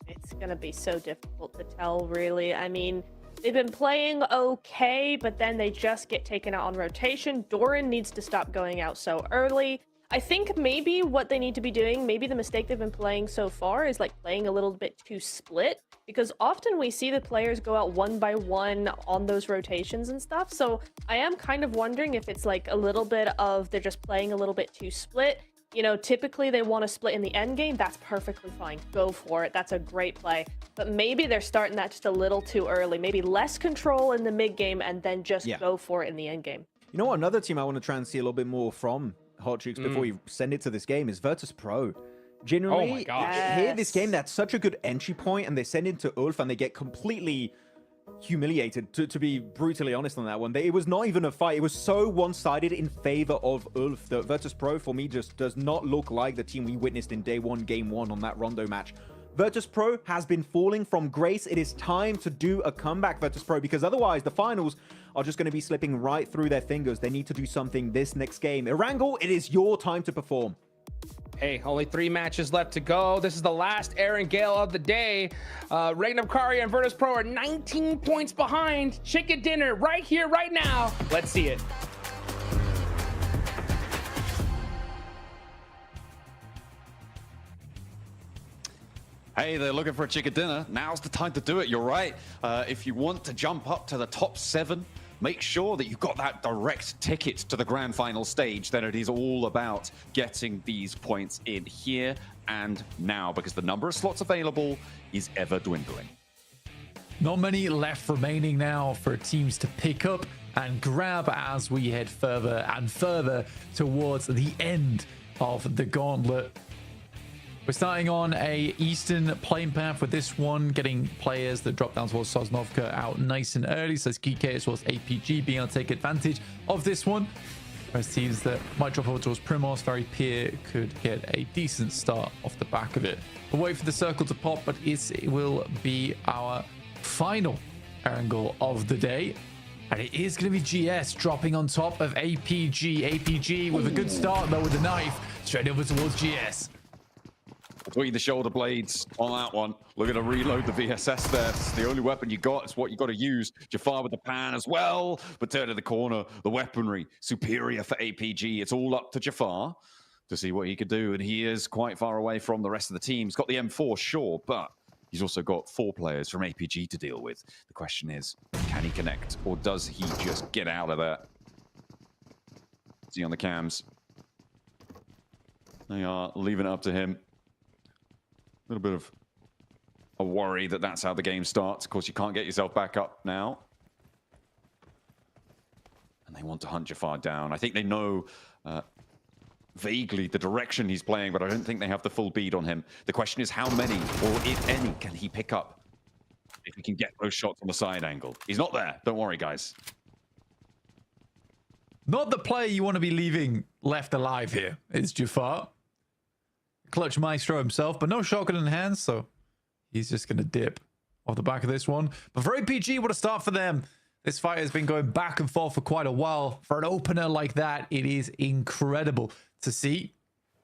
It's going to be so difficult to tell, really. I mean, they've been playing okay, but then they just get taken out on rotation. Doran needs to stop going out so early. I think maybe what they need to be doing, maybe the mistake they've been playing so far is like playing a little bit too split, because often we see the players go out 1 by 1 on those rotations and stuff. So I am kind of wondering if it's like a little bit of they're just playing a little bit too split. You know, typically they want to split in the end game. That's perfectly fine. Go for it. That's a great play. But maybe they're starting that just a little too early. Maybe less control in the mid game and then just go for it in the end game. You know what? Another team I want to try and see a little bit more from Hot Jukes before we send it to this game is Virtus Pro. Genuinely, oh my gosh. here this game, that's such a good entry point, and they send it to Ulf and they get completely humiliated, to be brutally honest on that one. It was not even a fight. It was so one-sided in favor of Ulf that Virtus Pro, for me, just does not look like the team we witnessed in day one, game one on that Rondo match. Virtus Pro has been falling from grace. It is time to do a comeback, Virtus Pro, because otherwise the finals are just going to be slipping right through their fingers. They need to do something this next game. Erangel, it is your time to perform. Hey, only 3 matches left to go. This is the last Aaron Gale of the day. Regnum Kari and Virtus Pro are 19 points behind. Chicken dinner right here, right now. Let's see it. Hey, they're looking for a chicken dinner. Now's the time to do it. You're right. If you want to jump up to the top 7, make sure that you've got that direct ticket to the grand final stage. Then it is all about getting these points in here and now, because the number of slots available is ever dwindling. Not many left remaining now for teams to pick up and grab as we head further and further towards the end of the gauntlet. We're starting on a eastern playing path with this one, getting players that drop down towards Sosnovka out nice and early. So it's GK as well as APG being able to take advantage of this one. Whereas teams that might drop over towards Primos, very Pier could get a decent start off the back of it. We'll wait for the circle to pop, but it will be our final angle of the day. And it is going to be GS dropping on top of APG. APG with a good start though with the knife, straight over towards GS. Between the shoulder blades on that one. Looking to reload the VSS there. It's the only weapon you got. It's what you got to use. Jafar with the pan as well. But turn to the corner. The weaponry superior for APG. It's all up to Jafar to see what he could do. And he is quite far away from the rest of the team. He's got the M4, sure, but he's also got 4 players from APG to deal with. The question is, can he connect? Or does he just get out of there? See on the cams. They are leaving it up to him. A little bit of a worry that that's how the game starts. Of course, you can't get yourself back up now. And they want to hunt Jafar down. I think they know vaguely the direction he's playing, but I don't think they have the full bead on him. The question is how many, or if any, can he pick up if he can get those shots on the side angle. He's not there. Don't worry, guys. Not the player you want to be leaving left alive here is Jafar. Clutch maestro himself, but no shotgun in hand, so he's just going to dip off the back of this one. But for APG, what a start for them. This fight has been going back and forth for quite a while. For an opener like that, it is incredible to see.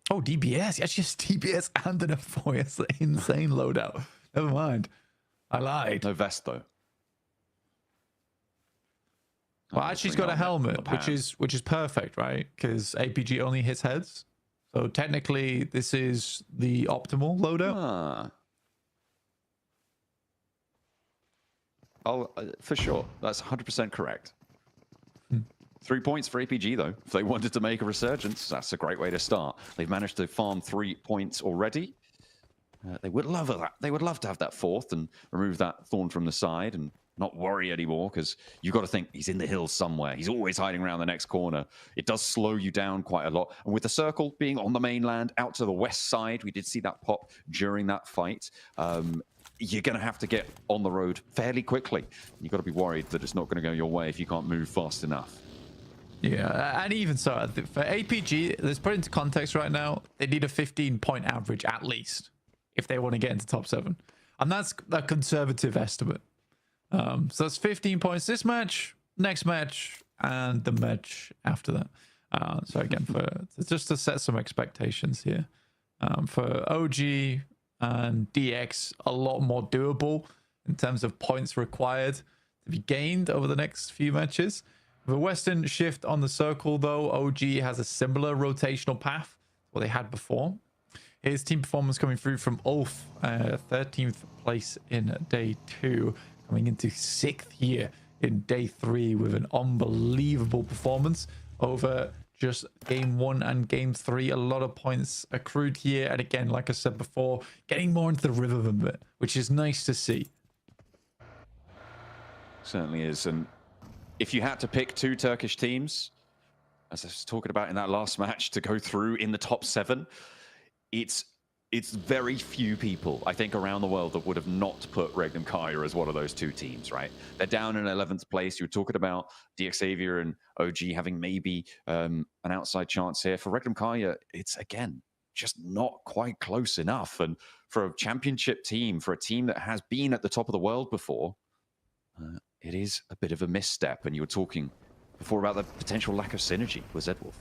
Oh, DBS. Yes, just DBS and an F4. It's an insane loadout. Never mind. I lied. No vest, though. Well, actually, he's got a helmet, which is perfect, right? Because APG only hits heads. So technically, this is the optimal loadout. Oh, for sure. That's 100% correct. 3 points for APG, though. If they wanted to make a resurgence, that's a great way to start. They've managed to farm 3 points already. They would love that. They would love to have that 4th and remove that thorn from the side and not worry anymore, because you've got to think he's in the hills somewhere. He's always hiding around the next corner. It does slow you down quite a lot. And with the circle being on the mainland out to the west side, we did see that pop during that fight. You're going to have to get on the road fairly quickly. You've got to be worried that it's not going to go your way if you can't move fast enough. Yeah, and even so, for APG, let's put it into context right now, they need a 15-point average at least if they want to get into top 7. And that's a conservative estimate. So that's 15 points this match, next match, and the match after that. So again, just to set some expectations here. For OG and DX, a lot more doable in terms of points required to be gained over the next few matches. The Western shift on the circle, though, OG has a similar rotational path to what they had before. His team performance coming through from Ulf, 13th place in day 2. Coming into 6th here in day 3 with an unbelievable performance over just game 1 and game 3. A lot of points accrued here. And again, like I said before, getting more into the rhythm of it, which is nice to see. Certainly is. And if you had to pick 2 Turkish teams, as I was talking about in that last match, to go through in the top 7, it's very few people, I think, around the world that would have not put Regnum Kaya as one of those 2 teams, right? They're down in 11th place. You were talking about DX Xavier and OG having maybe an outside chance here. For Regnum Kaya, it's, again, just not quite close enough. And for a championship team, for a team that has been at the top of the world before, it is a bit of a misstep. And you were talking before about the potential lack of synergy with Zedwolf.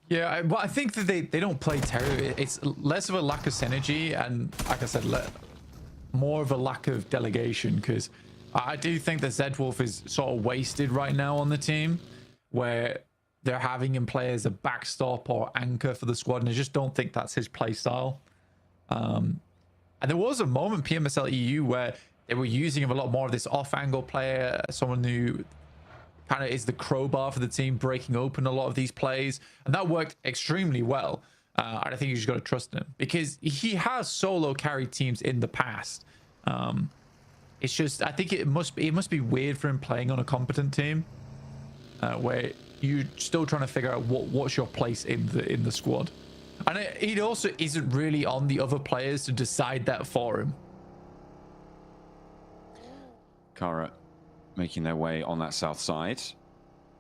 Yeah, well, I think that they don't play terribly. It's less of a lack of synergy and, like I said, more of a lack of delegation, because I do think that Zedwolf is sort of wasted right now on the team, where they're having him play as a backstop or anchor for the squad, and I just don't think that's his play style. And there was a moment, PMSL EU, where they were using him a lot more of this off-angle player, someone who kind of is the crowbar for the team, breaking open a lot of these plays, and that worked extremely well. And I think you just got to trust him, because he has solo carried teams in the past. It's just, I think it must be weird for him playing on a competent team, where you're still trying to figure out what's your place in the squad, and it also isn't really on the other players to decide that for him. Kara making their way on that south side,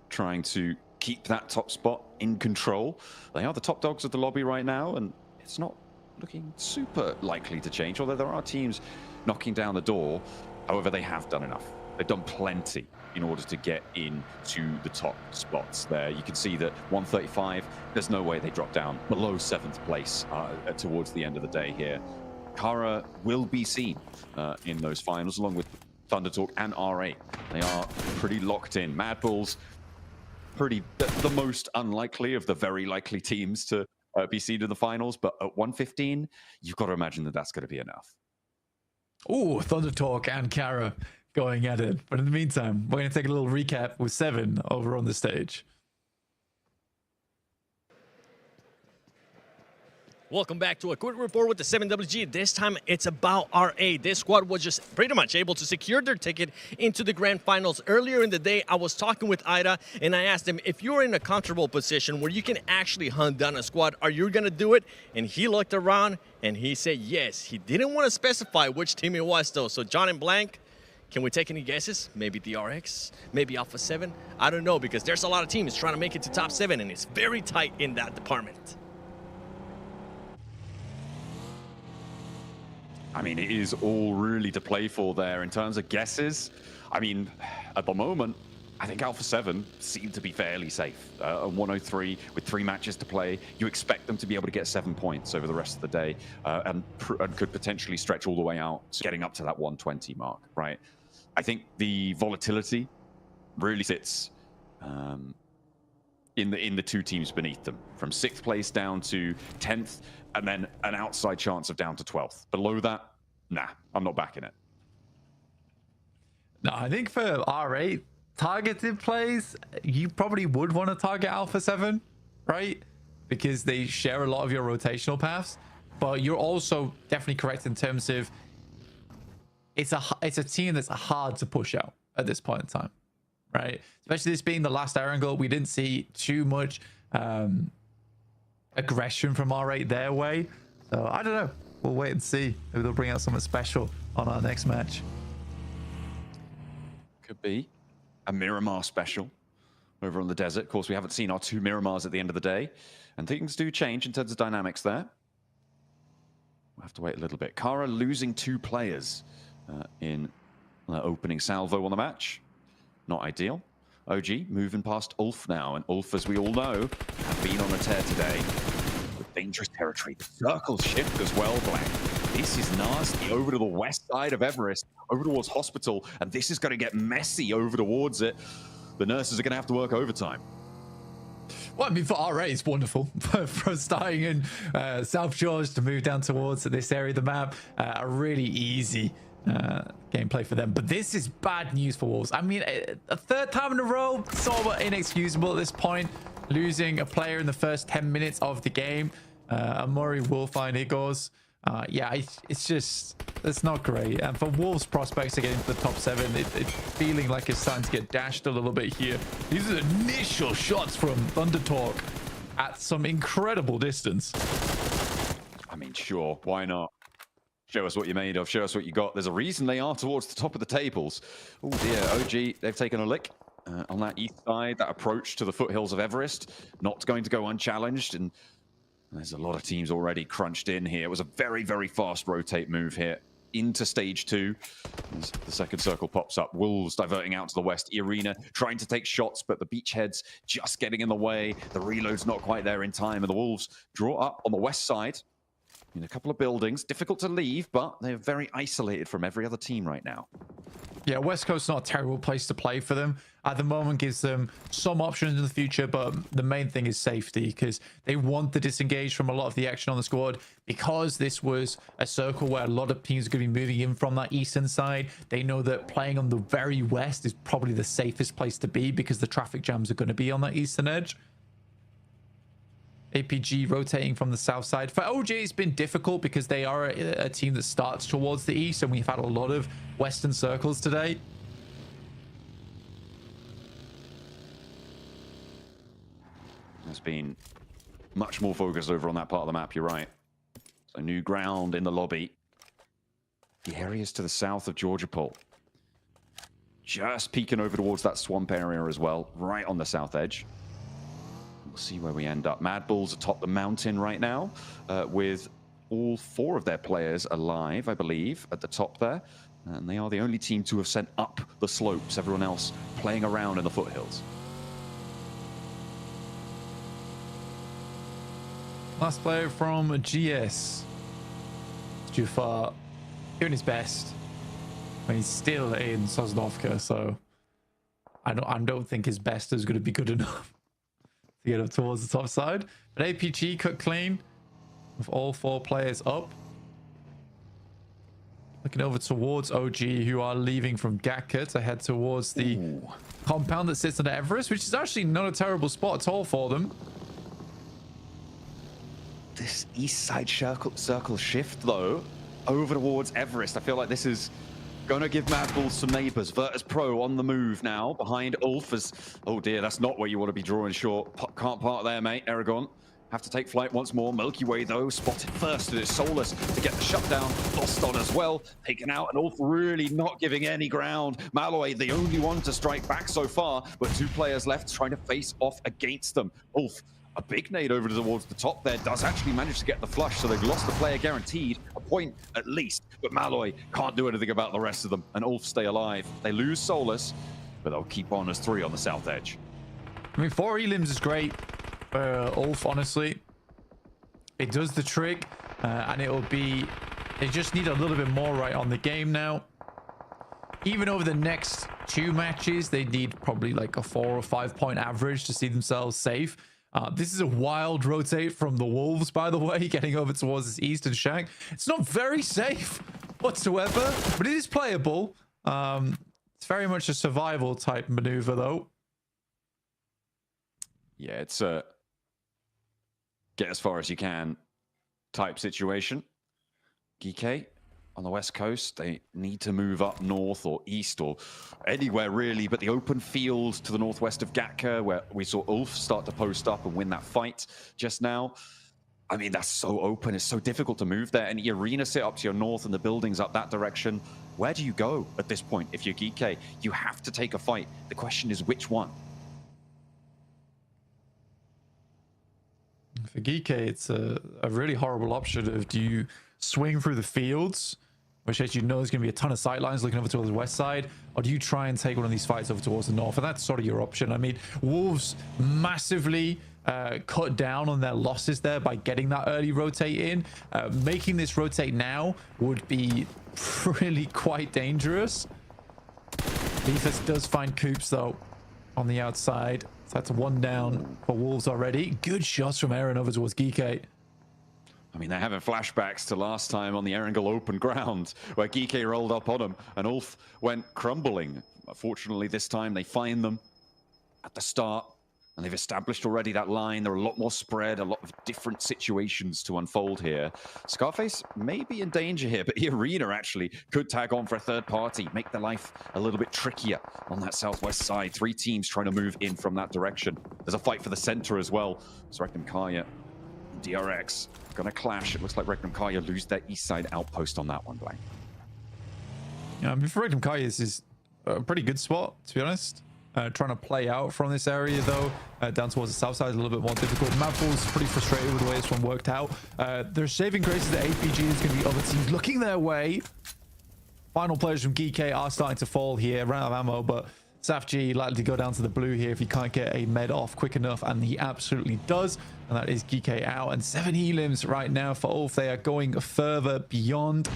trying to keep that top spot in control. They are the top dogs of the lobby right now, and it's not looking super likely to change, although there are teams knocking down the door. However, they have done enough. They've done plenty in order to get into the top spots there. You can see that 135, there's no way they drop down below 7th place towards the end of the day here. Kara will be seen in those finals, along with Thunder Talk and RA. They are pretty locked in. Mad Bulls, the most unlikely of the very likely teams to be seen in the finals, but at 115, you've got to imagine that that's going to be enough. Oh, Thunder Talk and Kara going at it. But in the meantime, we're going to take a little recap with 7 over on the stage. Welcome back to a quick report with the 7WG. This time it's about RA. This squad was just pretty much able to secure their ticket into the grand finals. Earlier in the day, I was talking with Ida and I asked him, if you're in a comfortable position where you can actually hunt down a squad, are you going to do it? And he looked around and he said yes. He didn't want to specify which team it was though. So John and Blank, can we take any guesses? Maybe DRX, maybe Alpha 7? I don't know, because there's a lot of teams trying to make it to top 7 and it's very tight in that department. I mean, it is all really to play for there in terms of guesses. I mean, at the moment, I think Alpha 7 seem to be fairly safe. 103 with 3 matches to play. You expect them to be able to get 7 points over the rest of the day and could potentially stretch all the way out, getting up to that 120 mark, right? I think the volatility really sits in the 2 teams beneath them, from 6th place down to 10th, and then an outside chance of down to 12th. Below that, nah, I'm not backing it. No, I think for R8, targeted plays, you probably would want to target Alpha 7, right? Because they share a lot of your rotational paths. But you're also definitely correct in terms of it's a team that's hard to push out at this point in time, right? Especially this being the last Erangel, we didn't see too much aggression from R8 their way. So I don't know. We'll wait and see. Maybe they'll bring out something special on our next match. Could be a Miramar special over on the desert. Of course, we haven't seen our 2 Miramars at the end of the day, and things do change in terms of dynamics there. We'll have to wait a little bit. Kara losing 2 players in opening salvo on the match. Not ideal. OG moving past Ulf now, and Ulf, as we all know, have been on a tear today with dangerous territory. The circles shift as well, Blank. This is nasty. Over to the west side of Everest, over towards Hospital, and this is going to get messy over towards it. The nurses are going to have to work overtime. Well, I mean, for RA, it's wonderful. From starting in South George to move down towards this area of the map, a really easy gameplay for them. But this is bad news for Wolves. I mean, a 3rd time in a row, sort of inexcusable at this point. losing a player in the first 10 minutes of the game. Amori will find Igors. Yeah, it's not great. And for Wolves' prospects to get into the top 7, it's feeling like it's starting to get dashed a little bit here. These are initial shots from Thundertalk at some incredible distance. I mean, sure, why not? Show us what you're made of. Show us what you got. There's a reason they are towards the top of the tables. Oh dear, OG, they've taken a lick on that east side. That approach to the foothills of Everest, not going to go unchallenged. And there's a lot of teams already crunched in here. It was a very, very fast rotate move here into stage 2. As the second circle pops up, Wolves diverting out to the west. Irina trying to take shots, but the beachheads just getting in the way. The reload's not quite there in time, and the Wolves draw up on the west side in a couple of buildings. Difficult to leave, but they're very isolated from every other team right now. Yeah, West Coast's not a terrible place to play for them. At the moment, gives them some options in the future, but the main thing is safety, because they want to disengage from a lot of the action on the squad. Because this was a circle where a lot of teams are going to be moving in from that eastern side, they know that playing on the very west is probably the safest place to be, because the traffic jams are going to be on that eastern edge. APG rotating from the south side. For OJ, it's been difficult because they are a team that starts towards the east, and we've had a lot of western circles today. There's been much more focus over on that part of the map, you're right. So new ground in the lobby. The areas to the south of Georgia Pole. Just peeking over towards that swamp area as well, right on the south edge. We'll see where we end up. Mad Bulls atop the mountain right now, with all 4 of their players alive, I believe, at the top there. And they are the only team to have sent up the slopes. Everyone else playing around in the foothills. Last player from GS. Jaha doing his best. I mean, he's still in Sosnovka, so I don't think his best is going to be good enough to get up towards the top side. But APG cut clean with all 4 players up. Looking over towards OG, who are leaving from Gareka to head towards the compound that sits under Everest, which is actually not a terrible spot at all for them. This east side circle shift, though, over towards Everest. I feel like this is going to give Mad Bulls some neighbors. Virtus Pro on the move now, behind Ulf as... Oh dear, that's not where you want to be drawing short. Can't park there, mate. Aragon have to take flight once more. Milky Way, though, spotted first, and it's Solus to get the shutdown. Lost on as well, taken out, and Ulf really not giving any ground. Malloy, the only one to strike back so far, but 2 players left trying to face off against them. Ulf, a big nade over towards the top there, does actually manage to get the flush, so they've lost the player guaranteed, a point at least. But Malloy can't do anything about the rest of them, and Ulf stay alive. They lose Solus, but they'll keep on as 3 on the south edge. I mean, 4 elims is great for Ulf, honestly. It does the trick, and it'll be... They just need a little bit more right on the game now. Even over the next 2 matches, they need probably like a 4 or 5 point average to see themselves safe. This is a wild rotate from the Wolves, by the way, getting over towards this eastern shank. It's not very safe whatsoever, but it is playable. It's very much a survival type maneuver, though. Yeah, it's a get as far as you can type situation. GK on the west coast, they need to move up north or east or anywhere really, but the open field to the northwest of Gareka, where we saw Ulf start to post up and win that fight just now. I mean, that's so open, it's so difficult to move there. And the arena sit up to your north and the buildings up that direction. Where do you go at this point if you're GK? You have to take a fight. The question is which one? For GK, it's a really horrible option of, do you swing through the fields, which as you know there's going to be a ton of sightlines looking over towards the west side, or do you try and take one of these fights over towards the north? And that's sort of your option. I mean, Wolves massively cut down on their losses there by getting that early rotate in. Making this rotate now would be really quite dangerous. Defense does find Coops though on the outside. So that's 1 down for Wolves already. Good shots from Aaron over towards Geeke. I mean, they're having flashbacks to last time on the Erangel open ground where Geeke rolled up on him and Ulf went crumbling. Fortunately, this time they find them at the start. And they've established already that line. There are a lot more spread, a lot of different situations to unfold here. Scarface may be in danger here, but Arena actually could tag on for a third party, make their life a little bit trickier on that southwest side. 3 teams trying to move in from that direction. There's a fight for the center as well. So Regnum Kaya, DRX, gonna clash. It looks like Regnum Kaya lose their east side outpost on that one, Blank. Yeah, I mean, for Regnum Kaya, this is a pretty good spot, to be honest. Trying to play out from this area, though, down towards the south side is a little bit more difficult. Maple's pretty frustrated with the way this one worked out. Their saving grace is that APG is going to be other teams looking their way. Final players from GK are starting to fall here. Ran out of ammo, but SafG likely to go down to the blue here if he can't get a med off quick enough, and he absolutely does. And that is GK out. And 7 elims right now for Ulf. They are going further beyond,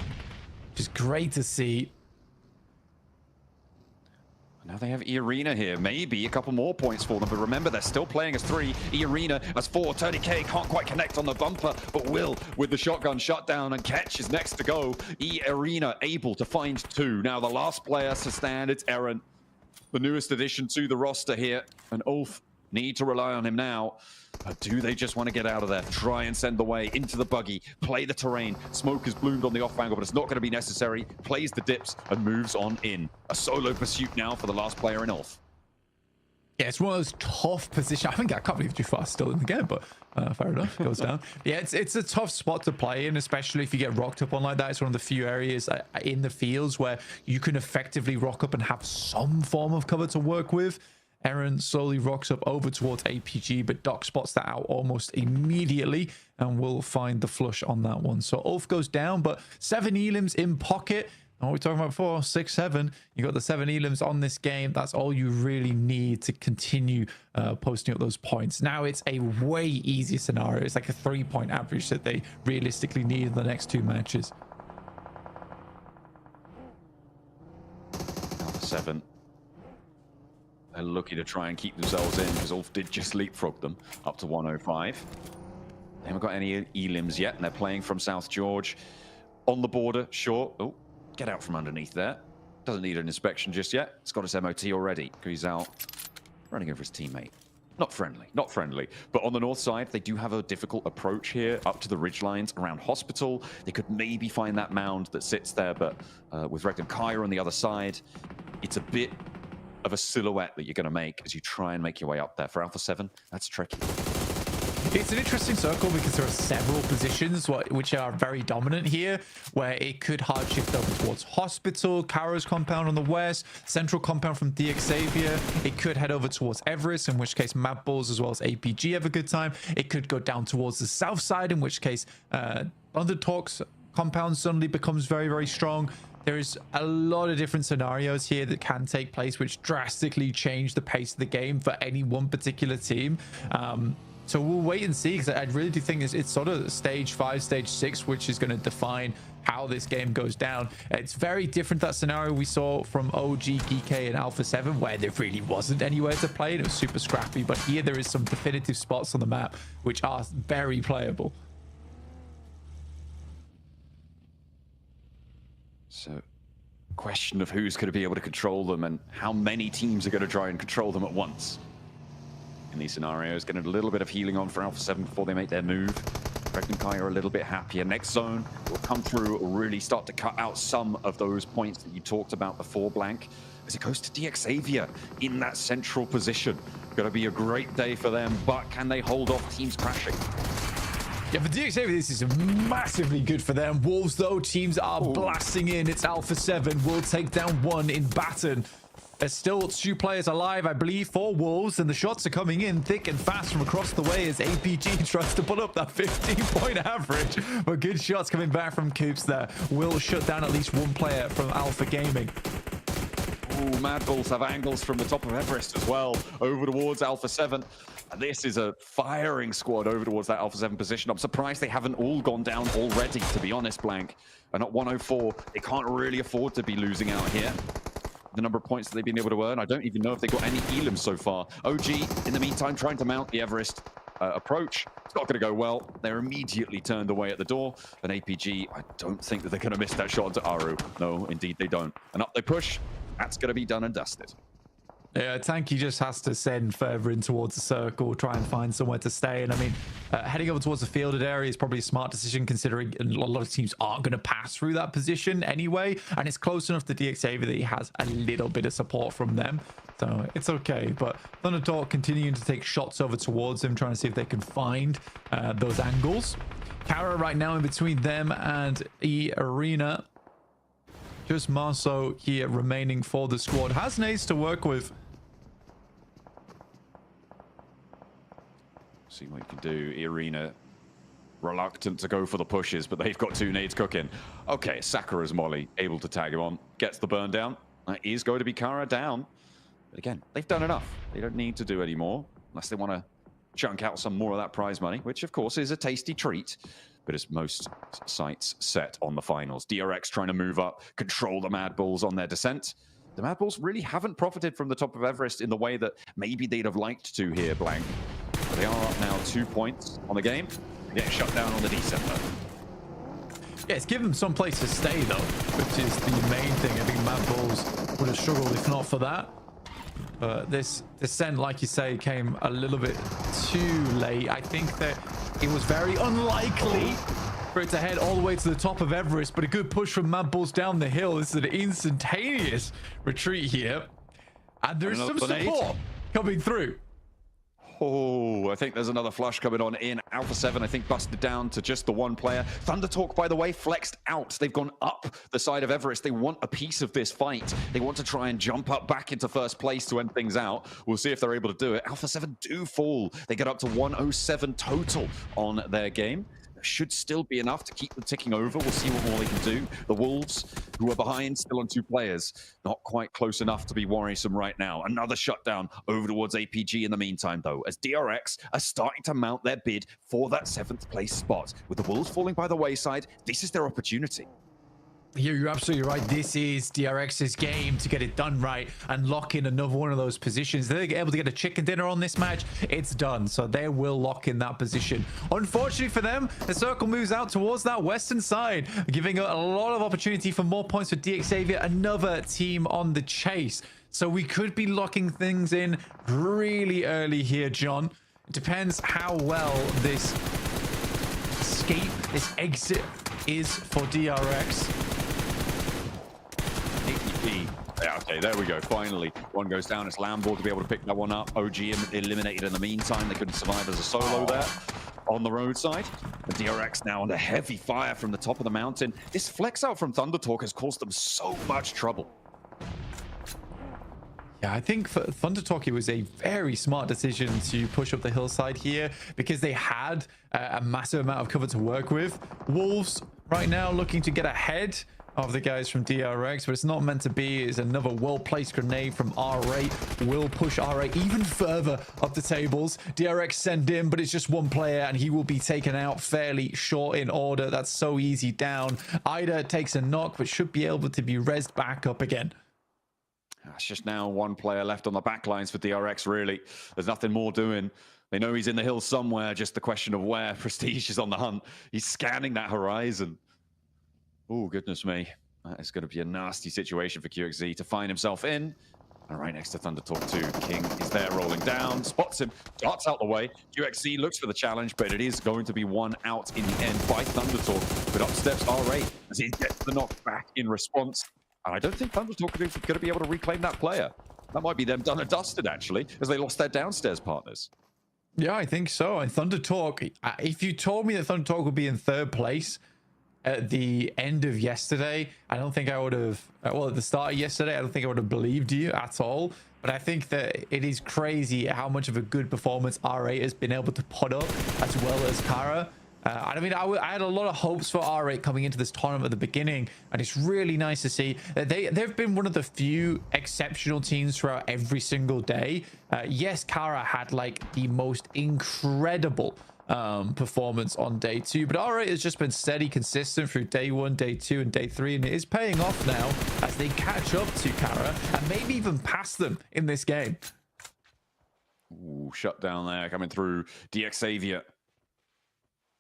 which is great to see. Now they have E-Arena here. Maybe a couple more points for them. But remember, they're still playing as 3. E-Arena as 4. Tony K can't quite connect on the bumper, but will with the shotgun shutdown, and Ketch is next to go. E-Arena able to find 2. Now the last player to stand, it's Eren, the newest addition to the roster here. And Ulf need to rely on him now. But do they just want to get out of there? Try and send the way into the buggy, play the terrain. Smoke has bloomed on the off angle, but it's not going to be necessary. Plays the dips and moves on in. A solo pursuit now for the last player in Ulf. Yeah, it's one of those tough positions. I can't believe Jaha's still in the game, but fair enough. Goes down. Yeah, it's a tough spot to play in, especially if you get rocked up on like that. It's one of the few areas in the fields where you can effectively rock up and have some form of cover to work with. Eren slowly rocks up over towards APG, but Doc spots that out almost immediately and will find the flush on that one. So Ulf goes down, but 7 elims in pocket. What we're talking about before, 6, 7. You got the 7 elims on this game. That's all you really need to continue posting up those points. Now it's a way easier scenario. It's like a 3-point average that they realistically need in the next 2 matches. Alpha 7. They're looking to try and keep themselves in because Ulf did just leapfrog them up to 105. They haven't got any elims yet, and they're playing from South George. On the border, sure. Oh, get out from underneath there. Doesn't need an inspection just yet. It's got its MOT already. He's out running over his teammate. Not friendly, not friendly. But on the north side, they do have a difficult approach here up to the ridge lines around Hospital. They could maybe find that mound that sits there, but with Regnum Kaya on the other side, it's a bit of a silhouette that you're going to make as you try and make your way up there. For Alpha 7, that's tricky. It's an interesting circle because there are several positions which are very dominant here, where it could hard shift over towards Hospital, Karo's compound on the west, central compound from DX Xavier. It could head over towards Everest, in which case Mad Balls as well as APG have a good time. It could go down towards the south side, in which case Undertalk's compound suddenly becomes very, very strong. There's a lot of different scenarios here that can take place, which drastically change the pace of the game for any one particular team. So we'll wait and see, because I really do think it's sort of stage 5, stage 6, which is going to define how this game goes down. It's very different, that scenario we saw from OG, GK, and Alpha 7, where there really wasn't anywhere to play and it was super scrappy. But here there is some definitive spots on the map which are very playable. So, question of who's going to be able to control them and how many teams are going to try and control them at once. In these scenarios, getting a little bit of healing on for Alpha 7 before they make their move. Regnum Kaya are a little bit happier. Next zone will come through, will really start to cut out some of those points that you talked about before, Blank, as it goes to DX Xavier in that central position. Going to be a great day for them, but can they hold off teams crashing? Yeah, for DX Xavier, this is massively good for them. Wolves, though, teams are blasting in. It's Alpha 7 will take down 1 in Baton. There's still 2 players alive, I believe, for Wolves, and the shots are coming in thick and fast from across the way as APG tries to put up that 15-point average. But good shots coming back from Coops there. Will shut down at least 1 player from Alpha Gaming. Ooh, Mad Bulls have angles from the top of Everest as well, over towards Alpha 7. And this is a firing squad over towards that Alpha 7 position. I'm surprised they haven't all gone down already, to be honest, Blank. And at 104, they can't really afford to be losing out here. The number of points that they've been able to earn, I don't even know if they got any elims so far. OG, in the meantime, trying to mount the Everest approach. It's not going to go well. They're immediately turned away at the door. And APG, I don't think that they're going to miss that shot onto Aru. No, indeed they don't. And up they push. That's going to be done and dusted. Yeah, Tanky just has to send further in towards the circle, try and find somewhere to stay. And I mean, heading over towards the fielded area is probably a smart decision, considering a lot of teams aren't going to pass through that position anyway. And it's close enough to DXAV that he has a little bit of support from them. So it's okay. But Thundertalk continuing to take shots over towards him, trying to see if they can find those angles. Kara right now in between them and E-Arena. Just Marso here remaining for the squad. Has nades to work with. See what you can do. Arena reluctant to go for the pushes, but they've got 2 nades cooking. Okay, Sakura's Molly able to tag him on. Gets the burn down. That is going to be Kara down. But again, they've done enough. They don't need to do any more unless they want to chunk out some more of that prize money, which of course is a tasty treat. But it's most sights set on the finals. DRX trying to move up, control the Mad Bulls on their descent. The Mad Bulls really haven't profited from the top of Everest in the way that maybe they'd have liked to here, Blank. But they are up now 2 points on the game. They're getting shut down on the descent, though. Yeah, it's given them some place to stay, though, which is the main thing. I think Mad Bulls would have struggled if not for that. But this descent, like you say, came a little bit too late. I think that it was very unlikely for it to head all the way to the top of Everest, but a good push from Mad Bulls down the hill. This is an instantaneous retreat here. And there's some support coming through. Oh, I think there's another flush coming on in. Alpha 7, I think, busted down to just the 1 player. Thundertalk, by the way, flexed out. They've gone up the side of Everest. They want a piece of this fight. They want to try and jump up back into first place to end things out. We'll see if they're able to do it. Alpha 7 do fall. They get up to 107 total on their game. There should still be enough to keep them ticking over. We'll see what more they can do. The Wolves, who are behind, still on 2 players. Not quite close enough to be worrisome right now. Another shutdown over towards APG in the meantime, though, as DRX are starting to mount their bid for that 7th place spot. With the Wolves falling by the wayside, this is their opportunity. You're absolutely right. This is DRX's game to get it done right and lock in another one of those positions. They're able to get a chicken dinner on this match. It's done. So they will lock in that position. Unfortunately for them, the circle moves out towards that western side, giving a lot of opportunity for more points for DXavier, another team on the chase. So we could be locking things in really early here, John. It depends how well this escape, this exit is for DRX. Yeah, okay, there we go. Finally, one goes down. It's Lamborg to be able to pick that one up. OG eliminated in the meantime. They couldn't survive as a solo there on the roadside. The DRX now under heavy fire from the top of the mountain. This flex out from Thundertalk has caused them so much trouble. Yeah, I think for Thundertalk, it was a very smart decision to push up the hillside here because they had a massive amount of cover to work with. Wolves right now looking to get ahead of the guys from DRX, but it's not meant to be. It's another well-placed grenade from R8. Will push R8 even further up the tables. DRX send in, but it's just 1 player, and he will be taken out fairly short in order. That's so easy down. Ida takes a knock, but should be able to be rezzed back up again. It's just now 1 player left on the back lines for DRX, really. There's nothing more doing. They know he's in the hills somewhere, just the question of where. Prestige is on the hunt. He's scanning that horizon. Oh, goodness me. That is going to be a nasty situation for QXZ to find himself in. And right next to Thundertalk 2, King is there rolling down, spots him, darts out the way. QXZ looks for the challenge, but it is going to be 1 out in the end by Thundertalk. But up steps R8 as he gets the knock back in response. And I don't think Thundertalk are going to be able to reclaim that player. That might be them done and dusted, actually, as they lost their downstairs partners. Yeah, I think so. And Thundertalk, if you told me that Thundertalk would be in 3rd place at the end of yesterday, I don't think I would have, well, at the start of yesterday, I don't think I would have believed you at all. But I think that it is crazy how much of a good performance R8 has been able to put up, as well as Kara. I mean, I had a lot of hopes for R8 coming into this tournament at the beginning, and it's really nice to see that they've been one of the few exceptional teams throughout every single day. Yes, Kara had like the most incredible performance on day 2, but R8 has just been steady, consistent through day 1, day 2, and day 3, and it is paying off now as they catch up to Kara and maybe even pass them in this game. Ooh, shut down there coming through DXavier.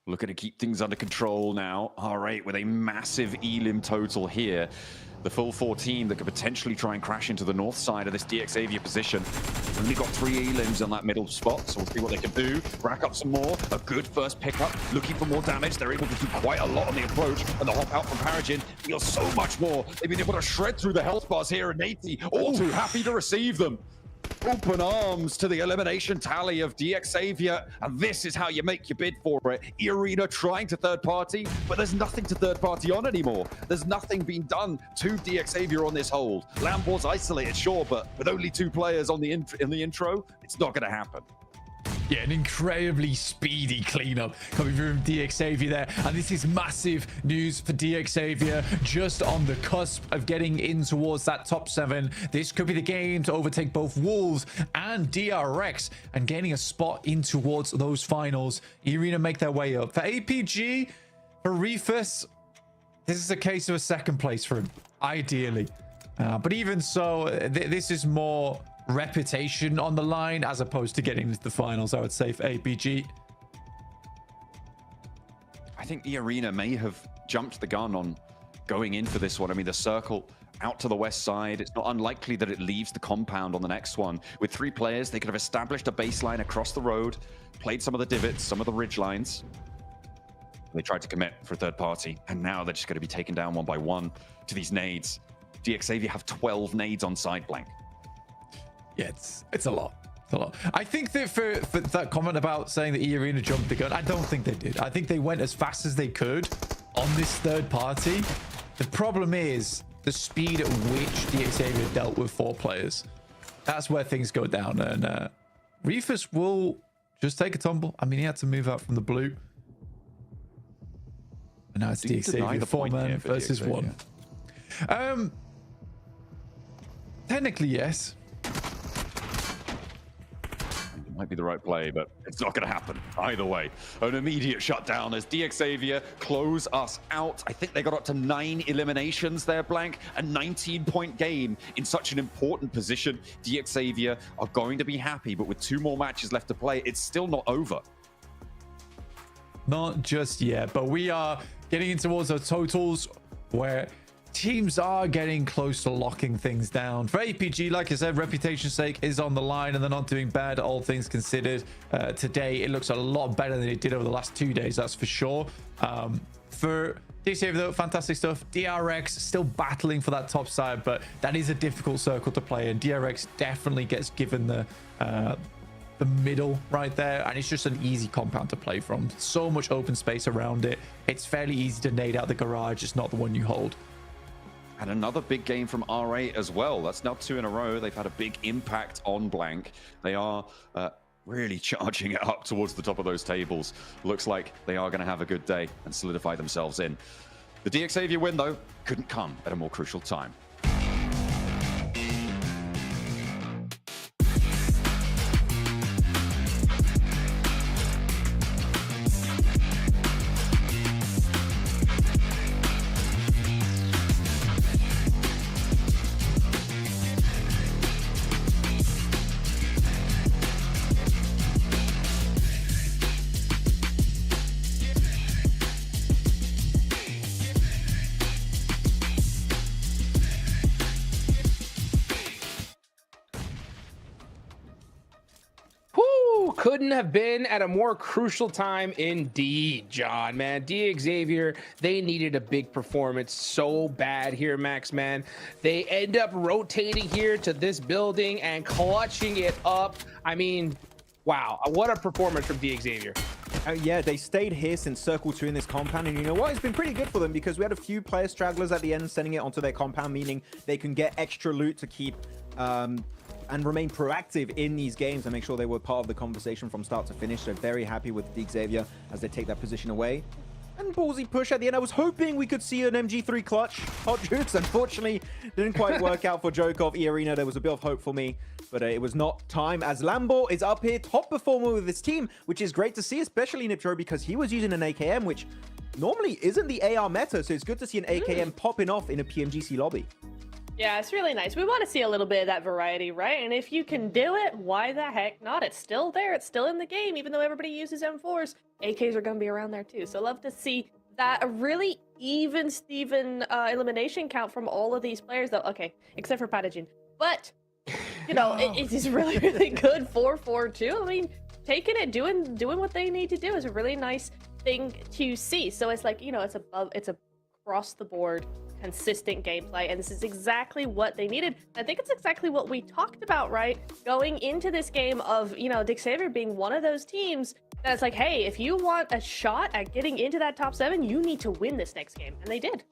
looking to keep things under control now. All right, with a massive elim total here. The full 14 that could potentially try and crash into the north side of this DXavier position. Only got 3 elims on that middle spot, so we'll see what they can do. Rack up some more. A good first pickup. Looking for more damage. They're able to do quite a lot on the approach, and the hop out from Paragin deals so much more. They've been able to shred through the health bars here, and Nate all too happy to receive them. Open arms to the elimination tally of DXavier, and this is how you make your bid for it. Arena trying to third party, but there's nothing to third party on anymore. There's nothing being done to DXavier on this hold. Lambor's isolated, sure, but with only 2 players on in the intro, it's not going to happen. Yeah, an incredibly speedy cleanup coming from DXavier there. And this is massive news for DXavier, just on the cusp of getting in towards that top 7. This could be the game to overtake both Wolves and DRX and gaining a spot in towards those finals. Arena make their way up. For APG, for Refus, this is a case of a second place for him, ideally. But even so, this is more reputation on the line as opposed to getting into the finals, I would say, for APG. I think the Arena may have jumped the gun on going in for this one. I mean, the circle out to the west side, it's not unlikely that it leaves the compound on the next one. With 3 players, they could have established a baseline across the road, played some of the divots, some of the ridge lines. They tried to commit for a third party, and now they're just going to be taken down one by one to these nades. DXavier have 12 nades on side blank. Yeah, it's a lot. It's a lot. I think that for that comment about saying that Arena jumped the gun, I don't think they did. I think they went as fast as they could on this third party. The problem is the speed at which DXavier dealt with 4 players. That's where things go down. And Refus will just take a tumble. I mean, he had to move out from the blue. And now it's DXavier 4-man versus 1. Yeah. Technically, yes. Might be the right play, but it's not going to happen either way. An immediate shutdown as DXavier close us out. I think they got up to 9 eliminations there, Blank. A 19-point game in such an important position. DXavier are going to be happy, but with 2 more matches left to play, it's still not over. Not just yet, but we are getting in towards our totals where teams are getting close to locking things down. For APG, like I said, reputation's sake is on the line, and they're not doing bad, all things considered. Today, it looks a lot better than it did over the last 2 days, that's for sure. For DXavier, though, fantastic stuff. DRX still battling for that top side, but that is a difficult circle to play, and DRX definitely gets given the middle right there, and it's just an easy compound to play from. So much open space around it. It's fairly easy to nade out the garage. It's not the one you hold. And another big game from RA as well. That's now 2 in a row. They've had a big impact on Blank. They are really charging it up towards the top of those tables. Looks like they are going to have a good day and solidify themselves in. The DXavier win, though, couldn't come at a more crucial time. Couldn't have been at a more crucial time indeed, John, man. DXavier, they needed a big performance so bad here, Max, man. They end up rotating here to this building and clutching it up. I mean, wow, what a performance from DXavier. Yeah, they stayed here since Circle 2 in this compound, and you know what? It's been pretty good for them because we had a few player stragglers at the end sending it onto their compound, meaning they can get extra loot to keep and remain proactive in these games and make sure they were part of the conversation from start to finish. So very happy with DXavier as they take that position away. And ballsy push at the end. I was hoping we could see an MG3 clutch. Hot Jukes, unfortunately, didn't quite work out for Jokov. Arena, there was a bit of hope for me, but it was not time as Lambo is up here, top performer with his team, which is great to see, especially Niptro, because he was using an AKM, which normally isn't the AR meta, so it's good to see an AKM popping off in a PMGC lobby. Yeah, it's really nice. We want to see a little bit of that variety, right? And if you can do it, why the heck not? It's still there. It's still in the game, even though everybody uses M4s. AKs are going to be around there too. So love to see that a really even Steven elimination count from all of these players, though. Okay, except for Pathogen. But, you know, it is really, really good. 4-4-2. I mean, taking it, doing what they need to do is a really nice thing to see. So it's like, you know, it's across the board consistent gameplay, and this is exactly what they needed. I think it's exactly what we talked about, right? Going into this game of, you know, Xavier being one of those teams that it's like, hey, if you want a shot at getting into that top 7, you need to win this next game, and they did.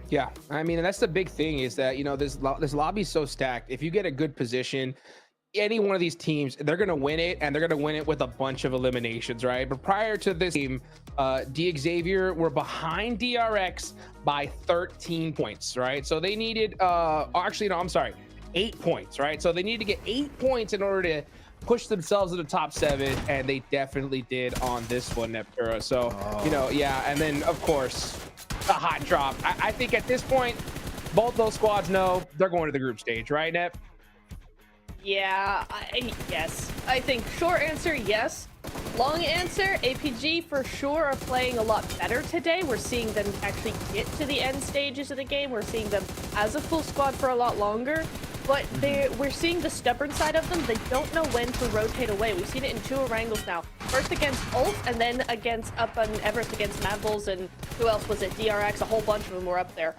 Yeah, I mean, and that's the big thing is that, you know, this lobby's so stacked. If you get a good position, any one of these teams, they're going to win it, and they're going to win it with a bunch of eliminations, right? But prior to this game, Xavier were behind DRX by 13 points, right? So they needed, actually, no, I'm sorry, 8 points, right? So they need to get 8 points in order to push themselves to the top 7, and they definitely did on this one, Neptura. So, you know, yeah, and then, of course, the hot drop. I think at this point, both those squads know they're going to the group stage, right, Nep? Yeah, yes. I think short answer, yes. Long answer, APG for sure are playing a lot better today. We're seeing them actually get to the end stages of the game. We're seeing them as a full squad for a lot longer. But we're seeing the stubborn side of them. They don't know when to rotate away. We've seen it in 2 Orangles now. First against Ulf, and then against up on Everest against Madballs, and who else was it? DRX, a whole bunch of them were up there.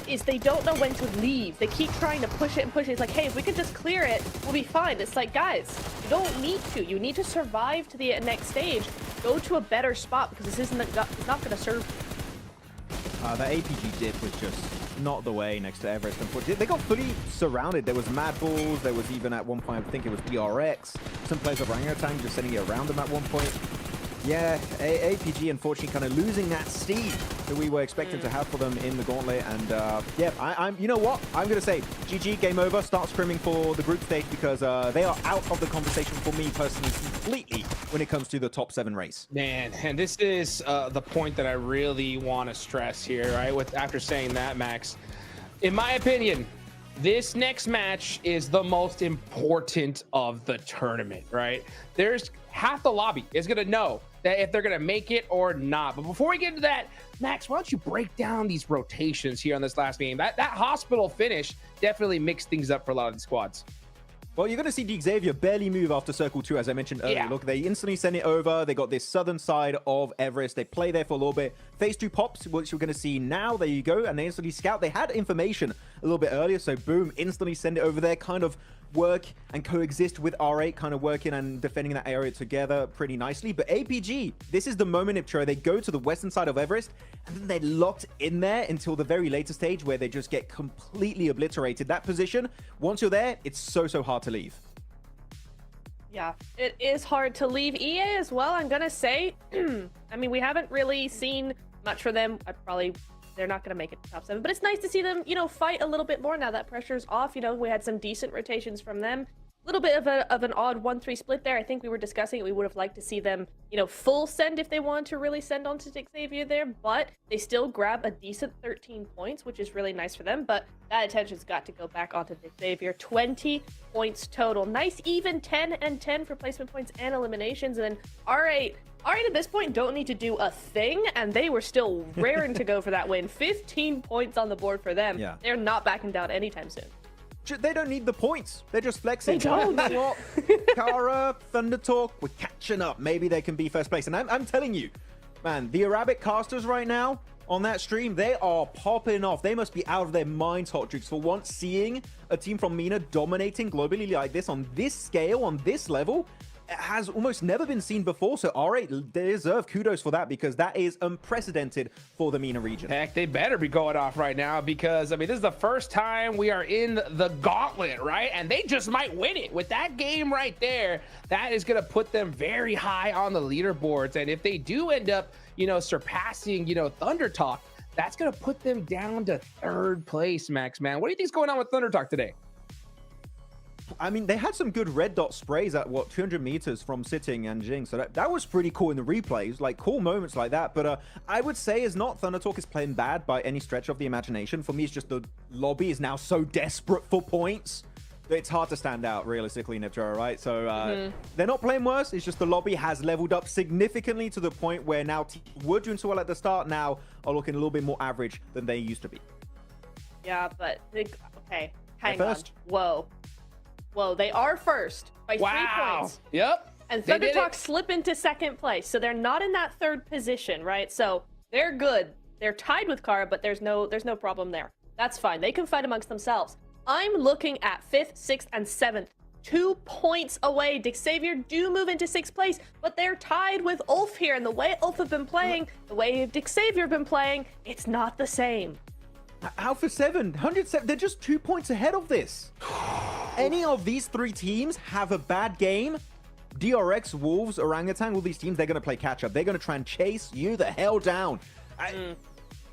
Is they don't know when to leave. They keep trying to push it and push it. It's like, hey, if we could just clear it, we'll be fine. It's like, guys, you don't need to. You need to survive to the next stage. Go to a better spot, because this isn't it's not going to serve you. That APG dip was just not the way next to Everest. Unfortunately, they got fully surrounded. There was Madballs. There was even at one point, I think it was DRX. Some players of orangutan just sending it around them at one point. Yeah, APG unfortunately kind of losing that steam that we were expecting to have for them in the Gauntlet. And yeah, I'm. You know what? I'm gonna say GG, game over. Start scrimming for the group stage, because they are out of the conversation for me personally completely when it comes to the top 7 race. Man, and this is the point that I really want to stress here, right? After saying that, Max, in my opinion, this next match is the most important of the tournament, right? There's half the lobby is going to know that if they're going to make it or not. But before we get into that, Max, why don't you break down these rotations here on this last game? That hospital finish definitely mixed things up for a lot of the squads. Well, you're going to see Xavier barely move after Circle 2, as I mentioned earlier. Yeah. Look, they instantly send it over. They got this southern side of Everest. They play there for a little bit. Phase 2 pops, which we're going to see now. There you go. And they instantly scout. They had information a little bit earlier, so boom, instantly send it over there. Kind of work and coexist with R8, kind of working and defending that area together pretty nicely. But APG, this is the moment, Iptro. They go to the western side of Everest, and then they're locked in there until the very later stage where they just get completely obliterated. That position, once you're there, it's so hard to leave. Yeah, it is hard to leave. EA as well, I'm gonna say. I mean, we haven't really seen much for them. They're not going to make it to top 7, but it's nice to see them, you know, fight a little bit more now that pressure's off. You know, we had some decent rotations from them. A little bit of an odd 1-3 split there. I think we were discussing it. We would have liked to see them, you know, full send if they wanted to really send on to Xavier there, but they still grab a decent 13 points, which is really nice for them. But that attention's got to go back onto Xavier. 20 points total. Nice even 10 and 10 for placement points and eliminations. And then R8 at this point don't need to do a thing, and they were still raring to go for that win. 15 points on the board for them. Yeah. They're not backing down anytime soon. They don't need the points. They're just flexing. They don't. What? Kara, Thunder Talk, we're catching up. Maybe they can be first place. And I'm telling you, man, the Arabic casters right now on that stream, they are popping off. They must be out of their minds, Hot Jukes, for once seeing a team from MENA dominating globally like this on this scale, on this level. It has almost never been seen before, so R8 deserve kudos for that, because that is unprecedented for the MENA region. Heck, they better be going off right now, because, I mean, this is the first time we are in the Gauntlet, right? And they just might win it. With that game right there, that is going to put them very high on the leaderboards. And if they do end up, you know, surpassing, you know, Thunder Talk, that's going to put them down to 3rd place, Max, man. What do you think's going on with Thunder Talk today? I mean, they had some good red dot sprays at, what, 200 meters from sitting and Jing. So that was pretty cool in the replays, like cool moments like that. But I would say is not Thunder Talk is playing bad by any stretch of the imagination. For me, it's just the lobby is now so desperate for points that it's hard to stand out realistically, Neptura, right? So they're not playing worse. It's just the lobby has leveled up significantly to the point where now teams were doing so well at the start, now are looking a little bit more average than they used to be. Yeah, but okay, hang They're on. first. Whoa, they are first by 3 points. Yep. And They Thunder did Talk it. slip into second place, so they're not in that third position, right? So they're good. They're tied with Kara, but there's no problem there. That's fine. They can fight amongst themselves. I'm looking at 5th, 6th, and 7th. 2 points away. Dick Xavier do move into 6th place, but they're tied with Ulf here. And the way Ulf have been playing, the way Dick Xavier have been playing, it's not the same. Alpha 7, 107, they're just 2 points ahead of this. Any of these 3 teams have a bad game, DRX, Wolves, Orangutan, all these teams, they're going to play catch up. They're going to try and chase you the hell down.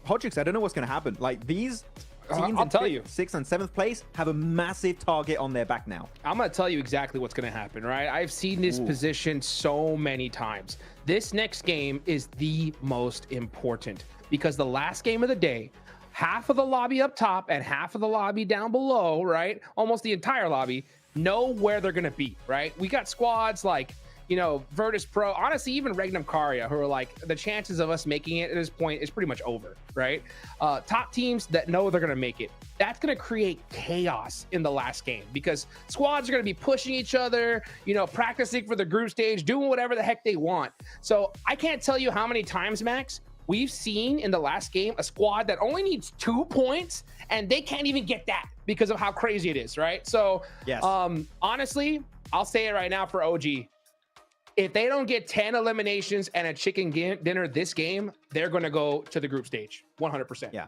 Hodgix, I don't know what's going to happen. Like, these teams I'll in tell 5th, you. 6th, and 7th place have a massive target on their back now. I'm going to tell you exactly what's going to happen, right? I've seen this position so many times. This next game is the most important because the last game of the day, half of the lobby up top and half of the lobby down below, right? Almost the entire lobby know where they're going to be, right? We got squads like, you know, Virtus Pro, honestly, even Regnum Caria, who are like, the chances of us making it at this point is pretty much over, right? Top teams that know they're going to make it. That's going to create chaos in the last game because squads are going to be pushing each other, you know, practicing for the group stage, doing whatever the heck they want. So I can't tell you how many times, Max, we've seen in the last game a squad that only needs 2 points and they can't even get that because of how crazy it is, right? So Yes. Honestly, I'll say it right now for OG. If they don't get 10 eliminations and a chicken dinner this game, they're going to go to the group stage 100%. Yeah.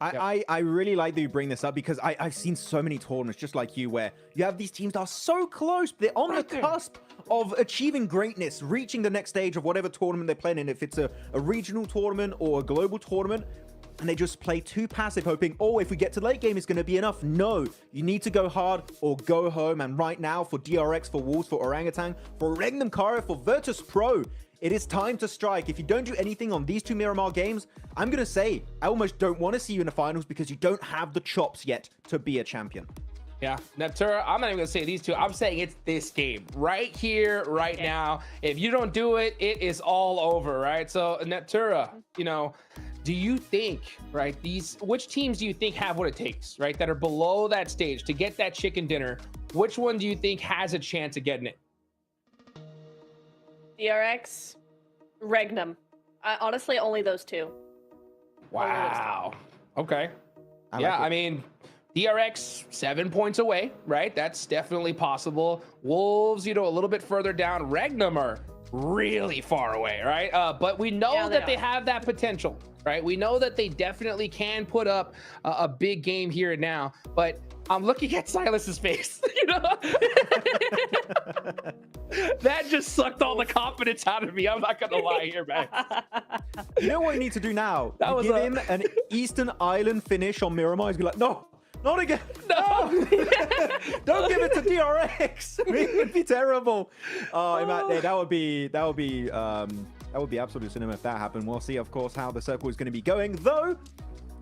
I really like that you bring this up because I've seen so many tournaments just like you where you have these teams that are so close, they're on the cusp of achieving greatness, reaching the next stage of whatever tournament they're playing in, if it's a regional tournament or a global tournament, and they just play too passive, hoping, oh, if we get to late game, it's going to be enough. No, you need to go hard or go home. And right now, for DRX, for Wolves, for Orangutan, for Regnum Caria, for Virtus Pro, it is time to strike. If you don't do anything on these 2 Miramar games, I'm going to say, I almost don't want to see you in the finals because you don't have the chops yet to be a champion. Yeah, Neptura, I'm not even going to say these 2. I'm saying it's this game right here, right now. If you don't do it, it is all over, right? So, Neptura, you know, do you think, right, which teams do you think have what it takes, right, that are below that stage to get that chicken dinner? Which one do you think has a chance of getting it? DRX, Regnum. Honestly, only those 2. Wow. Okay. I I mean, DRX 7 points away, right? That's definitely possible. Wolves, you know, a little bit further down. Regnum are really far away, right? But we know that they have that potential, right? We know that they definitely can put up a big game here and now. But I'm looking at Silas's face, you know? That just sucked all the confidence out of me. I'm not gonna lie here, man. You know what you need to do now? That Give was him an Eastern Island finish on Miramar. He's be like, no, not again. No, don't give it to DRX. It would be terrible. Oh, that would be absolute cinema if that happened. We'll see, of course, how the circle is going to be going. Though,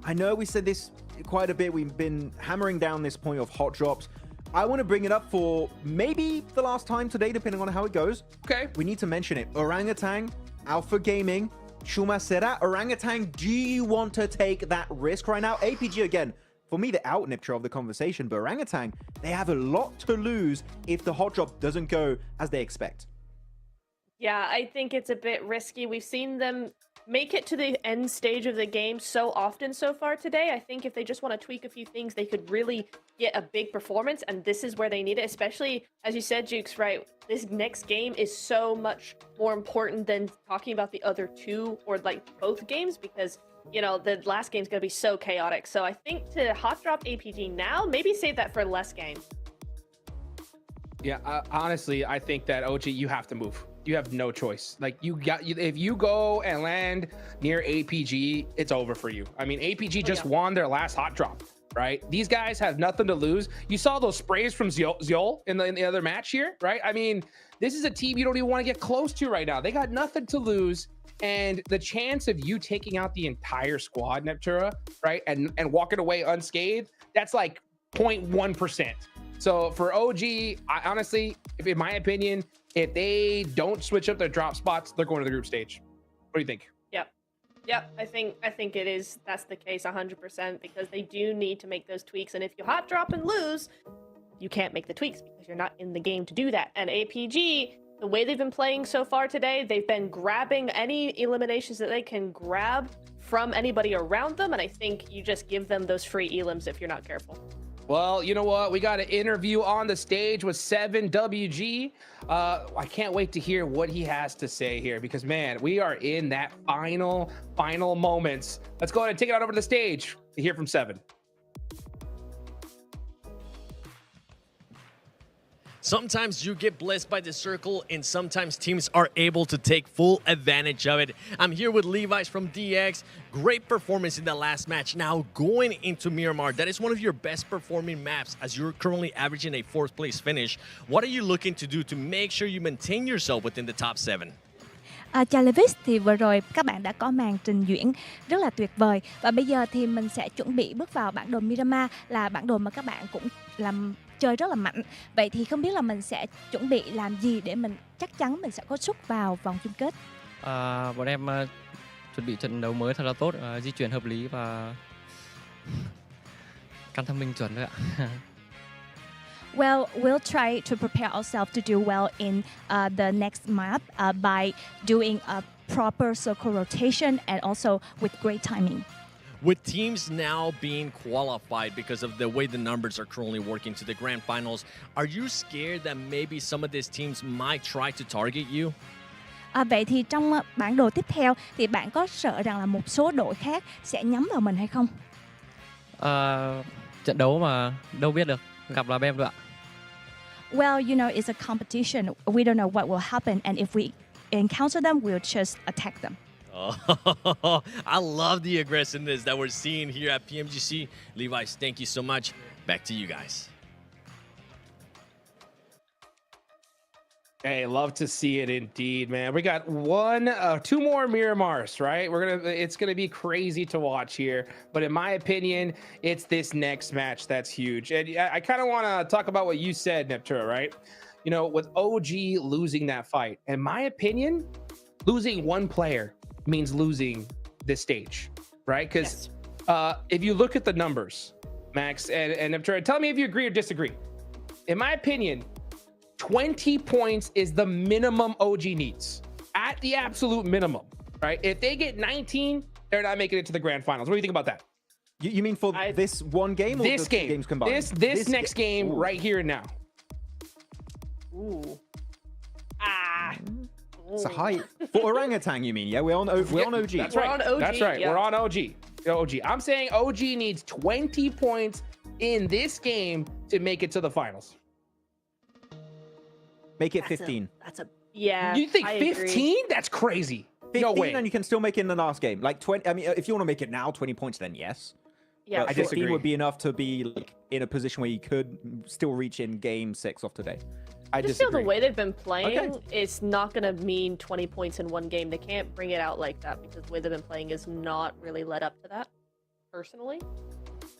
I know we said this quite a bit. We've been hammering down this point of hot drops. I want to bring it up for maybe the last time today, depending on how it goes. Okay. We need to mention it. Orangutan, Alpha Gaming, Shuma Sera. Orangutan, do you want to take that risk right now? APG, again, for me, the out-nipture of the conversation, but Orangutan, they have a lot to lose if the hot drop doesn't go as they expect. Yeah, I think it's a bit risky. We've seen them make it to the end stage of the game so often so far today. I think if they just want to tweak a few things, they could really get a big performance, and this is where they need it, especially, as you said, Jukes, right? This next game is so much more important than talking about the other 2 or, like, both games, because, you know, the last game's going to be so chaotic. So I think to hot drop APG now, maybe save that for less games. Yeah, honestly, I think that OG, you have to move. You have no choice. Like, if you go and land near APG, it's over for you. I mean, APG just won their last hot drop. right? These guys have nothing to lose. You saw those sprays from Zeol in the other match here, right? I mean, this is a team you don't even want to get close to right now. They got nothing to lose. And the chance of you taking out the entire squad, Neptura, right, and walking away unscathed, that's like 0.1%. So for OG, honestly, in my opinion, if they don't switch up their drop spots, they're going to the group stage. What do you think? Yep, I think it is. That's the case 100% because they do need to make those tweaks. And if you hot drop and lose, you can't make the tweaks because you're not in the game to do that. And APG, the way they've been playing so far today, they've been grabbing any eliminations that they can grab from anybody around them. And I think you just give them those free elims if you're not careful. Well, you know what? We got an interview on the stage with 7WG. I can't wait to hear what he has to say here because, man, we are in that final moments. Let's go ahead and take it out over to the stage to hear from 7. Sometimes you get blessed by the circle, and sometimes teams are able to take full advantage of it. I'm here with Levi's from DX. Great performance in the last match. Now going into Miramar, that is one of your best performing maps as you're currently averaging a 4th place finish. What are you looking to do to make sure you maintain yourself within the top 7? Chào Levis, thì vừa rồi các bạn đã có màn trình diễn rất là tuyệt vời. Và bây giờ thì mình sẽ chuẩn bị bước vào bản đồ Miramar, là bản đồ mà các bạn cũng làm chơi rất là mạnh. Vậy thì không biết là mình sẽ chuẩn bị làm gì để mình chắc chắn mình sẽ có suất vào vòng chung kết. Bọn em chuẩn bị trận đấu mới thật là tốt, di chuyển hợp lý và căn thông minh chuẩn thôi ạ. Well, we'll try to prepare ourselves to do well in the next map by doing a proper circle rotation and also with great timing. With teams now being qualified because of the way the numbers are currently working to the grand finals, are you scared that maybe some of these teams might try to target you? Vậy thì trong bản đồ tiếp theo thì bạn có sợ rằng là một số đội khác sẽ nhắm vào mình hay không? Trận đấu mà đâu biết được, gặp là bem thôi ạ. Well, you know, it's a competition. We don't know what will happen, and if we encounter them, we'll just attack them. Oh, I love the aggressiveness that we're seeing here at PMGC. Levi's, thank you so much. Back to you guys. Hey, love to see it indeed, man. We got 2 more Miramars, right? It's gonna be crazy to watch here. But in my opinion, it's this next match that's huge. And I kind of want to talk about what you said, Neptura, right? You know, with OG losing that fight, in my opinion, losing one player means losing this stage, right? Because if you look at the numbers, Max and Neptura, tell me if you agree or disagree. In my opinion, 20 points is the minimum OG needs, at the absolute minimum, right? If they get 19, they're not making it to the grand finals. What do you think about that? You mean for this one game or this the game? 2 games combined? This next game right here and now. Ooh. It's a high for orangutan. You mean? Yeah, we're on OG. That's right. We're on OG. That's right. Yeah. We're on OG. I'm saying OG needs 20 points in this game to make it to the finals. Make it 15. Yeah. You think I 15? agree. That's crazy. 15 No way. and you can still make it in the last game. Like 20. I mean, if you want to make it now, 20 points, then yes. Yeah. But 15 would be enough to be like in a position where you could still reach in game 6 of today. I just feel disagree. the way they've been playing, Okay. it's not going to mean 20 points in one game. They can't bring it out like that because the way they've been playing is not really led up to that, personally.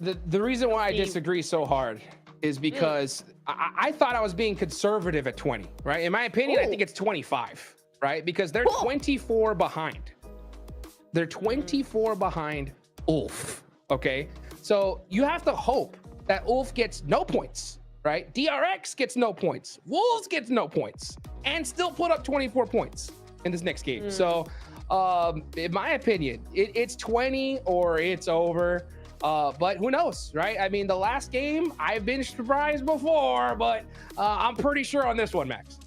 The reason why I disagree so hard is because I thought I was being conservative at 20, right? In my opinion, I think it's 25, right? Because they're 24 behind. They're 24 behind Ulf, okay? So you have to hope that Ulf gets no points, right? DRX gets no points. Wolves gets no points and still put up 24 points in this next game. So in my opinion, it's 20 or it's over. But who knows, right? I mean, the last game, I've been surprised before, but I'm pretty sure on this one, Max.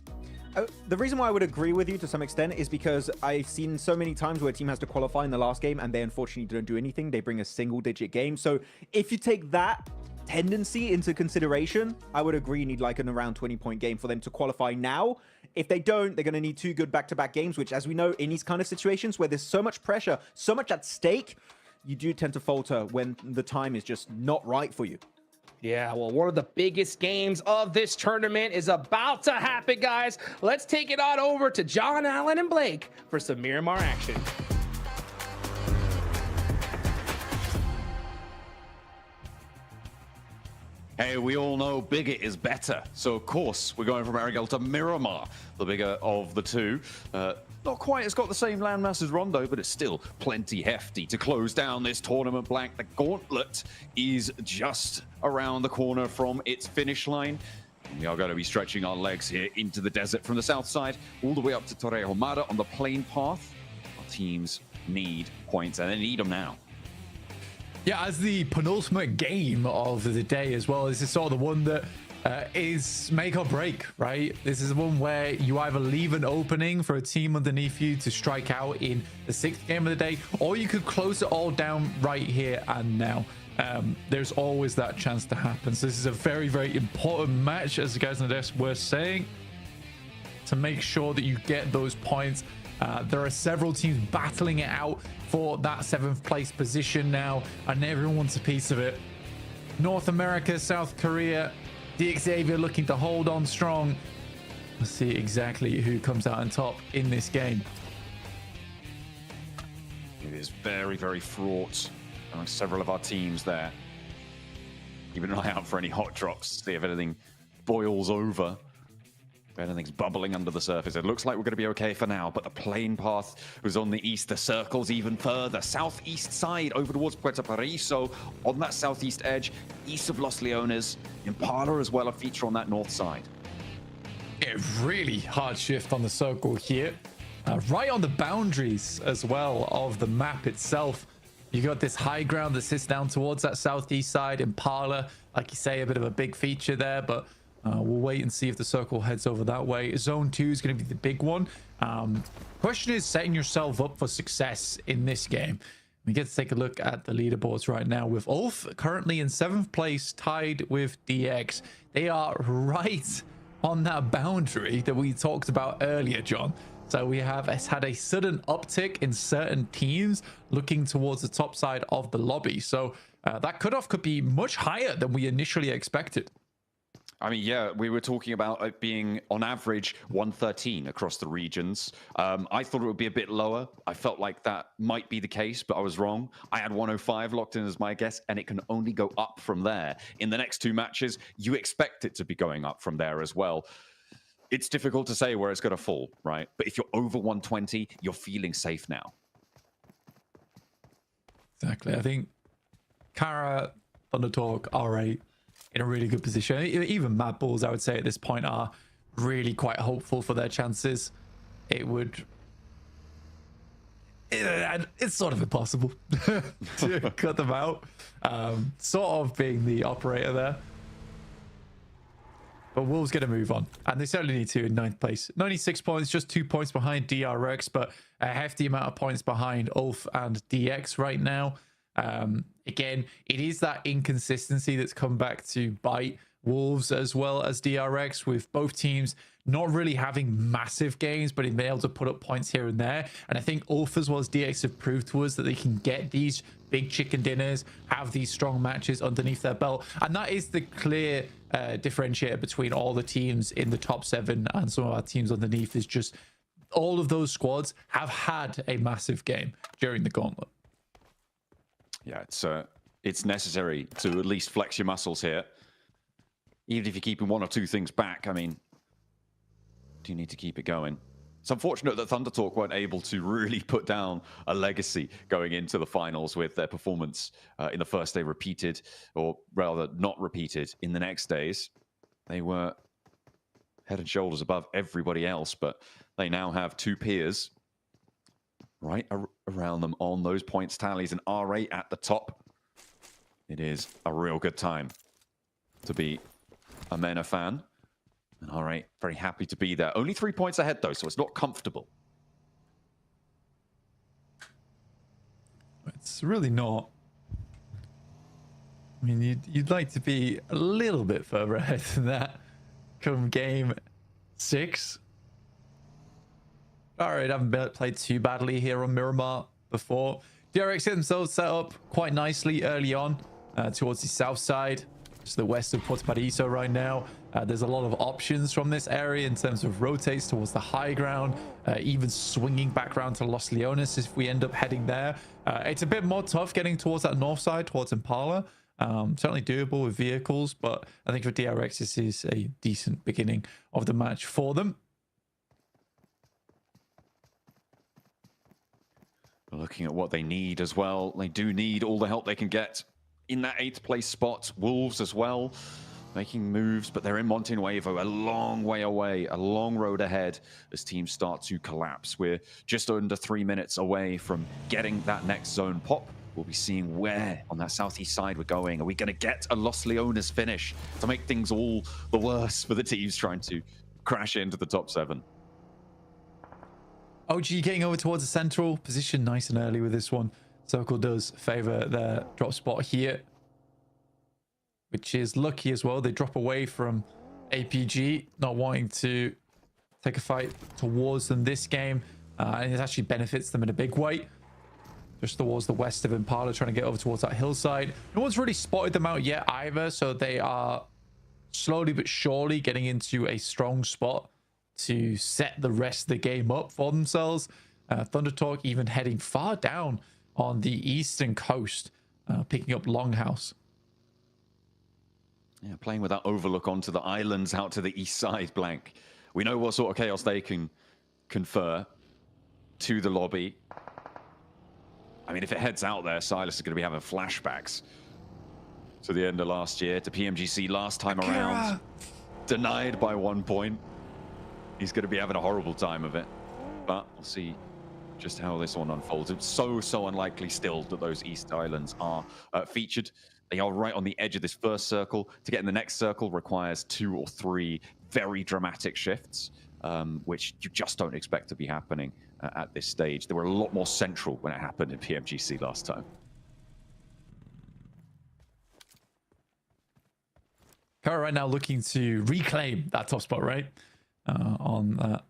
The reason why I would agree with you to some extent is because I've seen so many times where a team has to qualify in the last game and they unfortunately don't do anything. They bring a single-digit game. So if you take that tendency into consideration, I would agree you need like an around 20-point game for them to qualify now. If they don't, they're going to need 2 good back-to-back games, which, as we know, in these kind of situations where there's so much pressure, so much at stake, you do tend to falter when the time is just not right for you. Yeah, well, one of the biggest games of this tournament is about to happen, guys. Let's take it on over to John, Allen, and Blake for some Miramar action. Hey, we all know bigger is better. So, of course, we're going from Arigel to Miramar, the bigger of the two. Not quite, it's got the same landmass as Rondo, but it's still plenty hefty to close down this tournament blank. The Gauntlet is just around the corner from its finish line. We are going to be stretching our legs here into the desert from the south side, all the way up to Torre Homada on the plain path. Our teams need points, and they need them now. Yeah, as the penultimate game of the day as well, this is sort of the one that is make or break, right? This is the one where you either leave an opening for a team underneath you to strike out in the 6th game of the day, or you could close it all down right here and now. There's always that chance to happen. So this is a very, very important match, as the guys on the desk were saying, to make sure that you get those points. There are several teams battling it out for that 7th place position now, and everyone wants a piece of it. North America, South Korea, the Xavier looking to hold on strong. Let's see exactly who comes out on top in this game. It is very, very fraught among several of our teams there. Keeping an eye out for any hot drops, see if anything boils over. If anything's bubbling under the surface. It looks like we're going to be okay for now, but the plain path was on the east. The circles even further. Southeast side over towards Puerto Paraiso. On that southeast edge, east of Los Leones. Impala as well, a feature on that north side. Yeah, really hard shift on the circle here. Right on the boundaries as well of the map itself. You got this high ground that sits down towards that southeast side. Impala, like you say, a bit of a big feature there, but we'll wait and see if the circle heads over that way. Zone 2 is going to be the big one. Question is setting yourself up for success in this game. We get to take a look at the leaderboards right now with Ulf currently in 7th place, tied with DX. They are right on that boundary that we talked about earlier, John. So we have had a sudden uptick in certain teams looking towards the top side of the lobby. So that cutoff could be much higher than we initially expected. I mean, yeah, we were talking about it being on average 113 across the regions. I thought it would be a bit lower. I felt like that might be the case, but I was wrong. I had 105 locked in as my guess, and it can only go up from there. In the next 2 matches, you expect it to be going up from there as well. It's difficult to say where it's going to fall, right? But if you're over 120, you're feeling safe now. Exactly. I think Kara, Thundertalk, R8 in a really good position. Even Mad Bulls, I would say, at this point are really quite hopeful for their chances. It's sort of impossible to cut them out. Sort of being the operator there. But Wolves going to move on. And they certainly need to in 9th place. 96 points, just 2 points behind DRX, but a hefty amount of points behind Ulf and DX right now. Again, it is that inconsistency that's come back to bite Wolves as well as DRX, with both teams not really having massive games, but being able to put up points here and there. And I think Ulf as well as DX have proved to us that they can get these big chicken dinners, have these strong matches underneath their belt. And that is the clear differentiator between all the teams in the top 7 and some of our teams underneath, is just all of those squads have had a massive game during the Gauntlet. Yeah, it's necessary to at least flex your muscles here. Even if you're keeping 1 or 2 things back, I mean, do you need to keep it going? It's unfortunate that Thunder Talk weren't able to really put down a legacy going into the finals with their performance in the first day repeated, or rather not repeated in the next days. They were head and shoulders above everybody else, but they now have 2 peers right around them on those points tallies, and R8 at the top. It is a real good time to be a MENA fan. And R8 very happy to be there. Only 3 points ahead though, so it's not comfortable. It's really not. I mean, you'd like to be a little bit further ahead than that come game 6. All right, I haven't played too badly here on Miramar before. DRX get themselves set up quite nicely early on towards the south side, to the west of Puerto Paraiso right now. There's a lot of options from this area in terms of rotates towards the high ground, even swinging back around to Los Leones if we end up heading there. It's a bit more tough getting towards that north side, towards Impala. Certainly doable with vehicles, but I think for DRX this is a decent beginning of the match for them. Looking at what they need as well, they do need all the help they can get in that 8th place spot. Wolves as well, making moves, but they're in Monte Nuevo, a long way away, a long road ahead as teams start to collapse. We're just under 3 minutes away from getting that next zone pop. We'll be seeing where on that southeast side we're going. Are we going to get a Los Leones finish to make things all the worse for the teams trying to crash into the top 7? OG getting over towards the central position nice and early with this one. Circle does favor their drop spot here, which is lucky as well. They drop away from APG, not wanting to take a fight towards them this game, and it actually benefits them in a big way. Just towards the west of Impala, trying to get over towards that hillside. No one's really spotted them out yet either, so they are slowly but surely getting into a strong spot to set the rest of the game up for themselves. Thunder Talk even heading far down on the eastern coast, picking up Longhouse. Yeah, playing with that overlook onto the islands out to the east side, Blank. We know what sort of chaos they can confer to the lobby. I mean, if it heads out there, Silas is going to be having flashbacks to the end of last year, to PMGC last time around. Denied by 1 point. He's going to be having a horrible time of it. But we'll see just how this one unfolds. It's so unlikely still that those East Islands are featured. They are right on the edge of this first circle. To get in the next circle requires 2 or 3 very dramatic shifts, which you just don't expect to be happening at this stage. They were a lot more central when it happened in PMGC last time. Kara right now looking to reclaim that top spot, right? On that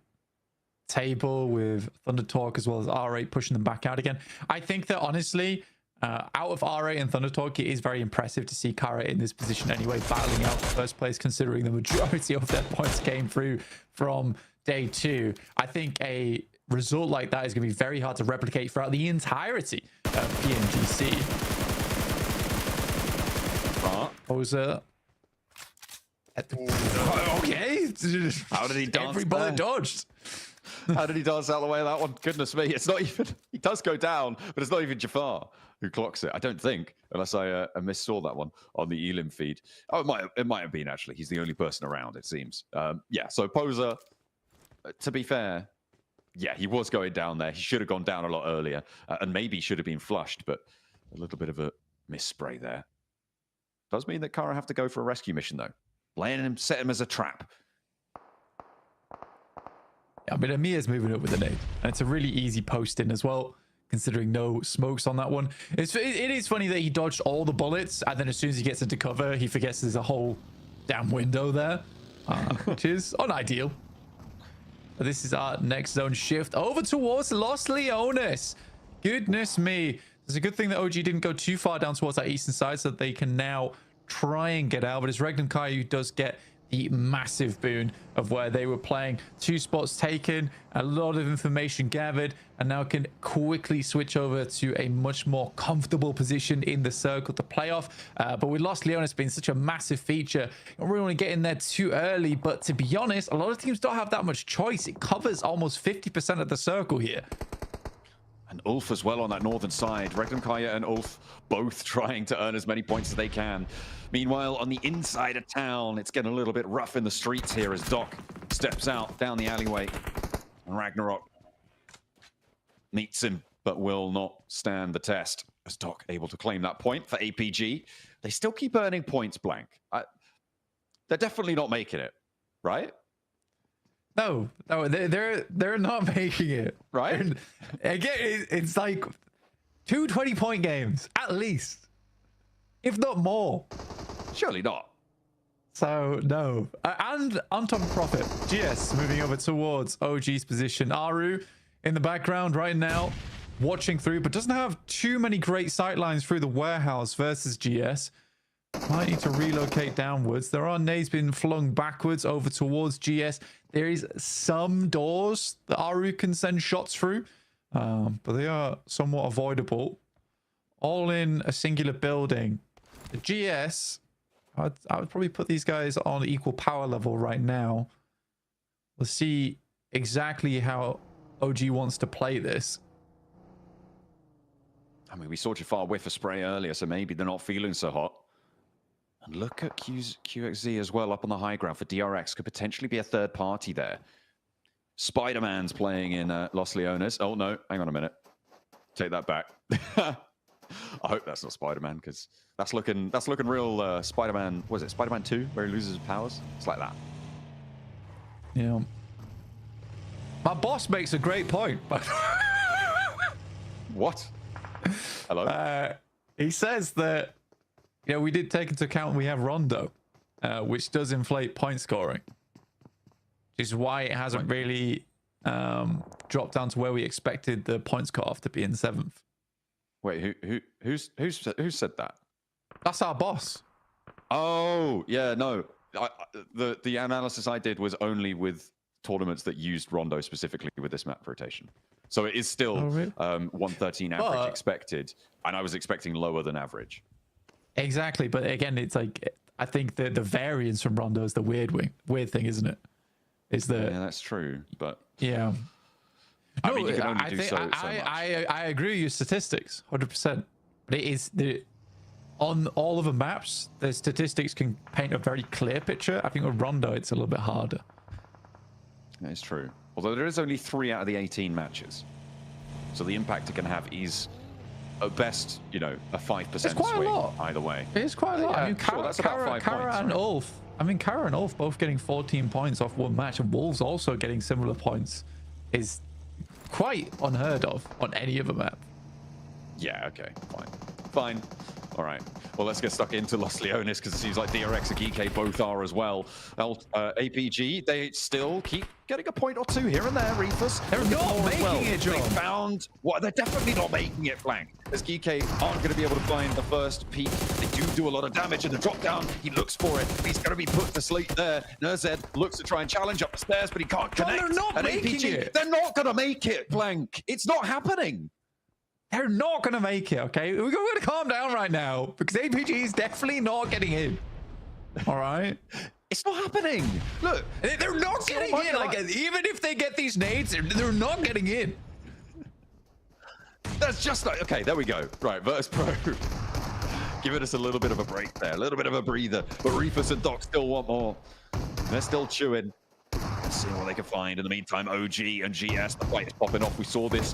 table with Thunder Talk as well as R8 pushing them back out again. I think that honestly, out of R8 and Thunder Talk, it is very impressive to see Kara in this position anyway, battling out for first place, considering the majority of their points came through from day 2. I think a result like that is going to be very hard to replicate throughout the entirety of PMGC. Poser. Okay. How did he dance? Every bullet dodged. How did he dance out of the way of that one? Goodness me. It's not even, he does go down, but it's not even Jafar who clocks it. I don't think, unless I missaw that one on the Elim feed. Oh, it might have been actually. He's the only person around, it seems. Yeah, so Poser, to be fair, yeah, he was going down there. He should have gone down a lot earlier, and maybe should have been flushed, but a little bit of a misspray there. Does mean that Kara have to go for a rescue mission, though. Laying him, set him as a trap. I mean, Amir's moving up with a nade, and it's a really easy post in as well, considering no smokes on that one. It is funny that he dodged all the bullets, and then as soon as he gets into cover, he forgets there's a whole damn window there, which is unideal. But this is our next zone shift over towards Los Leones. Goodness me. It's a good thing that OG didn't go too far down towards that eastern side, so that they can now try and get out. But it's Regnan Caillou does get the massive boon of where they were playing. 2 spots taken, a lot of information gathered, and now can quickly switch over to a much more comfortable position in the circle to play off. But with Los Leones being such a massive feature, you don't really want to get in there too early. But to be honest, a lot of teams don't have that much choice. It covers almost 50% of the circle here. And Ulf as well on that northern side. Regnan Caillou and Ulf both trying to earn as many points as they can. Meanwhile, on the inside of town, it's getting a little bit rough in the streets here as Doc steps out down the alleyway. And Ragnarok meets him, but will not stand the test. As Doc able to claim that point for APG. They still keep earning points, Blank. They're definitely not making it, right? No, they're not making it, right? And again, it's like 2 20-point games at least, if not more. Surely not. So no, and Anton Profit GS moving over towards OG's position. Aru in the background right now, watching through, but doesn't have too many great sightlines through the warehouse versus GS. Might need to relocate downwards. There are nades being flung backwards over towards GS. There is some doors that Haru can send shots through, but they are somewhat avoidable. All in a singular building. The GS, I would probably put these guys on equal power level right now. We'll see exactly how OG wants to play this. I mean, we saw Jafar whiff a spray earlier, so maybe they're not feeling so hot. And look at QXZ as well up on the high ground for DRX. Could potentially be a third party there. Spider-Man's playing in Los Leones. Oh, no. Hang on a minute. Take that back. I hope that's not Spider-Man, because that's looking real Spider-Man. Was it Spider-Man 2, where he loses his powers? It's like that. Yeah. My boss makes a great point, but... What? Hello? He says that, you know, we did take into account we have Rondo, which does inflate point scoring. Which is why it hasn't really dropped down to where we expected the points cutoff to be in 7th. Wait, who said that? That's our boss. Oh, yeah, no. The analysis I did was only with tournaments that used Rondo specifically with this map rotation. So it is still 113 average expected, and I was expecting lower than average. Exactly, but again, it's like, I think the variance from Rondo is the weird thing, isn't it? Is the yeah, that's true, but yeah. I No, mean, you can only do think so much. I agree with your statistics, 100%. But it is on all of the maps, the statistics can paint a very clear picture. I think with Rondo, it's a little bit harder. That is true. Although there is only 3 out of the 18 matches, so the impact it can have is at best, you know, a 5% swing either way. It is quite a lot. Yeah, I mean, sure, that's about 5 points, and right? Ulf. I mean, Kara and Ulf both getting 14 points off one match, and Wolves also getting similar points is quite unheard of on any other map. Yeah, okay, fine. All right, well, let's get stuck into Los Leones, because it seems like DRX and GK both are as well. APG, they still keep getting a point or two here and there. Reefers, they're not making it, John. They found what they're definitely not making it, Blank, as GK aren't going to be able to find the first peak. They do a lot of damage in the drop down. He looks for it. He's going to be put to sleep there. Nerzed looks to try and challenge up the stairs, but he can't connect. They're not making APG, it. They're not going to make it, Blank. It's not happening. They're not going to make it, okay? We're going to calm down right now, because APG is definitely not getting in. All right? It's not happening. Look, they're not getting in. Like, even if they get these nades, they're not getting in. That's just like, okay, there we go. Right, Virtus Pro. Giving us a little bit of a break there, a little bit of a breather. But Reefus and Doc still want more. They're still chewing. Let's see what they can find. In the meantime, OG and GS, the fight is popping off. We saw this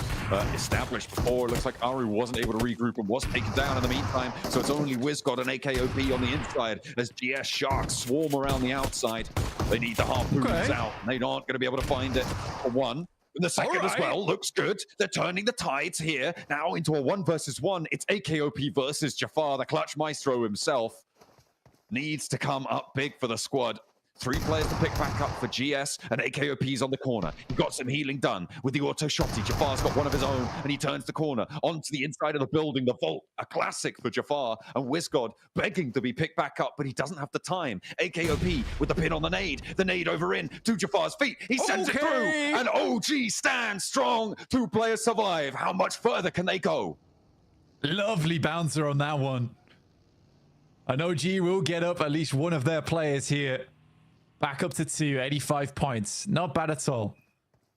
established before. It looks like Haru wasn't able to regroup and was taken down in the meantime. So it's only WizGod and AKOP on the inside as GS Sharks swarm around the outside. They need the harpoons out. They aren't going to be able to find it for one. And the second as well looks good. They're turning the tides here now into a 1 versus 1. It's AKOP versus Jafar. The clutch maestro himself needs to come up big for the squad. 3 players to pick back up for GS, and AKOP's on the corner. He got some healing done with the auto shotty. Jafar's got one of his own, and he turns the corner onto the inside of the building. The vault, a classic for Jafar, and WizGod begging to be picked back up, but he doesn't have the time. AKOP with the pin on the nade over in to Jafar's feet. He sends it through, and OG stands strong. 2 players survive. How much further can they go? Lovely bouncer on that one. And OG will get up at least one of their players here. Back up to 2, 85 points. Not bad at all.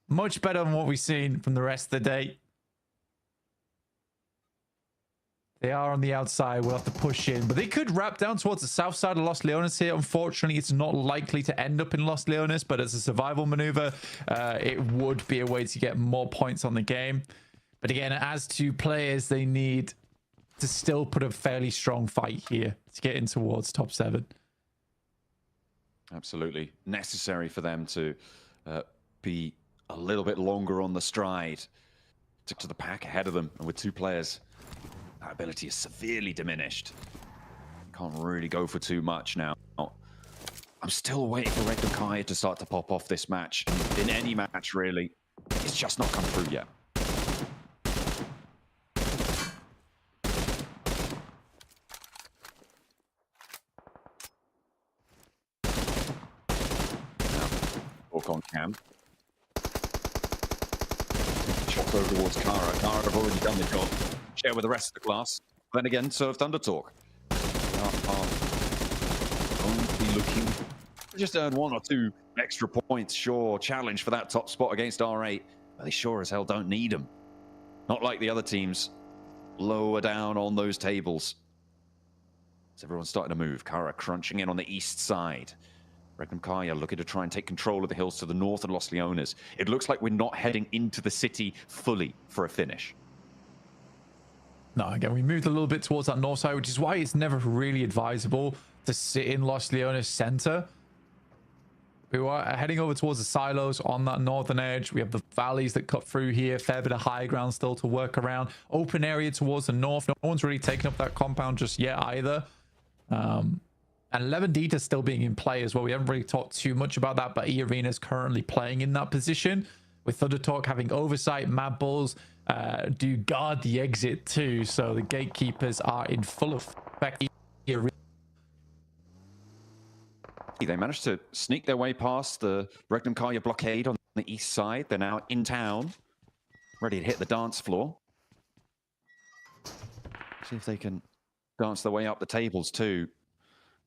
Much better than what we've seen from the rest of the day. They are on the outside. We'll have to push in. But they could wrap down towards the south side of Los Leones here. Unfortunately, it's not likely to end up in Los Leones, but as a survival maneuver, it would be a way to get more points on the game. But again, as 2 players, they need to still put a fairly strong fight here to get in towards top 7. Absolutely necessary for them to be a little bit longer on the stride. Took to the pack ahead of them, and with 2 players, that ability is severely diminished. Can't really go for too much now. I'm still waiting for Red Kai to start to pop off this match. In any match, really. It's just not come through yet. on cam. Shot over towards Kara. Kara have already done the job. Share with the rest of the class. Then again, serve Thunder Talk. Only looking. Just earned 1 or 2 extra points. Sure, challenge for that top spot against R8. But they sure as hell don't need them. Not like the other teams. Lower down on those tables. So everyone's starting to move. Kara crunching in on the east side. Kaya looking to try and take control of the hills to the north and Los Leones. It looks like we're not heading into the city fully for a finish. No, again, we moved a little bit towards that north side, which is why it's never really advisable to sit in Los Leones center. We were heading over towards the silos on that northern edge. We have the valleys that cut through here. Fair bit of high ground still to work around. Open area towards the north. No one's really taken up that compound just yet either. And 11 Dita still being in play as well. We haven't really talked too much about that, but E-Arena is currently playing in that position. With Thunder Talk having oversight, Mad Bulls do guard the exit too. So the gatekeepers are in full effect. They managed to sneak their way past the Kaya blockade on the east side. They're now in town, ready to hit the dance floor. See if they can dance their way up the tables too.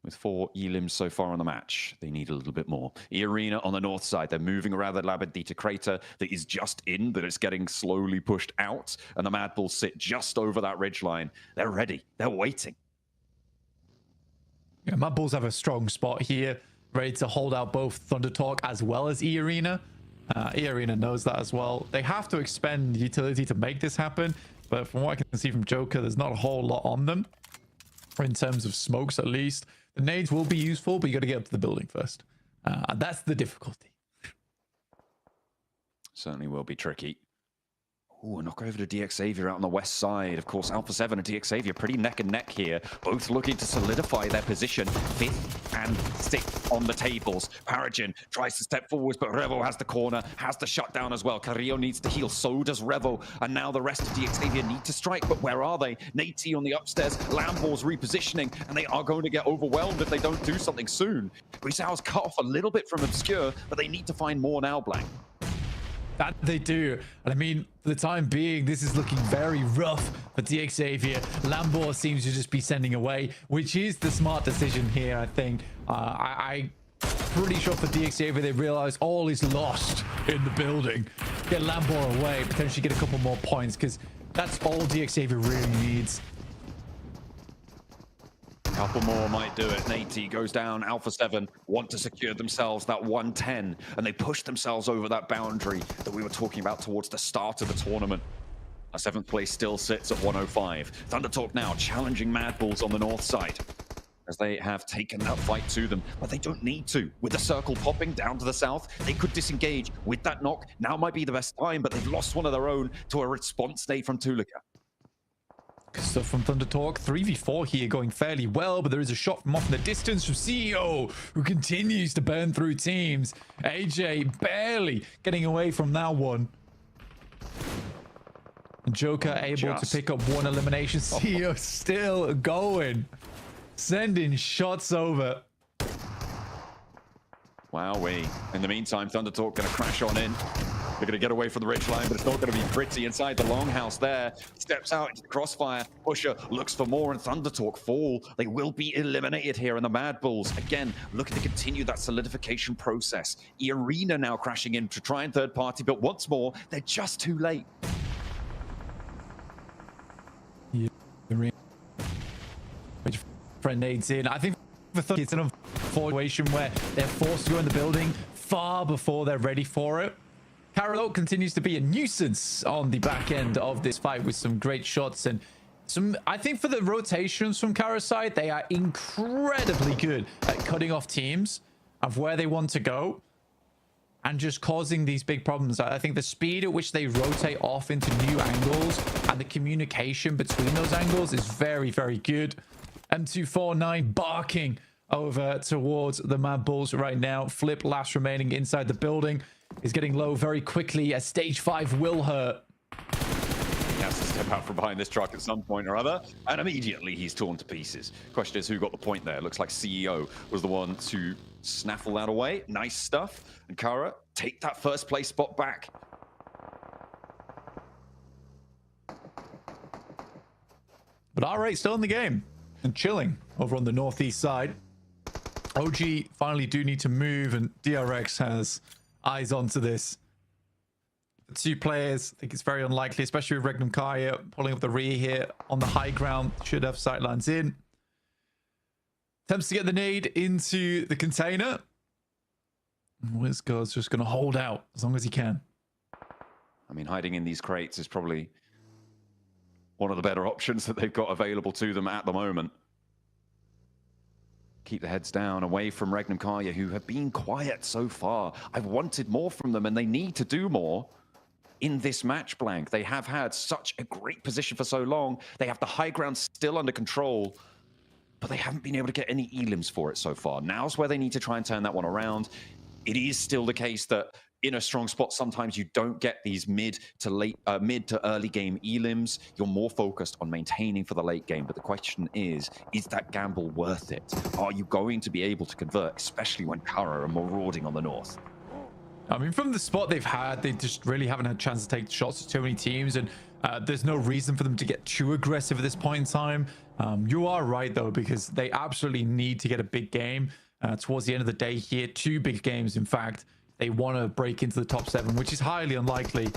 With 4 elims so far on the match. They need a little bit more. E-Arena on the north side. They're moving around the Labadita crater that is just in, but it's getting slowly pushed out. And the Mad Bulls sit just over that ridgeline. They're ready. They're waiting. Yeah, Mad Bulls have a strong spot here, ready to hold out both Thunder Talk as well as E-Arena. E-Arena knows that as well. They have to expend utility to make this happen, but from what I can see from Joker, there's not a whole lot on them, in terms of smokes at least. The nades will be useful, but you got to get up to the building first. And that's the difficulty. Certainly will be tricky. Ooh, a knock over to DX Xavier out on the west side. Of course, Alpha 7 and DX Xavier pretty neck and neck here. Both looking to solidify their position. 5th and 6th on the tables. Paragon tries to step forwards, but Revo has the corner, has the shutdown as well. Carrillo needs to heal, so does Revo. And now the rest of DX Xavier need to strike, but where are they? Nate T on the upstairs, Lambor's repositioning, and they are going to get overwhelmed if they don't do something soon. Grisau's cut off a little bit from Obscure, but they need to find more now, Blank. That they do. And I mean, for the time being, this is looking very rough for DX Xavier. Lambor seems to just be sending away, which is the smart decision here, I think. I'm pretty sure for DX Xavier, they realize all is lost in the building. Get Lambor away, potentially get a couple more points, because that's all DX Xavier really needs. Couple more might do it. Nate goes down. Alpha 7 want to secure themselves that 110, and they push themselves over that boundary that we were talking about towards the start of the tournament. A 7th place still sits at 105. Thunder Talk now challenging Mad Bulls on the north side, as they have taken that fight to them, but they don't need to. With the circle popping down to the south, they could disengage. With that knock, now might be the best time, but they've lost one of their own to a response nade from Tulika. Stuff from Thunder Talk. 3v4 here going fairly well, but there is a shot from off in the distance from CEO, who continues to burn through teams. AJ barely getting away from that one. Joker able to pick up one elimination. CEO still going, sending shots over. Wowee. In the meantime, Thunder Talk going to crash on in. They're going to get away from the ridgeline, but it's not going to be pretty inside the longhouse there. Steps out into the crossfire. Pusher looks for more, and Thunder Talk fall. They will be eliminated here, and the Mad Bulls, again, looking to continue that solidification process. E-Arena now crashing in to try and third party, but once more, they're just too late. Yeah, friend nades in. I think for Thunder, it's an unfortunate situation where they're forced to go in the building far before they're ready for it. Carolo continues to be a nuisance on the back end of this fight with some great shots and some, I think for the rotations from Kara's side, they are incredibly good at cutting off teams of where they want to go and just causing these big problems. I think the speed at which they rotate off into new angles and the communication between those angles is very, very good. M249 barking over towards the Mad Bulls right now. Flip last remaining inside the building is getting low very quickly as stage 5 will hurt. has to step out from behind this truck at some point or other, and immediately he's torn to pieces. Question is, who got the point there? Looks like CEO was the one to snaffle that away. Nice stuff. And Kara, take that first place spot back. But R8 still in the game and chilling over on the northeast side. OG finally do need to move, and DRX has eyes onto this. The two players, I think it's very unlikely, especially with Regnum Kaya pulling up the rear here on the high ground. Should have sightlines in. Attempts to get the nade into the container. Wizgard's just going to hold out as long as he can. I mean, hiding in these crates is probably one of the better options that they've got available to them at the moment. Keep the heads down, away from Regnum Kaya, who have been quiet so far. I've wanted more from them, and they need to do more in this match blank. They have had such a great position for so long. They have the high ground still under control, but they haven't been able to get any elims for it so far. Now's where they need to try and turn that one around. It is still the case that in a strong spot, sometimes you don't get these mid to early game elims. You're more focused on maintaining for the late game. But the question is that gamble worth it? Are you going to be able to convert, especially when Kara are marauding on the north? I mean, from the spot they've had, they just really haven't had a chance to take shots at too many teams, and there's no reason for them to get too aggressive at this point in time. You are right, though, because they absolutely need to get a big game towards the end of the day here. 2 big games, in fact. They want to break into the top 7, which is highly unlikely.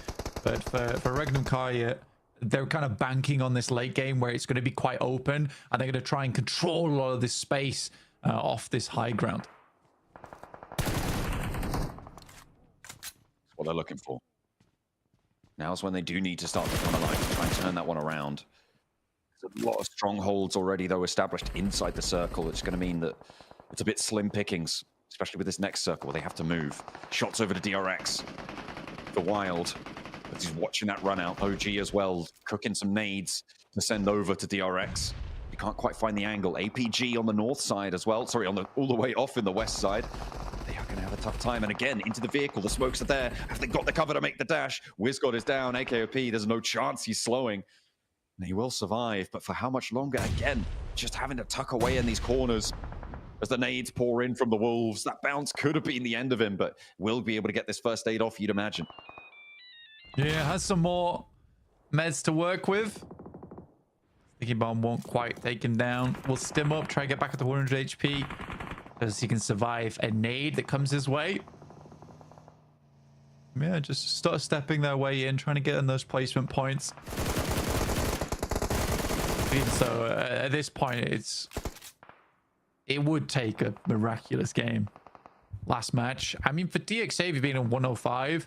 But for Regnum Kaya, they're kind of banking on this late game where it's going to be quite open, and they're going to try and control a lot of this space off this high ground. That's what they're looking for. Now's when they do need to start to kind of like try and turn that one around. There's a lot of strongholds already, though, established inside the circle. It's going to mean that it's a bit slim pickings, especially with this next circle where they have to move. Shots over to DRX. The Wild, as he's watching that run out. OG as well, cooking some nades to send over to DRX. You can't quite find the angle. APG on the north side as well. Sorry, all the way off in the west side. They are going to have a tough time. And again, into the vehicle. The smokes are there. Have they got the cover to make the dash? Wizgod is down. AKOP, there's no chance he's slowing. And he will survive, but for how much longer? Again, just having to tuck away in these corners as the nades pour in from the Wolves. That bounce could have been the end of him, but will be able to get this first aid off, you'd imagine. Yeah, has some more meds to work with. Sticky Bomb won't quite take him down. We'll stim up, try to get back at the 100 HP, because he can survive a nade that comes his way. Yeah, just start stepping their way in, trying to get in those placement points. Even so, at this point, it would take a miraculous game. Last match, I mean, for DXAV being on 105,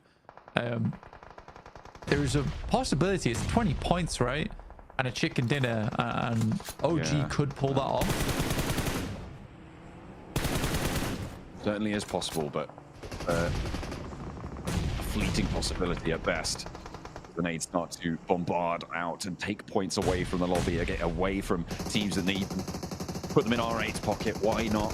there's a possibility it's 20 points, right? And a chicken dinner, and OG could pull that off. Certainly is possible, but a fleeting possibility at best. The nades start to bombard out and take points away from the lobby, get away from teams that need them. Put them in R8's pocket, why not?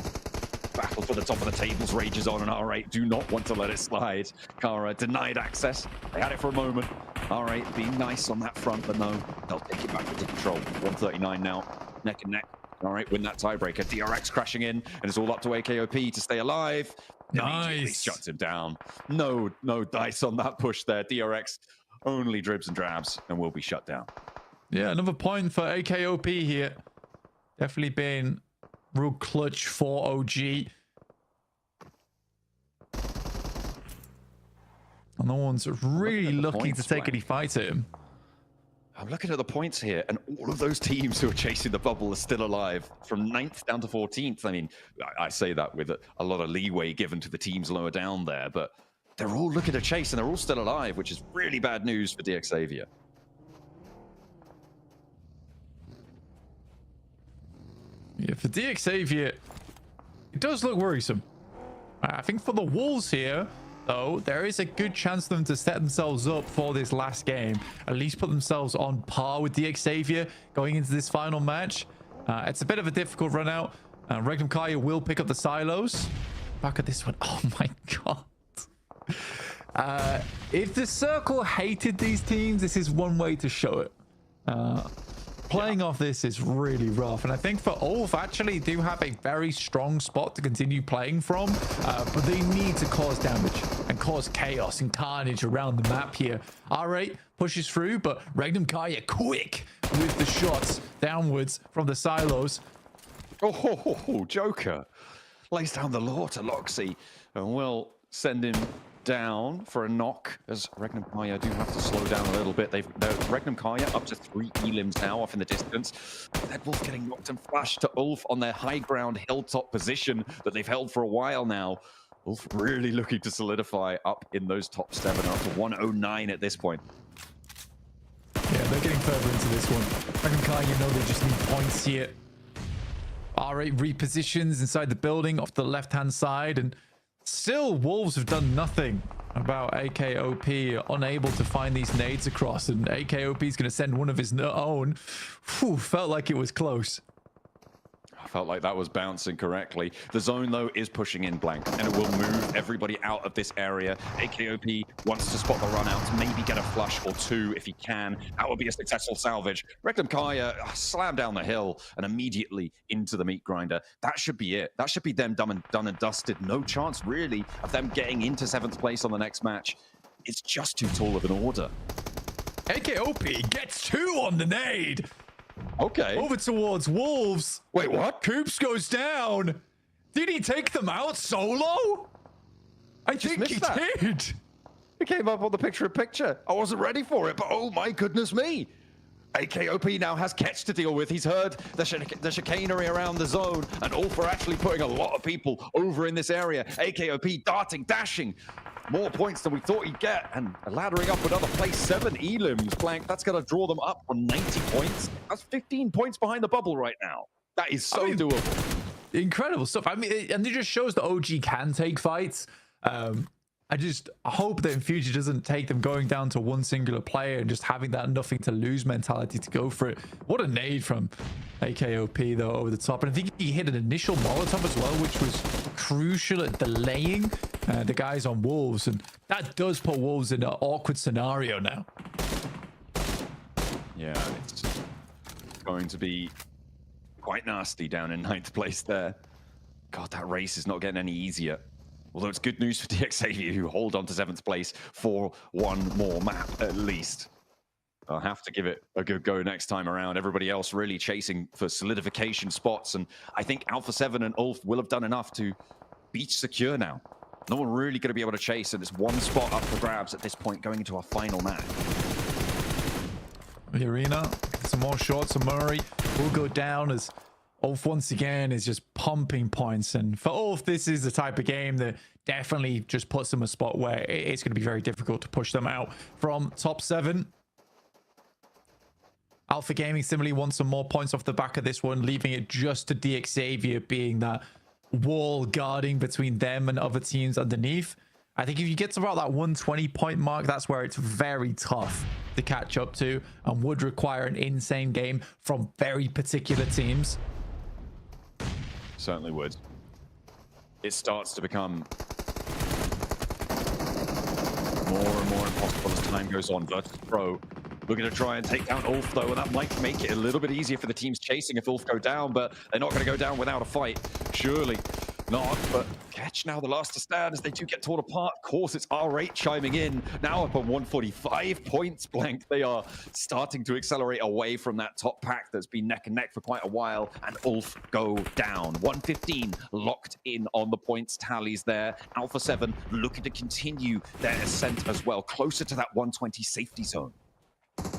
Battle for the top of the tables rages on, and R8 do not want to let it slide. Kara denied access. They had it for a moment. R8 being nice on that front, but no, they'll take it back into control. 139 now, neck and neck. R8 win that tiebreaker. DRX crashing in, and it's all up to AKOP to stay alive. Nice. Shuts him down. No dice on that push there. DRX only dribs and drabs and will be shut down. Yeah, another point for AKOP here. Definitely been real clutch for OG. And no one's really looking to take any fight at him. I'm looking at the points here, and all of those teams who are chasing the bubble are still alive. From 9th down to 14th. I mean, I say that with a lot of leeway given to the teams lower down there, but they're all looking to chase, and they're all still alive, which is really bad news for DXAVia. Yeah, for DXAVia, it does look worrisome. I think for the Wolves here, though, there is a good chance for them to set themselves up for this last game. At least put themselves on par with DXAVia going into this final match. It's a bit of a difficult run out. Regnum Kaya will pick up the silos. Back at this one. Oh my god. If the circle hated these teams, this is one way to show it. Playing off this is really rough, and I think for Ulf actually do have a very strong spot to continue playing from, but they need to cause damage and cause chaos and carnage around the map here. R8 pushes through, but Regnum Kaya quick with the shots downwards from the silos. Oh, Joker lays down the law to Loxy and will send him down for a knock, as Regnum Kaya do have to slow down a little bit. Regnum Kaya up to 3 elims now off in the distance. Dead Wolf getting knocked and flashed to Ulf on their high ground hilltop position that they've held for a while now. Ulf really looking to solidify up in those top 7 after 109 at this point. Yeah, they're getting further into this one. Regnum Kaya, you know, they just need points here. R8 repositions inside the building off the left-hand side, and still, Wolves have done nothing about AKOP, unable to find these nades across, and AKOP is going to send one of his own. Whew, felt like it was close. I felt like that was bouncing correctly. The zone, though, is pushing in blank, and it will move everybody out of this area. AKOP wants to spot the runouts, maybe get a flush or 2 if he can. That would be a successful salvage. Regnum Kaya slam down the hill and immediately into the meat grinder. That should be it. That should be them done and dusted. No chance, really, of them getting into 7th place on the next match. It's just too tall of an order. AKOP gets 2 on the nade. Okay. Over towards Wolves. Wait, what? Coops goes down. Did he take them out solo? I think he did. It came up on the picture-in-picture. I wasn't ready for it, but oh my goodness me. AKOP now has Ketch to deal with. He's heard the chicanery around the zone, and Ulf are actually putting a lot of people over in this area. AKOP darting, dashing. More points than we thought he'd get, and laddering up another place, 7 elims. Blank, that's going to draw them up on 90 points. That's 15 points behind the bubble right now. That is so doable. Incredible stuff. I mean, and it just shows that OG can take fights. I just hope that in future doesn't take them going down to one singular player and just having that nothing to lose mentality to go for it. What a nade from AKOP though over the top, and I think he hit an initial Molotov as well, which was crucial at delaying the guys on Wolves, and that does put Wolves in an awkward scenario now. Yeah, it's going to be quite nasty down in 9th place there. God, that race is not getting any easier. Although it's good news for DXAV, who hold on to 7th place for one more map at least. I'll have to give it a good go next time around. Everybody else really chasing for solidification spots, and I think Alpha 7 and Ulf will have done enough to beach secure now. No one really going to be able to chase, and it's one spot up for grabs at this point going into our final match. The arena, some more shots, and Murray will go down as Ulf once again is just pumping points, and for Ulf this is the type of game that definitely just puts them a spot where it's going to be very difficult to push them out from top 7. Alpha Gaming similarly wants some more points off the back of this one, leaving it just to DXavier being that wall guarding between them and other teams underneath. I think if you get to about that 120 point mark, that's where it's very tough to catch up to and would require an insane game from very particular teams. Certainly would. It starts to become more and more impossible as time goes on. Virtus Pro looking to try and take down Ulf though, and that might make it a little bit easier for the teams chasing if Ulf go down, but they're not going to go down without a fight. Surely not, but Ketch now the last to stand as they do get torn apart. Of course, it's R8 chiming in, now up on 145 points. Blank, they are starting to accelerate away from that top pack that's been neck and neck for quite a while, and Ulf go down. 115 locked in on the points tallies there. Alpha 7 looking to continue their ascent as well, closer to that 120 safety zone.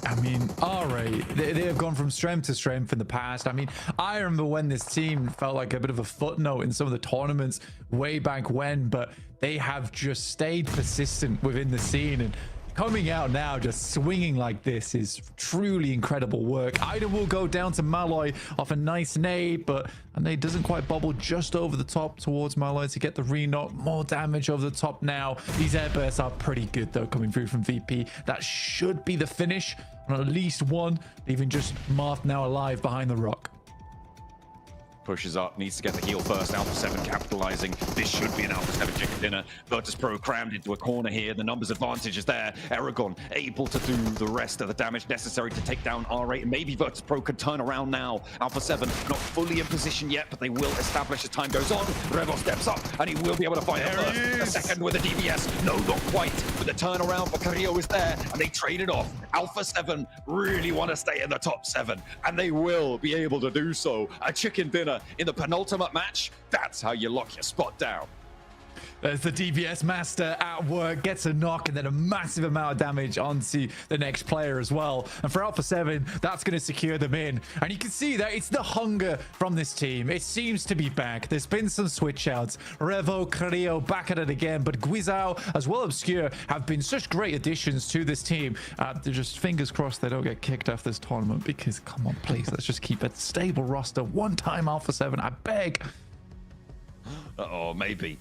I mean, all right, they have gone from strength to strength in the past. I mean, I remember when this team felt like a bit of a footnote in some of the tournaments way back when, but they have just stayed persistent within the scene, and coming out now just swinging like this is truly incredible work. Ida will go down to Malloy off a nice nade, but a nade doesn't quite bubble just over the top towards Malloy to get the re-knock. More damage over the top now. These air bursts are pretty good though coming through from VP. That should be the finish on at least one, leaving just Marth now alive behind the rock. pushes up, needs to get the heal first. Alpha 7 capitalizing. This should be an Alpha 7 chicken dinner. Virtus Pro crammed into a corner here. The numbers advantage is there. Aragon able to do the rest of the damage necessary to take down R8. And maybe Virtus Pro can turn around now. Alpha 7 not fully in position yet, but they will establish as time goes on. Revo steps up, and he will be able to find the first. The second with a DBS. No, not quite. But the turnaround for Carrillo is there, and they trade it off. Alpha 7 really want to stay in the top 7, and they will be able to do so. A chicken dinner in the penultimate match. That's how you lock your spot down. There's the DBS master at work, gets a knock and then a massive amount of damage onto the next player as well. And for Alpha 7, that's going to secure them in. And you can see that it's the hunger from this team. It seems to be back. There's been some switch outs. Revo, Carrillo back at it again. But Guizao as well Obscure have been such great additions to this team. They're just fingers crossed they don't get kicked off this tournament, because come on, please, let's just keep a stable roster. One time Alpha 7, I beg. Oh, maybe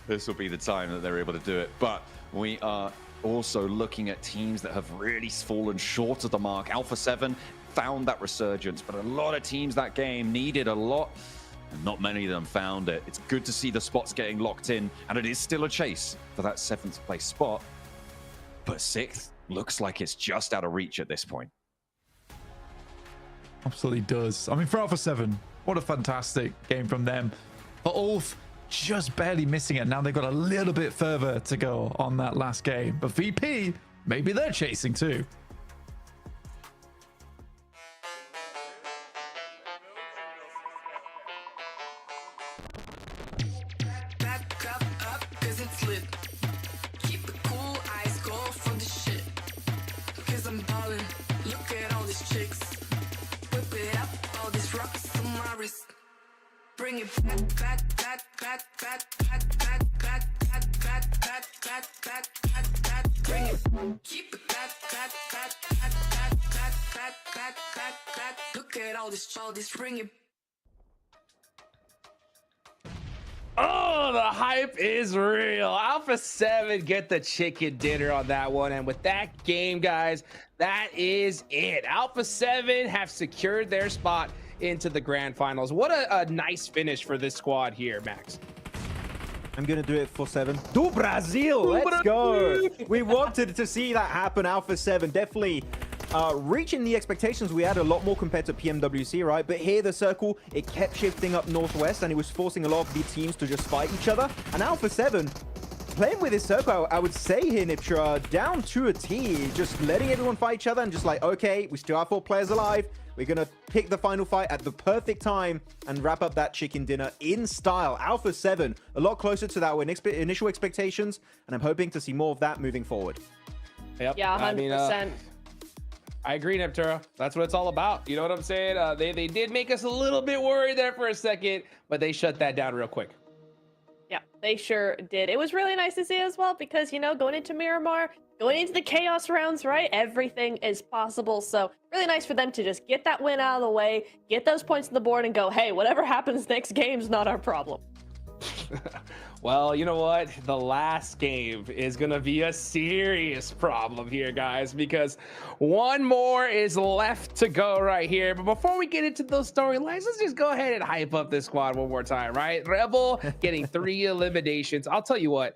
this will be the time that they're able to do it. But we are also looking at teams that have really fallen short of the mark. Alpha 7 found that resurgence, but a lot of teams that game needed a lot, and not many of them found it. It's good to see the spots getting locked in, and it is still a chase for that 7th place spot. But 6th looks like it's just out of reach at this point. Absolutely does. I mean, for Alpha 7, what a fantastic game from them. But Ulf just barely missing it. Now they've got a little bit further to go on that last game. But VP, maybe they're chasing too. Bring it back. Bring it. Keep it Look at all this, bring it. Oh, the hype is real. Alpha 7 get the chicken dinner on that one. And with that game, guys, that is it. Alpha 7 have secured their spot into the grand finals. What a nice finish for this squad here, Max. I'm gonna do it for 7. Do Brazil! Let's go! We wanted to see that happen. Alpha 7 definitely reaching the expectations we had a lot more compared to PMWC, right? But here the circle, it kept shifting up northwest, and it was forcing a lot of the teams to just fight each other. And Alpha 7 playing with his circle, I would say here, Niptra, down to a T, just letting everyone fight each other and just like, okay, we still have 4 players alive. We're going to pick the final fight at the perfect time and wrap up that chicken dinner in style. Alpha 7, a lot closer to that initial expectations, and I'm hoping to see more of that moving forward. Yep. Yeah, 100%. I agree, Neptura. That's what it's all about. You know what I'm saying? They did make us a little bit worried there for a second, but they shut that down real quick. Yeah, they sure did. It was really nice to see as well because, you know, going into Miramar, going into the chaos rounds, right? Everything is possible. So really nice for them to just get that win out of the way, get those points on the board and go, hey, whatever happens next game's not our problem. Well, you know what? The last game is going to be a serious problem here, guys, because one more is left to go right here. But before we get into those storylines, let's just go ahead and hype up this squad one more time, right? Rebel getting 3 eliminations. I'll tell you what,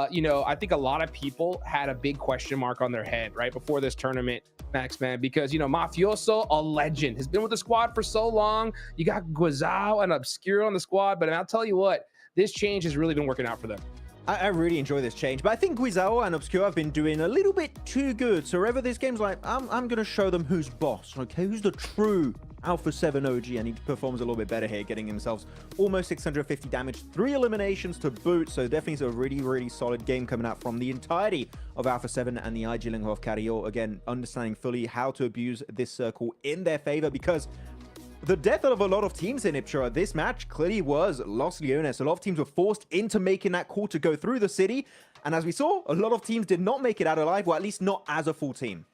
you know, I think a lot of people had a big question mark on their head right before this tournament, Max, man, because, you know, Mafioso, a legend, has been with the squad for so long. You got Guizao and Obscure on the squad, but I'll tell you what, this change has really been working out for them. I really enjoy this change, but I think Guizao and Obscure have been doing a little bit too good. So wherever this game's like, I'm going to show them who's boss, okay? Who's the true Alpha 7 OG, and he performs a little bit better here, getting himself almost 650 damage, 3 eliminations to boot. So definitely a really, really solid game coming out from the entirety of Alpha 7 and the IG Lingo of Carrillo. Again, understanding fully how to abuse this circle in their favor, because the death of a lot of teams in Ipsra, this match clearly was Los Leones. A lot of teams were forced into making that call to go through the city. And as we saw, a lot of teams did not make it out alive, or at least not as a full team.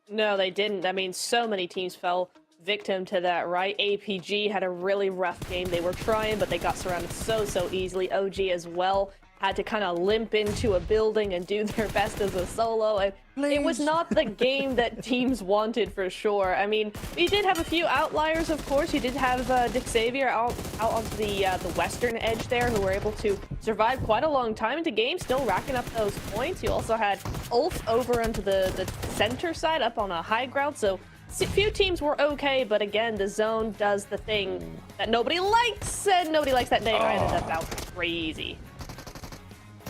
No, they didn't. I mean, so many teams fell victim to that, right? APG had a really rough game. They were trying, but they got surrounded so easily. OG as well had to kind of limp into a building and do their best as a solo. And it was not the game that teams wanted for sure. I mean, we did have a few outliers, of course. You did have Dick Xavier out on the western edge there, who were able to survive quite a long time into game, still racking up those points. You also had Ulf over onto the center side, up on a high ground. So a few teams were okay, but again, the zone does the thing that nobody likes, and nobody likes that day. Right, and that's out crazy.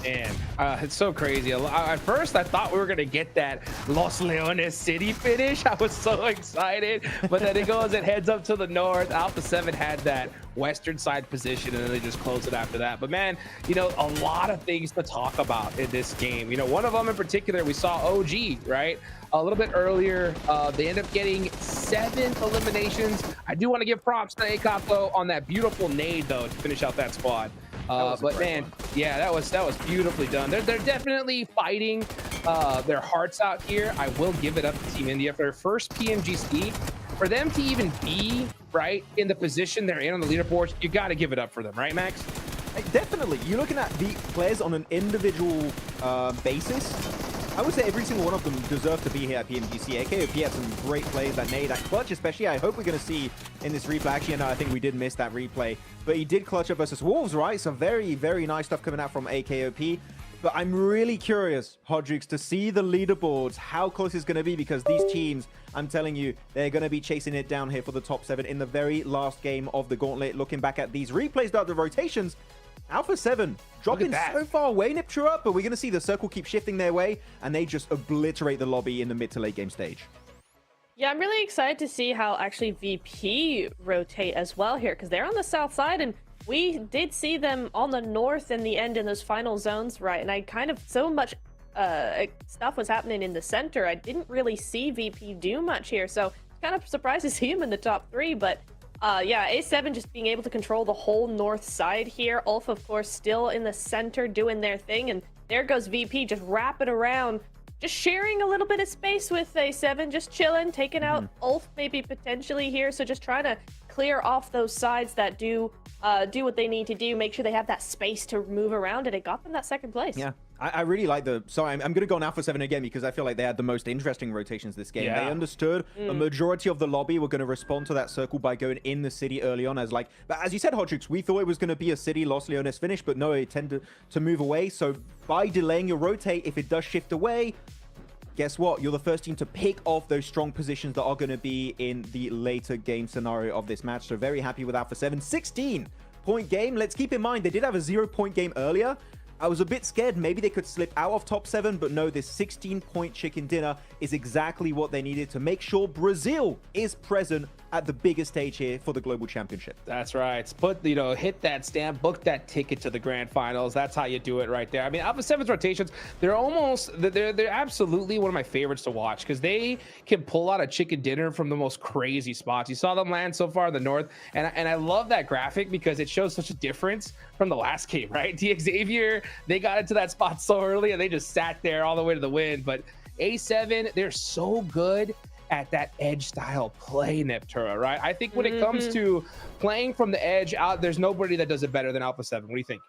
Man, it's so crazy. At first, I thought we were going to get that Los Leones City finish. I was so excited. But then it goes, it heads up to the north. Alpha 7 had that western side position, and then they just closed it after that. But man, you know, a lot of things to talk about in this game. You know, one of them in particular, we saw OG, right? A little bit earlier, they end up getting 7 eliminations. I do want to give props to ak-aarkasanga though on that beautiful nade, though, to finish out that squad. But man, yeah, that was beautifully done. They're definitely fighting their hearts out here. I will give it up to Team India for their first PMGC. For them to even be right in the position they're in on the leaderboards, you got to give it up for them, right, Max? Definitely. You're looking at the players on an individual basis. I would say every single one of them deserve to be here at PMGC. AKOP had some great plays that nade, that clutch especially. I hope we're going to see in this replay. Actually, no, I think we did miss that replay. But he did clutch up versus Wolves, right? So very, very nice stuff coming out from AKOP. But I'm really curious, Hodrix, to see the leaderboards, how close it's going to be, because these teams, I'm telling you, they're going to be chasing it down here for the top 7 in the very last game of the Gauntlet. Looking back at these replays, the rotations, Alpha 7 dropping so far away, Niptura, but we're going to see the circle keep shifting their way, and they just obliterate the lobby in the mid to late game stage. Yeah, I'm really excited to see how actually VP rotate as well here, because they're on the south side, and we did see them on the north in the end in those final zones, right? And I kind of, so much stuff was happening in the center, I didn't really see VP do much here, so kind of surprised to see him in the top 3, but yeah, A7 just being able to control the whole north side here. Ulf, of course, still in the center doing their thing. And there goes VP just wrapping around, just sharing a little bit of space with A7, just chilling, taking out Ulf maybe potentially here. So just trying to clear off those sides that do what they need to do, make sure they have that space to move around, and it got them that second place. Yeah. I really like the... So I'm going to go on Alpha 7 again because I feel like they had the most interesting rotations this game. Yeah. They understood a majority of the lobby were going to respond to that circle by going in the city early on as like... But as you said, Hodrix, we thought it was going to be a city Los Leones finish, but no, it tended to move away. So by delaying your rotate, if it does shift away, guess what? You're the first team to pick off those strong positions that are going to be in the later game scenario of this match. So very happy with Alpha 7. 16-point game. Let's keep in mind, they did have a 0-point game earlier. I was a bit scared maybe they could slip out of top 7, but no, this 16-point chicken dinner is exactly what they needed to make sure Brazil is present at the biggest stage here for the Global Championship. That's right. Hit that stamp, book that ticket to the grand finals. That's how you do it right there. I mean, Alpha 7's rotations, they're absolutely one of my favorites to watch because they can pull out a chicken dinner from the most crazy spots. You saw them land so far in the north, and I love that graphic because it shows such a difference from the last game, right? DX Xavier, they got into that spot so early and they just sat there all the way to the win. But A7, they're so good at that edge style play, Neptura, right? I think when it comes to playing from the edge out, there's nobody that does it better than Alpha 7. What do you think?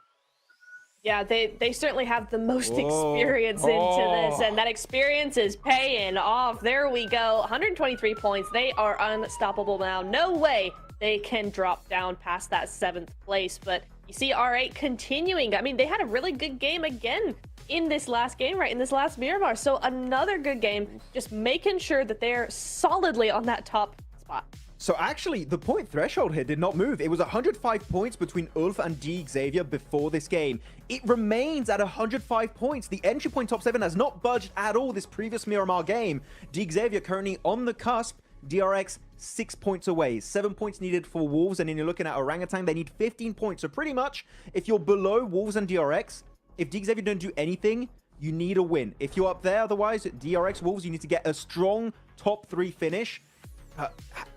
Yeah, they certainly have the most experience into this, and that experience is paying off. There we go. 123 points. They are unstoppable now. No way they can drop down past that 7th place, but you see R8 continuing. I mean, they had a really good game again in this last game, right? In this last Miramar. So another good game, just making sure that they're solidly on that top spot. So actually, the point threshold here did not move. It was 105 points between Ulf and D Xavier before this game. It remains at 105 points. The entry point top 7 has not budged at all this previous Miramar game. D Xavier currently on the cusp. DRX 6 points away. 7 points needed for Wolves, and then you're looking at Orangutan, they need 15 points. So pretty much, if you're below Wolves and DRX, if D Xavier don't do anything, you need a win. If you're up there, otherwise, DRX Wolves, you need to get a strong top 3 finish.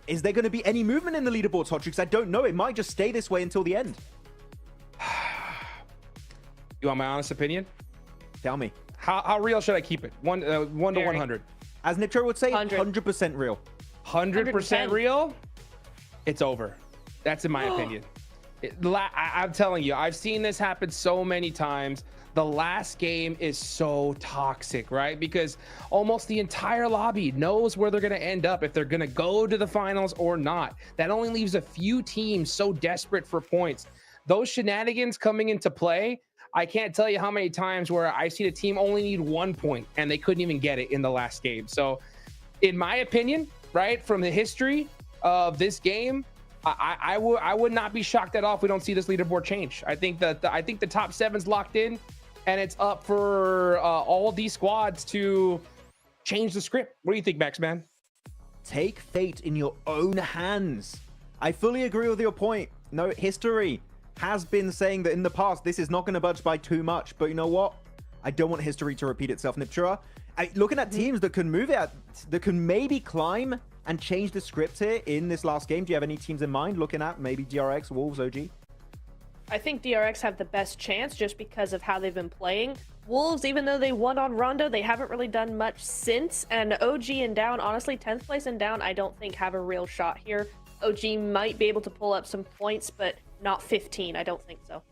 Is there going to be any movement in the leaderboards, Hotrix? I don't know. It might just stay this way until the end. You want my honest opinion? Tell me. How real should I keep it? 1 to 100. As Niptro would say, 100% real. 100% real? It's over. That's in my opinion. I'm telling you, I've seen this happen so many times. The last game is so toxic, right? Because almost the entire lobby knows where they're going to end up, if they're going to go to the finals or not. That only leaves a few teams so desperate for points. Those shenanigans coming into play, I can't tell you how many times where I've seen a team only need 1 point and they couldn't even get it in the last game. So in my opinion, right, from the history of this game, I would not be shocked at all if we don't see this leaderboard change. I think the top 7's locked in, and it's up for all these squads to change the script. What do you think, Max, man? Take fate in your own hands. I fully agree with your point. No, history has been saying that in the past, this is not going to budge by too much. But you know what? I don't want history to repeat itself, Niptura. Looking at teams that can move it, that can maybe climb and change the script here in this last game. Do you have any teams in mind looking at maybe DRX, Wolves, OG? I think DRX have the best chance just because of how they've been playing. Wolves, even though they won on Rondo, they haven't really done much since. And OG and Down, honestly, 10th place and Down, I don't think have a real shot here. OG might be able to pull up some points, but not 15. I don't think so.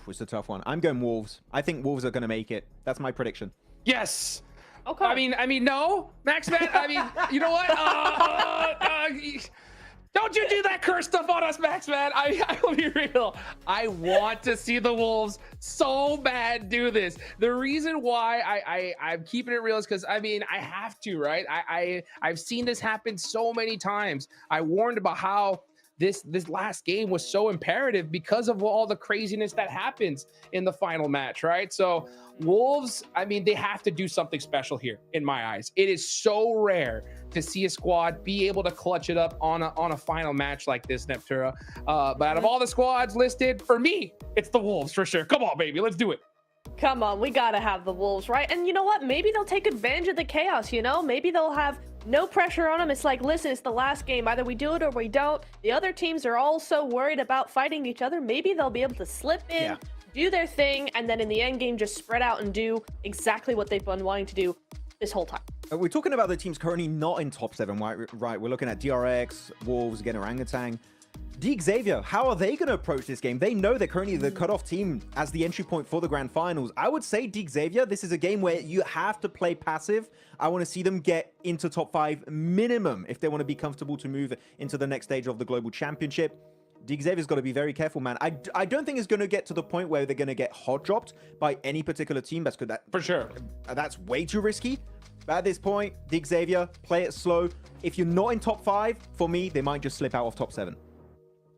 It's a tough one. I'm going Wolves. I think Wolves are going to make it. That's my prediction. Yes. Okay. I mean, no, Max, man. I mean, you know what? Don't you do that curse stuff on us, Max, man. I will be real. I want to see the Wolves so bad do this. The reason why I'm keeping it real is because, I mean, I have to, right? I've seen this happen so many times. I warned about how this last game was so imperative because of all the craziness that happens in the final match, right? So Wolves, I mean, they have to do something special here in my eyes. It is so rare to see a squad be able to clutch it up on a final match like this, Neptura. But out of all the squads listed, for me, it's the Wolves for sure. Come on, baby, let's do it. Come on, we gotta have the Wolves, right? And you know what? Maybe they'll take advantage of the chaos, you know? Maybe they'll have no pressure on them. It's like, listen, it's the last game. Either we do it or we don't. The other teams are also worried about fighting each other. Maybe they'll be able to slip in, do their thing, and then in the end game, just spread out and do exactly what they've been wanting to do this whole time. We're talking about the teams currently not in top 7, right? We're looking at DRX, Wolves, again, Orangutan. Xavier, how are they going to approach this game? They know they're currently the cutoff team as the entry point for the grand finals. I would say Xavier, this is a game where you have to play passive. I want to see them get into top 5 minimum if they want to be comfortable to move into the next stage of the global championship. Xavier's got to be very careful, man. I don't think it's going to get to the point where they're going to get hot dropped by any particular team. That's good. For sure. That's way too risky. But at this point, Xavier, play it slow. If you're not in top 5, for me, they might just slip out of top 7.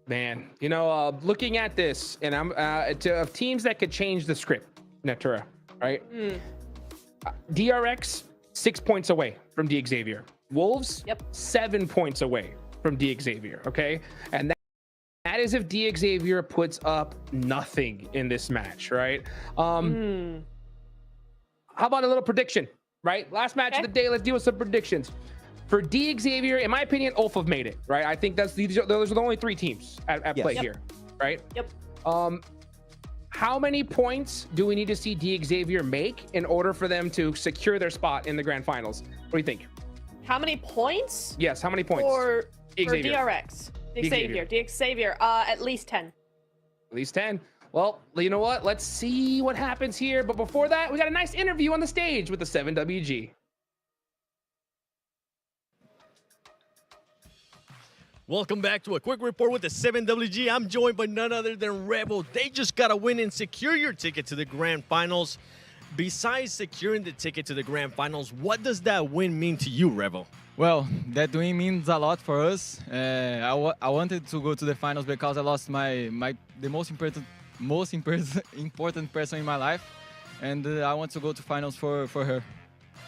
Man, you know, looking at this, and I'm of teams that could change the script, Netura, right? DRX 6 points away from Xavier. Wolves 7 points away from Xavier. Okay, and that is if Xavier puts up nothing in this match, right? How about a little prediction, right? Last match of the day. Let's deal with some predictions. For Xavier, in my opinion, Ulf have made it, right? I think those are the only 3 teams at play here, right? How many points do we need to see Xavier make in order for them to secure their spot in the grand finals? What do you think? How many points? Yes, how many points? For Xavier. DRX. Xavier, at least 10. At least 10. Well, you know what? Let's see what happens here. But before that, we got a nice interview on the stage with the 7WG. Welcome back to a quick report with the 7WG. I'm joined by none other than Rebel. They just got to win and secure your ticket to the grand finals. Besides securing the ticket to the grand finals, what does that win mean to you, Rebel? Well, that win means a lot for us. I wanted to go to the finals because I lost the most important person in my life, and I want to go to finals for her.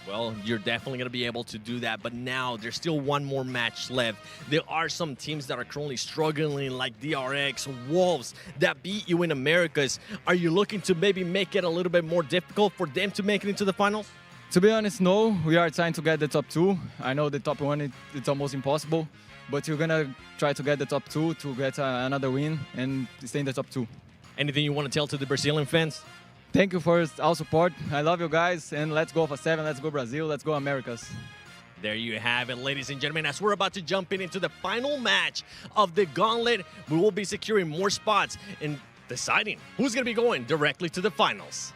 Well, you're definitely going to be able to do that, but now there's still one more match left. There are some teams that are currently struggling, like DRX, Wolves, that beat you in Americas. Are you looking to maybe make it a little bit more difficult for them to make it into the finals? To be honest, no. We are trying to get the top 2. I know the top 1, it's almost impossible, but we're going to try to get the top 2 to get another win and stay in the top 2. Anything you want to tell to the Brazilian fans? Thank you for all support. I love you guys, and let's go for 7. Let's go Brazil. Let's go Americas. There you have it, ladies and gentlemen. As we're about to jump into the final match of the Gauntlet, we will be securing more spots and deciding who's going to be going directly to the finals.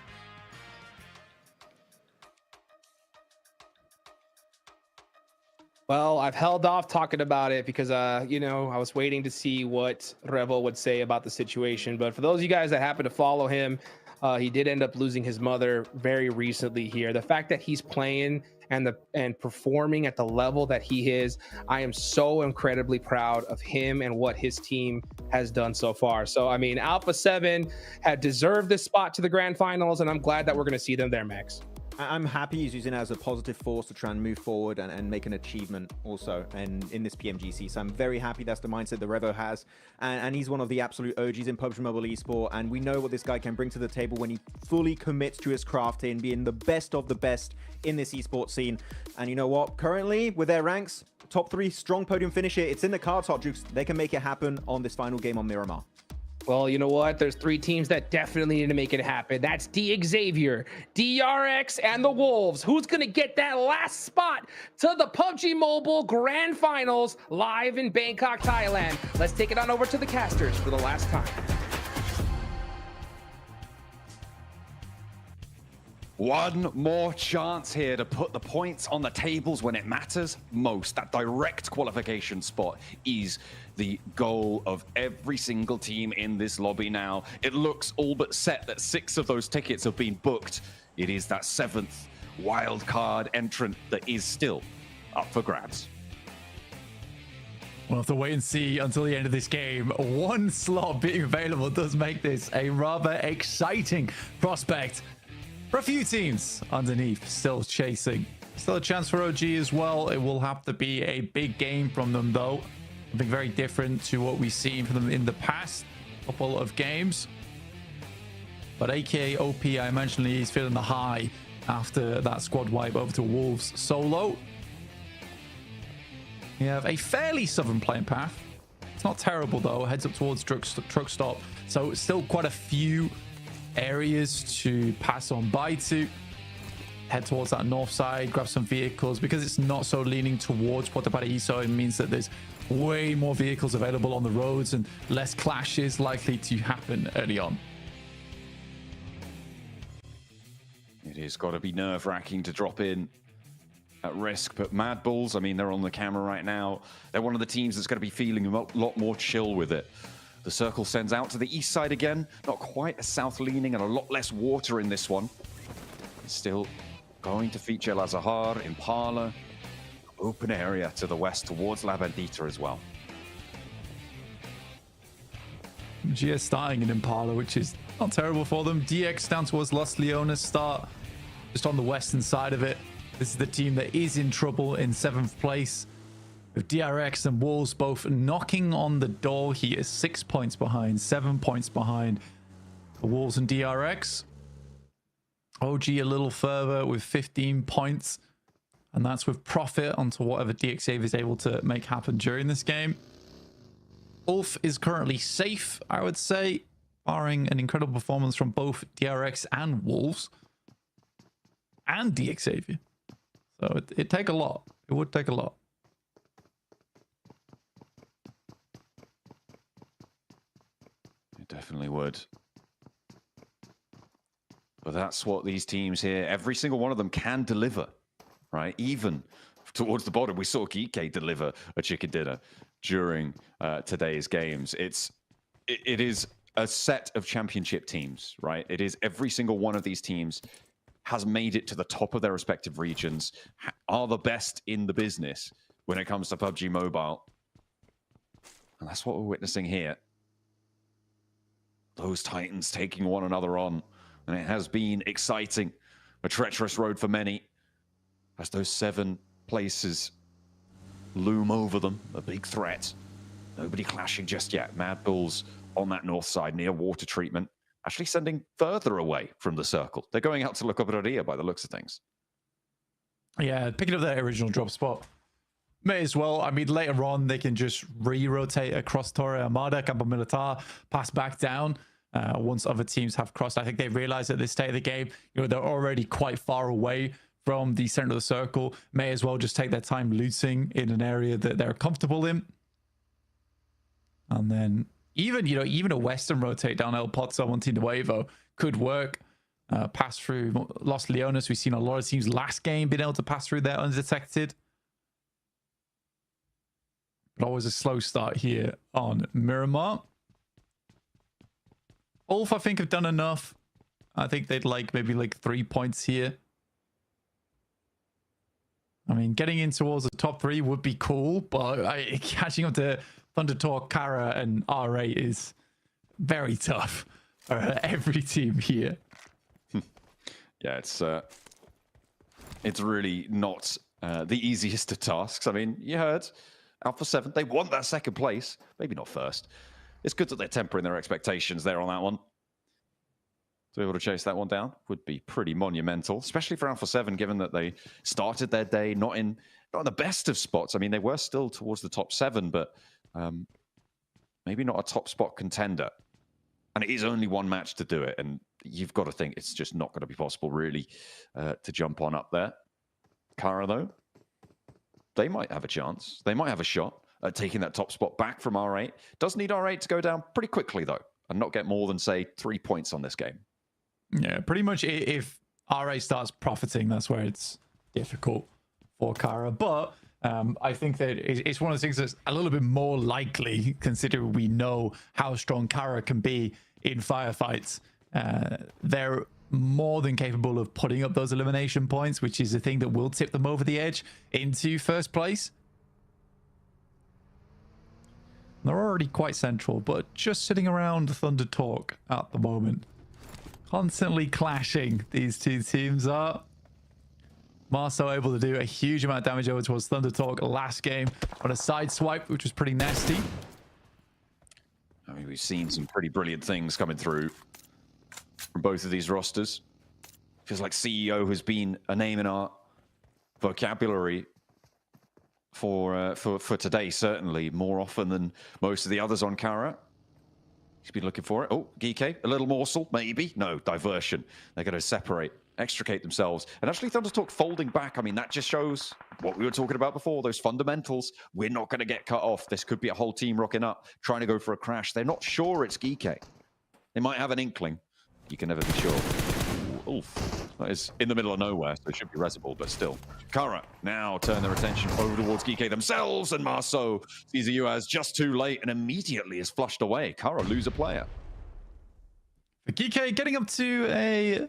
Well, I've held off talking about it because, you know, I was waiting to see what Revo would say about the situation. But for those of you guys that happen to follow him, he did end up losing his mother very recently here. The fact that he's playing and performing at the level that he is, I am so incredibly proud of him and what his team has done so far. So, I mean, Alpha 7 had deserved this spot to the grand finals, and I'm glad that we're going to see them there, Max. I'm happy he's using it as a positive force to try and move forward and make an achievement also and in this PMGC. So I'm very happy that's the mindset that Revo has. And he's one of the absolute OGs in PUBG Mobile Esport. And we know what this guy can bring to the table when he fully commits to his craft in being the best of the best in this esports scene. And you know what? Currently, with their ranks, top 3 strong podium finisher, it's in the cards, Hot Jukes. They can make it happen on this final game on Miramar. Well, you know what? There's 3 teams that definitely need to make it happen. That's Xavier, DRX, and the Wolves. Who's going to get that last spot to the PUBG Mobile Grand Finals live in Bangkok, Thailand? Let's take it on over to the casters for the last time. One more chance here to put the points on the tables when it matters most. That direct qualification spot is the goal of every single team in this lobby now. It looks all but set that 6 of those tickets have been booked. It is that 7th wild card entrant that is still up for grabs. We'll have to wait and see until the end of this game. One slot being available does make this a rather exciting prospect. For a few teams underneath, still chasing. Still a chance for OG as well. It will have to be a big game from them, though. Something very different to what we've seen from them in the past couple of games. But AKA OP, I mentioned he's feeling the high after that squad wipe over to Wolves solo. We have a fairly southern playing path. It's not terrible, though. Heads up towards truck stop. So still quite a few areas to pass on by to. Head towards that north side, grab some vehicles. Because it's not so leaning towards Puerto Paraíso, it means that there's way more vehicles available on the roads and less clashes likely to happen early on. It has got to be nerve-wracking to drop in at risk, but Mad Bulls, I mean, they're on the camera right now. They're one of the teams that's going to be feeling a lot more chill with it. The circle sends out to the east side again. Not quite as south-leaning and a lot less water in this one. It's still going to feature La Zahar, Impala. Open area to the west towards La Bandita as well. GS starting in Impala, which is not terrible for them. DX down towards Los Leones start just on the western side of it. This is the team that is in trouble in 7th place. With DRX and Wolves both knocking on the door here, 6 points behind, 7 points behind the Wolves and DRX. OG a little further with 15 points, and that's with profit onto whatever DXAV is able to make happen during this game. Ulf is currently safe, I would say, barring an incredible performance from both DRX and Wolves and DXAV. So it'd take a lot. It would take a lot. Definitely would. But that's what these teams here, every single one of them can deliver, right? Even towards the bottom, we saw Geeky deliver a chicken dinner during today's games. It is a set of championship teams, right? It is every single one of these teams has made it to the top of their respective regions, are the best in the business when it comes to PUBG Mobile. And that's what we're witnessing here. Those Titans taking one another on, and it has been exciting. A treacherous road for many, as those 7 places loom over them. A big threat. Nobody clashing just yet. Mad Bulls on that north side near water treatment, actually sending further away from the circle. They're going out to La Cobreria by the looks of things. Yeah, picking up their original drop spot. May as well. I mean, later on, they can just re-rotate across Torre Armada, Campo Militar, pass back down once other teams have crossed. I think they realize at this state of the game, you know, they're already quite far away from the center of the circle may as well just take their time looting in an area that they're comfortable in. And then even, you know, even a Western rotate down El Pozo on Team Nuevo could work. Pass through Los Leones. We've seen a lot of teams last game being able to pass through there undetected. But always a slow start here on Miramar. Ulf, I think, have done enough. I think they'd like maybe like 3 points here. I mean, getting in towards the top 3 would be cool, but catching up to Thunder Talk, Kara, and R8 is very tough for every team here. Yeah, it's really not the easiest of tasks. I mean, you heard Alpha 7, they want that second place, maybe not first. It's good that they're tempering their expectations there on that one. To be able to chase that one down would be pretty monumental, especially for Alpha 7, given that they started their day not in the best of spots. I mean, they were still towards the top 7, but maybe not a top spot contender. And it is only one match to do it, and you've got to think it's just not going to be possible, really, to jump on up there. Kara, though, they might have a chance. They might have a shot at taking that top spot back from R8. Does need R8 to go down pretty quickly, though, and not get more than, say, 3 points on this game. Yeah, pretty much if RA starts profiting, that's where it's difficult for Kara. But I think that it's one of the things that's a little bit more likely, considering we know how strong Kara can be in firefights. They're more than capable of putting up those elimination points, which is the thing that will tip them over the edge into first place. They're already quite central, but just sitting around Thunder Talk at the moment. Constantly clashing, these two teams are. Marceau able to do a huge amount of damage over towards Thunder Talk last game on a side swipe, which was pretty nasty. I mean, we've seen some pretty brilliant things coming through from both of these rosters. Feels like CEO has been a name in our vocabulary for today, certainly more often than most of the others on Kara. He's been looking for it. Oh, Geeke, a little morsel, maybe. No, diversion. They're going to separate, extricate themselves. And actually, Thunder Talk folding back. I mean, that just shows what we were talking about before, those fundamentals. We're not going to get cut off. This could be a whole team rocking up, trying to go for a crash. They're not sure it's Geeke. They might have an inkling. You can never be sure. Oof. That is in the middle of nowhere, so it should be resible, but still. Kara now turn their attention over towards Geeke themselves, and Marceau sees the US just too late and immediately is flushed away. Kara lose a player. For Geeke, getting up to a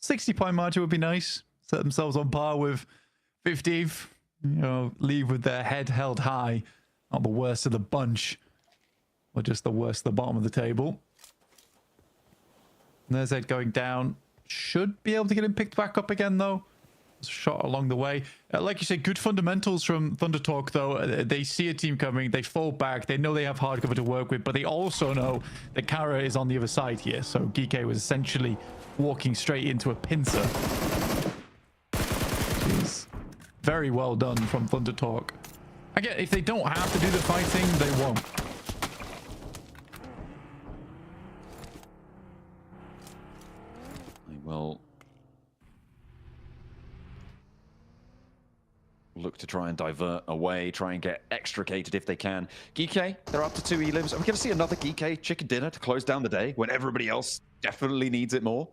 60-point margin would be nice. Set themselves on par with 15th. You know, leave with their head held high. Not the worst of the bunch, or just the worst at the bottom of the table. And there's Ed going down. Should be able to get him picked back up again, though. Shot along the way. Like you said, good fundamentals from Thunder Talk, though. They see a team coming, they fall back, they know they have hard cover to work with, but they also know that Kara is on the other side here. So Geeke was essentially walking straight into a pincer. Jeez. Very well done from Thunder Talk. Again, if they don't have to do the fighting, they won't. Will look to try and divert away, try and get extricated if they can. Geeke, they're up to 2 elims. Are we going to see another Geeke chicken dinner to close down the day when everybody else definitely needs it more?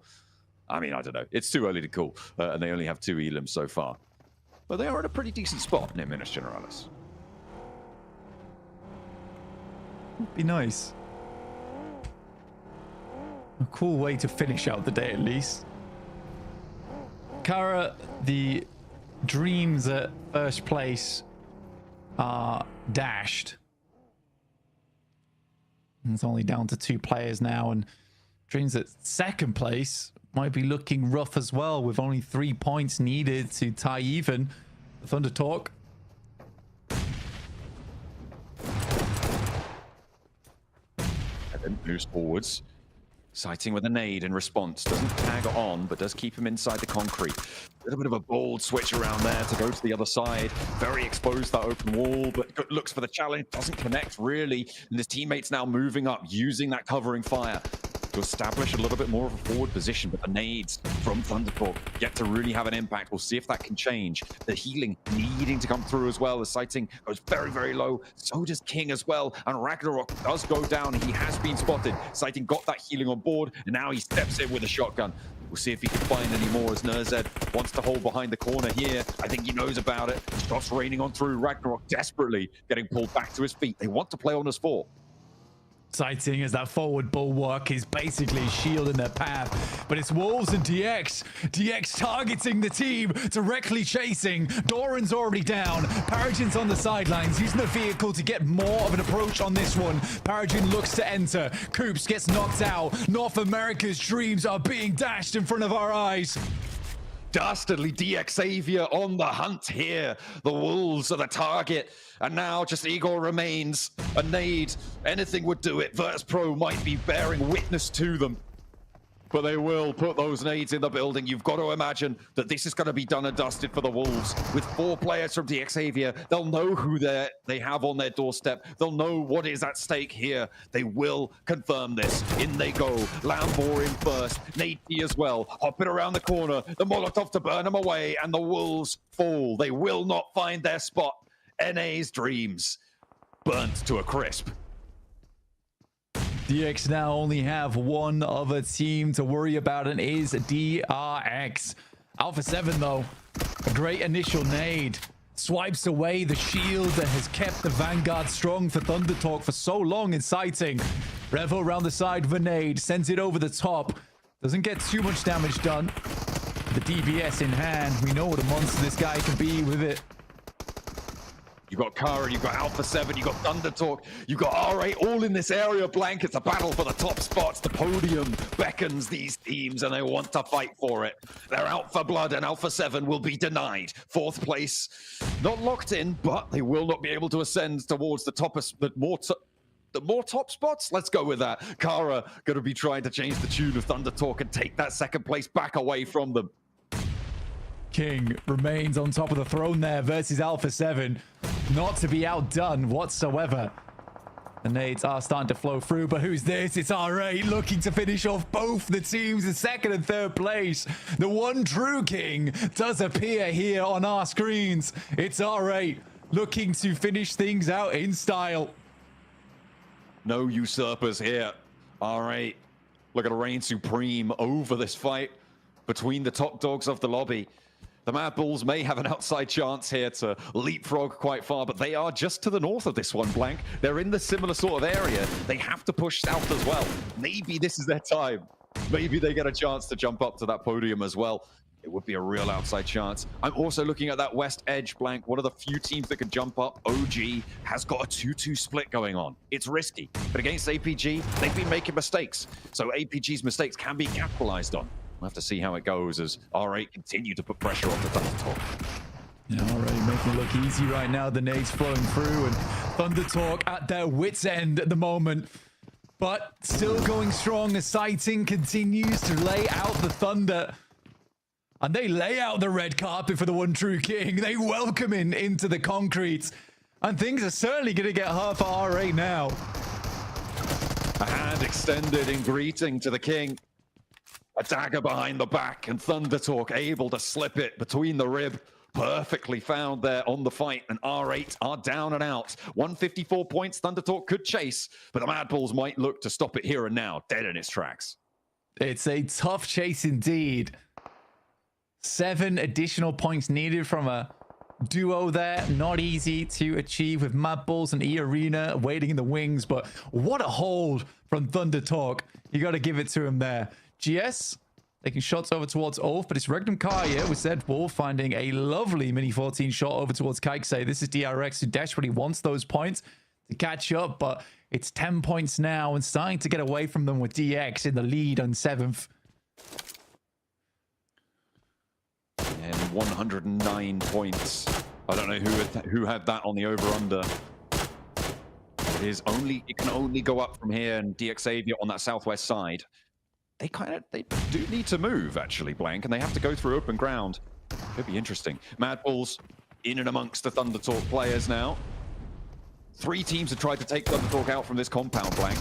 I mean, I don't know. It's too early to call, and they only have 2 elims so far. But they are in a pretty decent spot near Minas Generalis. Would be nice. A cool way to finish out the day, at least. Kara, the dreams at first place are dashed. And it's only down to 2 players now, and dreams at second place might be looking rough as well, with only 3 points needed to tie even. Thunder Talk. And then moves forwards. Sighting with a nade in response. Doesn't tag on, but does keep him inside the concrete. A little bit of a bold switch around there to go to the other side. Very exposed, that open wall, but looks for the challenge. Doesn't connect, really. And his teammates now moving up, using that covering fire. to establish a little bit more of a forward position, but the nades from Thundertalk yet to really have an impact. We'll see if that can change. The healing needing to come through as well. The sighting goes very, very low. So does King as well. And Ragnarok does go down. He has been spotted. Sighting got that healing on board, and now he steps in with a shotgun. We'll see if he can find any more as Nerzed wants to hold behind the corner here. I think he knows about it. Shots raining on through. Ragnarok desperately getting pulled back to his feet. They want to play on us 4. Sighting as that forward bulwark is basically shielding their path, but it's Wolves and DX. DX targeting the team, directly chasing. Doran's already down. Paragin's on the sidelines, using the vehicle to get more of an approach on this one. Paragin looks to enter. Coops gets knocked out. North America's dreams are being dashed in front of our eyes. Dastardly DX Xavier on the hunt here. The Wolves are the target. And now just Igor remains. A nade. Anything would do it. Virtus Pro might be bearing witness to them. But they will put those nades in the building. You've got to imagine that this is going to be done and dusted for the Wolves. With 4 players from DX Xavier, they'll know who they have on their doorstep. They'll know what is at stake here. They will confirm this. In they go. Lambor in first. Nate as well. Hopping around the corner. The Molotov to burn them away. And the Wolves fall. They will not find their spot. NA's dreams burnt to a crisp. DX now only have one other team to worry about, and is DRX. Alpha 7 though, a great initial nade. Swipes away the shield that has kept the Vanguard strong for Thundertalk for so long in sighting. Revo around the side with a nade, sends it over the top. Doesn't get too much damage done. The DBS in hand, we know what a monster this guy can be with it. You've got Kara, you've got Alpha 7, you've got Thundertalk, you've got R8 all in this area. Blank, it's a battle for the top spots. The podium beckons these teams and they want to fight for it. They're out for blood and Alpha 7 will be denied. 4th place, not locked in, but they will not be able to ascend towards the top, the more top spots. Let's go with that. Kara going to be trying to change the tune of Thundertalk and take that 2nd place back away from them. King remains on top of the throne there versus Alpha 7. Not to be outdone whatsoever. The nades are starting to flow through, but who's this? It's R8 looking to finish off both the teams in 2nd and 3rd place. The one true king does appear here on our screens. It's R8 looking to finish things out in style. No usurpers here. R8 looking to reign supreme over this fight between the top dogs of the lobby. The Mad Bulls may have an outside chance here to leapfrog quite far, but they are just to the north of this one, Blank. They're in the similar sort of area. They have to push south as well. Maybe this is their time. Maybe they get a chance to jump up to that podium as well. It would be a real outside chance. I'm also looking at that west edge, Blank. One of the few teams that can jump up. OG has got a 2-2 split going on. It's risky, but against APG, they've been making mistakes. So APG's mistakes can be capitalized on. We'll have to see how it goes as R8 continue to put pressure on the Thundertalk. Yeah, R8 making it look easy right now. The nades flowing through and Thundertalk at their wits' end at the moment. But still going strong as sighting continues to lay out the thunder. And they lay out the red carpet for the one true king. They welcome him into the concrete. And things are certainly going to get hard for R8 now. A hand extended in greeting to the king. A dagger behind the back, and Thundertalk able to slip it between the rib. Perfectly found there on the fight, and R8 are down and out. 154 points, Thundertalk could chase, but the Mad Bulls might look to stop it here and now, dead in its tracks. It's a tough chase indeed. 7 additional points needed from a duo there. Not easy to achieve with Mad Bulls and E-Arena waiting in the wings, but what a hold from Thundertalk. You got to give it to him there. GS taking shots over towards Ulf, but it's Regnum Kaya with Zed Wolf finding a lovely mini 14 shot over towards Kaikse. This is DRX who desperately wants those points to catch up, but it's 10 points now and starting to get away from them with DX in the lead on 7th. And 109 points. I don't know who had that on the over-under. It can only go up from here, and DX Xavier on that southwest side. They do need to move, actually, Blank, and they have to go through open ground. Could be interesting. Mad Bulls in and amongst the Thundertalk players now. 3 teams have tried to take Thundertalk out from this compound, Blank.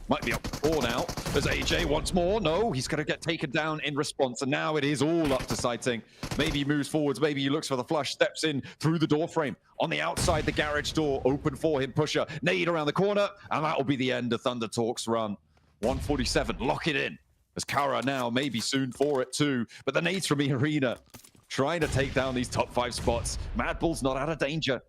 Might be up to 4 now. There's AJ once more. No, he's going to get taken down in response. And now it is all up to sighting. Maybe he moves forwards. Maybe he looks for the flush. Steps in through the door frame. On the outside, the garage door open for him. Pusher. Nade around the corner. And that will be the end of Thunder Talk's run. 147. Lock it in. As Kara now maybe soon for it too. But the nades from Arena trying to take down these top 5 spots. Mad Bull's not out of danger.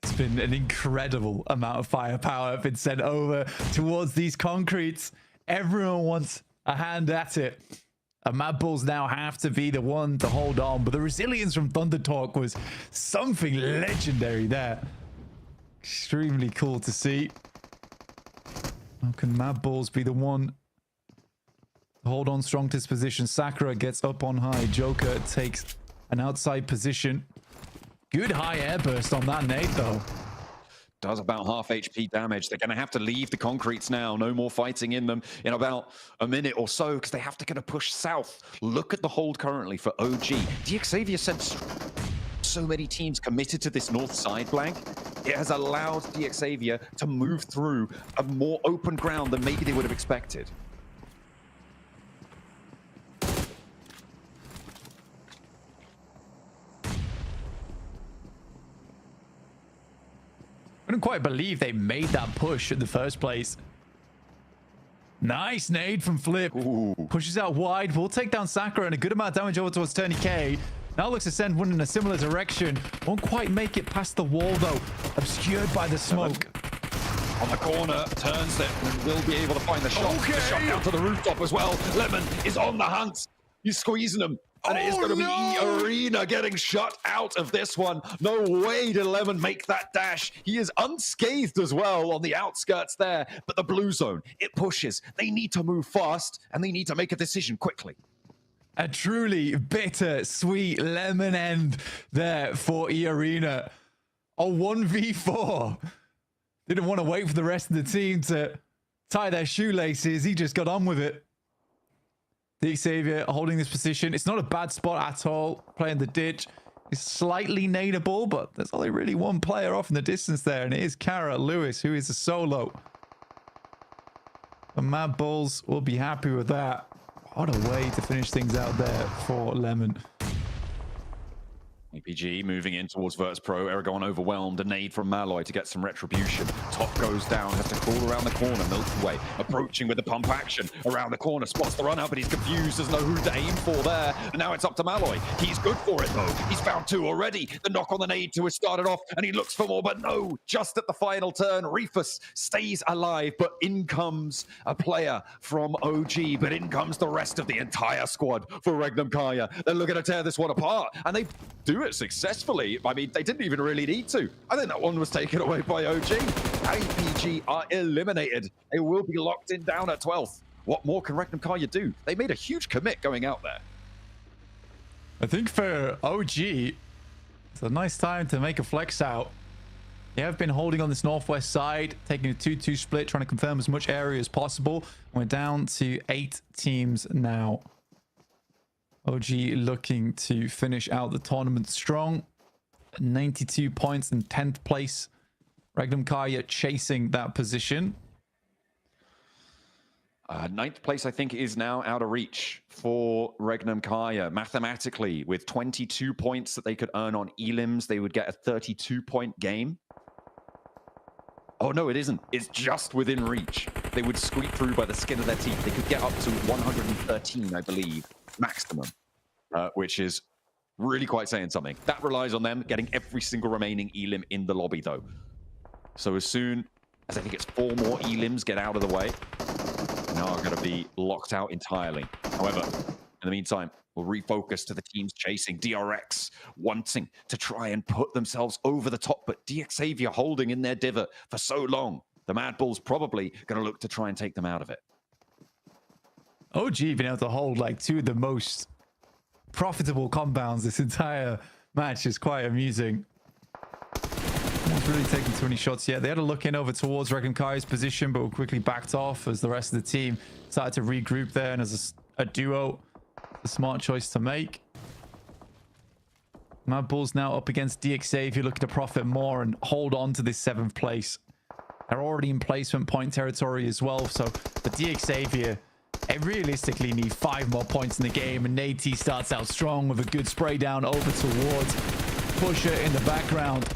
It's been an incredible amount of firepower been sent over towards these concretes. Everyone wants a hand at it. And Mad Bulls now have to be the one to hold on. But the resilience from Thunder Talk was something legendary there. Extremely cool to see. How can Mad Bulls be the one to hold on strong to this position? Sakura gets up on high. Joker takes an outside position. Good high air burst on that nade, though. Does about half HP damage. They're going to have to leave the concretes now. No more fighting in them in about a minute or so because they have to kind of push south. Look at the hold currently for OG. DXavier said so many teams committed to this north side flank. It has allowed DXavier to move through a more open ground than maybe they would have expected. I couldn't quite believe they made that push in the first place. Nice nade from Flip. Ooh. Pushes out wide. Will take down Sakura and a good amount of damage over towards Tony K. Now looks to send one in a similar direction. Won't quite make it past the wall, though. Obscured by the smoke. On the corner, turns it and will be able to find the shot. The shot down to the rooftop as well. Lemon is on the hunt. He's squeezing him. And it is going to be Arena getting shut out of this one. No way did Lemon make that dash. He is unscathed as well on the outskirts there. But the blue zone, it pushes. They need to move fast, and they need to make a decision quickly. A truly bitter, sweet lemon end there for Arena. A 1v4. Didn't want to wait for the rest of the team to tie their shoelaces. He just got on with it. DXavier holding this position. It's not a bad spot at all. Playing the ditch. It's slightly nadeable, but there's only really one player off in the distance there, and it is Kara Lewis, who is a solo. The Mad Bulls will be happy with that. What a way to finish things out there for Lemon. APG moving in towards Virtus Pro. Aragon overwhelmed. A nade from Malloy to get some retribution. Top goes down. Has to crawl around the corner. Milky Way approaching with the pump action. Around the corner. Spots the run out, but he's confused. Doesn't know who to aim for there. And now it's up to Malloy. He's good for it, though. He's found 2 already. The knock on the nade to has started off, and he looks for more, but no. Just at the final turn, Reefus stays alive, but in comes a player from OG, but in comes the rest of the entire squad for Regnum Kaya. They're looking to tear this one apart, and they do it successfully. I mean, they didn't even really need to. I think that one was taken away by OG. APG are eliminated. They will be locked in down at 12th. What more can Regnum Kaya do? They made a huge commit going out there. I think for OG, it's a nice time to make a flex out. They have been holding on this northwest side, taking a 2-2 split, trying to confirm as much area as possible. We're down to 8 teams now. OG looking to finish out the tournament strong. 92 points in 10th place. Regnum Kaya chasing that position. 9th place, I think, is now out of reach for Regnum Kaya. Mathematically, with 22 points that they could earn on elims, they would get a 32-point game. Oh, no, it isn't. It's just within reach. They would squeak through by the skin of their teeth. They could get up to 113, I believe, maximum, which is really quite saying something. That relies on them getting every single remaining elim in the lobby, though. So as soon as I think it's 4 more elims get out of the way, now are going to be locked out entirely. However, in the meantime, we'll refocus to the teams chasing. DRX wanting to try and put themselves over the top, but DXavier holding in their divot for so long. The Mad Bulls probably going to look to try and take them out of it. OG been able to hold like 2 of the most profitable compounds this entire match is quite amusing. No one's really taken too many shots yet. They had a look in over towards Regnum Kaya's position, but were quickly backed off as the rest of the team started to regroup there, and as a duo, a smart choice to make. Mad Bulls now up against DXavier, looking to profit more and hold on to this 7th place. are already in placement point territory as well. So the Xavier, they realistically need 5 more points in the game, and Nate starts out strong with a good spray down over towards Pusher in the background.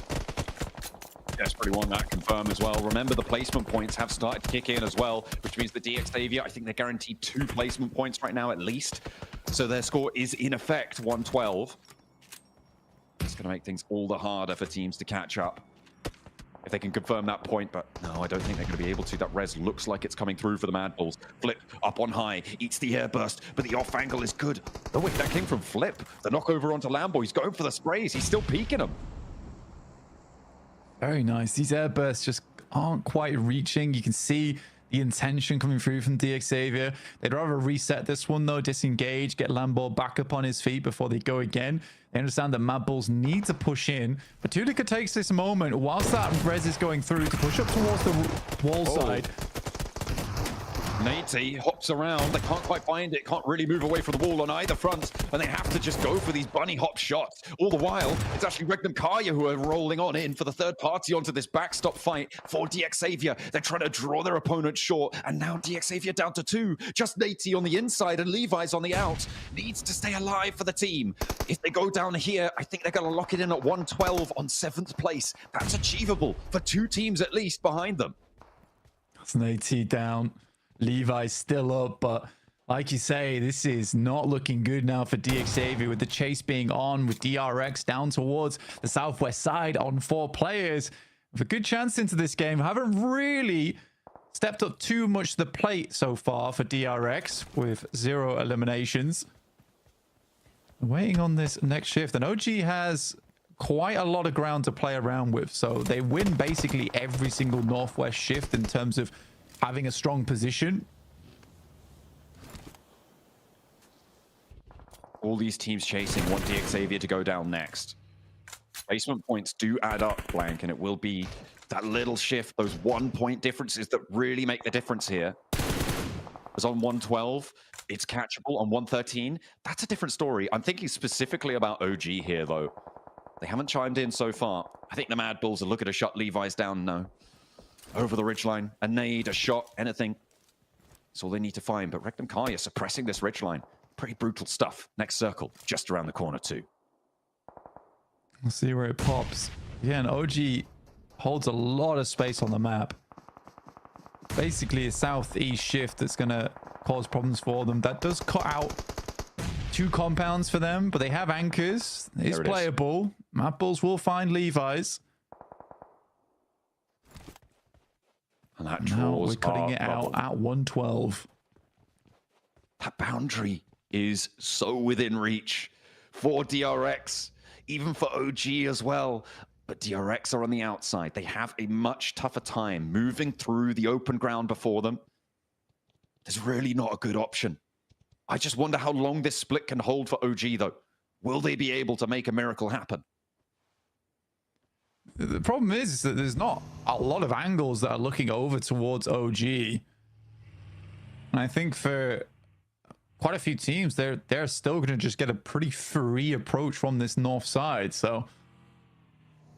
Desperately want that confirmed as well. Remember, the placement points have started to kick in as well, which means the Xavier, I think they're guaranteed 2 placement points right now at least. So their score is in effect 112. It's going to make things all the harder for teams to catch up if they can confirm that point, but no, I don't think they're going to be able to. That res looks like it's coming through for the Mad Bulls. Flip up on high, eats the air burst, but the off angle is good. Oh wait, that came from Flip. The knockover onto Lambo. He's going for the sprays. He's still peeking them. Very nice. These air bursts just aren't quite reaching. You can see the intention coming through from Xavier. They'd rather reset this one though, disengage, get Lambo back up on his feet before they go again. They understand that Mad Bulls need to push in, but Tunica takes this moment whilst that res is going through to push up towards the wall side. Nate hops around. They can't quite find it. Can't really move away from the wall on either front. And they have to just go for these bunny hop shots. All the while, it's actually Regnum Kaya who are rolling on in for the third party onto this backstop fight for Xavier. They're trying to draw their opponent short. And now Xavier down to 2. Just Nate on the inside and Levi's on the out. Needs to stay alive for the team. If they go down here, I think they're going to lock it in at 112 on 7th place. That's achievable for 2 teams at least behind them. That's Nate down. Levi's still up, but like you say, this is not looking good now for Xavier with the chase being on, with DRX down towards the southwest side on 4 players. With a good chance into this game, haven't really stepped up too much to the plate so far for DRX with 0 eliminations. Waiting on this next shift, and OG has quite a lot of ground to play around with, so they win basically every single northwest shift in terms of having a strong position. All these teams chasing want Xavier to go down next. Placement points do add up, Blank, and it will be that little shift, those 1-point differences that really make the difference here. As on 112, it's catchable. On 113, that's a different story. I'm thinking specifically about OG here, though. They haven't chimed in so far. I think the Mad Bulls are looking to shut Levi's down. No. Over the ridgeline, a nade, a shot, anything. That's all they need to find. But Regnum Kaya suppressing this ridgeline. Pretty brutal stuff. Next circle, just around the corner too. We'll see where it pops. Yeah, and OG holds a lot of space on the map. Basically a southeast shift that's going to cause problems for them. That does cut out 2 compounds for them, but they have anchors. It's playable. Mad Bulls will find Levi's. And that now draws we're cutting it out at 112. That boundary is so within reach for DRX, even for OG as well. But DRX are on the outside. They have a much tougher time moving through the open ground before them. There's really not a good option. I just wonder how long this split can hold for OG, though. Will they be able to make a miracle happen? The problem is that there's not a lot of angles that are looking over towards OG. And I think for quite a few teams, they're still going to just get a pretty free approach from this north side. So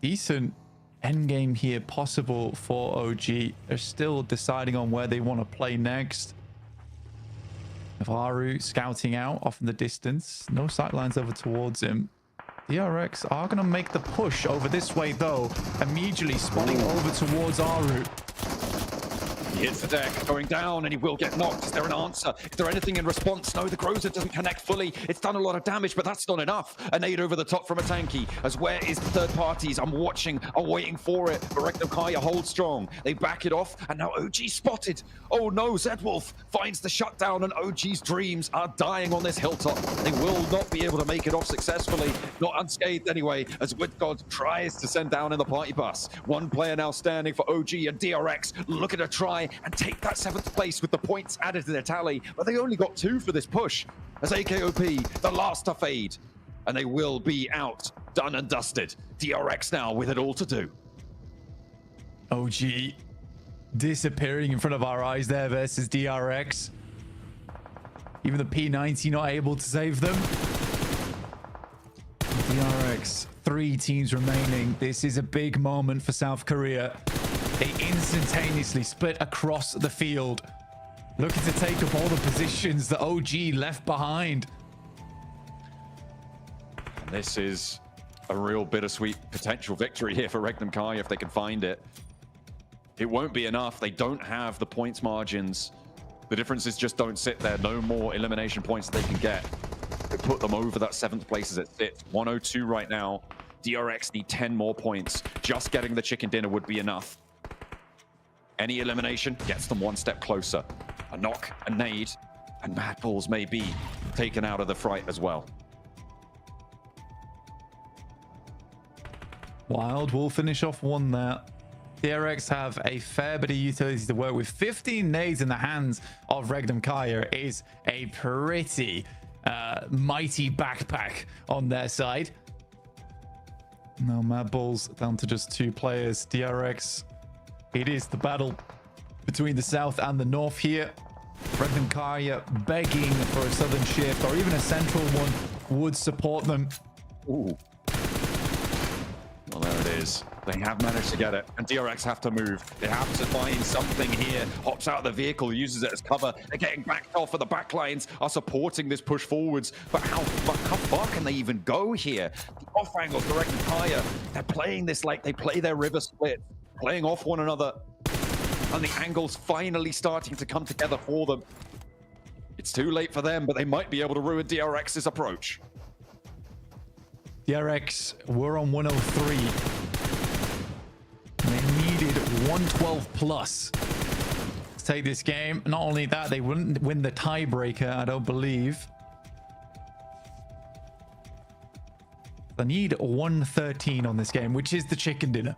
decent endgame here possible for OG. They're still deciding on where they want to play next. Haru scouting out off in the distance. No sightlines over towards him. DRX are going to make the push over this way, though. Immediately spotting over towards Aru. He hits the deck, going down, and he will get knocked. Is there an answer? Is there anything in response? No, the Groza doesn't connect fully. It's done a lot of damage, but that's not enough. A nade over the top from a tanky. As where is the third parties? I'm watching, I'm waiting for it. But Regnum Kaya holds strong. They back it off, and now OG spotted. Oh no, Zedwolf finds the shutdown, and OG's dreams are dying on this hilltop. They will not be able to make it off successfully. Not unscathed anyway, as Whitgod tries to send down in the party bus. One player now standing for OG, and DRX looking to try and take that 7th place with the points added to their tally, but they only got 2 for this push, as AKOP, the last to fade, and they will be out, done and dusted. DRX now with it all to do. OG disappearing in front of our eyes there versus DRX. Even the P90 not able to save them. DRX, 3 teams remaining. This is a big moment for South Korea. They instantaneously split across the field, looking to take up all the positions the OG left behind. And this is a real bittersweet potential victory here for Regnum Kai if they can find it. It won't be enough. They don't have the points margins. The differences just don't sit there. No more elimination points they can get to put them over that 7th place as it sits. 102 right now. DRX need 10 more points. Just getting the chicken dinner would be enough. Any elimination gets them one step closer. A knock, a nade, and Mad Balls may be taken out of the fight as well. Wild will finish off one there. DRX have a fair bit of utilities to work with. 15 nades in the hands of Regnum Kaya is a pretty mighty backpack on their side. Now Mad Balls down to just 2 players. DRX, it is the battle between the south and the north here. Regnum Kaya begging for a southern shift or even a central one would support them. Ooh. Well, there it is. They have managed to get it, and DRX have to move. They have to find something here. Hops out of the vehicle, uses it as cover. They're getting backed off, and the backlines are supporting this push forwards. But how far can they even go here? The off angles, the Regnum Kaya, they're playing this like they play their river split, playing off one another. And the angles finally starting to come together for them. It's too late for them, but they might be able to ruin DRX's approach. DRX were on 103. They needed 112 plus to take this game. Not only that, they wouldn't win the tiebreaker, I don't believe. They need 113 on this game, which is the chicken dinner,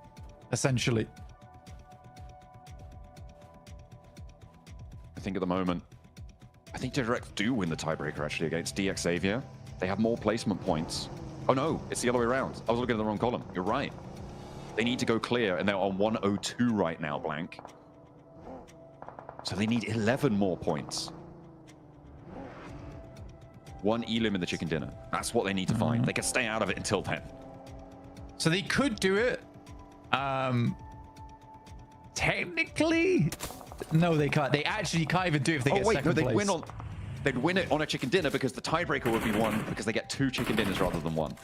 essentially. I think at the moment, I think DRX do win the tiebreaker actually against DX Xavier. They have more placement points. Oh no, it's the other way around. I was looking at the wrong column. You're right. They need to go clear, and they're on 102 right now, blank. So they need 11 more points. 1 elim in the chicken dinner. That's what they need to find. They can stay out of it until 10. So they could do it. Technically, no, they can't. They actually can't even do it if they get second place. They'd win it on a chicken dinner because the tiebreaker would be 1 because they get 2 chicken dinners rather than 1.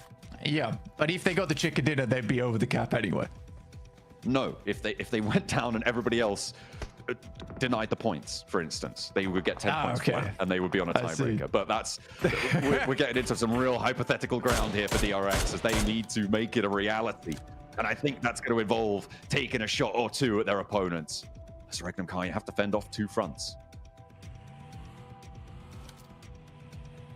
Yeah, but if they got the chicken dinner, they'd be over the cap anyway. No, if they went down and everybody else denied the points, for instance, they would get 10 points flat, and they would be on a tiebreaker. But that's we're getting into some real hypothetical ground here for DRX as they need to make it a reality. And I think that's going to involve taking a shot or 2 at their opponents. So Regnum Kai have to fend off 2 fronts.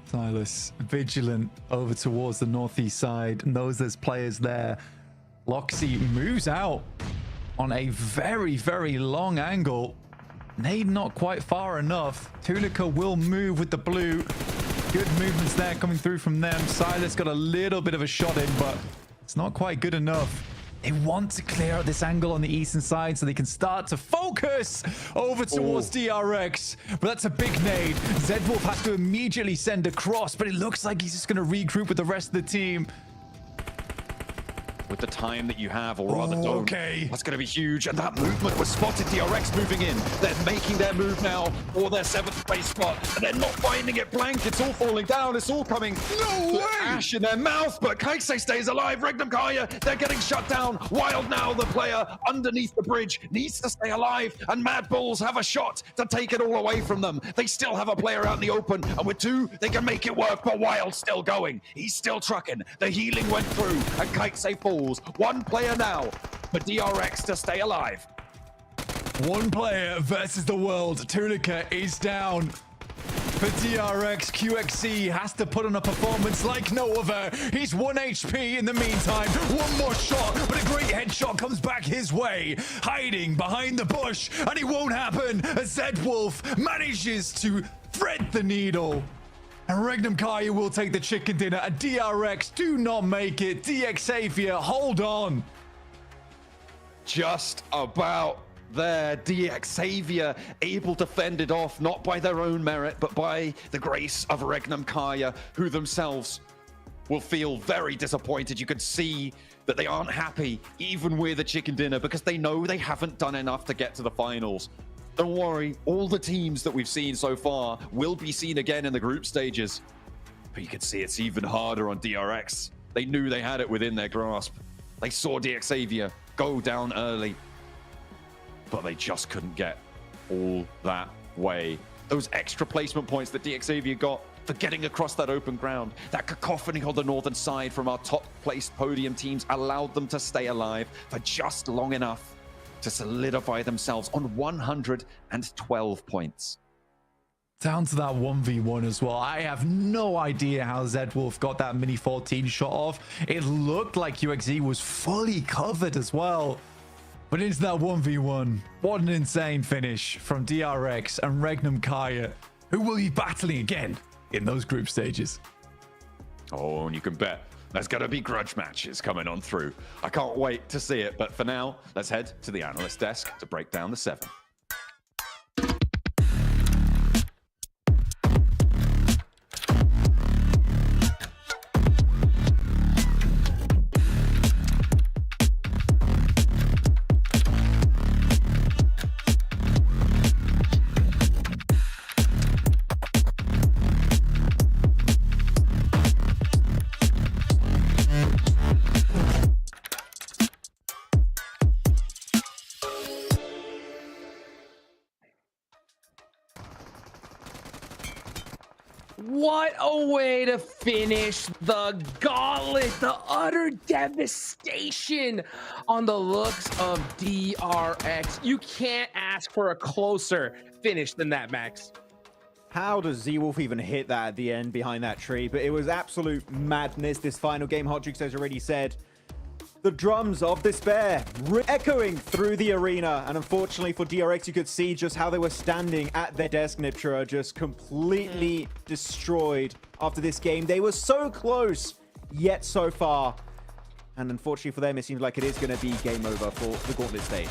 Silas vigilant over towards the northeast side, knows there's players there. Loxy moves out on a very, very long angle. Nade not quite far enough. Tunica will move with the blue. Good movements there coming through from them. Silas got a little bit of a shot in, but it's not quite good enough. They want to clear out this angle on the eastern side so they can start to focus over towards DRX. But that's a big nade. Zedwolf has to immediately send across, but it looks like he's just going to regroup with the rest of the team. With the time that you have, or rather don't. That's going to be huge. And that movement was spotted. DRX moving in. They're making their move now for their 7th place spot. And they're not finding it blank. It's all falling down. It's all coming. No way! Ash in their mouth, but Kaise stays alive. Regnum Kaya, they're getting shut down. Wild now, the player underneath the bridge, needs to stay alive. And Mad Bulls have a shot to take it all away from them. They still have a player out in the open. And with 2, they can make it work. But Wild's still going. He's still trucking. The healing went through. And Kaise falls. 1 player now for DRX to stay alive. 1 player versus the world. Tunica is down. For DRX, QXC has to put on a performance like no other. He's 1 HP in the meantime. 1 more shot, but a great headshot comes back his way. Hiding behind the bush, and it won't happen as Zedwolf manages to thread the needle. And Regnum Kaya will take the chicken dinner, and DRX do not make it. DX Xavier, hold on. Just about there. DX Xavier able to fend it off, not by their own merit, but by the grace of Regnum Kaya, who themselves will feel very disappointed. You can see that they aren't happy even with a chicken dinner because they know they haven't done enough to get to the finals. Don't worry, all the teams that we've seen so far will be seen again in the group stages. But you can see it's even harder on DRX. They knew they had it within their grasp. They saw DXavier go down early, but they just couldn't get all that way. Those extra placement points that DXavier got for getting across that open ground, that cacophony on the northern side from our top placed podium teams allowed them to stay alive for just long enough to solidify themselves on 112 points. Down to that 1v1 as well. I have no idea how Zedwolf got that mini 14 shot off. It looked like UXZ was fully covered as well. But into that 1v1. What an insane finish from DRX and Regnum Kaya, who will be battling again in those group stages. Oh, and you can bet there's going to be grudge matches coming on through. I can't wait to see it. But for now, let's head to the analyst desk to break down the 7. What a way to finish the gauntlet. The utter devastation on the looks of DRX. You can't ask for a closer finish than that, Max. How does Z-Wolf even hit that at the end behind that tree? But it was absolute madness. This final game, Hot Jukes has already said, the drums of despair echoing through the arena. And unfortunately for DRX, you could see just how they were standing at their desk, Niptura, just completely destroyed after this game. They were so close, yet so far. And unfortunately for them, it seems like it is going to be game over for the Gauntlet stage.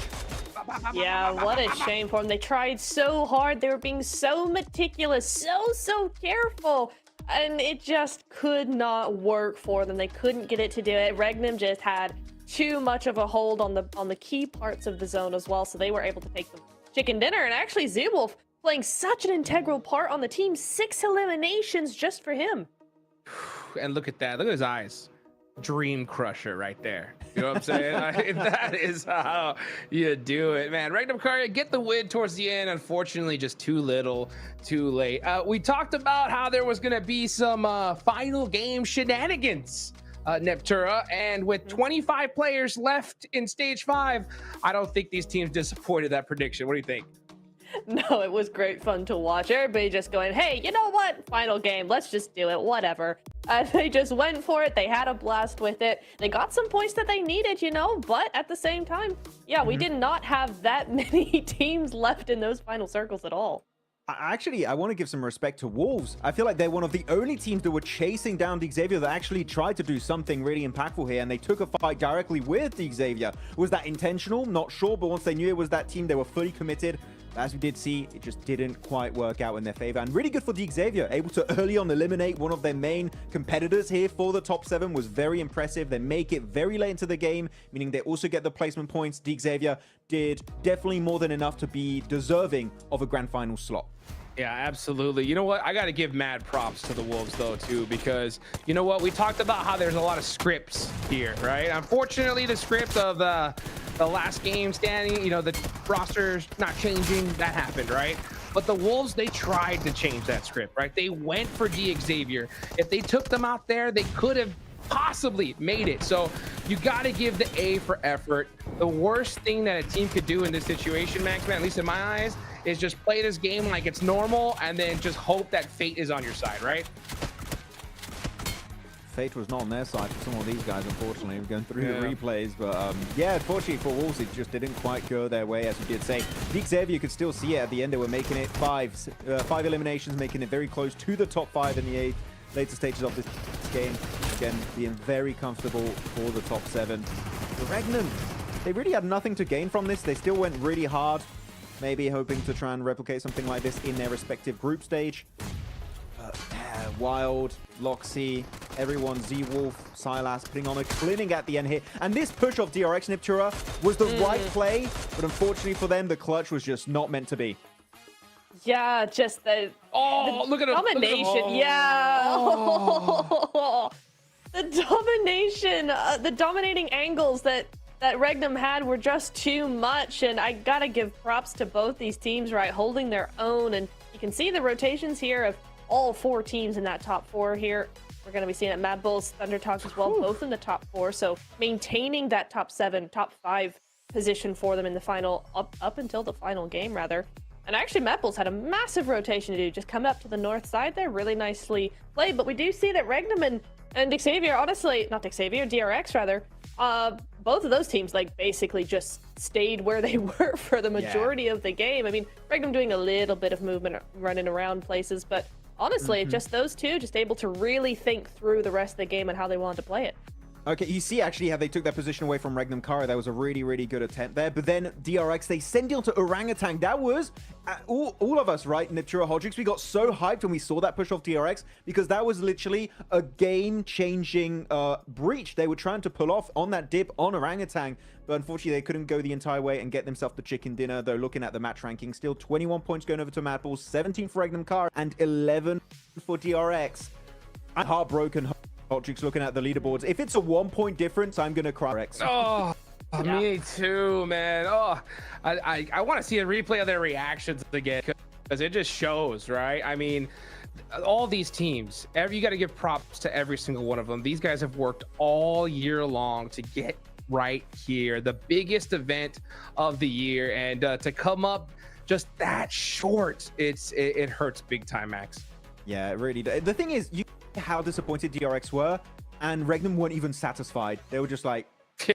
Yeah, what a shame for them. They tried so hard. They were being so meticulous, so careful. And it just could not work for them. They couldn't get it to do it. Regnum just had too much of a hold on the key parts of the zone as well, so they were able to take the chicken dinner. And actually, Z-Wolf playing such an integral part on the team. 6 eliminations just for him. And look at that. Look at his eyes. Dream crusher right there. You know what I'm saying? That is how you do it, man. Regnum Karya get the win towards the end. Unfortunately, just too little, too late. We talked about how there was going to be some final game shenanigans, Neptura, and with 25 players left in stage 5, I don't think these teams disappointed that prediction. What do you think? No, it was great fun to watch. Everybody just going, hey, you know what? Final game, let's just do it, whatever. And they just went for it. They had a blast with it. They got some points that they needed, you know, but at the same time, yeah, we did not have that many teams left in those final circles at all. Actually, I want to give some respect to Wolves. I feel like they're one of the only teams that were chasing down the Xavier that actually tried to do something really impactful here, and they took a fight directly with the Xavier. Was that intentional? Not sure, but once they knew it was that team, they were fully committed. As we did see, it just didn't quite work out in their favor. And really good for the Xavier, able to early on eliminate one of their main competitors here for the top 7 was very impressive. They make it very late into the game, meaning they also get the placement points. The Xavier did definitely more than enough to be deserving of a grand final slot. Yeah, absolutely. You know what? I got to give mad props to the Wolves, though, too, because, you know what? We talked about how there's a lot of scripts here, right? Unfortunately, the script of the last game standing, you know, the roster's not changing. That happened, right? But the Wolves, they tried to change that script, right? They went for Xavier. If they took them out there, they could have possibly made it. So you got to give the A for effort. The worst thing that a team could do in this situation, Max, man, at least in my eyes, is just play this game like it's normal and then just hope that fate is on your side, right? Fate was not on their side for some of these guys, unfortunately. We're going through the replays, but yeah, unfortunately for Wolves, it just didn't quite go their way, as we did say. The Xavier, you could still see it at the end. They were making it 5 eliminations, making it very close to the top 5 in the later stages of this game. Again, being very comfortable for the top 7. The Regnum, they really had nothing to gain from this. They still went really hard, maybe hoping to try and replicate something like this in their respective group stage. Wild, Loxy, Everyone, Z-Wolf, Silas putting on a clinic at the end here. And this push of DRX Niptura was the right play, but unfortunately for them, the clutch was just not meant to be. Yeah, just the look at him. domination. Yeah. The domination, the dominating angles that Regnum had were just too much, and I gotta give props to both these teams, right, holding their own. And you can see the rotations here of all 4 teams in that top 4 here. We're gonna be seeing it Mad Bulls, Thunder Talks as well, both in the top 4. So maintaining that top 7, top 5 position for them in the final, up until the final game rather. And actually, Mad Bulls had a massive rotation to do, just come up to the north side there, really nicely played. But we do see that Regnum and Xavier, honestly, not Xavier, DRX rather, both of those teams like basically just stayed where they were for the majority of the game. I mean, Regnum doing a little bit of movement, running around places, but honestly, just those two just able to really think through the rest of the game and how they wanted to play it. Okay, you see actually how they took that position away from Regnum Kara. That was a really, really good attempt there. But then DRX, they send it onto Orangutan. That was, all of us, right, Niptura Hodrix, we got so hyped when we saw that push off DRX because that was literally a game-changing breach they were trying to pull off on that dip on Orangutan. But unfortunately, they couldn't go the entire way and get themselves the chicken dinner. Though looking at the match ranking, still 21 points going over to Mad Bulls, 17 for Regnum Kara, and 11 for DRX. I'm heartbroken. Hodrix looking at the leaderboards. If it's a 1-point difference, I'm gonna cry. Rex. Me too, man. I want to see a replay of their reactions again because it just shows, right? I mean, all these teams, you got to give props to every single one of them. These guys have worked all year long to get right here, the biggest event of the year, and to come up just that short, it hurts big time, Max. Yeah, it really does. The thing is, how disappointed DRX were, and Regnum weren't even satisfied. They were just like,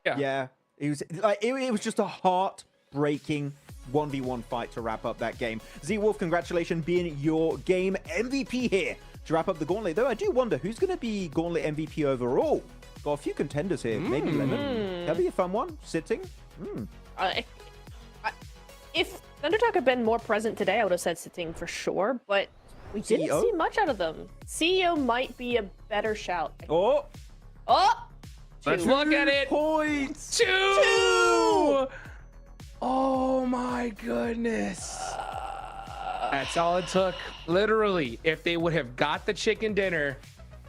yeah. It was like it was just a heart-breaking 1v1 fight to wrap up that game. Z-Wolf, congratulations being your game MVP here to wrap up the Gauntlet. Though I do wonder who's going to be Gauntlet MVP overall. Got a few contenders here. Maybe Lemon. That'd be a fun one. Sitting. If Thundertalk had been more present today, I would have said Sitting for sure, but we didn't see much out of them. CEO might be a better shout. Let's look at it. Points. 2. Oh my goodness. That's all it took. Literally, if they would have got the chicken dinner,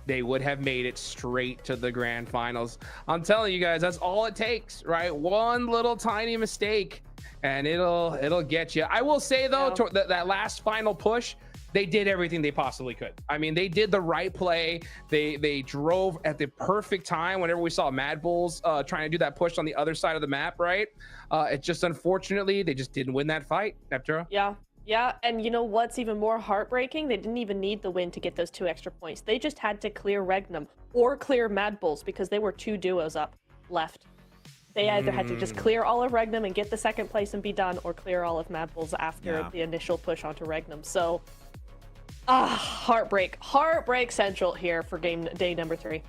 they would have made it straight to the grand finals. I'm telling you guys, that's all it takes, right? One little tiny mistake and it'll get you. I will say though, that last final push, they did everything they possibly could. I mean, they did the right play. They drove at the perfect time whenever we saw Mad Bulls trying to do that push on the other side of the map, right? It just, unfortunately, they just didn't win that fight, Neptura. Yeah, and you know what's even more heartbreaking? They didn't even need the win to get those 2 extra points. They just had to clear Regnum or clear Mad Bulls because they were 2 duos up left. They either had to just clear all of Regnum and get the 2nd place and be done, or clear all of Mad Bulls after the initial push onto Regnum. So, heartbreak central here for game day number 3.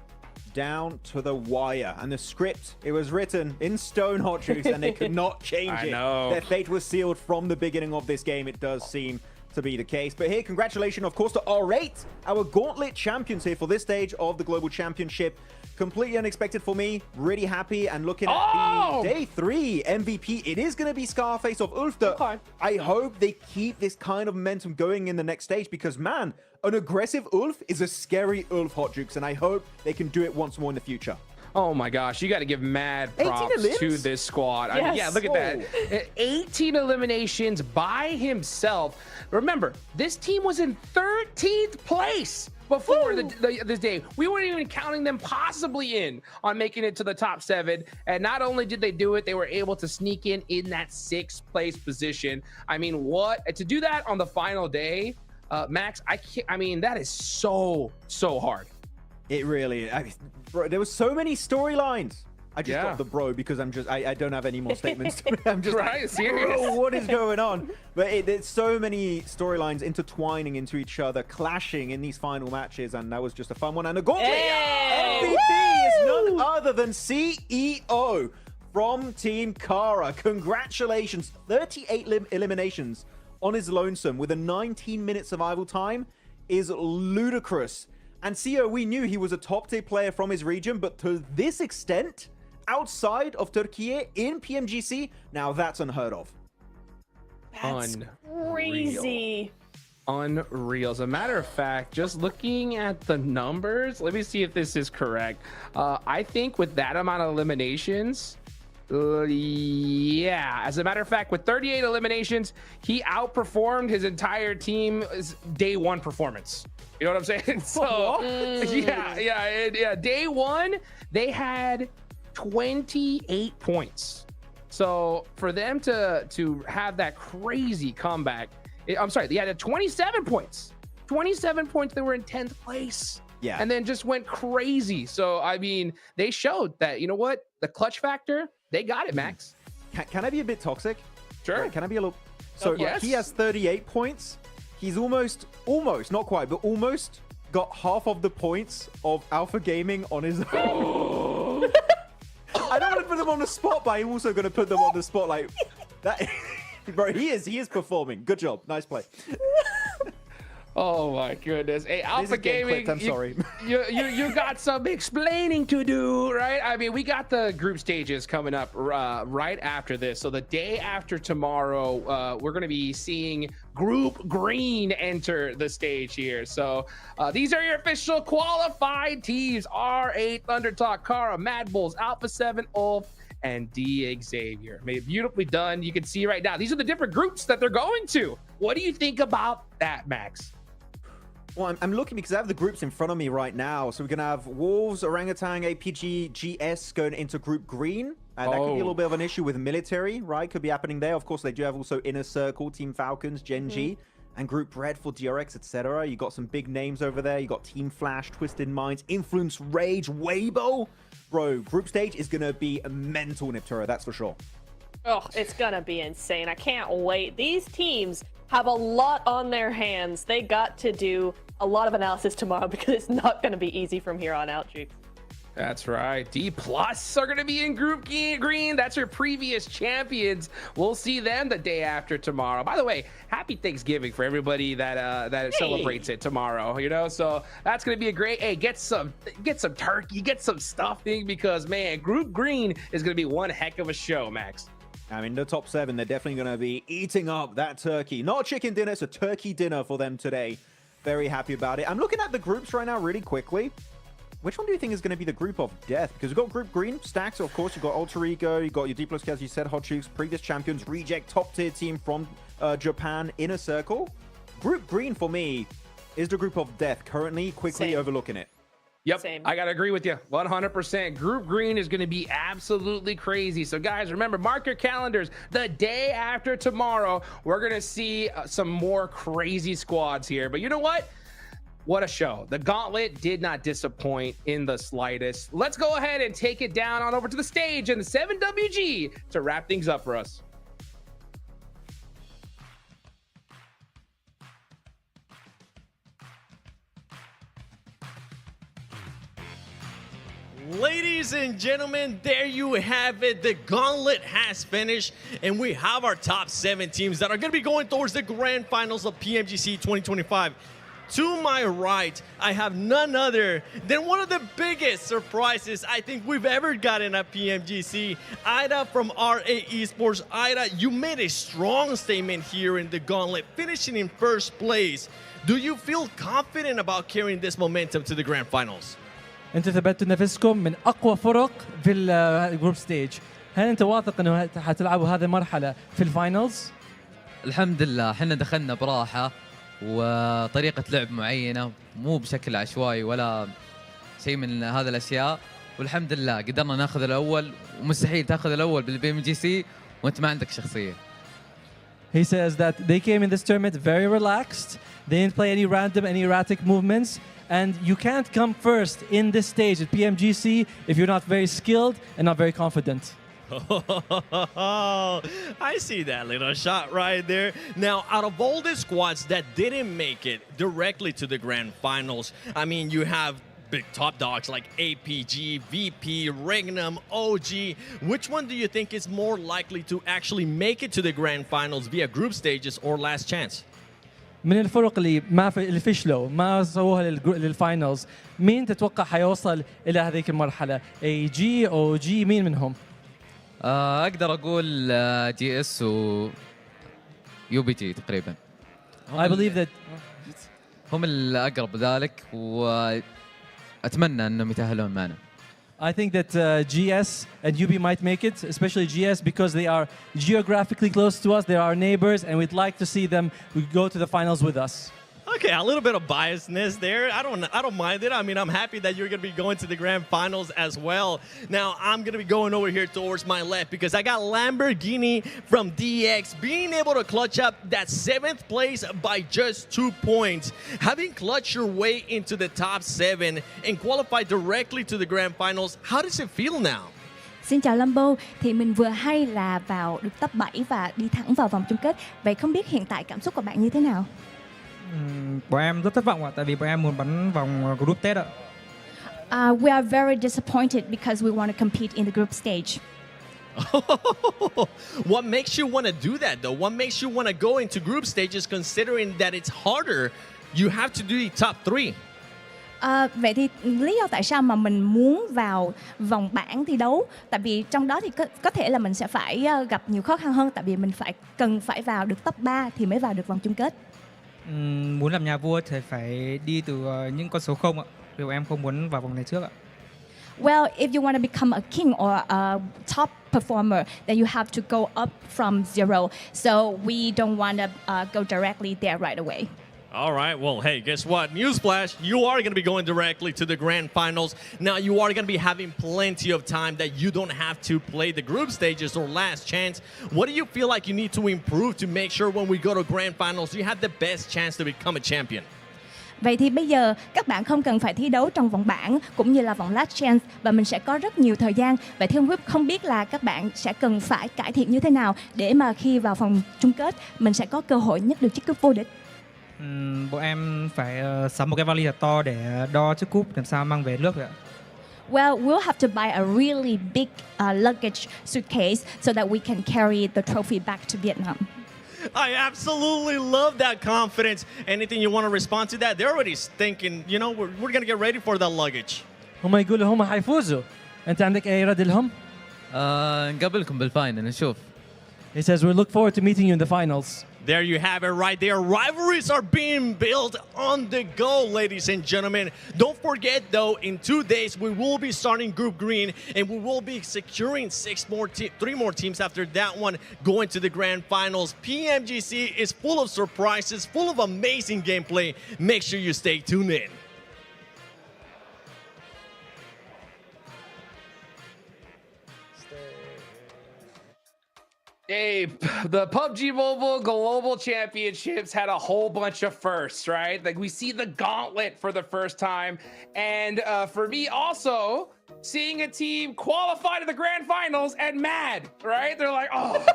Down to the wire, and the script, it was written in stone, Hot Juice, and they could not change it. Their fate was sealed from the beginning of this game. It does seem to be the case. But here, congratulations, of course, to R8, our Gauntlet champions here for this stage of the Global Championship. Completely unexpected for me. Really happy. And looking at the day 3 MVP, it is going to be Scarface of Ulfter. I hope they keep this kind of momentum going in the next stage because, man, an aggressive Ulf is a scary Ulf, Hot Jukes, and I hope they can do it once more in the future. Oh my gosh, you got to give mad props to this squad. I mean, yeah, look at that. 18 eliminations by himself. Remember, this team was in 13th place before this day. We weren't even counting them possibly in on making it to the top 7. And not only did they do it, they were able to sneak in that 6th place position. I mean, to do that on the final day, Max, I mean, that is so hard. It really, bro, there was so many storylines. I just got the bro because I don't have any more statements. I'm just like, bro, what is going on? But there's so many storylines intertwining into each other, clashing in these final matches, and that was just a fun one. And the Gauntlet MVP is none other than CEO from Team Kara. Congratulations, 38 eliminations on his lonesome with a 19-minute survival time is ludicrous. And CEO, we knew he was a top tier player from his region, but to this extent, outside of Turkey in PMGC, now that's unheard of. That's crazy. Unreal. As a matter of fact, just looking at the numbers, let me see if this is correct. I think with that amount of eliminations, yeah, as a matter of fact, with 38 eliminations, he outperformed his entire team's day one performance. You know what I'm saying? So yeah. Day one, they had 28 points. So for them to have that crazy comeback, I'm sorry, they had 27 points. 27 points. They were in 10th place. Yeah. And then just went crazy. So, I mean, they showed that, you know what? The clutch factor, they got it, Max. Can I be a bit toxic? Sure. Can I be a little... So yes. He has 38 points. He's almost, not quite, but almost got half of the points of Alpha Gaming on his own. I don't want to put them on the spot, but I'm also going to put them on the spot like that. Bro, he is performing. Good job. Nice play. Oh my goodness. Hey, Alpha Gaming, I'm sorry. You got some explaining to do, right? I mean, we got the group stages coming up right after this. So the day after tomorrow, we're going to be seeing Group Green enter the stage here. So these are your official qualified teams. R8, Thundertalk, Kara, Mad Bulls, Alpha 7, Ulf, and D Xavier. Made beautifully done. You can see right now, these are the different groups that they're going to. What do you think about that, Max? Well, I'm looking because I have the groups in front of me right now. So we're going to have Wolves, Orangutan, APG, GS going into Group Green. That could be a little bit of an issue with military, right? Could be happening there. Of course, they do have also Inner Circle, Team Falcons, Gen G, and Group Red for DRX, etc. You got some big names over there. You got Team Flash, Twisted Minds, Influence, Rage, Weibo. Bro, group stage is going to be mental, Niptura, that's for sure. Oh, it's going to be insane. I can't wait. These teams have a lot on their hands. They got to do a lot of analysis tomorrow because it's not going to be easy from here on out, Jukes. That's right. D Plus are going to be in Group Green. That's your previous champions. We'll see them the day after tomorrow. By the way, happy Thanksgiving for everybody that celebrates it tomorrow. You know, so that's going to be a great. Hey, get some turkey, get some stuffing because man, Group Green is going to be one heck of a show, Max. I mean, the top 7, they're definitely going to be eating up that turkey. Not a chicken dinner, it's a turkey dinner for them today. Very happy about it. I'm looking at the groups right now really quickly. Which one do you think is going to be the group of death? Because we've got Group Green, Stacks, of course. You've got Alter Ego, you've got your D+, as you said, Hot Chooks, previous champions, Reject, top-tier team from Japan, Inner Circle. Group Green, for me, is the group of death, currently quickly overlooking it. Yep, Same. I got to agree with you 100%. Group Green is going to be absolutely crazy. So, guys, remember, mark your calendars. The day after tomorrow, we're going to see some more crazy squads here. But you know what? What a show. The Gauntlet did not disappoint in the slightest. Let's go ahead and take it down on over to the stage in the 7WG to wrap things up for us. Ladies and gentlemen, there you have it. The Gauntlet has finished, and we have our top 7 teams that are going to be going towards the grand finals of PMGC 2025. To my right, I have none other than one of the biggest surprises I think we've ever gotten at PMGC. Ida from R8 Esports. Ida, you made a strong statement here in the Gauntlet, finishing in first place. Do you feel confident about carrying this momentum to the grand finals? انتوا ثبتوا نفسكم من اقوى فرق في الجروب ستيج. هل انت واثق انه حتلعبوا هذه المرحله في الفاينلز؟ الحمد لله احنا دخلنا براحه وطريقه لعب معينه مو بشكل عشوائي ولا شيء من هذه الاشياء والحمد لله قدرنا ناخذ الاول ومستحيل تاخذ الاول بالبي ام جي سي وانت ما عندك شخصيه. He says that they came in this tournament very relaxed. They didn't play any random, any erratic movements. And you can't come first in this stage at PMGC if you're not very skilled and not very confident. Oh, I see that little shot right there. Now, out of all the squads that didn't make it directly to the grand finals, I mean, you have big top dogs like APG, VP, Regnum, OG. Which one do you think is more likely to actually make it to the grand finals via group stages or last chance? من الفرق اللي اللي فشلوا ما سووها للفاينلز، مين تتوقع حيوصل الى هذيك المرحله؟ اي جي او جي، مين منهم؟ اقدر اقول جي اس و يو بي جي تقريبا. I believe that هم الاقرب ذلك، واتمنى انهم يتاهلون معنا. I think that GS and UB might make it, especially GS, because they are geographically close to us. They are our neighbors, and we'd like to see them go to the finals with us. Okay, a little bit of biasness there. I don't mind it. I mean, I'm happy that you're going to be going to the grand finals as well. Now, I'm going to be going over here towards my left because I got Lamborghini from DX being able to clutch up that 7th place by just 2 points. Having clutched your way into the top 7 and qualified directly to the grand finals, how does it feel now? Xin chào Lambo, thì mình vừa hay là vào được top 7 và đi thẳng vào vòng chung kết. Vậy không biết hiện tại cảm xúc của bạn như thế nào? Bọn em rất thất vọng ạ, tại vì bọn em muốn bắn vòng group stage ạ. We are very disappointed because we want to compete in the group stage. What makes you want to do that though? What makes you want to go into group stages considering that it's harder? You have to do the top 3. Vậy thì lý do tại sao mà mình muốn vào vòng bảng thi đấu? Tại vì trong đó thì có thể là mình sẽ phải gặp nhiều khó khăn hơn, tại vì mình cần phải vào được top 3 thì mới vào được vòng chung kết. Muốn làm nhà vua thì phải đi từ những con số 0 ạ. Vì em không muốn vào vòng này trước ạ. Well, if you want to become a king or a top performer, then you have to go up from 0. So we don't want to go directly there right away. All right, well, hey, guess what? Newsflash, you are going to be going directly to the grand finals. Now, you are going to be having plenty of time that you don't have to play the group stages or last chance. What do you feel like you need to improve to make sure when we go to grand finals, you have the best chance to become a champion? Vậy thì bây giờ các bạn không cần phải thi đấu trong vòng bảng cũng như là vòng last chance và mình sẽ có rất nhiều thời gian. Vậy thì không biết là các bạn sẽ cần phải cải thiện như thế nào để mà khi vào vòng chung kết mình sẽ có cơ hội nhất được chiếc cúp vô địch. Bọn em phải sắm một cái vali thật to để đo chiếc cúp làm sao mang về nước vậy ạ. Well, we'll have to buy a really big luggage suitcase so that we can carry the trophy back to Vietnam. I absolutely love that confidence. Anything you want to respond to that? They're already thinking, you know, we're going to get ready for that luggage. هم يقولوا هم حيفوزوا. أنت عندك أي رد لهم؟ نقابلكم بالفاينل نشوف. He says we look forward to meeting you in the finals. There you have it right there. Rivalries are being built on the go, ladies and gentlemen. Don't forget, though, in 2 days, we will be starting Group Green, and we will be securing 3 more teams after that one going to the grand finals. PMGC is full of surprises, full of amazing gameplay. Make sure you stay tuned in. Hey, the PUBG Mobile Global Championships had a whole bunch of firsts, right? Like we see the Gauntlet for the first time. And for me also, seeing a team qualify to the grand finals and mad, right? They're like, oh,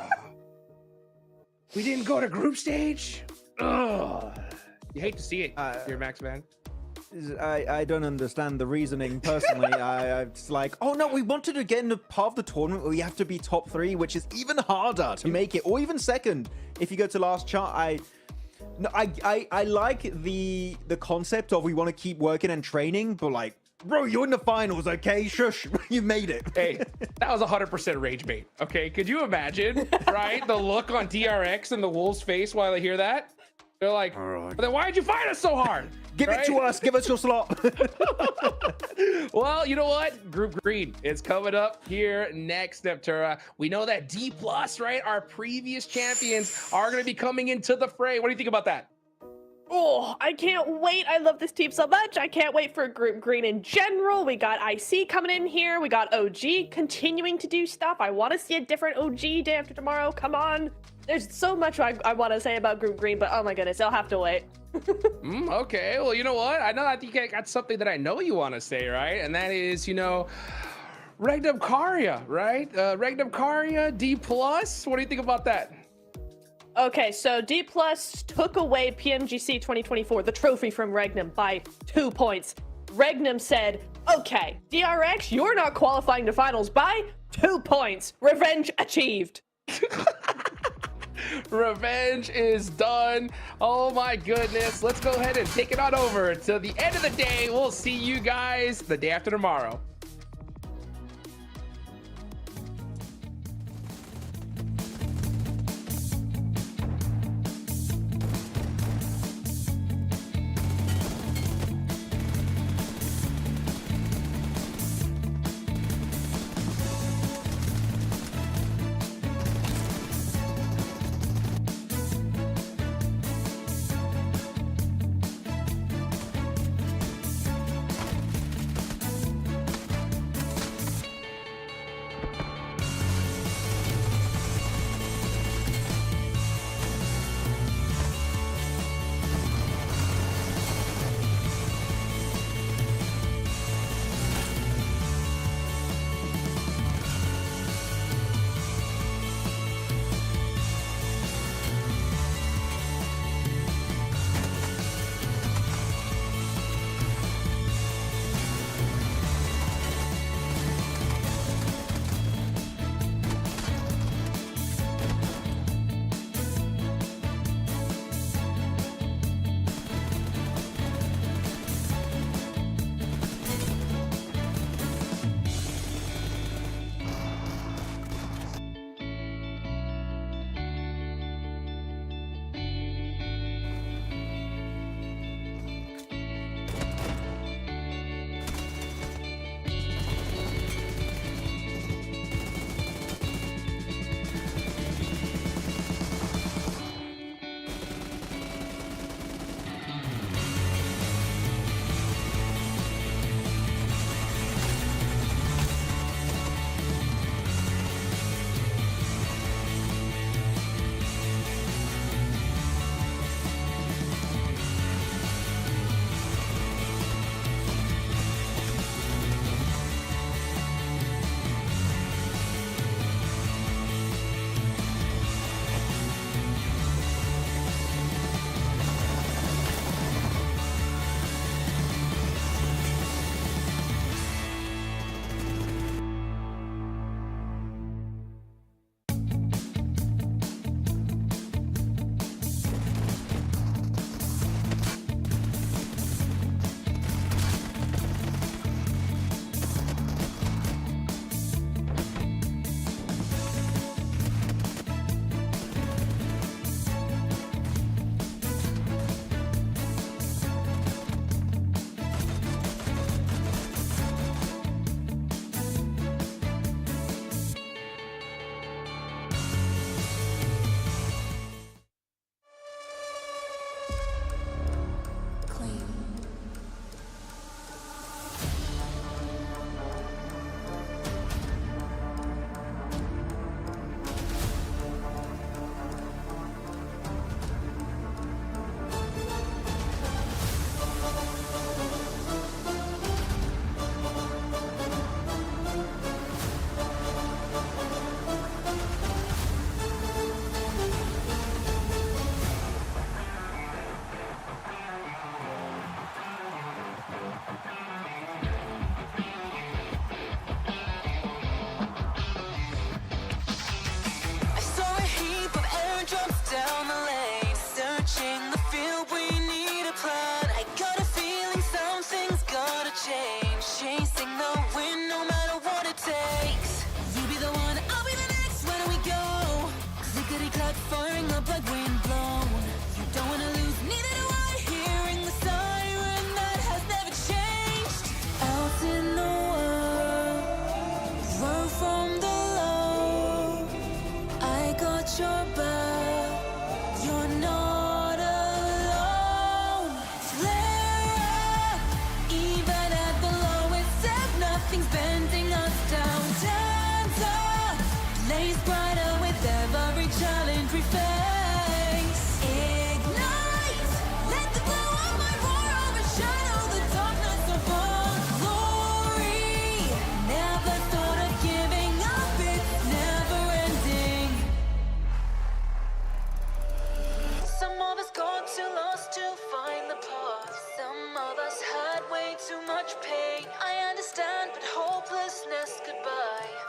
we didn't go to group stage. Ugh. You hate to see it, dear Max, man. I don't understand the reasoning personally. It's like, oh no, we wanted to get in the part of the tournament where we have to be top 3, which is even harder to make it, or even second if you go to last chart. I like the concept of we want to keep working and training, but like, bro, you're in the finals, okay? Shush, you made it. Hey, that was 100% rage bait, okay? Could you imagine, right? The look on DRX and the Wolves' face while they hear that? They're like, then why'd you fight us so hard? Give it to us. Give us your slot. Well, you know what? Group Green, it's coming up here next, Neptura. We know that D+, right? Our previous champions are going to be coming into the fray. What do you think about that? Oh, I can't wait. I love this team so much. I can't wait for Group Green in general. We got IC coming in here. We got OG continuing to do stuff. I want to see a different OG day after tomorrow. Come on. There's so much I want to say about Group Green, but oh my goodness, I'll have to wait. Okay, well, you know what? I think I got something that I know you want to say, right? And that is, you know, Regnum Karya, right? Regnum Karya, D+. What do you think about that? Okay, so D+ took away PMGC 2024, the trophy from Regnum, by 2 points. Regnum said, okay, DRX, you're not qualifying to finals by 2 points. Revenge achieved. Revenge is done. Oh my goodness. Let's go ahead and take it on over to the end of the day. We'll see you guys the day after tomorrow.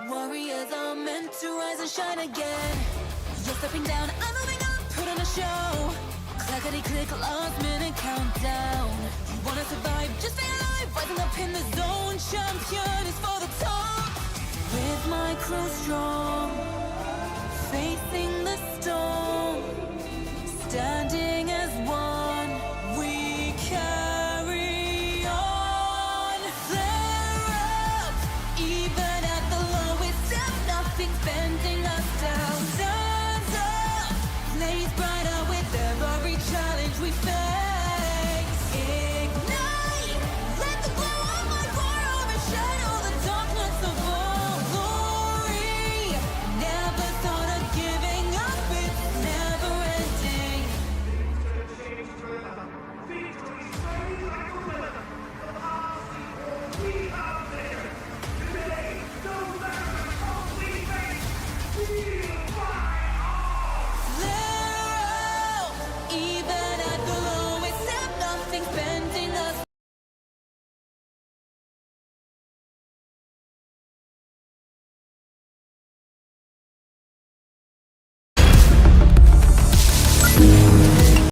Warriors are meant to rise and shine again. You're stepping down, I'm moving the show. Clickety click, last minute countdown. You wanna survive, just stay alive. Rising up in the zone, champion is for the top. With my crew strong, facing